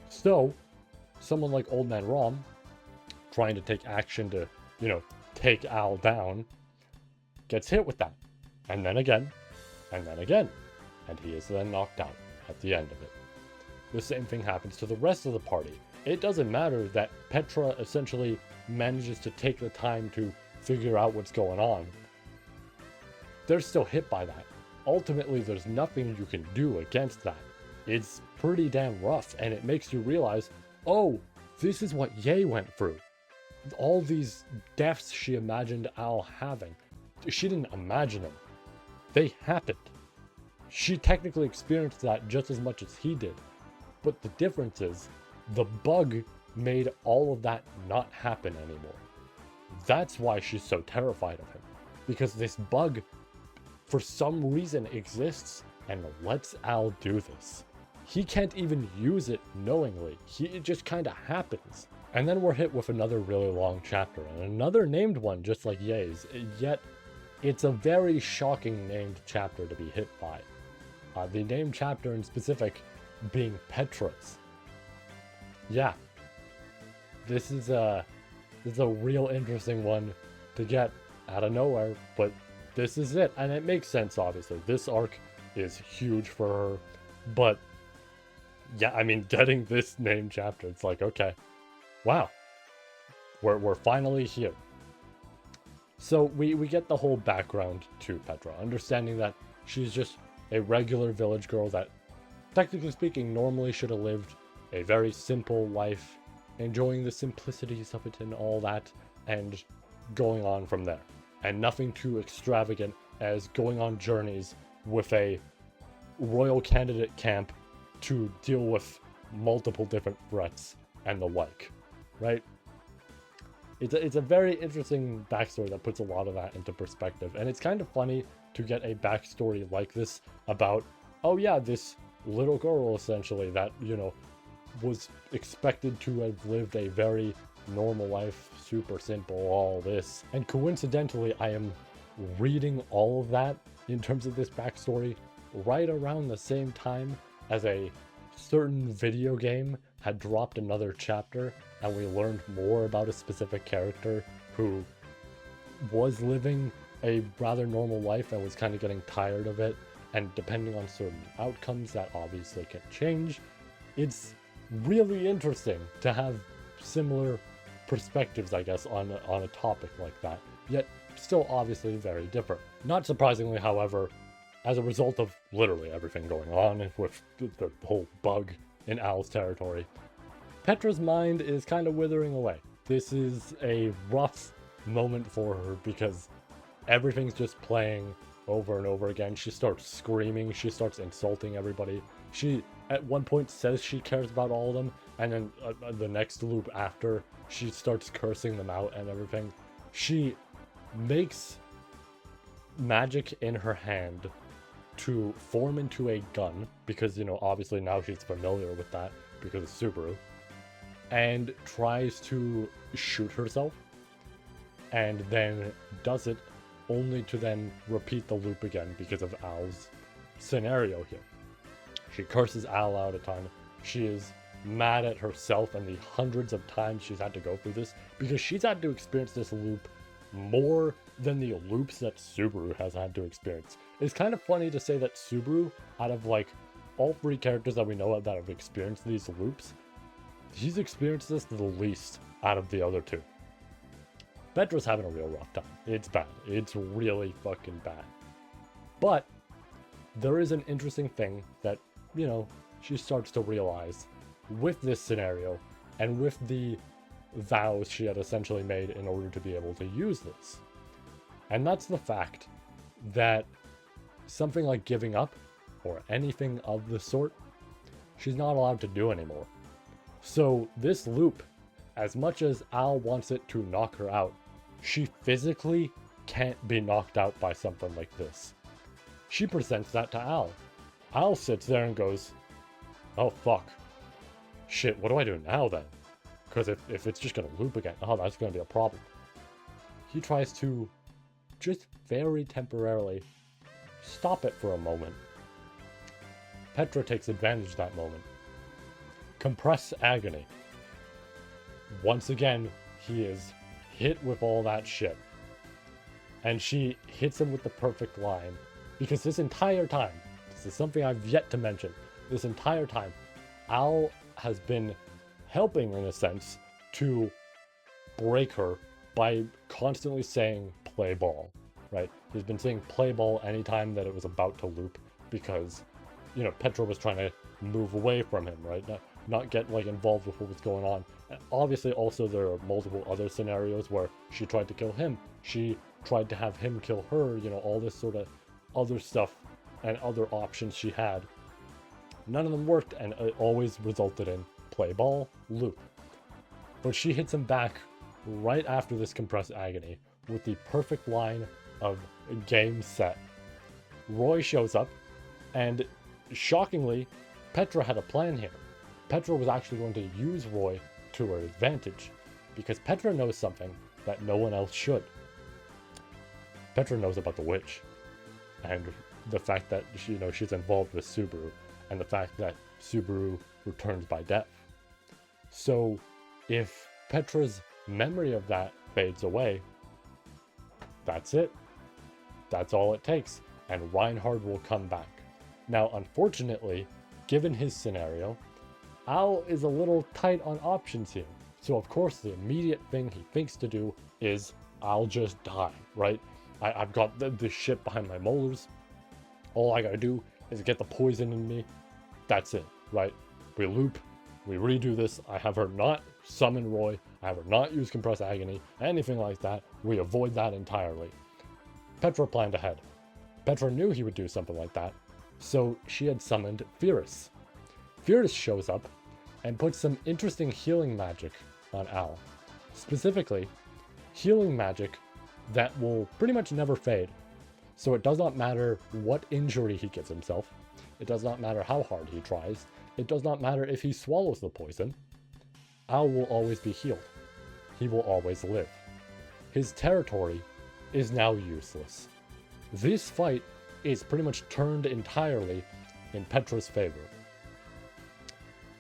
So, someone like Old Man Rom, trying to take action to, you know, take Al down, gets hit with that. And then again, and then again. And he is then knocked out at the end of it. The same thing happens to the rest of the party. It doesn't matter that Petra essentially manages to take the time to figure out what's going on. They're still hit by that. Ultimately, there's nothing you can do against that. It's pretty damn rough, and it makes you realize, oh, this is what Ye went through. All these deaths she imagined Al having. She didn't imagine them. They happened. She technically experienced that just as much as he did. But the difference is, the bug made all of that not happen anymore. That's why she's so terrified of him. Because this bug, for some reason, exists and lets Al do this. He can't even use it knowingly. It just kind of happens. And then we're hit with another really long chapter, and another named one just like Ye's, yet it's a very shocking named chapter to be hit by. The named chapter in specific being Petra's. Yeah, this is a real interesting one to get out of nowhere, but this is it. And it makes sense, obviously. This arc is huge for her. But, yeah, I mean, getting this named chapter, it's like, okay, wow. We're finally here. So we get the whole background to Petra, understanding that she's just a regular village girl that, technically speaking, normally should have lived a very simple life, enjoying the simplicities of it and all that, and going on from there. And nothing too extravagant as going on journeys with a royal candidate camp to deal with multiple different threats and the like, right? It's a very interesting backstory that puts a lot of that into perspective. And it's kind of funny to get a backstory like this about, oh yeah, this little girl essentially that, you know, was expected to have lived a very normal life, super simple, all this. And coincidentally, I am reading all of that in terms of this backstory right around the same time as a certain video game had dropped another chapter, and we learned more about a specific character who was living a rather normal life and was kind of getting tired of it, and depending on certain outcomes that obviously can change. It's really interesting to have similar perspectives, I guess, on a topic like that, yet still obviously very different. Not surprisingly, however, as a result of literally everything going on with the whole bug in Al's territory, Petra's mind is kind of withering away. This is a rough moment for her because everything's just playing over and over again. She starts screaming, she starts insulting everybody. She at one point says she cares about all of them, and then the next loop after, she starts cursing them out and everything. She makes magic in her hand to form into a gun, because, you know, obviously now she's familiar with that because of Subaru, and tries to shoot herself, and then does it only to then repeat the loop again because of Al's scenario here. She curses Al out a ton. She is mad at herself and the hundreds of times she's had to go through this, because she's had to experience this loop more than the loops that Subaru has had to experience. It's kind of funny to say that Subaru, out of like all three characters that we know of that have experienced these loops, he's experienced this the least out of the other two. Petra's having a real rough time. It's bad. It's really fucking bad. But there is an interesting thing that, you know, she starts to realize with this scenario and with the vows she had essentially made in order to be able to use this. And that's the fact that something like giving up or anything of the sort, she's not allowed to do anymore. So this loop, as much as Al wants it to knock her out, she physically can't be knocked out by something like this. She presents that to Al. Al sits there and goes, oh fuck. Shit, what do I do now then? Because if it's just going to loop again, oh, that's going to be a problem. He tries to just very temporarily stop it for a moment. Petra takes advantage of that moment. Compress agony. Once again, he is hit with all that shit. And she hits him with the perfect line. Because this entire time, this is something I've yet to mention, this entire time, Al has been helping, in a sense, to break her by constantly saying play ball, right? He's been saying play ball anytime that it was about to loop because, you know, Petra was trying to move away from him, right? Not get like involved with what was going on. And obviously also there are multiple other scenarios where she tried to kill him. She tried to have him kill her, you know, all this sort of other stuff and other options she had. None of them worked, and it always resulted in play ball, loop. But she hits him back right after this compressed agony with the perfect line of game set. Roy shows up, and shockingly, Petra had a plan here. Petra was actually going to use Roy to her advantage, because Petra knows something that no one else should. Petra knows about the witch, and the fact that she, you know, she's involved with Subaru, and the fact that Subaru returns by death. So if Petra's memory of that fades away, that's it. That's all it takes, and Reinhard will come back. Now, unfortunately, given his scenario, Al is a little tight on options here. So of course the immediate thing he thinks to do is, I'll just die, right? I've got this shit behind my molars. All I gotta do is get the poison in me. That's it, right? We loop, we redo this. I have her not summon Roy. I have her not use Compress Agony, anything like that. We avoid that entirely. Petra planned ahead. Petra knew he would do something like that, so she had summoned Pyrrhus. Pyrrhus shows up and puts some interesting healing magic on Al. Specifically, healing magic that will pretty much never fade. So it does not matter what injury he gives himself. It does not matter how hard he tries. It does not matter if he swallows the poison. Al will always be healed. He will always live. His territory is now useless. This fight is pretty much turned entirely in Petra's favor.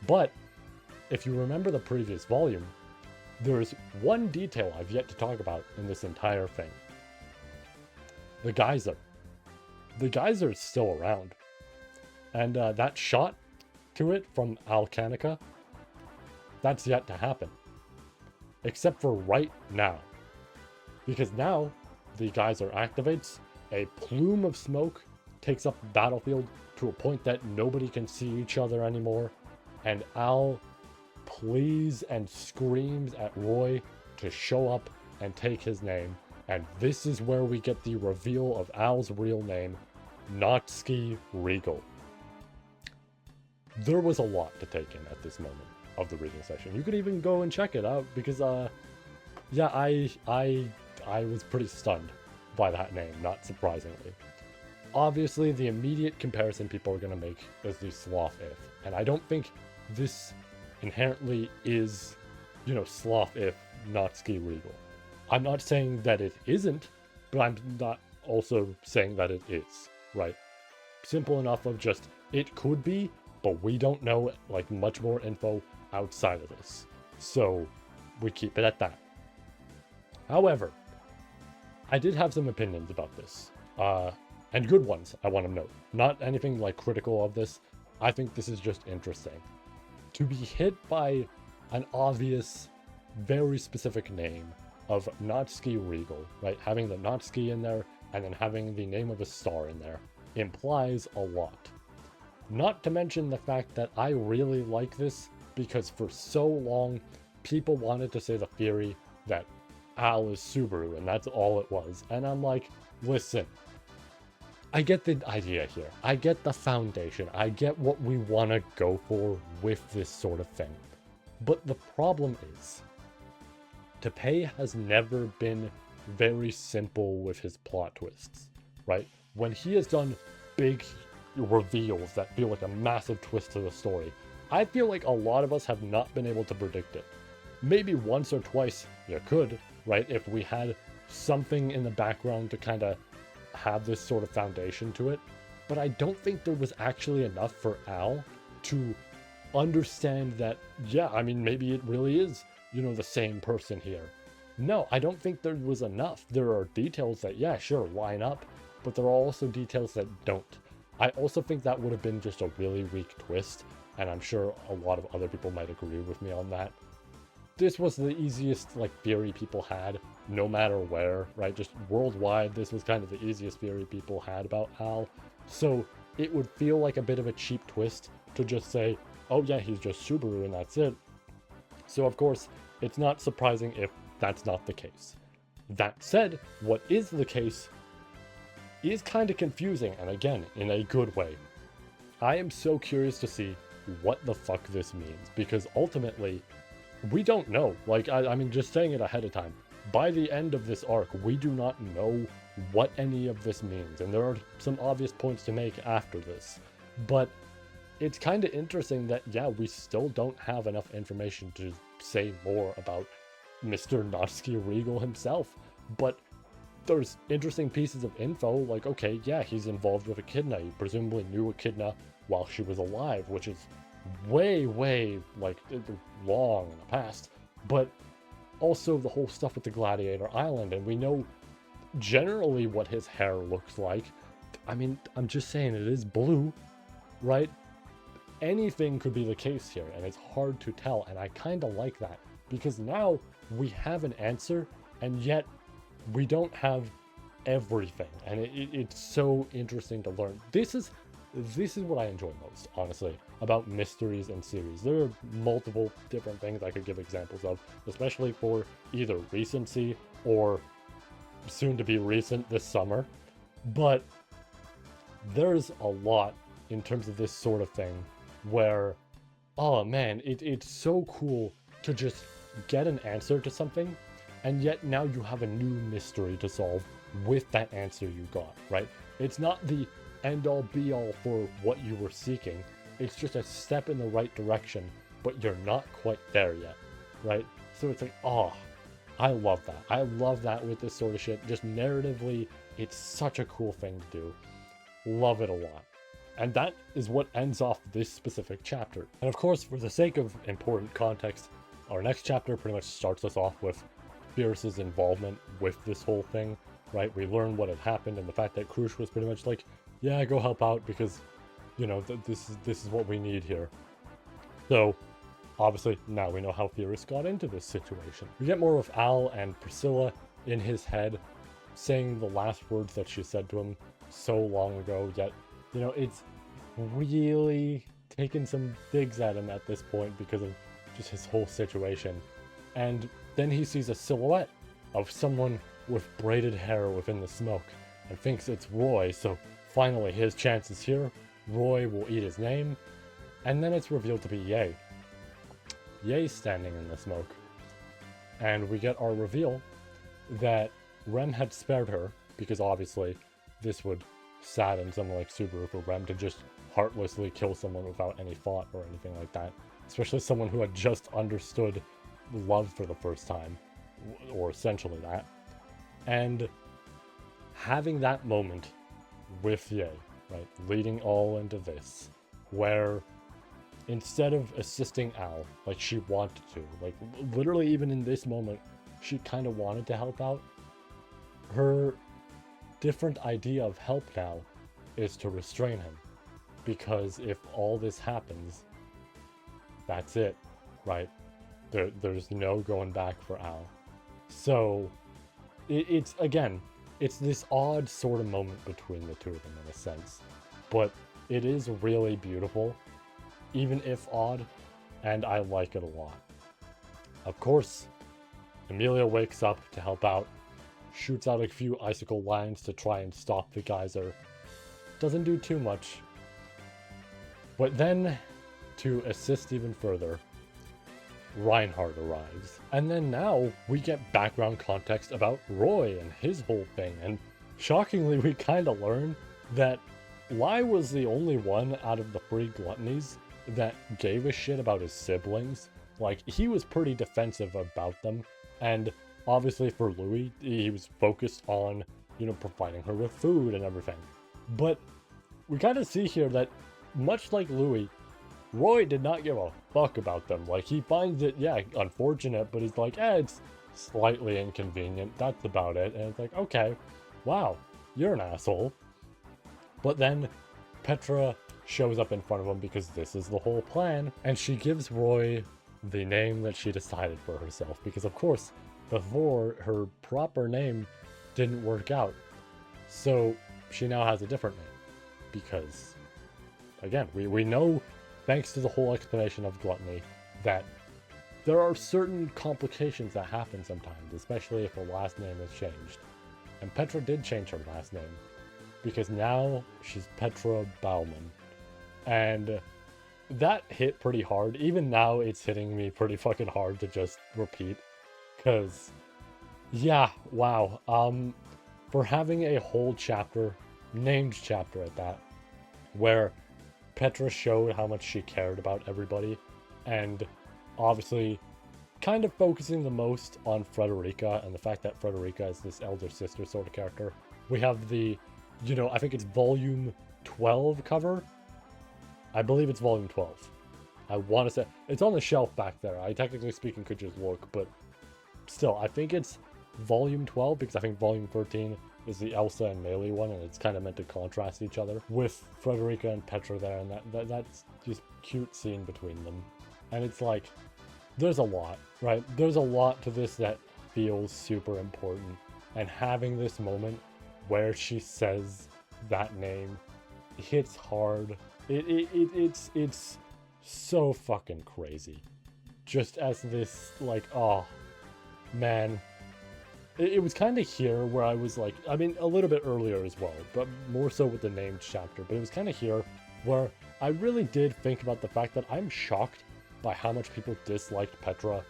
But if you remember the previous volume, there is one detail I've yet to talk about in this entire thing. The geyser. The geyser is still around. And that shot to it from Alcanica, that's yet to happen. Except for right now. Because now, the geyser activates, a plume of smoke takes up the battlefield to a point that nobody can see each other anymore, and Al pleads and screams at Roy to show up and take his name, and this is where we get the reveal of Al's real name, Natsuki Regal. There was a lot to take in at this moment of the reading session. You could even go and check it out because, yeah, I was pretty stunned by that name, not surprisingly. Obviously, the immediate comparison people are going to make is the Sloth If, and I don't think this inherently is, you know, Sloth If Natsuki Regal. I'm not saying that it isn't, but I'm not also saying that it is, right? Simple enough of just, it could be, but we don't know, like, much more info outside of this. So, we keep it at that. However, I did have some opinions about this. And good ones, I want to note. Not anything, like, critical of this. I think this is just interesting. To be hit by an obvious, very specific name of Natsuki Regal, right? Having the Natsuki in there, and then having the name of a star in there, implies a lot. Not to mention the fact that I really like this, because for so long, people wanted to say the theory that Al is Subaru, and that's all it was. And I'm like, listen, I get the idea here. I get the foundation. I get what we want to go for with this sort of thing. But the problem is, Teppei has never been very simple with his plot twists, right? When he has done big reveals that feel like a massive twist to the story, I feel like a lot of us have not been able to predict it. Maybe once or twice you could, right? If we had something in the background to kind of have this sort of foundation to it. But I don't think there was actually enough for Al to understand that, yeah, I mean, maybe it really is, you know, the same person here. No, I don't think there was enough. There are details that, yeah, sure, line up, but there are also details that don't. I also think that would have been just a really weak twist, and I'm sure a lot of other people might agree with me on that. This was the easiest, like, theory people had, no matter where, right? Just worldwide, this was kind of the easiest theory people had about Al. So it would feel like a bit of a cheap twist to just say, oh yeah, he's just Subaru and that's it. So of course, it's not surprising if that's not the case. That said, what is the case is kind of confusing, and again, in a good way. I am so curious to see what the fuck this means, because ultimately, we don't know. Like, I mean, just saying it ahead of time. By the end of this arc, we do not know what any of this means, and there are some obvious points to make after this. But it's kind of interesting that, yeah, we still don't have enough information to say more about Mr. Natsuki Regal himself. But there's interesting pieces of info, like, okay, yeah, he's involved with Echidna. He presumably knew Echidna while she was alive, which is way, like, long in the past. But also the whole stuff with the Gladiator Island, and we know generally what his hair looks like. I mean, I'm just saying it is blue, right? Anything could be the case here, and it's hard to tell, and I kind of like that, because now we have an answer, and yet we don't have everything, and it's so interesting to learn. This is what I enjoy most, honestly, about mysteries and series. There are multiple different things I could give examples of, especially for either recency or soon to be recent this summer, but there's a lot in terms of this sort of thing where, oh man, it's so cool to just get an answer to something, and yet now you have a new mystery to solve with that answer you got, right? It's not the end-all be-all for what you were seeking. It's just a step in the right direction, but you're not quite there yet, right? So it's like, oh, I love that. I love that with this sort of shit. Just narratively, it's such a cool thing to do. Love it a lot. And that is what ends off this specific chapter. And of course, for the sake of important context, our next chapter pretty much starts us off with Fierce's involvement with this whole thing, right? We learn what had happened and the fact that Krush was pretty much like, yeah, go help out because, you know, this is what we need here. So, obviously, now we know how Fierce got into this situation. We get more of Al and Priscilla in his head, saying the last words that she said to him so long ago, yet, you know, it's really taking some digs at him at this point because of just his whole situation. And then he sees a silhouette of someone with braided hair within the smoke and thinks it's Roy, so finally his chance is here. Roy will eat his name, and then it's revealed to be Ye. Ye's standing in the smoke, and we get our reveal that Rem had spared her, because obviously this would sadden someone like Subaru for Rem to just heartlessly kill someone without any thought or anything like that, especially someone who had just understood love for the first time, or essentially that. And having that moment with Ye, right, leading all into this, where instead of assisting Al like she wanted to, like literally even in this moment, she kind of wanted to help out, her different idea of help now is to restrain him. Because if all this happens, that's it, right? There's no going back for Al. So, it's this odd sort of moment between the two of them in a sense. But it is really beautiful, even if odd, and I like it a lot. Of course, Emilia wakes up to help out, shoots out a few icicle lines to try and stop the geyser. Doesn't do too much. But then, to assist even further, Reinhardt arrives. And then now, we get background context about Roy and his whole thing, and shockingly we kinda learn that Lai was the only one out of the three gluttonies that gave a shit about his siblings. Like, he was pretty defensive about them, and obviously for Louis, he was focused on, you know, providing her with food and everything. But we kind of see here that, much like Louis, Roy did not give a fuck about them. Like, he finds it, yeah, unfortunate, but he's like, it's slightly inconvenient, that's about it. And it's like, okay, wow, you're an asshole. But then Petra shows up in front of him because this is the whole plan, and she gives Roy the name that she decided for herself, because of course, before, her proper name didn't work out. So she now has a different name, because, again, we know, thanks to the whole explanation of gluttony, that there are certain complications that happen sometimes, especially if her last name is changed. And Petra did change her last name, because now she's Petra Baumann. And that hit pretty hard. Even now, it's hitting me pretty fucking hard to just repeat. Because, yeah, wow. For having a whole chapter, named chapter at that, where Petra showed how much she cared about everybody, and obviously kind of focusing the most on Frederica and the fact that Frederica is this elder sister sort of character. We have the, you know, I think it's volume 12 cover. I believe it's volume 12. I want to say, it's on the shelf back there. I technically speaking could just look, but still, I think it's Volume 12, because I think Volume 13 is the Elsa and Melee one, and it's kind of meant to contrast each other, with Frederica and Petra there, and that's just cute scene between them. And it's like, there's a lot, right? There's a lot to this that feels super important, and having this moment where she says that name hits hard. It's so fucking crazy. Just as this, like, oh, man. It was kind of here where I was like, I mean, a little bit earlier as well, but more so with the named chapter, but it was kind of here where I really did think about the fact that I'm shocked by how much people disliked Petra,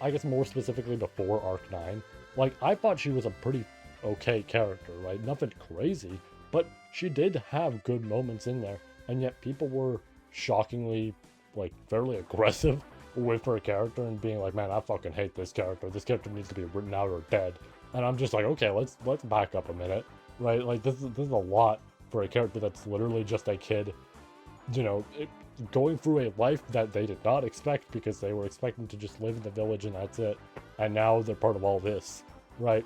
I guess more specifically before Arc 9. Like, I thought she was a pretty okay character, right? Nothing crazy, but she did have good moments in there, and yet people were shockingly, like, fairly aggressive with her character and being like, man, I fucking hate this character. This character needs to be written out or dead. And I'm just like, okay, let's back up a minute, right? Like, this is a lot for a character that's literally just a kid, you know, going through a life that they did not expect because they were expecting to just live in the village and that's it. And now they're part of all this, right?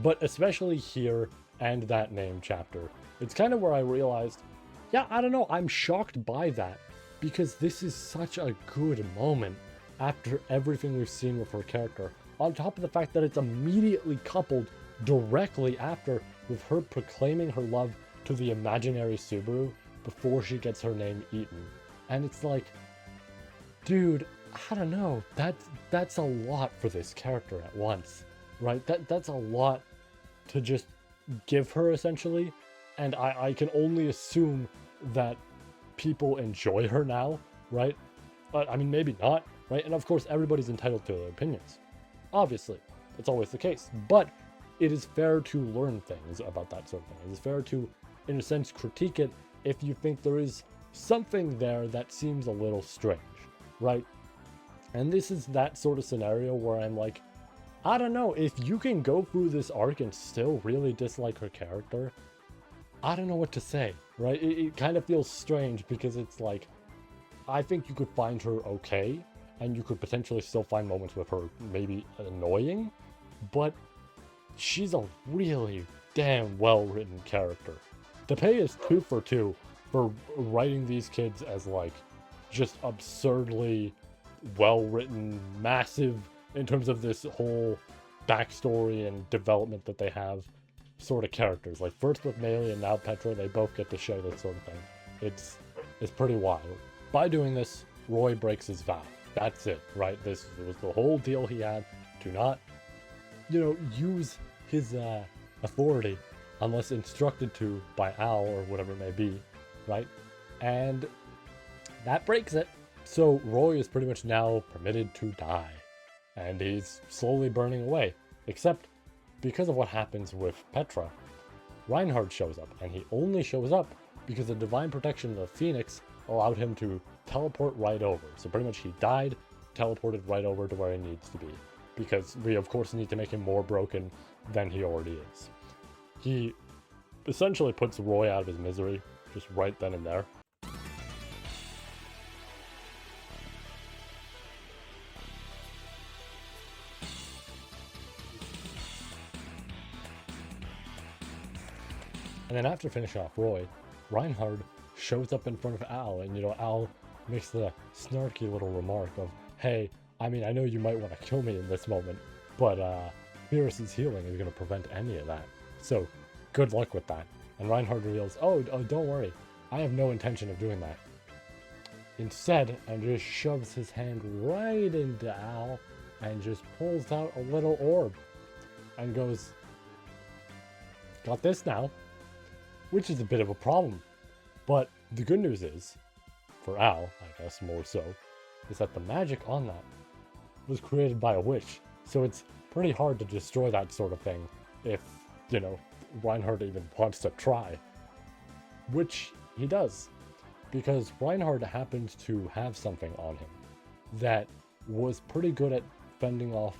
But especially here and that name chapter, it's kind of where I realized, yeah, I don't know, I'm shocked by that. Because this is such a good moment after everything we've seen with her character. On top of the fact that it's immediately coupled directly after with her proclaiming her love to the imaginary Subaru before she gets her name eaten. And it's like, dude, I don't know, that's a lot for this character at once, right? That's a lot to just give her essentially. And I can only assume that people enjoy her now, right? But I mean, maybe not, right? And of course, everybody's entitled to their opinions. Obviously, it's always the case. But it is fair to learn things about that sort of thing. It is fair to, in a sense, critique it if you think there is something there that seems a little strange, right? And this is that sort of scenario where I'm like, I don't know, if you can go through this arc and still really dislike her character, I don't know what to say, right? It kind of feels strange because it's like, I think you could find her okay, and you could potentially still find moments with her maybe annoying, but she's a really damn well-written character. The pay is 2 for 2 for writing these kids as like just absurdly well-written, massive in terms of this whole backstory and development that they have. Sort of characters, like first with Melee and now Petra, they both get to show this sort of thing. It's pretty wild. By doing this, Roy breaks his vow. That's it, right? This was the whole deal he had to not, you know, use his authority unless instructed to by Al or whatever it may be, right? And that breaks it. So Roy is pretty much now permitted to die, and he's slowly burning away, except because of what happens with Petra, Reinhard shows up, and he only shows up because the divine protection of the Phoenix allowed him to teleport right over. So pretty much he died, teleported right over to where he needs to be, because we of course need to make him more broken than he already is. He essentially puts Roy out of his misery, just right then and there. And then after finishing off Roy, Reinhard shows up in front of Al, and, you know, Al makes the snarky little remark of, hey, I mean, I know you might want to kill me in this moment, but Beerus's healing is going to prevent any of that. So, good luck with that. And Reinhard reveals, oh, don't worry, I have no intention of doing that. Instead, and just shoves his hand right into Al, and just pulls out a little orb, and goes, got this now. Which is a bit of a problem. But the good news is, for Al, I guess more so, is that the magic on that was created by a witch. So it's pretty hard to destroy that sort of thing if, you know, Reinhard even wants to try. Which he does. Because Reinhard happens to have something on him that was pretty good at fending off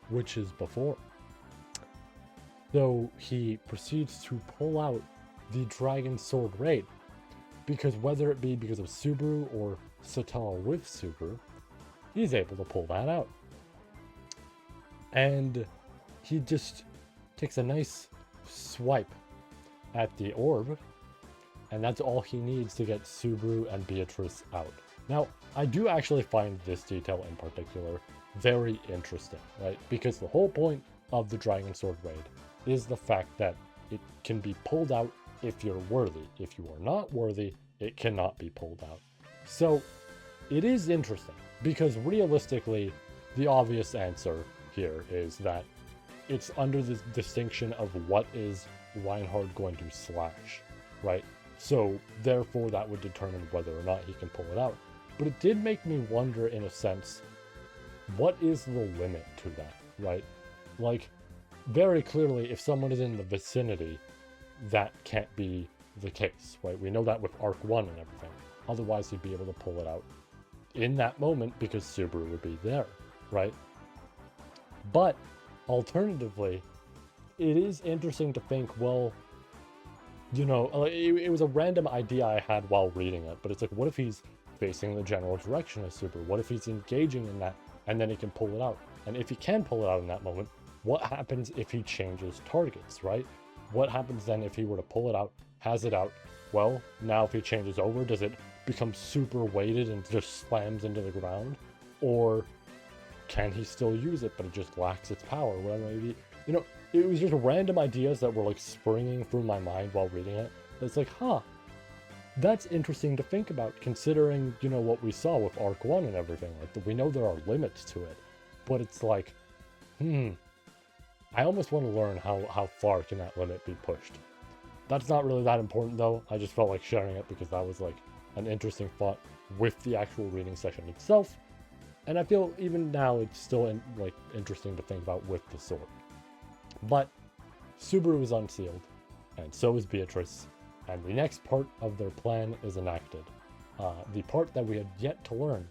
witches before. So he proceeds to pull out the Dragon Sword Raid, because whether it be because of Subaru or Satala with Subaru, he's able to pull that out. And he just takes a nice swipe at the orb, and that's all he needs to get Subaru and Beatrice out. Now, I do actually find this detail in particular very interesting, right? Because the whole point of the Dragon Sword raid is the fact that it can be pulled out if you're worthy. If you are not worthy, it cannot be pulled out. So it is interesting because realistically, the obvious answer here is that it's under the distinction of what is Reinhard going to slash, right? So therefore that would determine whether or not he can pull it out. But it did make me wonder in a sense, what is the limit to that, right? Like, very clearly, if someone is in the vicinity, that can't be the case, right? We know that with Arc 1 and everything. Otherwise, he'd be able to pull it out in that moment because Subaru would be there, right? But alternatively, it is interesting to think, well, you know, it was a random idea I had while reading it, but it's like, what if he's facing the general direction of Subaru? What if he's engaging in that and then he can pull it out? And if he can pull it out in that moment, what happens if he changes targets, right? What happens then if he were to pull it out, has it out? Well, now if he changes over, does it become super weighted and just slams into the ground? Or can he still use it, but it just lacks its power, whatever it may be? You know, it was just random ideas that were like springing through my mind while reading it. It's like, huh, that's interesting to think about considering, you know, what we saw with Arc 1 and everything. Like, we know there are limits to it, but it's like, I almost want to learn how far can that limit be pushed. That's not really that important though. I just felt like sharing it because that was like an interesting thought with the actual reading session itself. And I feel even now it's still interesting to think about with the sword. But Subaru is unsealed, and so is Beatrice, and the next part of their plan is enacted. The part that we had yet to learn,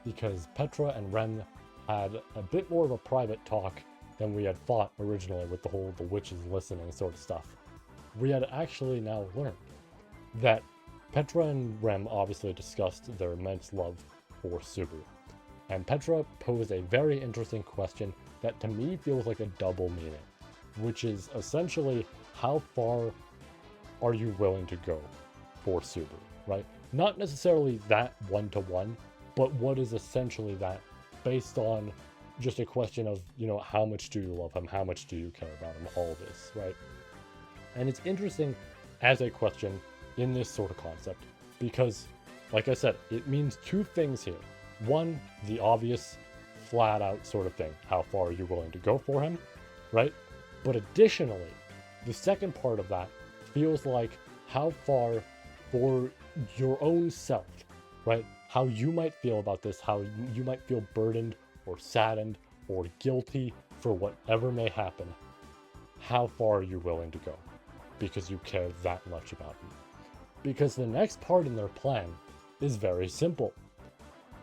because Petra and Rem had a bit more of a private talk than we had thought originally with the whole the witches listening sort of stuff. We had actually now learned that Petra and Rem obviously discussed their immense love for Subaru. And Petra posed a very interesting question that to me feels like a double meaning, which is essentially, how far are you willing to go for Subaru, right? Not necessarily that one-to-one, but what is essentially that based on just a question of, you know, how much do you love him? How much do you care about him? All this, right? And it's interesting as a question in this sort of concept because, like I said, it means two things here. One, the obvious flat out sort of thing. How far are you willing to go for him, right? But additionally, the second part of that feels like how far for your own self, right? How you might feel about this, how you might feel burdened or saddened or guilty for whatever may happen. How far are you willing to go? Because you care that much about him. Because the next part in their plan is very simple.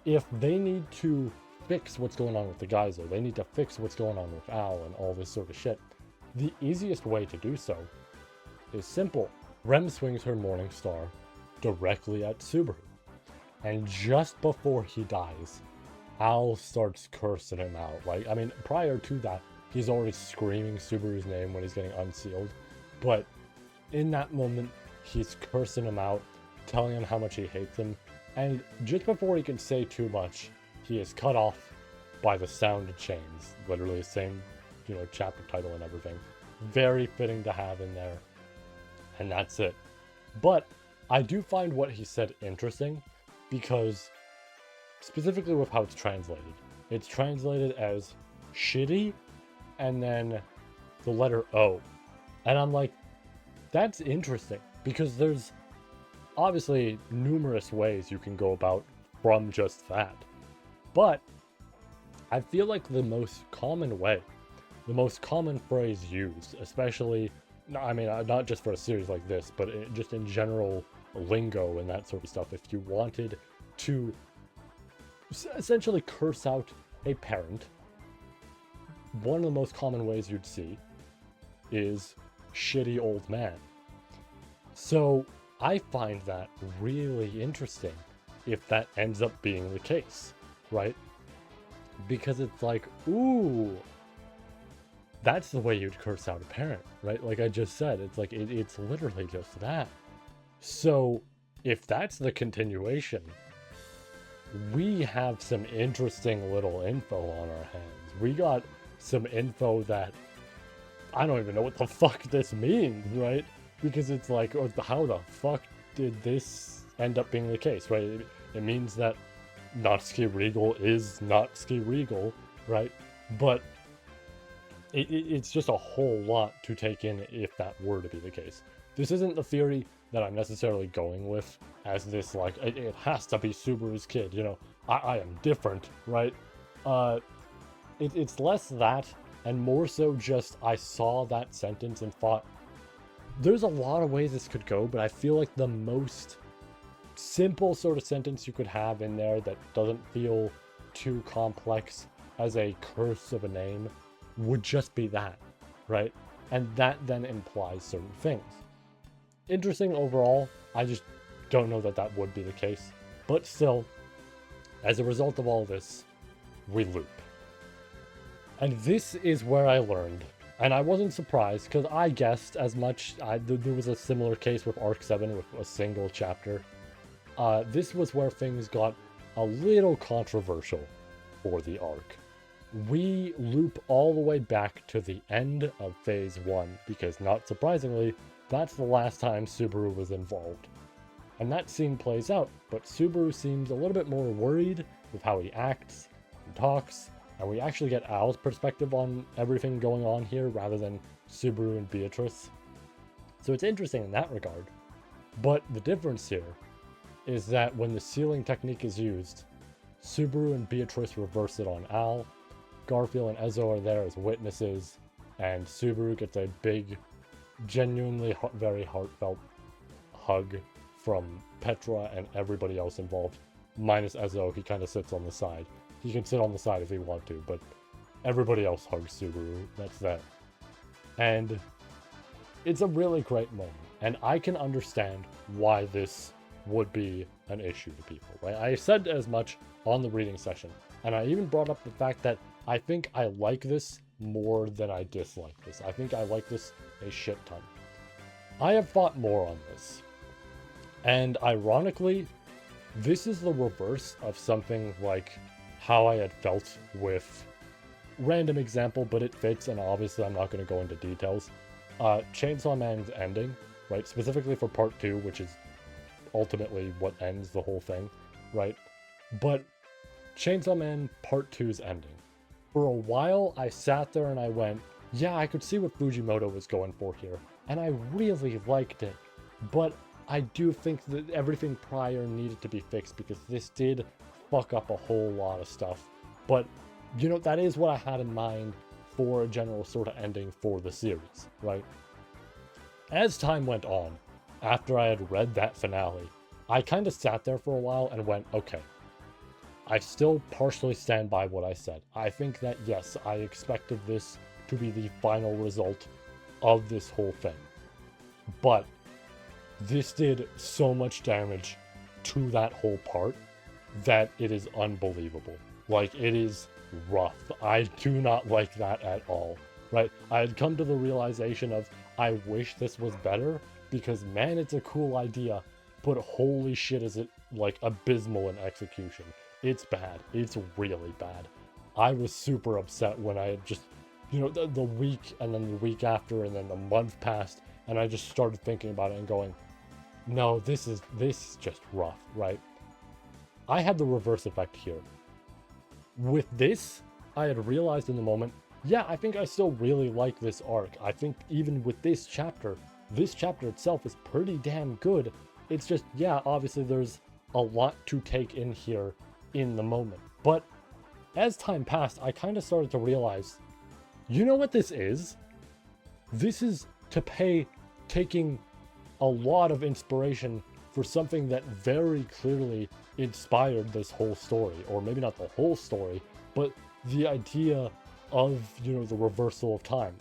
If they need to fix what's going on with the geyser, they need to fix what's going on with Al and all this sort of shit, the easiest way to do so is simple. Rem swings her Morning Star directly at Subaru. And just before he dies, Al starts cursing him out. Like, I mean, prior to that, he's already screaming Subaru's name when he's getting unsealed. But in that moment, he's cursing him out, telling him how much he hates him. And just before he can say too much, he is cut off by the sound of chains. Literally the same, you know, chapter title and everything. Very fitting to have in there. And that's it. But I do find what he said interesting because specifically with how it's translated as shitty and then the letter O. And I'm like, that's interesting because there's obviously numerous ways you can go about from just that. But I feel like the most common way, the most common phrase used, especially, I mean, not just for a series like this, but just in general lingo and that sort of stuff, if you wanted to essentially curse out a parent, one of the most common ways you'd see is shitty old man. So I find that really interesting if that ends up being the case, right? Because it's like, ooh, that's the way you'd curse out a parent, right? Like I just said, it's like, it's literally just that. So, if that's the continuation, we have some interesting little info on our hands. We got some info that I don't even know what the fuck this means, right? Because it's like, how the fuck did this end up being the case, right? It means that Natsuki Regal is Natsuki Regal, right? But it's just a whole lot to take in if that were to be the case. This isn't the theory that I'm necessarily going with as this, like, it has to be Subaru's kid, you know, I am different, right? It's less that, and more so just I saw that sentence and thought, there's a lot of ways this could go, but I feel like the most simple sort of sentence you could have in there that doesn't feel too complex as a curse of a name would just be that, right? And that then implies certain things. Interesting overall. I just don't know that that would be the case. But still, as a result of all this, we loop. And this is where I learned, and I wasn't surprised because I guessed as much. There was a similar case with Arc 7 with a single chapter. This was where things got a little controversial for the arc. We loop all the way back to the end of Phase 1 because, not surprisingly, that's the last time Subaru was involved. And that scene plays out, but Subaru seems a little bit more worried with how he acts and talks, and we actually get Al's perspective on everything going on here rather than Subaru and Beatrice. So it's interesting in that regard. But the difference here is that when the sealing technique is used, Subaru and Beatrice reverse it on Al, Garfield and Ezo are there as witnesses, and Subaru gets a big, genuinely very heartfelt hug from Petra and everybody else involved, minus Ezo. He kind of sits on the side. He can sit on the side if he wants to, but everybody else hugs Subaru. That's that. And it's a really great moment, and I can understand why this would be an issue to people, right? I said as much on the reading session, and I even brought up the fact that I think I like this more than I dislike this. I think I like this a shit ton. I have thought more on this, and ironically, this is the reverse of something like how I had felt with, random example, but it fits, and obviously I'm not going to go into details, Chainsaw Man's ending, right? Specifically for part 2, which is ultimately what ends the whole thing, right? But Chainsaw Man part 2's ending. For a while, I sat there and I went, yeah, I could see what Fujimoto was going for here, and I really liked it, but I do think that everything prior needed to be fixed because this did fuck up a whole lot of stuff. But, you know, that is what I had in mind for a general sort of ending for the series, right? As time went on, after I had read that finale, I kind of sat there for a while and went, okay, I still partially stand by what I said. I think that, yes, I expected this to be the final result of this whole thing. But this did so much damage to that whole part that it is unbelievable. Like, it is rough. I do not like that at all, right? I had come to the realization of, I wish this was better, because man, it's a cool idea, but holy shit is it, like, abysmal in execution. It's bad. It's really bad. I was super upset when I had just, you know, the week and then the week after and then the month passed, and I just started thinking about it and going, no, this is just rough, right? I had the reverse effect here. With this, I had realized in the moment, yeah, I think I still really like this arc. I think even with this chapter itself is pretty damn good. It's just, yeah, obviously there's a lot to take in here in the moment. But as time passed, I kind of started to realize, you know what this is? This is taking a lot of inspiration for something that very clearly inspired this whole story, or maybe not the whole story, but the idea of, you know, the reversal of time.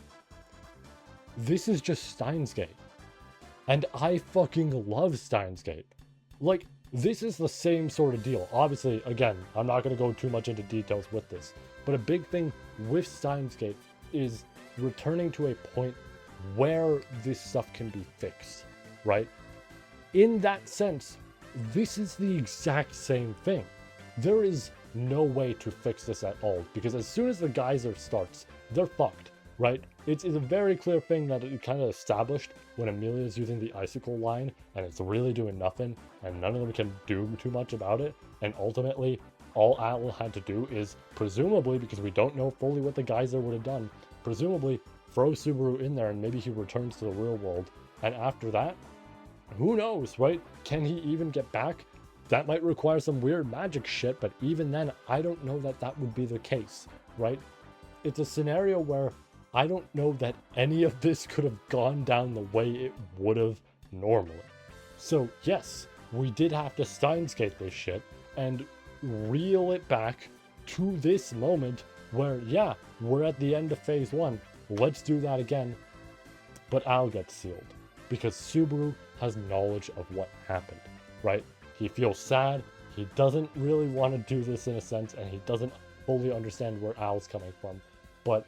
This is just Steins Gate. And I fucking love Steins Gate. Like, this is the same sort of deal. Obviously, again, I'm not going to go too much into details with this, but a big thing with Steins Gate is returning to a point where this stuff can be fixed, right? In that sense, this is the exact same thing. There is no way to fix this at all, because as soon as the geyser starts, they're fucked, right? It's a very clear thing that it kind of established when Amelia's using the icicle line, and it's really doing nothing, and none of them can do too much about it, and ultimately, all Al had to do is, presumably, because we don't know fully what the geyser would have done, presumably throw Subaru in there and maybe he returns to the real world. And after that, who knows, right? Can he even get back? That might require some weird magic shit, but even then, I don't know that that would be the case, right? It's a scenario where I don't know that any of this could have gone down the way it would have normally. So yes, we did have to Steinskate this shit and reel it back to this moment where, yeah, we're at the end of phase 1. Let's do that again. But Al gets sealed because Subaru has knowledge of what happened, right? He feels sad. He doesn't really want to do this in a sense, and he doesn't fully understand where Al's coming from. But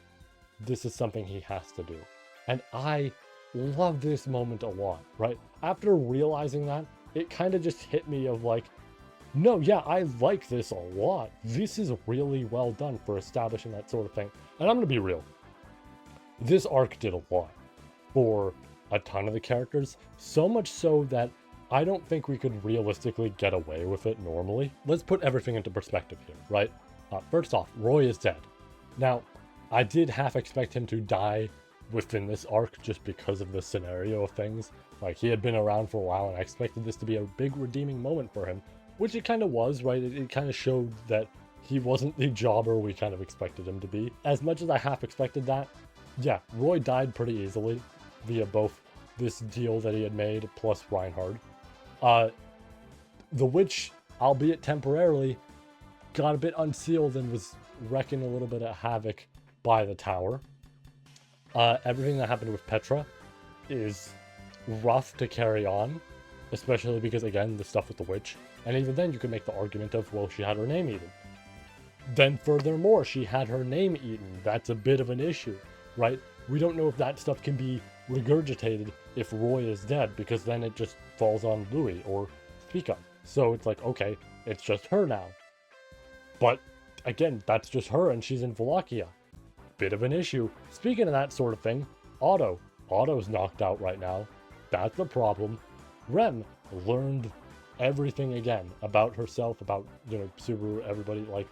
this is something he has to do. And I love this moment a lot, right? After realizing that, it kind of just hit me of like, no, yeah, I like this a lot. This is really well done for establishing that sort of thing. And I'm going to be real. This arc did a lot for a ton of the characters, so much so that I don't think we could realistically get away with it normally. Let's put everything into perspective here, right? First off, Roy is dead. Now, I did half expect him to die within this arc just because of the scenario of things. Like, he had been around for a while, and I expected this to be a big redeeming moment for him, which it kind of was, right? It kind of showed that he wasn't the jobber we kind of expected him to be. As much as I half expected that, yeah, Roy died pretty easily via both this deal that he had made plus Reinhard. The witch, albeit temporarily, got a bit unsealed and was wrecking a little bit of havoc by the tower. Everything that happened with Petra is rough to carry on, especially because, again, the stuff with the witch. And even then, you could make the argument of, well, she had her name eaten. Then furthermore, she had her name eaten. That's a bit of an issue, right? We don't know if that stuff can be regurgitated if Roy is dead, because then it just falls on Louis or Pika. So it's like, okay, it's just her now. But again, that's just her, and she's in Vollachia. Bit of an issue. Speaking of that sort of thing, Otto. Otto's knocked out right now. That's the problem. Rem learned everything again about herself, about, Subaru, everybody, like,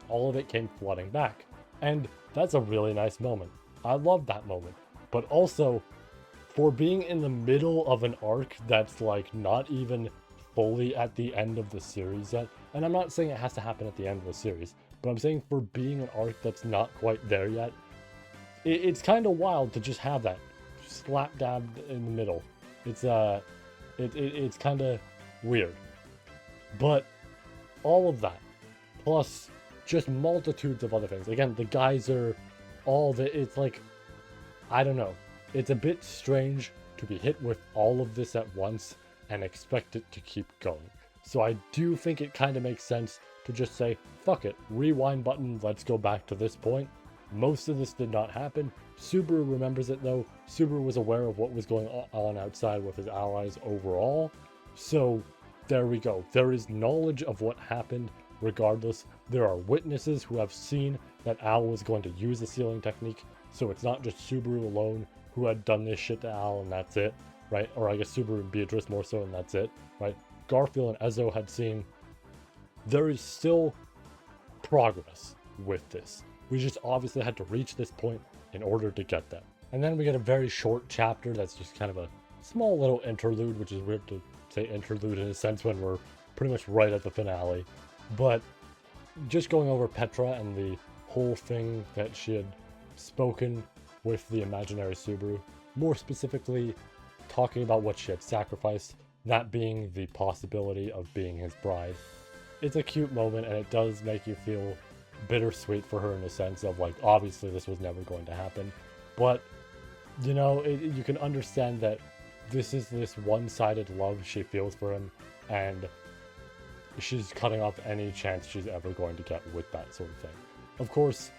all of it came flooding back. And that's a really nice moment. I love that moment. But also, for being in the middle of an arc that's, like, not even fully at the end of the series yet, and I'm not saying it has to happen at the end of the series, but I'm saying for being an arc that's not quite there yet, it's kind of wild to just have that slap dab in the middle. It's kind of weird. But all of that, plus just multitudes of other things. Again, the geyser, it's like, I don't know. It's a bit strange to be hit with all of this at once and expect it to keep going. So I do think it kind of makes sense to just say, fuck it, rewind button, let's go back to this point. Most of this did not happen. Subaru remembers it though. Subaru was aware of what was going on outside with his allies overall. So there we go. There is knowledge of what happened regardless. There are witnesses who have seen that Al was going to use the sealing technique. So it's not just Subaru alone who had done this shit to Al and that's it, right? Or I guess Subaru and Beatrice more so and that's it, right? Garfield and Ezo had seen. There is still progress with this. We just obviously had to reach this point in order to get there. And then we get a very short chapter that's just kind of a small little interlude, which is weird to say interlude in a sense when we're pretty much right at the finale. But just going over Petra and the whole thing that she had spoken with the imaginary Subaru, more specifically talking about what she had sacrificed, that being the possibility of being his bride. It's a cute moment, and it does make you feel bittersweet for her in the sense of, like, obviously this was never going to happen, but you can understand that this is this one-sided love she feels for him, and she's cutting off any chance she's ever going to get with that sort of thing. Of course,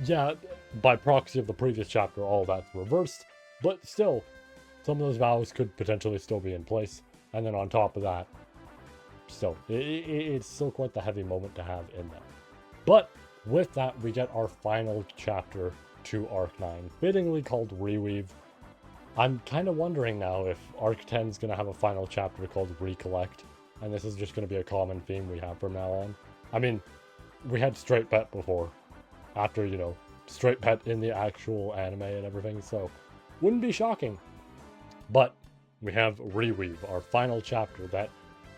yeah, by proxy of the previous chapter, all that's reversed, but still, some of those vows could potentially still be in place. And then on top of that, still, it's still quite the heavy moment to have in there. But with that, we get our final chapter to Arc 9, fittingly called Reweave. I'm kind of wondering now if Arc 10 is going to have a final chapter called Recollect, and this is just going to be a common theme we have from now on. I mean, we had Straight Bet before, after, you know, Straight Bet in the actual anime and everything, so wouldn't be shocking. But we have Reweave, our final chapter, that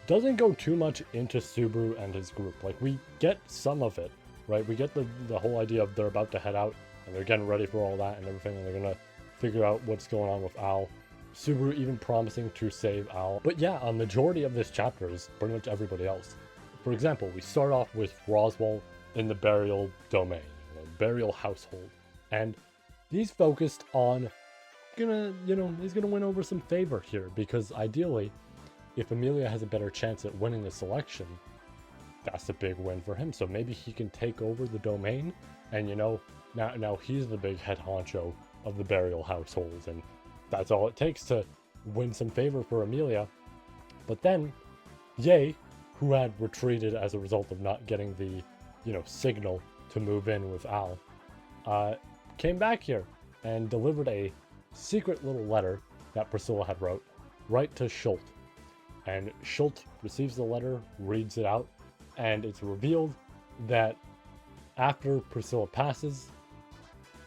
doesn't go too much into Subaru and his group. Like, we get some of it, right? We get the whole idea of they're about to head out, and they're getting ready for all that and everything, and they're gonna figure out what's going on with Al. Subaru even promising to save Al. But yeah, a majority of this chapter is pretty much everybody else. For example, we start off with Roswell in the burial domain, the burial household, and he's focused on he's gonna win over some favor here, because ideally, if Amelia has a better chance at winning the selection, that's a big win for him. So maybe he can take over the domain, and now he's the big head honcho of the burial households, and that's all it takes to win some favor for Amelia. But then Ye, who had retreated as a result of not getting the signal to move in with Al, came back here and delivered a secret little letter that Priscilla had wrote right to Schult. And Schult receives the letter, reads it out, and it's revealed that after Priscilla passes,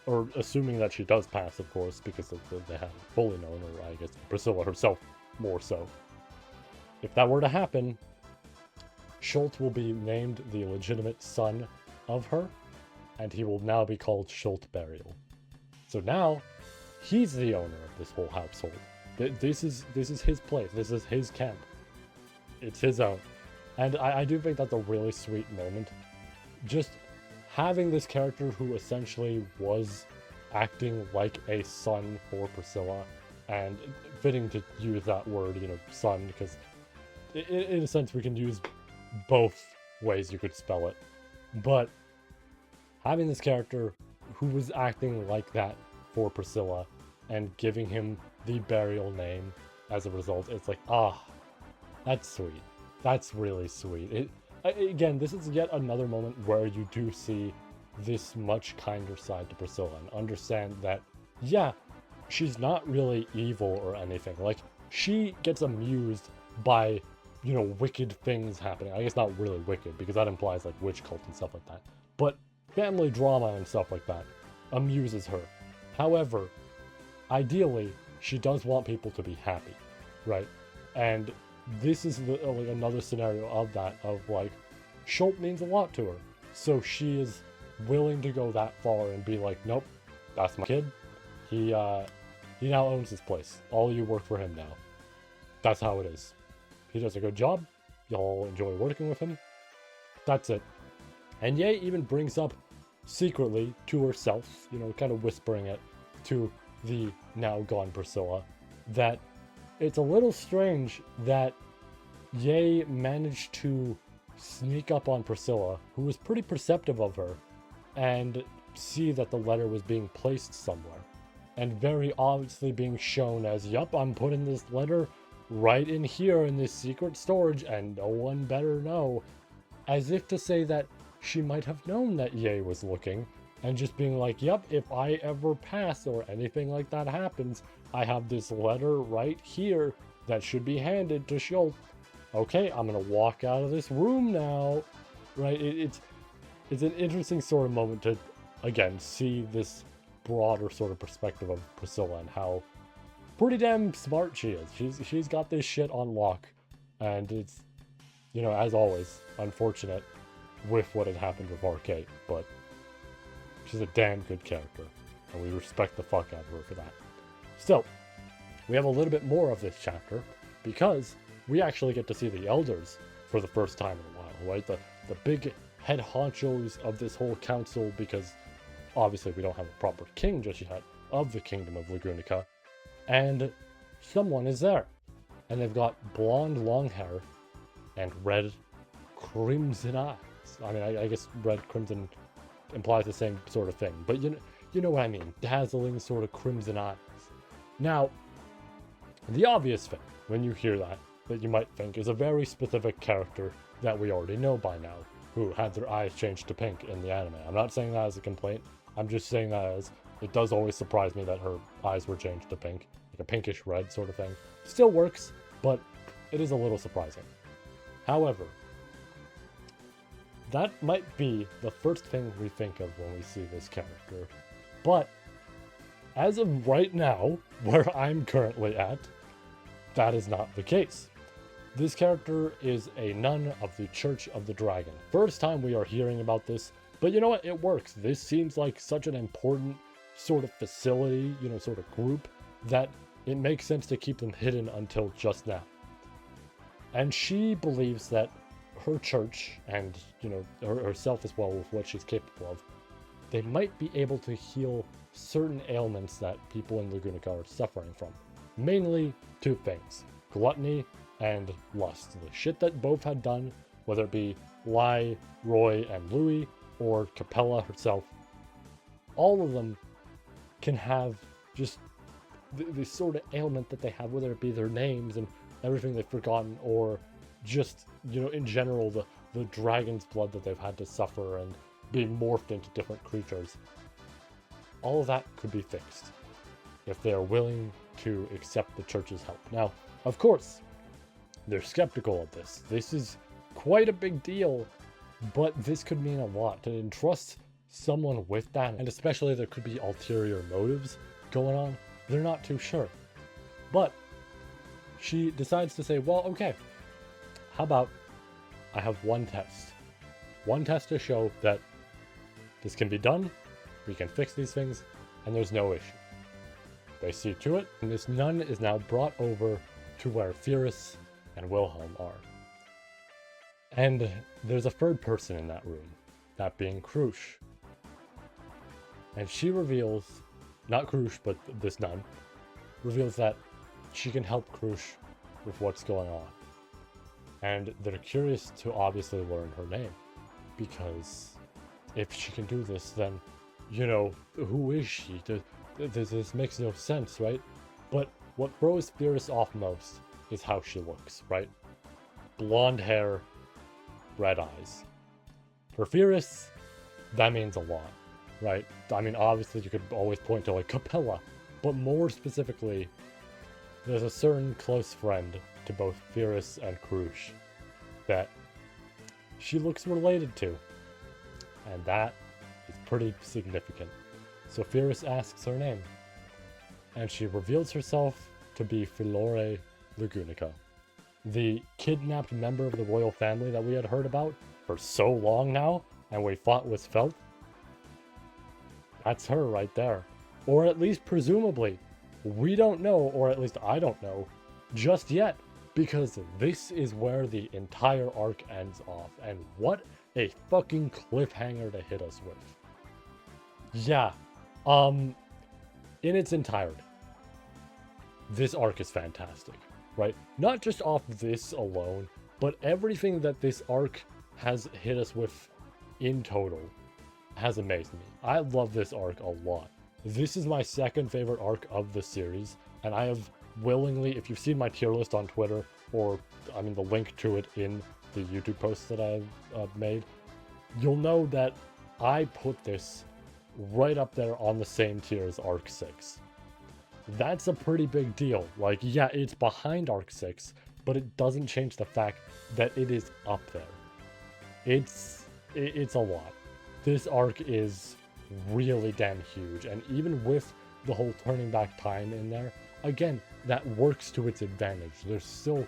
or assuming that she does pass, of course, because they haven't fully known, or I guess Priscilla herself more so. If that were to happen, Schult will be named the legitimate son of her, and he will now be called Schult Burial. So now, he's the owner of this whole household. This is his place. This is his camp. It's his own. And I do think that's a really sweet moment. Just having this character who essentially was acting like a son for Priscilla, and fitting to use that word, son, because in a sense we can use both ways you could spell it. But having this character who was acting like that for Priscilla and giving him the burial name as a result, it's like, that's sweet. That's really sweet. Again, this is yet another moment where you do see this much kinder side to Priscilla and understand that, yeah, she's not really evil or anything. Like, she gets amused by, wicked things happening. I guess not really wicked, because that implies, like, witch cult and stuff like that. But family drama and stuff like that amuses her. However, ideally, she does want people to be happy, right? And this is another scenario of that, of like, Schult means a lot to her. So she is willing to go that far and be like, nope, that's my kid. He now owns this place. All you work for him now. That's how it is. He does a good job. Y'all enjoy working with him. That's it. And Ye even brings up secretly to herself, kind of whispering it to the now gone Priscilla, that it's a little strange that Ye managed to sneak up on Priscilla, who was pretty perceptive of her, and see that the letter was being placed somewhere. And very obviously being shown as, yup, I'm putting this letter right in here in this secret storage, and no one better know. As if to say that she might have known that Ye was looking, and just being like, yep, if I ever pass or anything like that happens, I have this letter right here that should be handed to Schult. Okay, I'm gonna walk out of this room now. Right? It's an interesting sort of moment to, again, see this broader sort of perspective of Priscilla and how pretty damn smart she is. She's got this shit on lock. And it's, as always, unfortunate with what had happened with Arc 8, but she's a damn good character, and we respect the fuck out of her for that. Still, we have a little bit more of this chapter, because we actually get to see the elders for the first time in a while, right? The big head honchos of this whole council, because obviously we don't have a proper king just yet of the kingdom of Lagunica, and someone is there, and they've got blonde long hair and red crimson eyes. I mean, I guess red crimson implies the same sort of thing, but you you know what I mean, dazzling sort of crimson eyes. Now, the obvious thing when you hear that you might think is a very specific character that we already know by now, who had their eyes changed to pink in the anime. I'm not saying that as a complaint, I'm just saying that as it does always surprise me that her eyes were changed to pink, like a pinkish red sort of thing. Still works, but it is a little surprising. However, that might be the first thing we think of when we see this character. But as of right now, where I'm currently at, that is not the case. This character is a nun of the Church of the Dragon. First time we are hearing about this, but you know what? It works. This seems like such an important sort of facility, you know, sort of group, that it makes sense to keep them hidden until just now. And she believes that her church, and, you know, herself as well, with what she's capable of, they might be able to heal certain ailments that people in Lagunica are suffering from. Mainly two things: gluttony and lust. The shit that both had done, whether it be Lai, Roy, and Louis, or Capella herself, all of them can have just this sort of ailment that they have, whether it be their names and everything they've forgotten, or just, you know, in general, the dragon's blood that they've had to suffer and being morphed into different creatures. All of that could be fixed if they are willing to accept the church's help. Now, of course, they're skeptical of this. This is quite a big deal, but this could mean a lot. To entrust someone with that, and especially there could be ulterior motives going on, they're not too sure. But she decides to say, well, okay, how about I have one test. One test to show that this can be done, we can fix these things, and there's no issue. They see to it, and this nun is now brought over to where Fyrus and Wilhelm are. And there's a third person in that room, that being Krush. And she reveals, not Krush, but this nun, reveals that she can help Krush with what's going on. And they're curious to obviously learn her name, because if she can do this, then, you know, who is she? This makes no sense, right? But what throws Fyrus off most is how she looks, right? Blonde hair, red eyes. For Fyrus, that means a lot, right? I mean, obviously you could always point to like Capella, but more specifically, there's a certain close friend to both Fyrus and Krush that she looks related to, and that is pretty significant. So Fyrus asks her name, and she reveals herself to be Filore Lagunica, the kidnapped member of the royal family that we had heard about for so long now, and we thought was Felt. That's her right there. Or at least presumably. We don't know, or at least I don't know, just yet, because this is where the entire arc ends off, and what a fucking cliffhanger to hit us with. Yeah, in its entirety, this arc is fantastic, right? Not just off this alone, but everything that this arc has hit us with in total has amazed me. I love this arc a lot. This is my second favorite arc of the series, and I have willingly, if you've seen my tier list on Twitter, or I mean the link to it in the YouTube posts that I've made, you'll know that I put this right up there on the same tier as Arc 6. That's a pretty big deal. Like, yeah, it's behind Arc 6, but it doesn't change the fact that it is up there. It's a lot. This arc is really damn huge, and even with the whole turning back time in there, again, that works to its advantage. There's still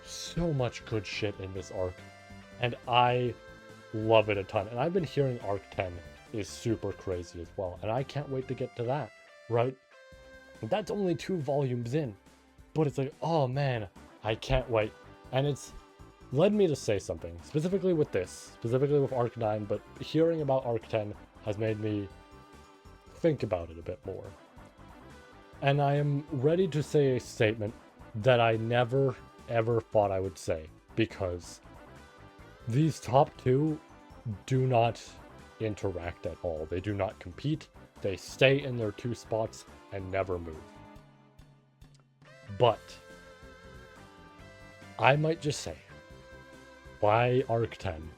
so much good shit in this arc, and I love it a ton. And I've been hearing Arc 10 is super crazy as well, and I can't wait to get to that, right? That's only 2 volumes in, but it's like, oh man, I can't wait. And it's led me to say something, specifically with this, specifically with Arc 9, but hearing about Arc 10 has made me think about it a bit more. And I am ready to say a statement that I never ever thought I would say, because these top 2 do not interact at all. They do not compete. They stay in their 2 spots and never move. But I might just say, by Arc 10,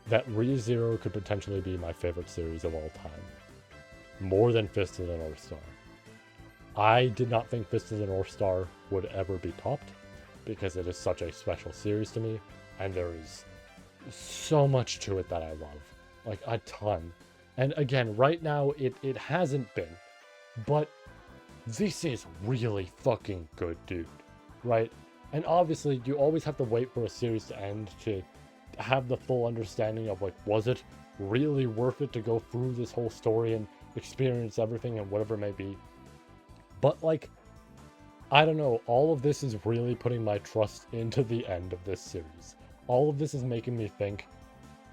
that ReZero could potentially be my favorite series of all time. More than Fist of the North Star. I did not think Fist of the North Star would ever be topped, because it is such a special series to me, and there is so much to it that I love. Like, a ton. And again, right now, it hasn't been, but this is really fucking good, dude. Right? And obviously, you always have to wait for a series to end to have the full understanding of, like, was it really worth it to go through this whole story and experience everything and whatever it may be. But, like, I don't know, all of this is really putting my trust into the end of this series. All of this is making me think,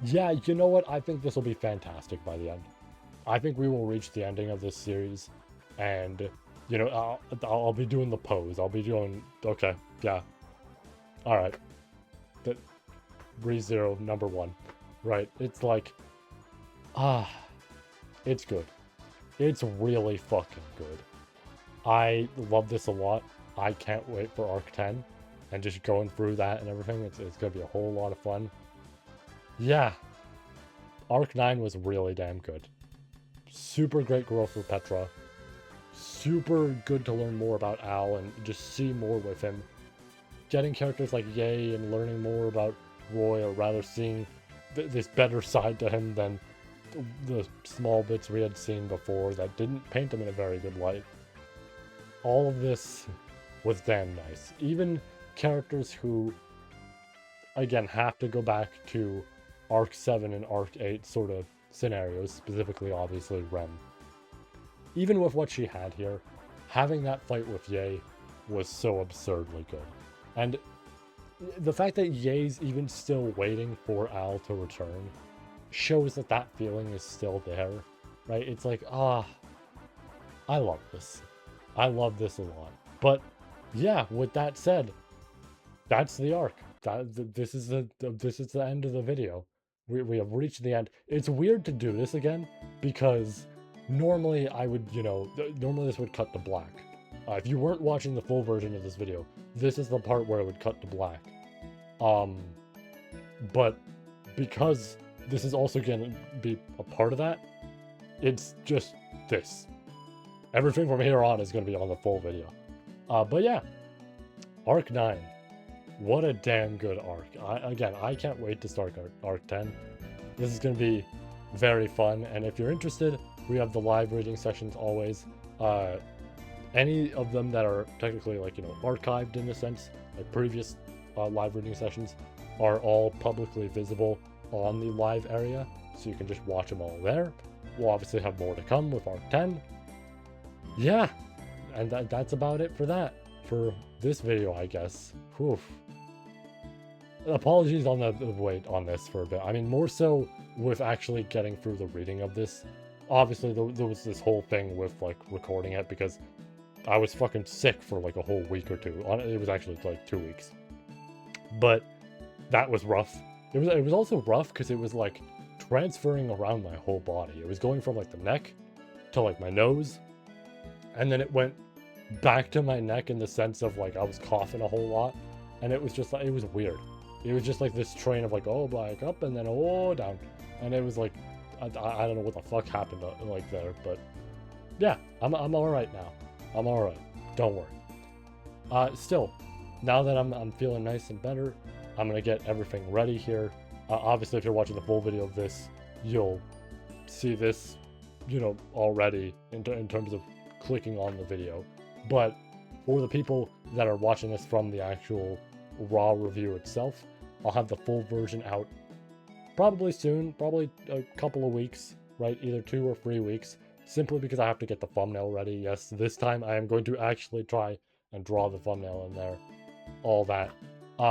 yeah, you know what, I think this will be fantastic by the end. I think we will reach the ending of this series, and, you know, I'll be doing the pose. I'll be doing, okay, yeah, alright. ReZero, number 1, right? It's like, it's good. It's really fucking good. I love this a lot. I can't wait for Arc 10 and just going through that and everything. It's going to be a whole lot of fun. Yeah. Arc 9 was really damn good. Super great growth for Petra. Super good to learn more about Al and just see more with him. Getting characters like Ye and learning more about Roy, or rather seeing this better side to him than the small bits we had seen before that didn't paint him in a very good light. All of this was damn nice. Even characters who, again, have to go back to Arc 7 and Arc 8 sort of scenarios, specifically, obviously, Rem. Even with what she had here, having that fight with Ye was so absurdly good. And the fact that Ye's even still waiting for Al to return shows that that feeling is still there, right? It's like, I love this. I love this a lot. But yeah, with that said, that's the arc. This is the end of the video. We have reached the end. It's weird to do this again because normally I would, you know, normally this would cut to black. If you weren't watching the full version of this video, this is the part where it would cut to black. But because this is also going to be a part of that, it's just this. Everything from here on is going to be on the full video. But yeah, Arc 9. What a damn good arc. I can't wait to start Arc 10. This is going to be very fun, and if you're interested, we have the live reading sessions always. Any of them that are technically, like, you know, archived in a sense, like previous live reading sessions, are all publicly visible on the live area, so you can just watch them all there. We'll obviously have more to come with Arc 10. Yeah, and that's about it for that. For this video, I guess. Whew. Apologies on the wait on this for a bit. I mean, more so with actually getting through the reading of this. Obviously, there was this whole thing with, like, recording it because I was fucking sick for, like, a whole week or two. It was actually, like, 2 weeks. But that was rough. It was also rough because it was, like, transferring around my whole body. It was going from, like, the neck to, like, my nose. And then it went back to my neck in the sense of, like, I was coughing a whole lot. And it was just, like, it was weird. It was just, like, this train of, like, oh, like, up and then, oh, down. And it was, like, I don't know what the fuck happened, like, there. But, yeah, I'm alright now. I'm alright. Don't worry. Still, now that I'm feeling nice and better, I'm going to get everything ready here. Obviously, if you're watching the full video of this, you'll see this, you know, already in terms of clicking on the video. But for the people that are watching this from the actual raw review itself, I'll have the full version out probably soon, probably a couple of weeks, right? Either 2 or 3 weeks, simply because I have to get the thumbnail ready. Yes, this time I am going to actually try and draw the thumbnail in there, all that.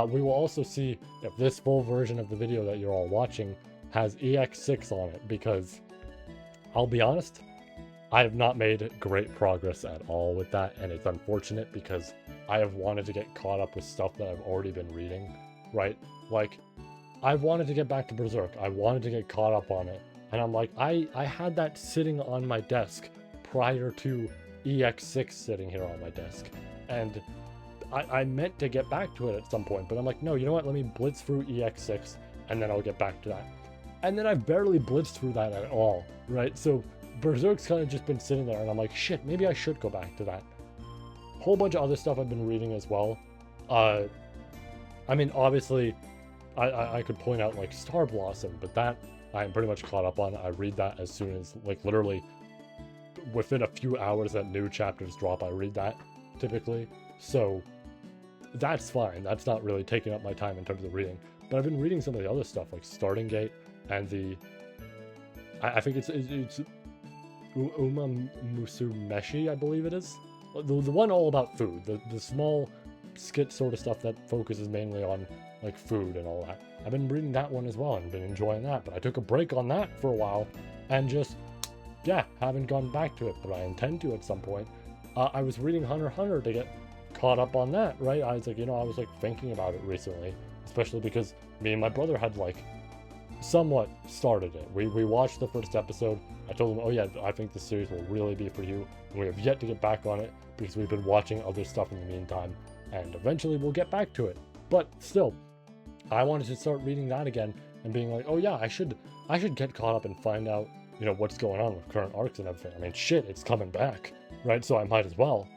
We will also see if this full version of the video that you're all watching has EX6 on it, because I'll be honest, I have not made great progress at all with that, and it's unfortunate because I have wanted to get caught up with stuff that I've already been reading, right? Like, I've wanted to get back to Berserk. I wanted to get caught up on it, And I'm like, I had that sitting on my desk prior to EX6 sitting here on my desk. And I meant to get back to it at some point, but I'm like, no, you know what? Let me blitz through EX6 and then I'll get back to that. And then I barely blitzed through that at all, right? So Berserk's kind of just been sitting there and I'm like, shit, maybe I should go back to that. Whole bunch of other stuff I've been reading as well. I mean, obviously, I could point out like Star Blossom, but that I'm pretty much caught up on. I read that as soon as, like, literally within a few hours that new chapters drop, I read that typically. So that's fine. That's not really taking up my time in terms of reading. But I've been reading some of the other stuff like Starting Gate and I think it's Uma Musumeshi, I believe it is. The one all about food. The small skit sort of stuff that focuses mainly on like food and all that. I've been reading that one as well and been enjoying that, but I took a break on that for a while and just, yeah, haven't gone back to it, but I intend to at some point. I was reading Hunter x Hunter to get caught up on that, right? I was like, I was like thinking about it recently, especially because me and my brother had like somewhat started it. We watched the first episode. I told him, oh yeah, I think this series will really be for you. And we have yet to get back on it because we've been watching other stuff in the meantime, and eventually we'll get back to it. But still, I wanted to start reading that again and being like, oh yeah, I should get caught up and find out, what's going on with current arcs and everything. I mean, shit, it's coming back, right? So I might as well.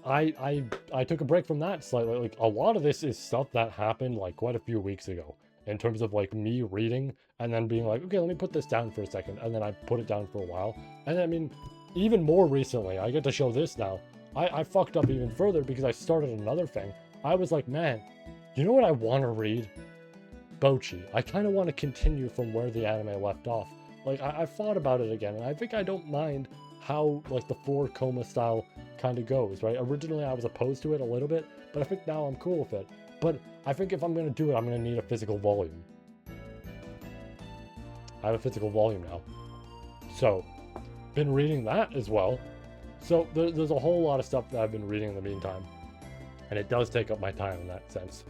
I took a break from that slightly. Like, a lot of this is stuff that happened like quite a few weeks ago in terms of like me reading and then being like, okay, let me put this down for a second, and then I put it down for a while. And I mean, even more recently, I get to show this now. I fucked up even further because I started another thing. I was like, man, you know what I want to read? Bocchi. I kind of want to continue from where the anime left off. Like, I thought about it again, and I think I don't mind how, like, the 4-coma style kind of goes, right? Originally, I was opposed to it a little bit, but I think now I'm cool with it. But I think if I'm going to do it, I'm going to need a physical volume. I have a physical volume now. So, been reading that as well. So, there's a whole lot of stuff that I've been reading in the meantime. And it does take up my time in that sense.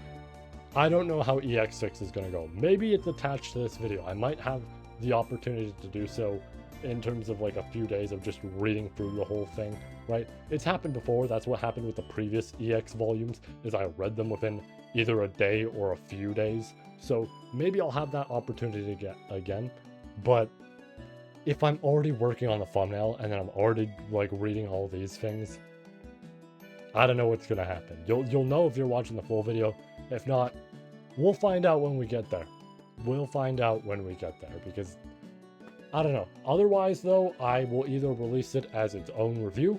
I don't know how EX6 is going to go. Maybe it's attached to this video. I might have the opportunity to do so in terms of like a few days of just reading through the whole thing, right? It's happened before. That's what happened with the previous EX volumes, is I read them within either a day or a few days. So maybe I'll have that opportunity to get again. But if I'm already working on the thumbnail and then I'm already like reading all these things, I don't know what's gonna happen. You'll know if you're watching the full video. If not, we'll find out when we get there. We'll find out when we get there, because I don't know. Otherwise though, I will either release it as its own review,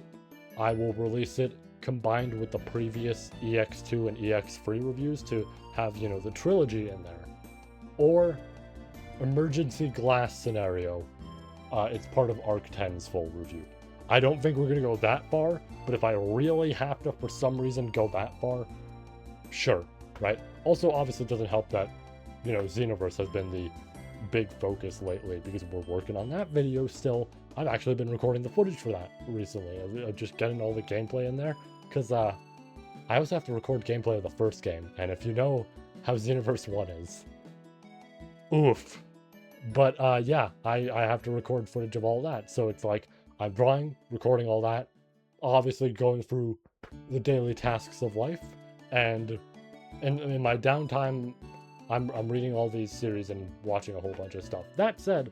I will release it combined with the previous EX2 and EX3 reviews to have, the trilogy in there, or emergency glass scenario, it's part of Arc 10's full review. I don't think we're gonna go that far, but if I really have to for some reason go that far, sure, right? Also, obviously it doesn't help that, Xenoverse has been the big focus lately because we're working on that video still. I've actually been recording the footage for that recently, just getting all the gameplay in there, because I also have to record gameplay of the first game, and if you know how Xenoverse 1 is, oof. But yeah, I have to record footage of all that, so it's like I'm drawing, recording all that, obviously going through the daily tasks of life, and in my downtime, I'm reading all these series and watching a whole bunch of stuff. That said,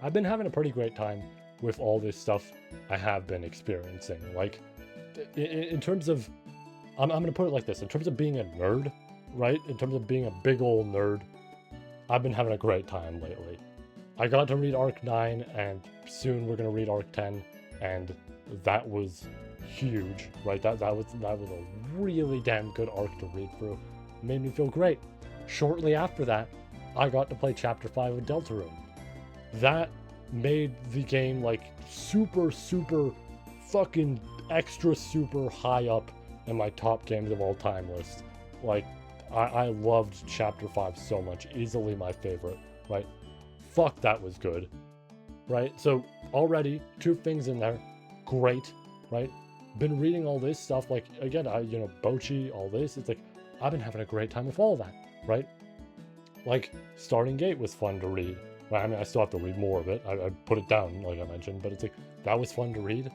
I've been having a pretty great time with all this stuff I have been experiencing. Like, in terms of, I'm going to put it like this, in terms of being a nerd, right? In terms of being a big old nerd, I've been having a great time lately. I got to read Arc 9, and soon we're going to read Arc 10, and that was huge, right? That was a really damn good arc to read through. It made me feel great. Shortly after that, I got to play Chapter 5 of Deltarune. That made the game like super fucking extra super high up in my top games of all time list. Like, I loved Chapter 5 so much. Easily my favorite, right? Fuck, that was good, right? So already 2 things in there. Great, right? Been reading all this stuff, like, again, Bocchi, all this. It's like, I've been having a great time with all that, right? Like, Starting Gate was fun to read. Well, I mean, I still have to read more of it. I put it down, like I mentioned, but it's like, that was fun to read.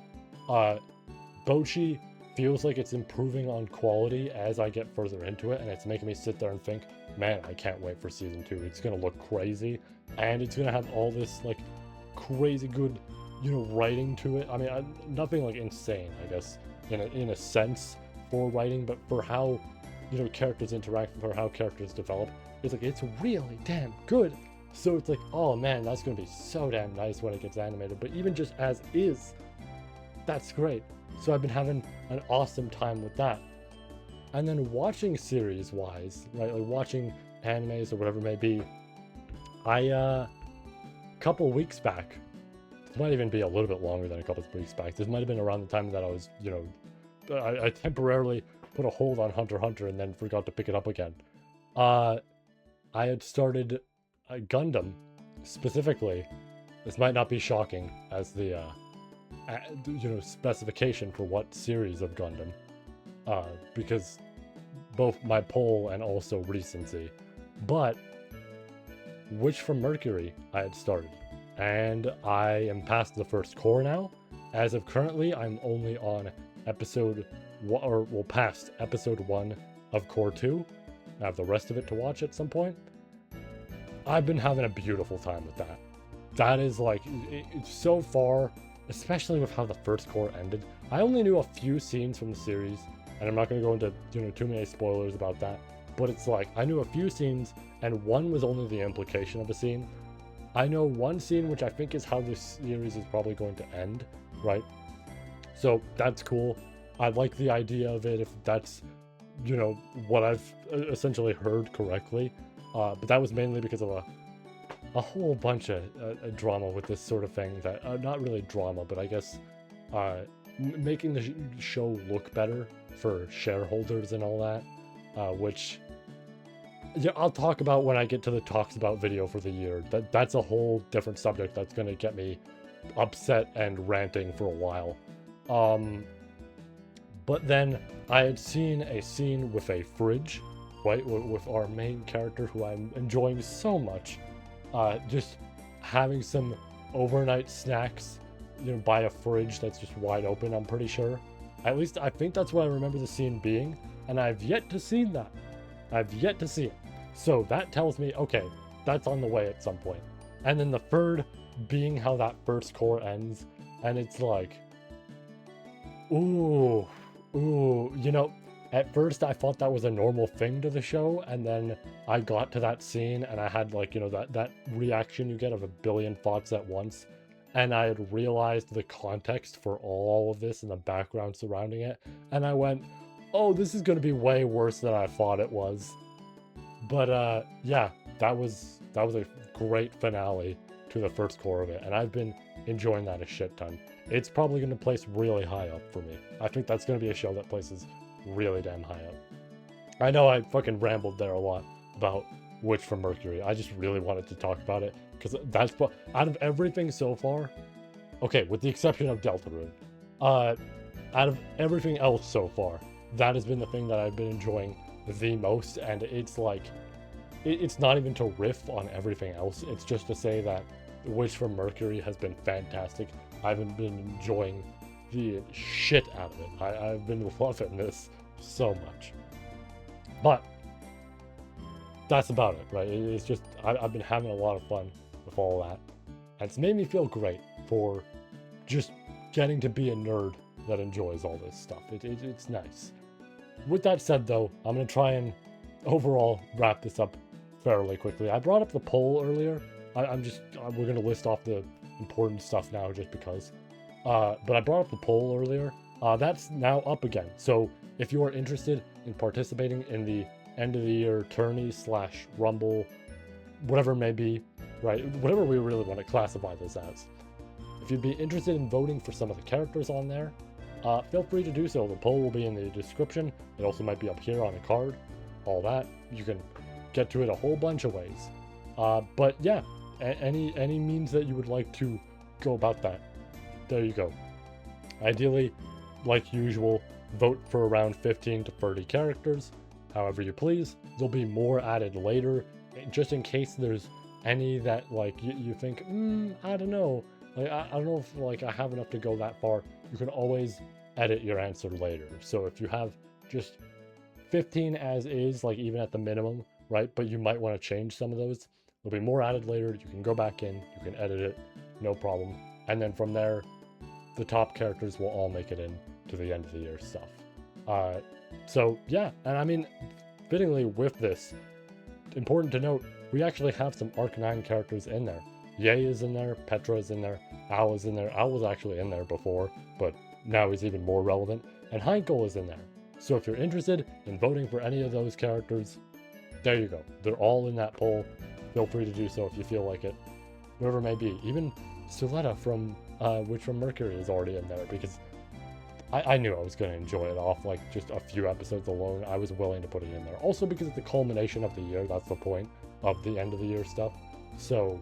Bochi feels like it's improving on quality as I get further into it, and it's making me sit there and think, man, I can't wait for season 2. It's gonna look crazy, and it's gonna have all this like crazy good, writing to it. I mean, nothing like insane, I guess, in a sense for writing, but for how characters interact, for how characters develop, it's like it's really damn good. So it's like, oh man, that's gonna be so damn nice when it gets animated. But even just as is, that's great. So I've been having an awesome time with that. And then watching series wise, right, like watching animes or whatever it may be, I couple weeks back, this might even be a little bit longer than a couple of weeks back, this might have been around the time that I was, I temporarily put a hold on Hunter x Hunter and then forgot to pick it up again. I had started Gundam, specifically. This might not be shocking as the specification for what series of Gundam, because both my poll and also recency, but Witch from Mercury I had started, and I am past the first core now. As of currently, I'm only on episode 1, or well, past episode 1 of core 2. I have the rest of it to watch at some point. I've been having a beautiful time with that. That is like, it's so far, especially with how the first core ended. I only knew a few scenes from the series, and I'm not going to go into too many spoilers about that, but it's like, I knew a few scenes, and one was only the implication of a scene. I know one scene, which I think is how this series is probably going to end, right? So that's cool. I like the idea of it, if that's, what I've essentially heard correctly. But that was mainly because of a whole bunch of drama with this sort of thing that, not really drama, but I guess making the show look better for shareholders and all that, which I'll talk about when I get to the talks about video for the year. That's a whole different subject that's going to get me upset and ranting for a while. But then I had seen a scene with a fridge, right, with our main character, who I'm enjoying so much, just having some overnight snacks, by a fridge that's just wide open, I'm pretty sure. At least I think that's what I remember the scene being, and I've yet to see that. I've yet to see it. So that tells me, okay, that's on the way at some point. And then the third being how that first core ends, and it's like, ooh, at first I thought that was a normal thing to the show, and then I got to that scene and I had like, that reaction you get of a billion thoughts at once, and I had realized the context for all of this and the background surrounding it, and I went, oh, this is going to be way worse than I thought it was. But yeah, that was a great finale to the first core of it, and I've been enjoying that a shit ton. It's probably going to place really high up for me. I think that's going to be a show that places really damn high up. I know I fucking rambled there a lot about Witch from Mercury. I just really wanted to talk about it, because that's what, out of everything so far, okay, with the exception of Deltarune, out of everything else so far, that has been the thing that I've been enjoying the most. And it's like, it's not even to riff on everything else, it's just to say that Witch from Mercury has been fantastic. I've been enjoying the shit out of it. I've been loving this so much. But that's about it, right? It's just, I've been having a lot of fun with all that, and it's made me feel great for just getting to be a nerd that enjoys all this stuff. It's nice. With that said, though, I'm going to try and overall wrap this up fairly quickly. I brought up the poll earlier. We're going to list off the important stuff now just because. But I brought up the poll earlier. That's now up again. So if you are interested in participating in the end of the year tourney / rumble, whatever it may be, right? Whatever we really want to classify this as. If you'd be interested in voting for some of the characters on there, feel free to do so. The poll will be in the description. It also might be up here on a card. All that. You can get to it a whole bunch of ways. But yeah, any means that you would like to go about that, there you go. Ideally, like usual, vote for around 15 to 30 characters, however you please. There'll be more added later, just in case there's any that like you think, I don't know, like I don't know if like I have enough to go that far, you can always edit your answer later. So if you have just 15 as is, like even at the minimum, right? But you might want to change some of those. There'll be more added later. You can go back in, you can edit it, no problem. And then from there, the top characters will all make it in to the end of the year stuff. So yeah, and I mean, fittingly with this, important to note, we actually have some Arc 9 characters in there. Ye is in there, Petra is in there, Al is in there. Al was actually in there before, but now he's even more relevant. And Heinkel is in there. So if you're interested in voting for any of those characters, there you go. They're all in that poll. Feel free to do so if you feel like it. Whatever it may be. Even Suletta from Witch from Mercury is already in there because I knew I was going to enjoy it off like just a few episodes alone. I was willing to put it in there. Also because it's the culmination of the year. That's the point of the end of the year stuff. So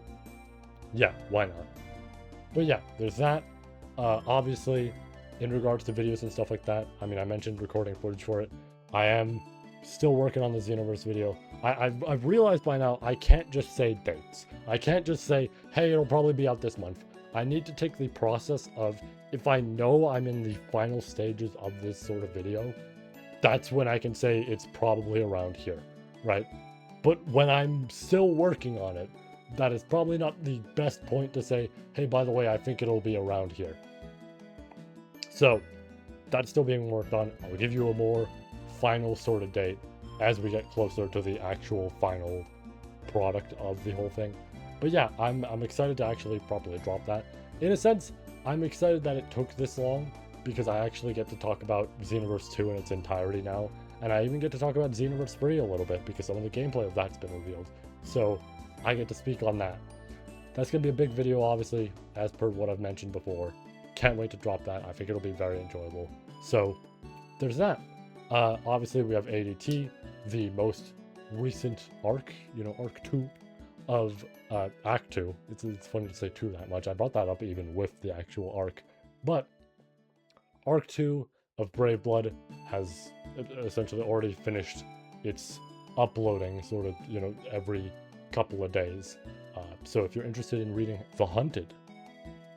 yeah, why not? But yeah, there's that. Obviously, in regards to videos and stuff like that, I mean, I mentioned recording footage for it. I am still working on the Xenoverse video. I've realized by now I can't just say dates. I can't just say, hey, it'll probably be out this month. I need to take the process of, if I know I'm in the final stages of this sort of video, that's when I can say it's probably around here, right? But when I'm still working on it, that is probably not the best point to say, hey, by the way, I think it'll be around here. So that's still being worked on. I'll give you a more final sort of date as we get closer to the actual final product of the whole thing. But yeah, I'm excited to actually properly drop that. In a sense, I'm excited that it took this long because I actually get to talk about Xenoverse 2 in its entirety now. And I even get to talk about Xenoverse 3 a little bit because some of the gameplay of that's been revealed. So I get to speak on that. That's going to be a big video, obviously, as per what I've mentioned before. Can't wait to drop that. I think it'll be very enjoyable. So there's that. Obviously, we have ADT, the most recent arc, arc 2 of Act 2. It's funny to say 2 that much. I brought that up even with the actual arc. But Arc 2 of Brave Blood has essentially already finished its uploading sort of, every couple of days. So if you're interested in reading The Hunted,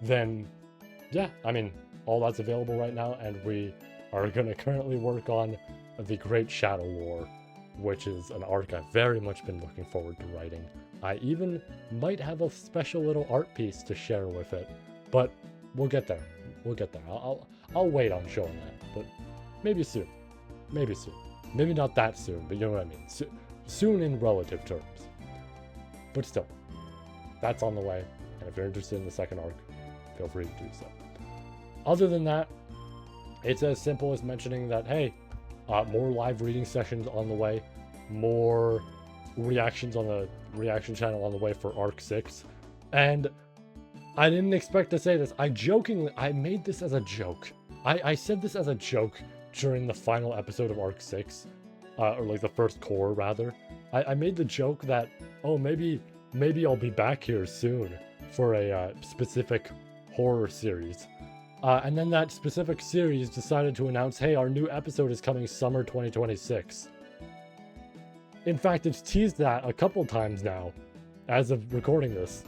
then yeah, I mean, all that's available right now, and we are going to currently work on The Great Shadow War, which is an arc I've very much been looking forward to writing. I even might have a special little art piece to share with it, but we'll get there. We'll get there. I'll wait on showing that, but maybe soon. Maybe soon. Maybe not that soon, but you know what I mean. Soon in relative terms. But still, that's on the way, and if you're interested in the second arc, feel free to do so. Other than that, it's as simple as mentioning that, hey, more live reading sessions on the way, more reactions on the reaction channel on the way for Arc 6, and I didn't expect to say this. I made this as a joke. I said this as a joke during the final episode of Arc 6, or like the first core, rather. I made the joke that, oh, maybe I'll be back here soon for a specific horror series. And then that specific series decided to announce, hey, our new episode is coming summer 2026. In fact, it's teased that a couple times now, as of recording this.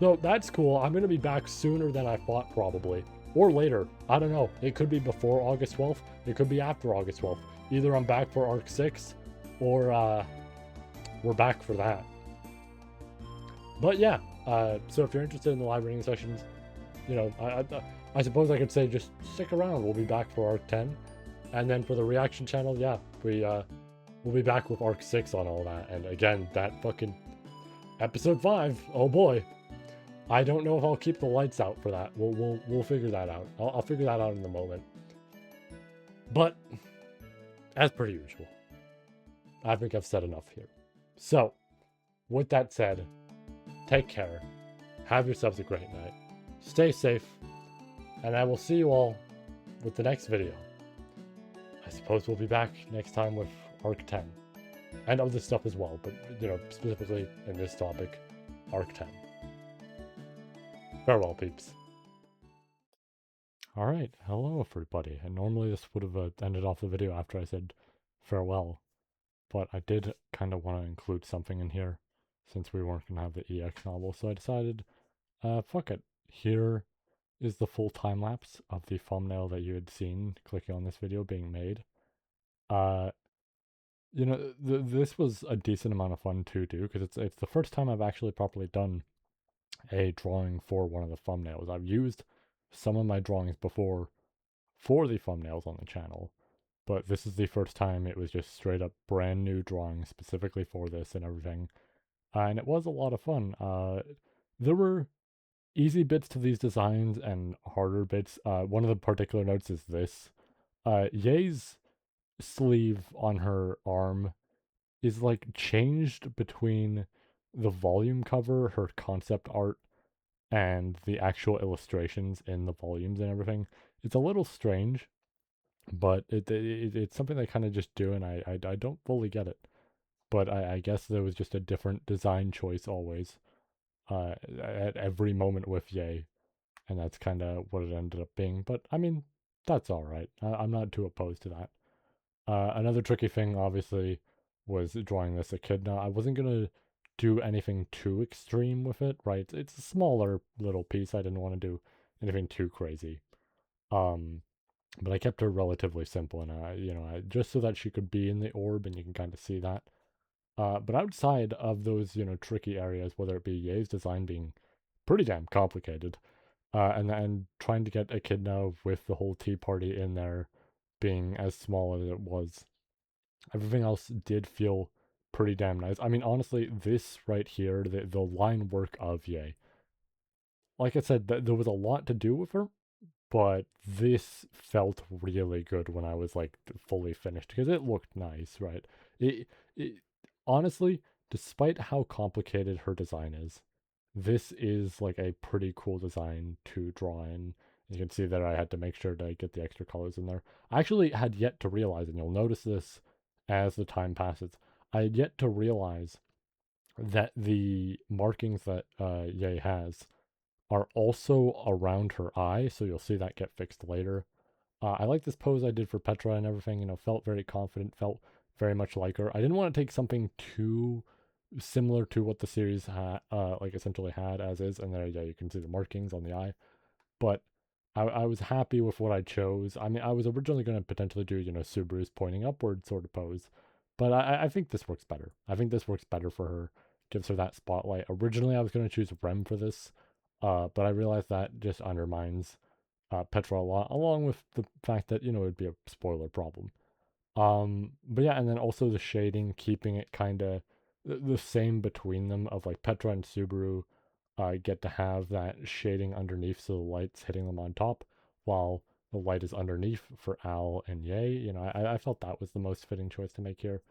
So that's cool. I'm going to be back sooner than I thought, probably. Or later. I don't know. It could be before August 12th. It could be after August 12th. Either I'm back for Arc 6, or we're back for that. But yeah, so if you're interested in the live reading sessions, I suppose I could say just stick around. We'll be back for Arc 10. And then for the reaction channel, yeah, we'll be back with Arc 6 on all that. And again, that fucking episode 5, oh boy. I don't know if I'll keep the lights out for that. We'll figure that out. I'll figure that out in a moment. But as per usual, I think I've said enough here. So, with that said, take care. Have yourselves a great night. Stay safe. And I will see you all with the next video. I suppose we'll be back next time with Arc 10. And other stuff as well, but, specifically in this topic, Arc 10. Farewell, peeps. Alright, hello everybody. And normally this would have ended off the video after I said farewell. But I did kind of want to include something in here. since we weren't gonna have the EX novel. So I decided, fuck it. Here is the full time lapse of the thumbnail that you had seen clicking on this video being made. Uh, this was a decent amount of fun to do because it's the first time I've actually properly done a drawing for one of the thumbnails. I've used some of my drawings before for the thumbnails on the channel, but this is the first time it was just straight up brand new drawing specifically for this and everything. And it was a lot of fun. There were easy bits to these designs and harder bits. One of the particular notes is this. Ye's sleeve on her arm is like changed between the volume cover, her concept art, and the actual illustrations in the volumes and everything. It's a little strange, but it's something they kind of just do, and I don't fully get it. But I guess there was just a different design choice always, at every moment with Ye, and that's kind of what it ended up being. But I mean, that's all right. I'm not too opposed to that. Another tricky thing, obviously, was drawing this echidna. I wasn't gonna do anything too extreme with it, right? It's a smaller little piece. I didn't want to do anything too crazy. Um, but I kept her relatively simple, and just so that she could be in the orb, and you can kind of see that. But outside of those, tricky areas, whether it be Ye's design being pretty damn complicated, and then trying to get Echidna with the whole tea party in there being as small as it was, everything else did feel pretty damn nice. I mean, honestly, this right here, the line work of Ye, like I said, there was a lot to do with her, but this felt really good when I was like fully finished because it looked nice, right? It honestly, despite how complicated her design is, this is like a pretty cool design to draw in. You can see that I had to make sure to get the extra colors in there. I actually had yet to realize, and you'll notice this as the time passes, I had yet to realize that the markings that Ye has are also around her eye, so you'll see that get fixed later. I like this pose I did for Petra and everything, felt very confident, felt very much like her. I didn't want to take something too similar to what the series like essentially had as is, and there, yeah, you can see the markings on the eye. But I was happy with what I chose. I mean, I was originally going to potentially do, Subaru's pointing upward sort of pose, but I think this works better. I think this works better for her, gives her that spotlight. Originally, I was going to choose Rem for this, but I realized that just undermines Petra a lot, along with the fact that, it'd be a spoiler problem. But yeah, and then also the shading, keeping it kind of the same between them of like Petra and Subaru get to have that shading underneath so the light's hitting them on top while the light is underneath for Al and Ye. I felt that was the most fitting choice to make here.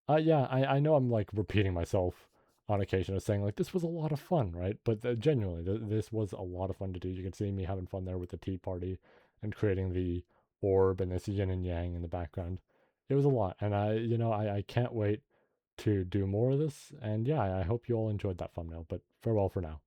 Yeah, I know I'm like repeating myself on occasion of saying like this was a lot of fun, right? But genuinely, this was a lot of fun to do. You can see me having fun there with the tea party and creating the orb and this yin and yang in the background. It was a lot, and I can't wait to do more of this. And yeah, I hope you all enjoyed that thumbnail. But farewell for now.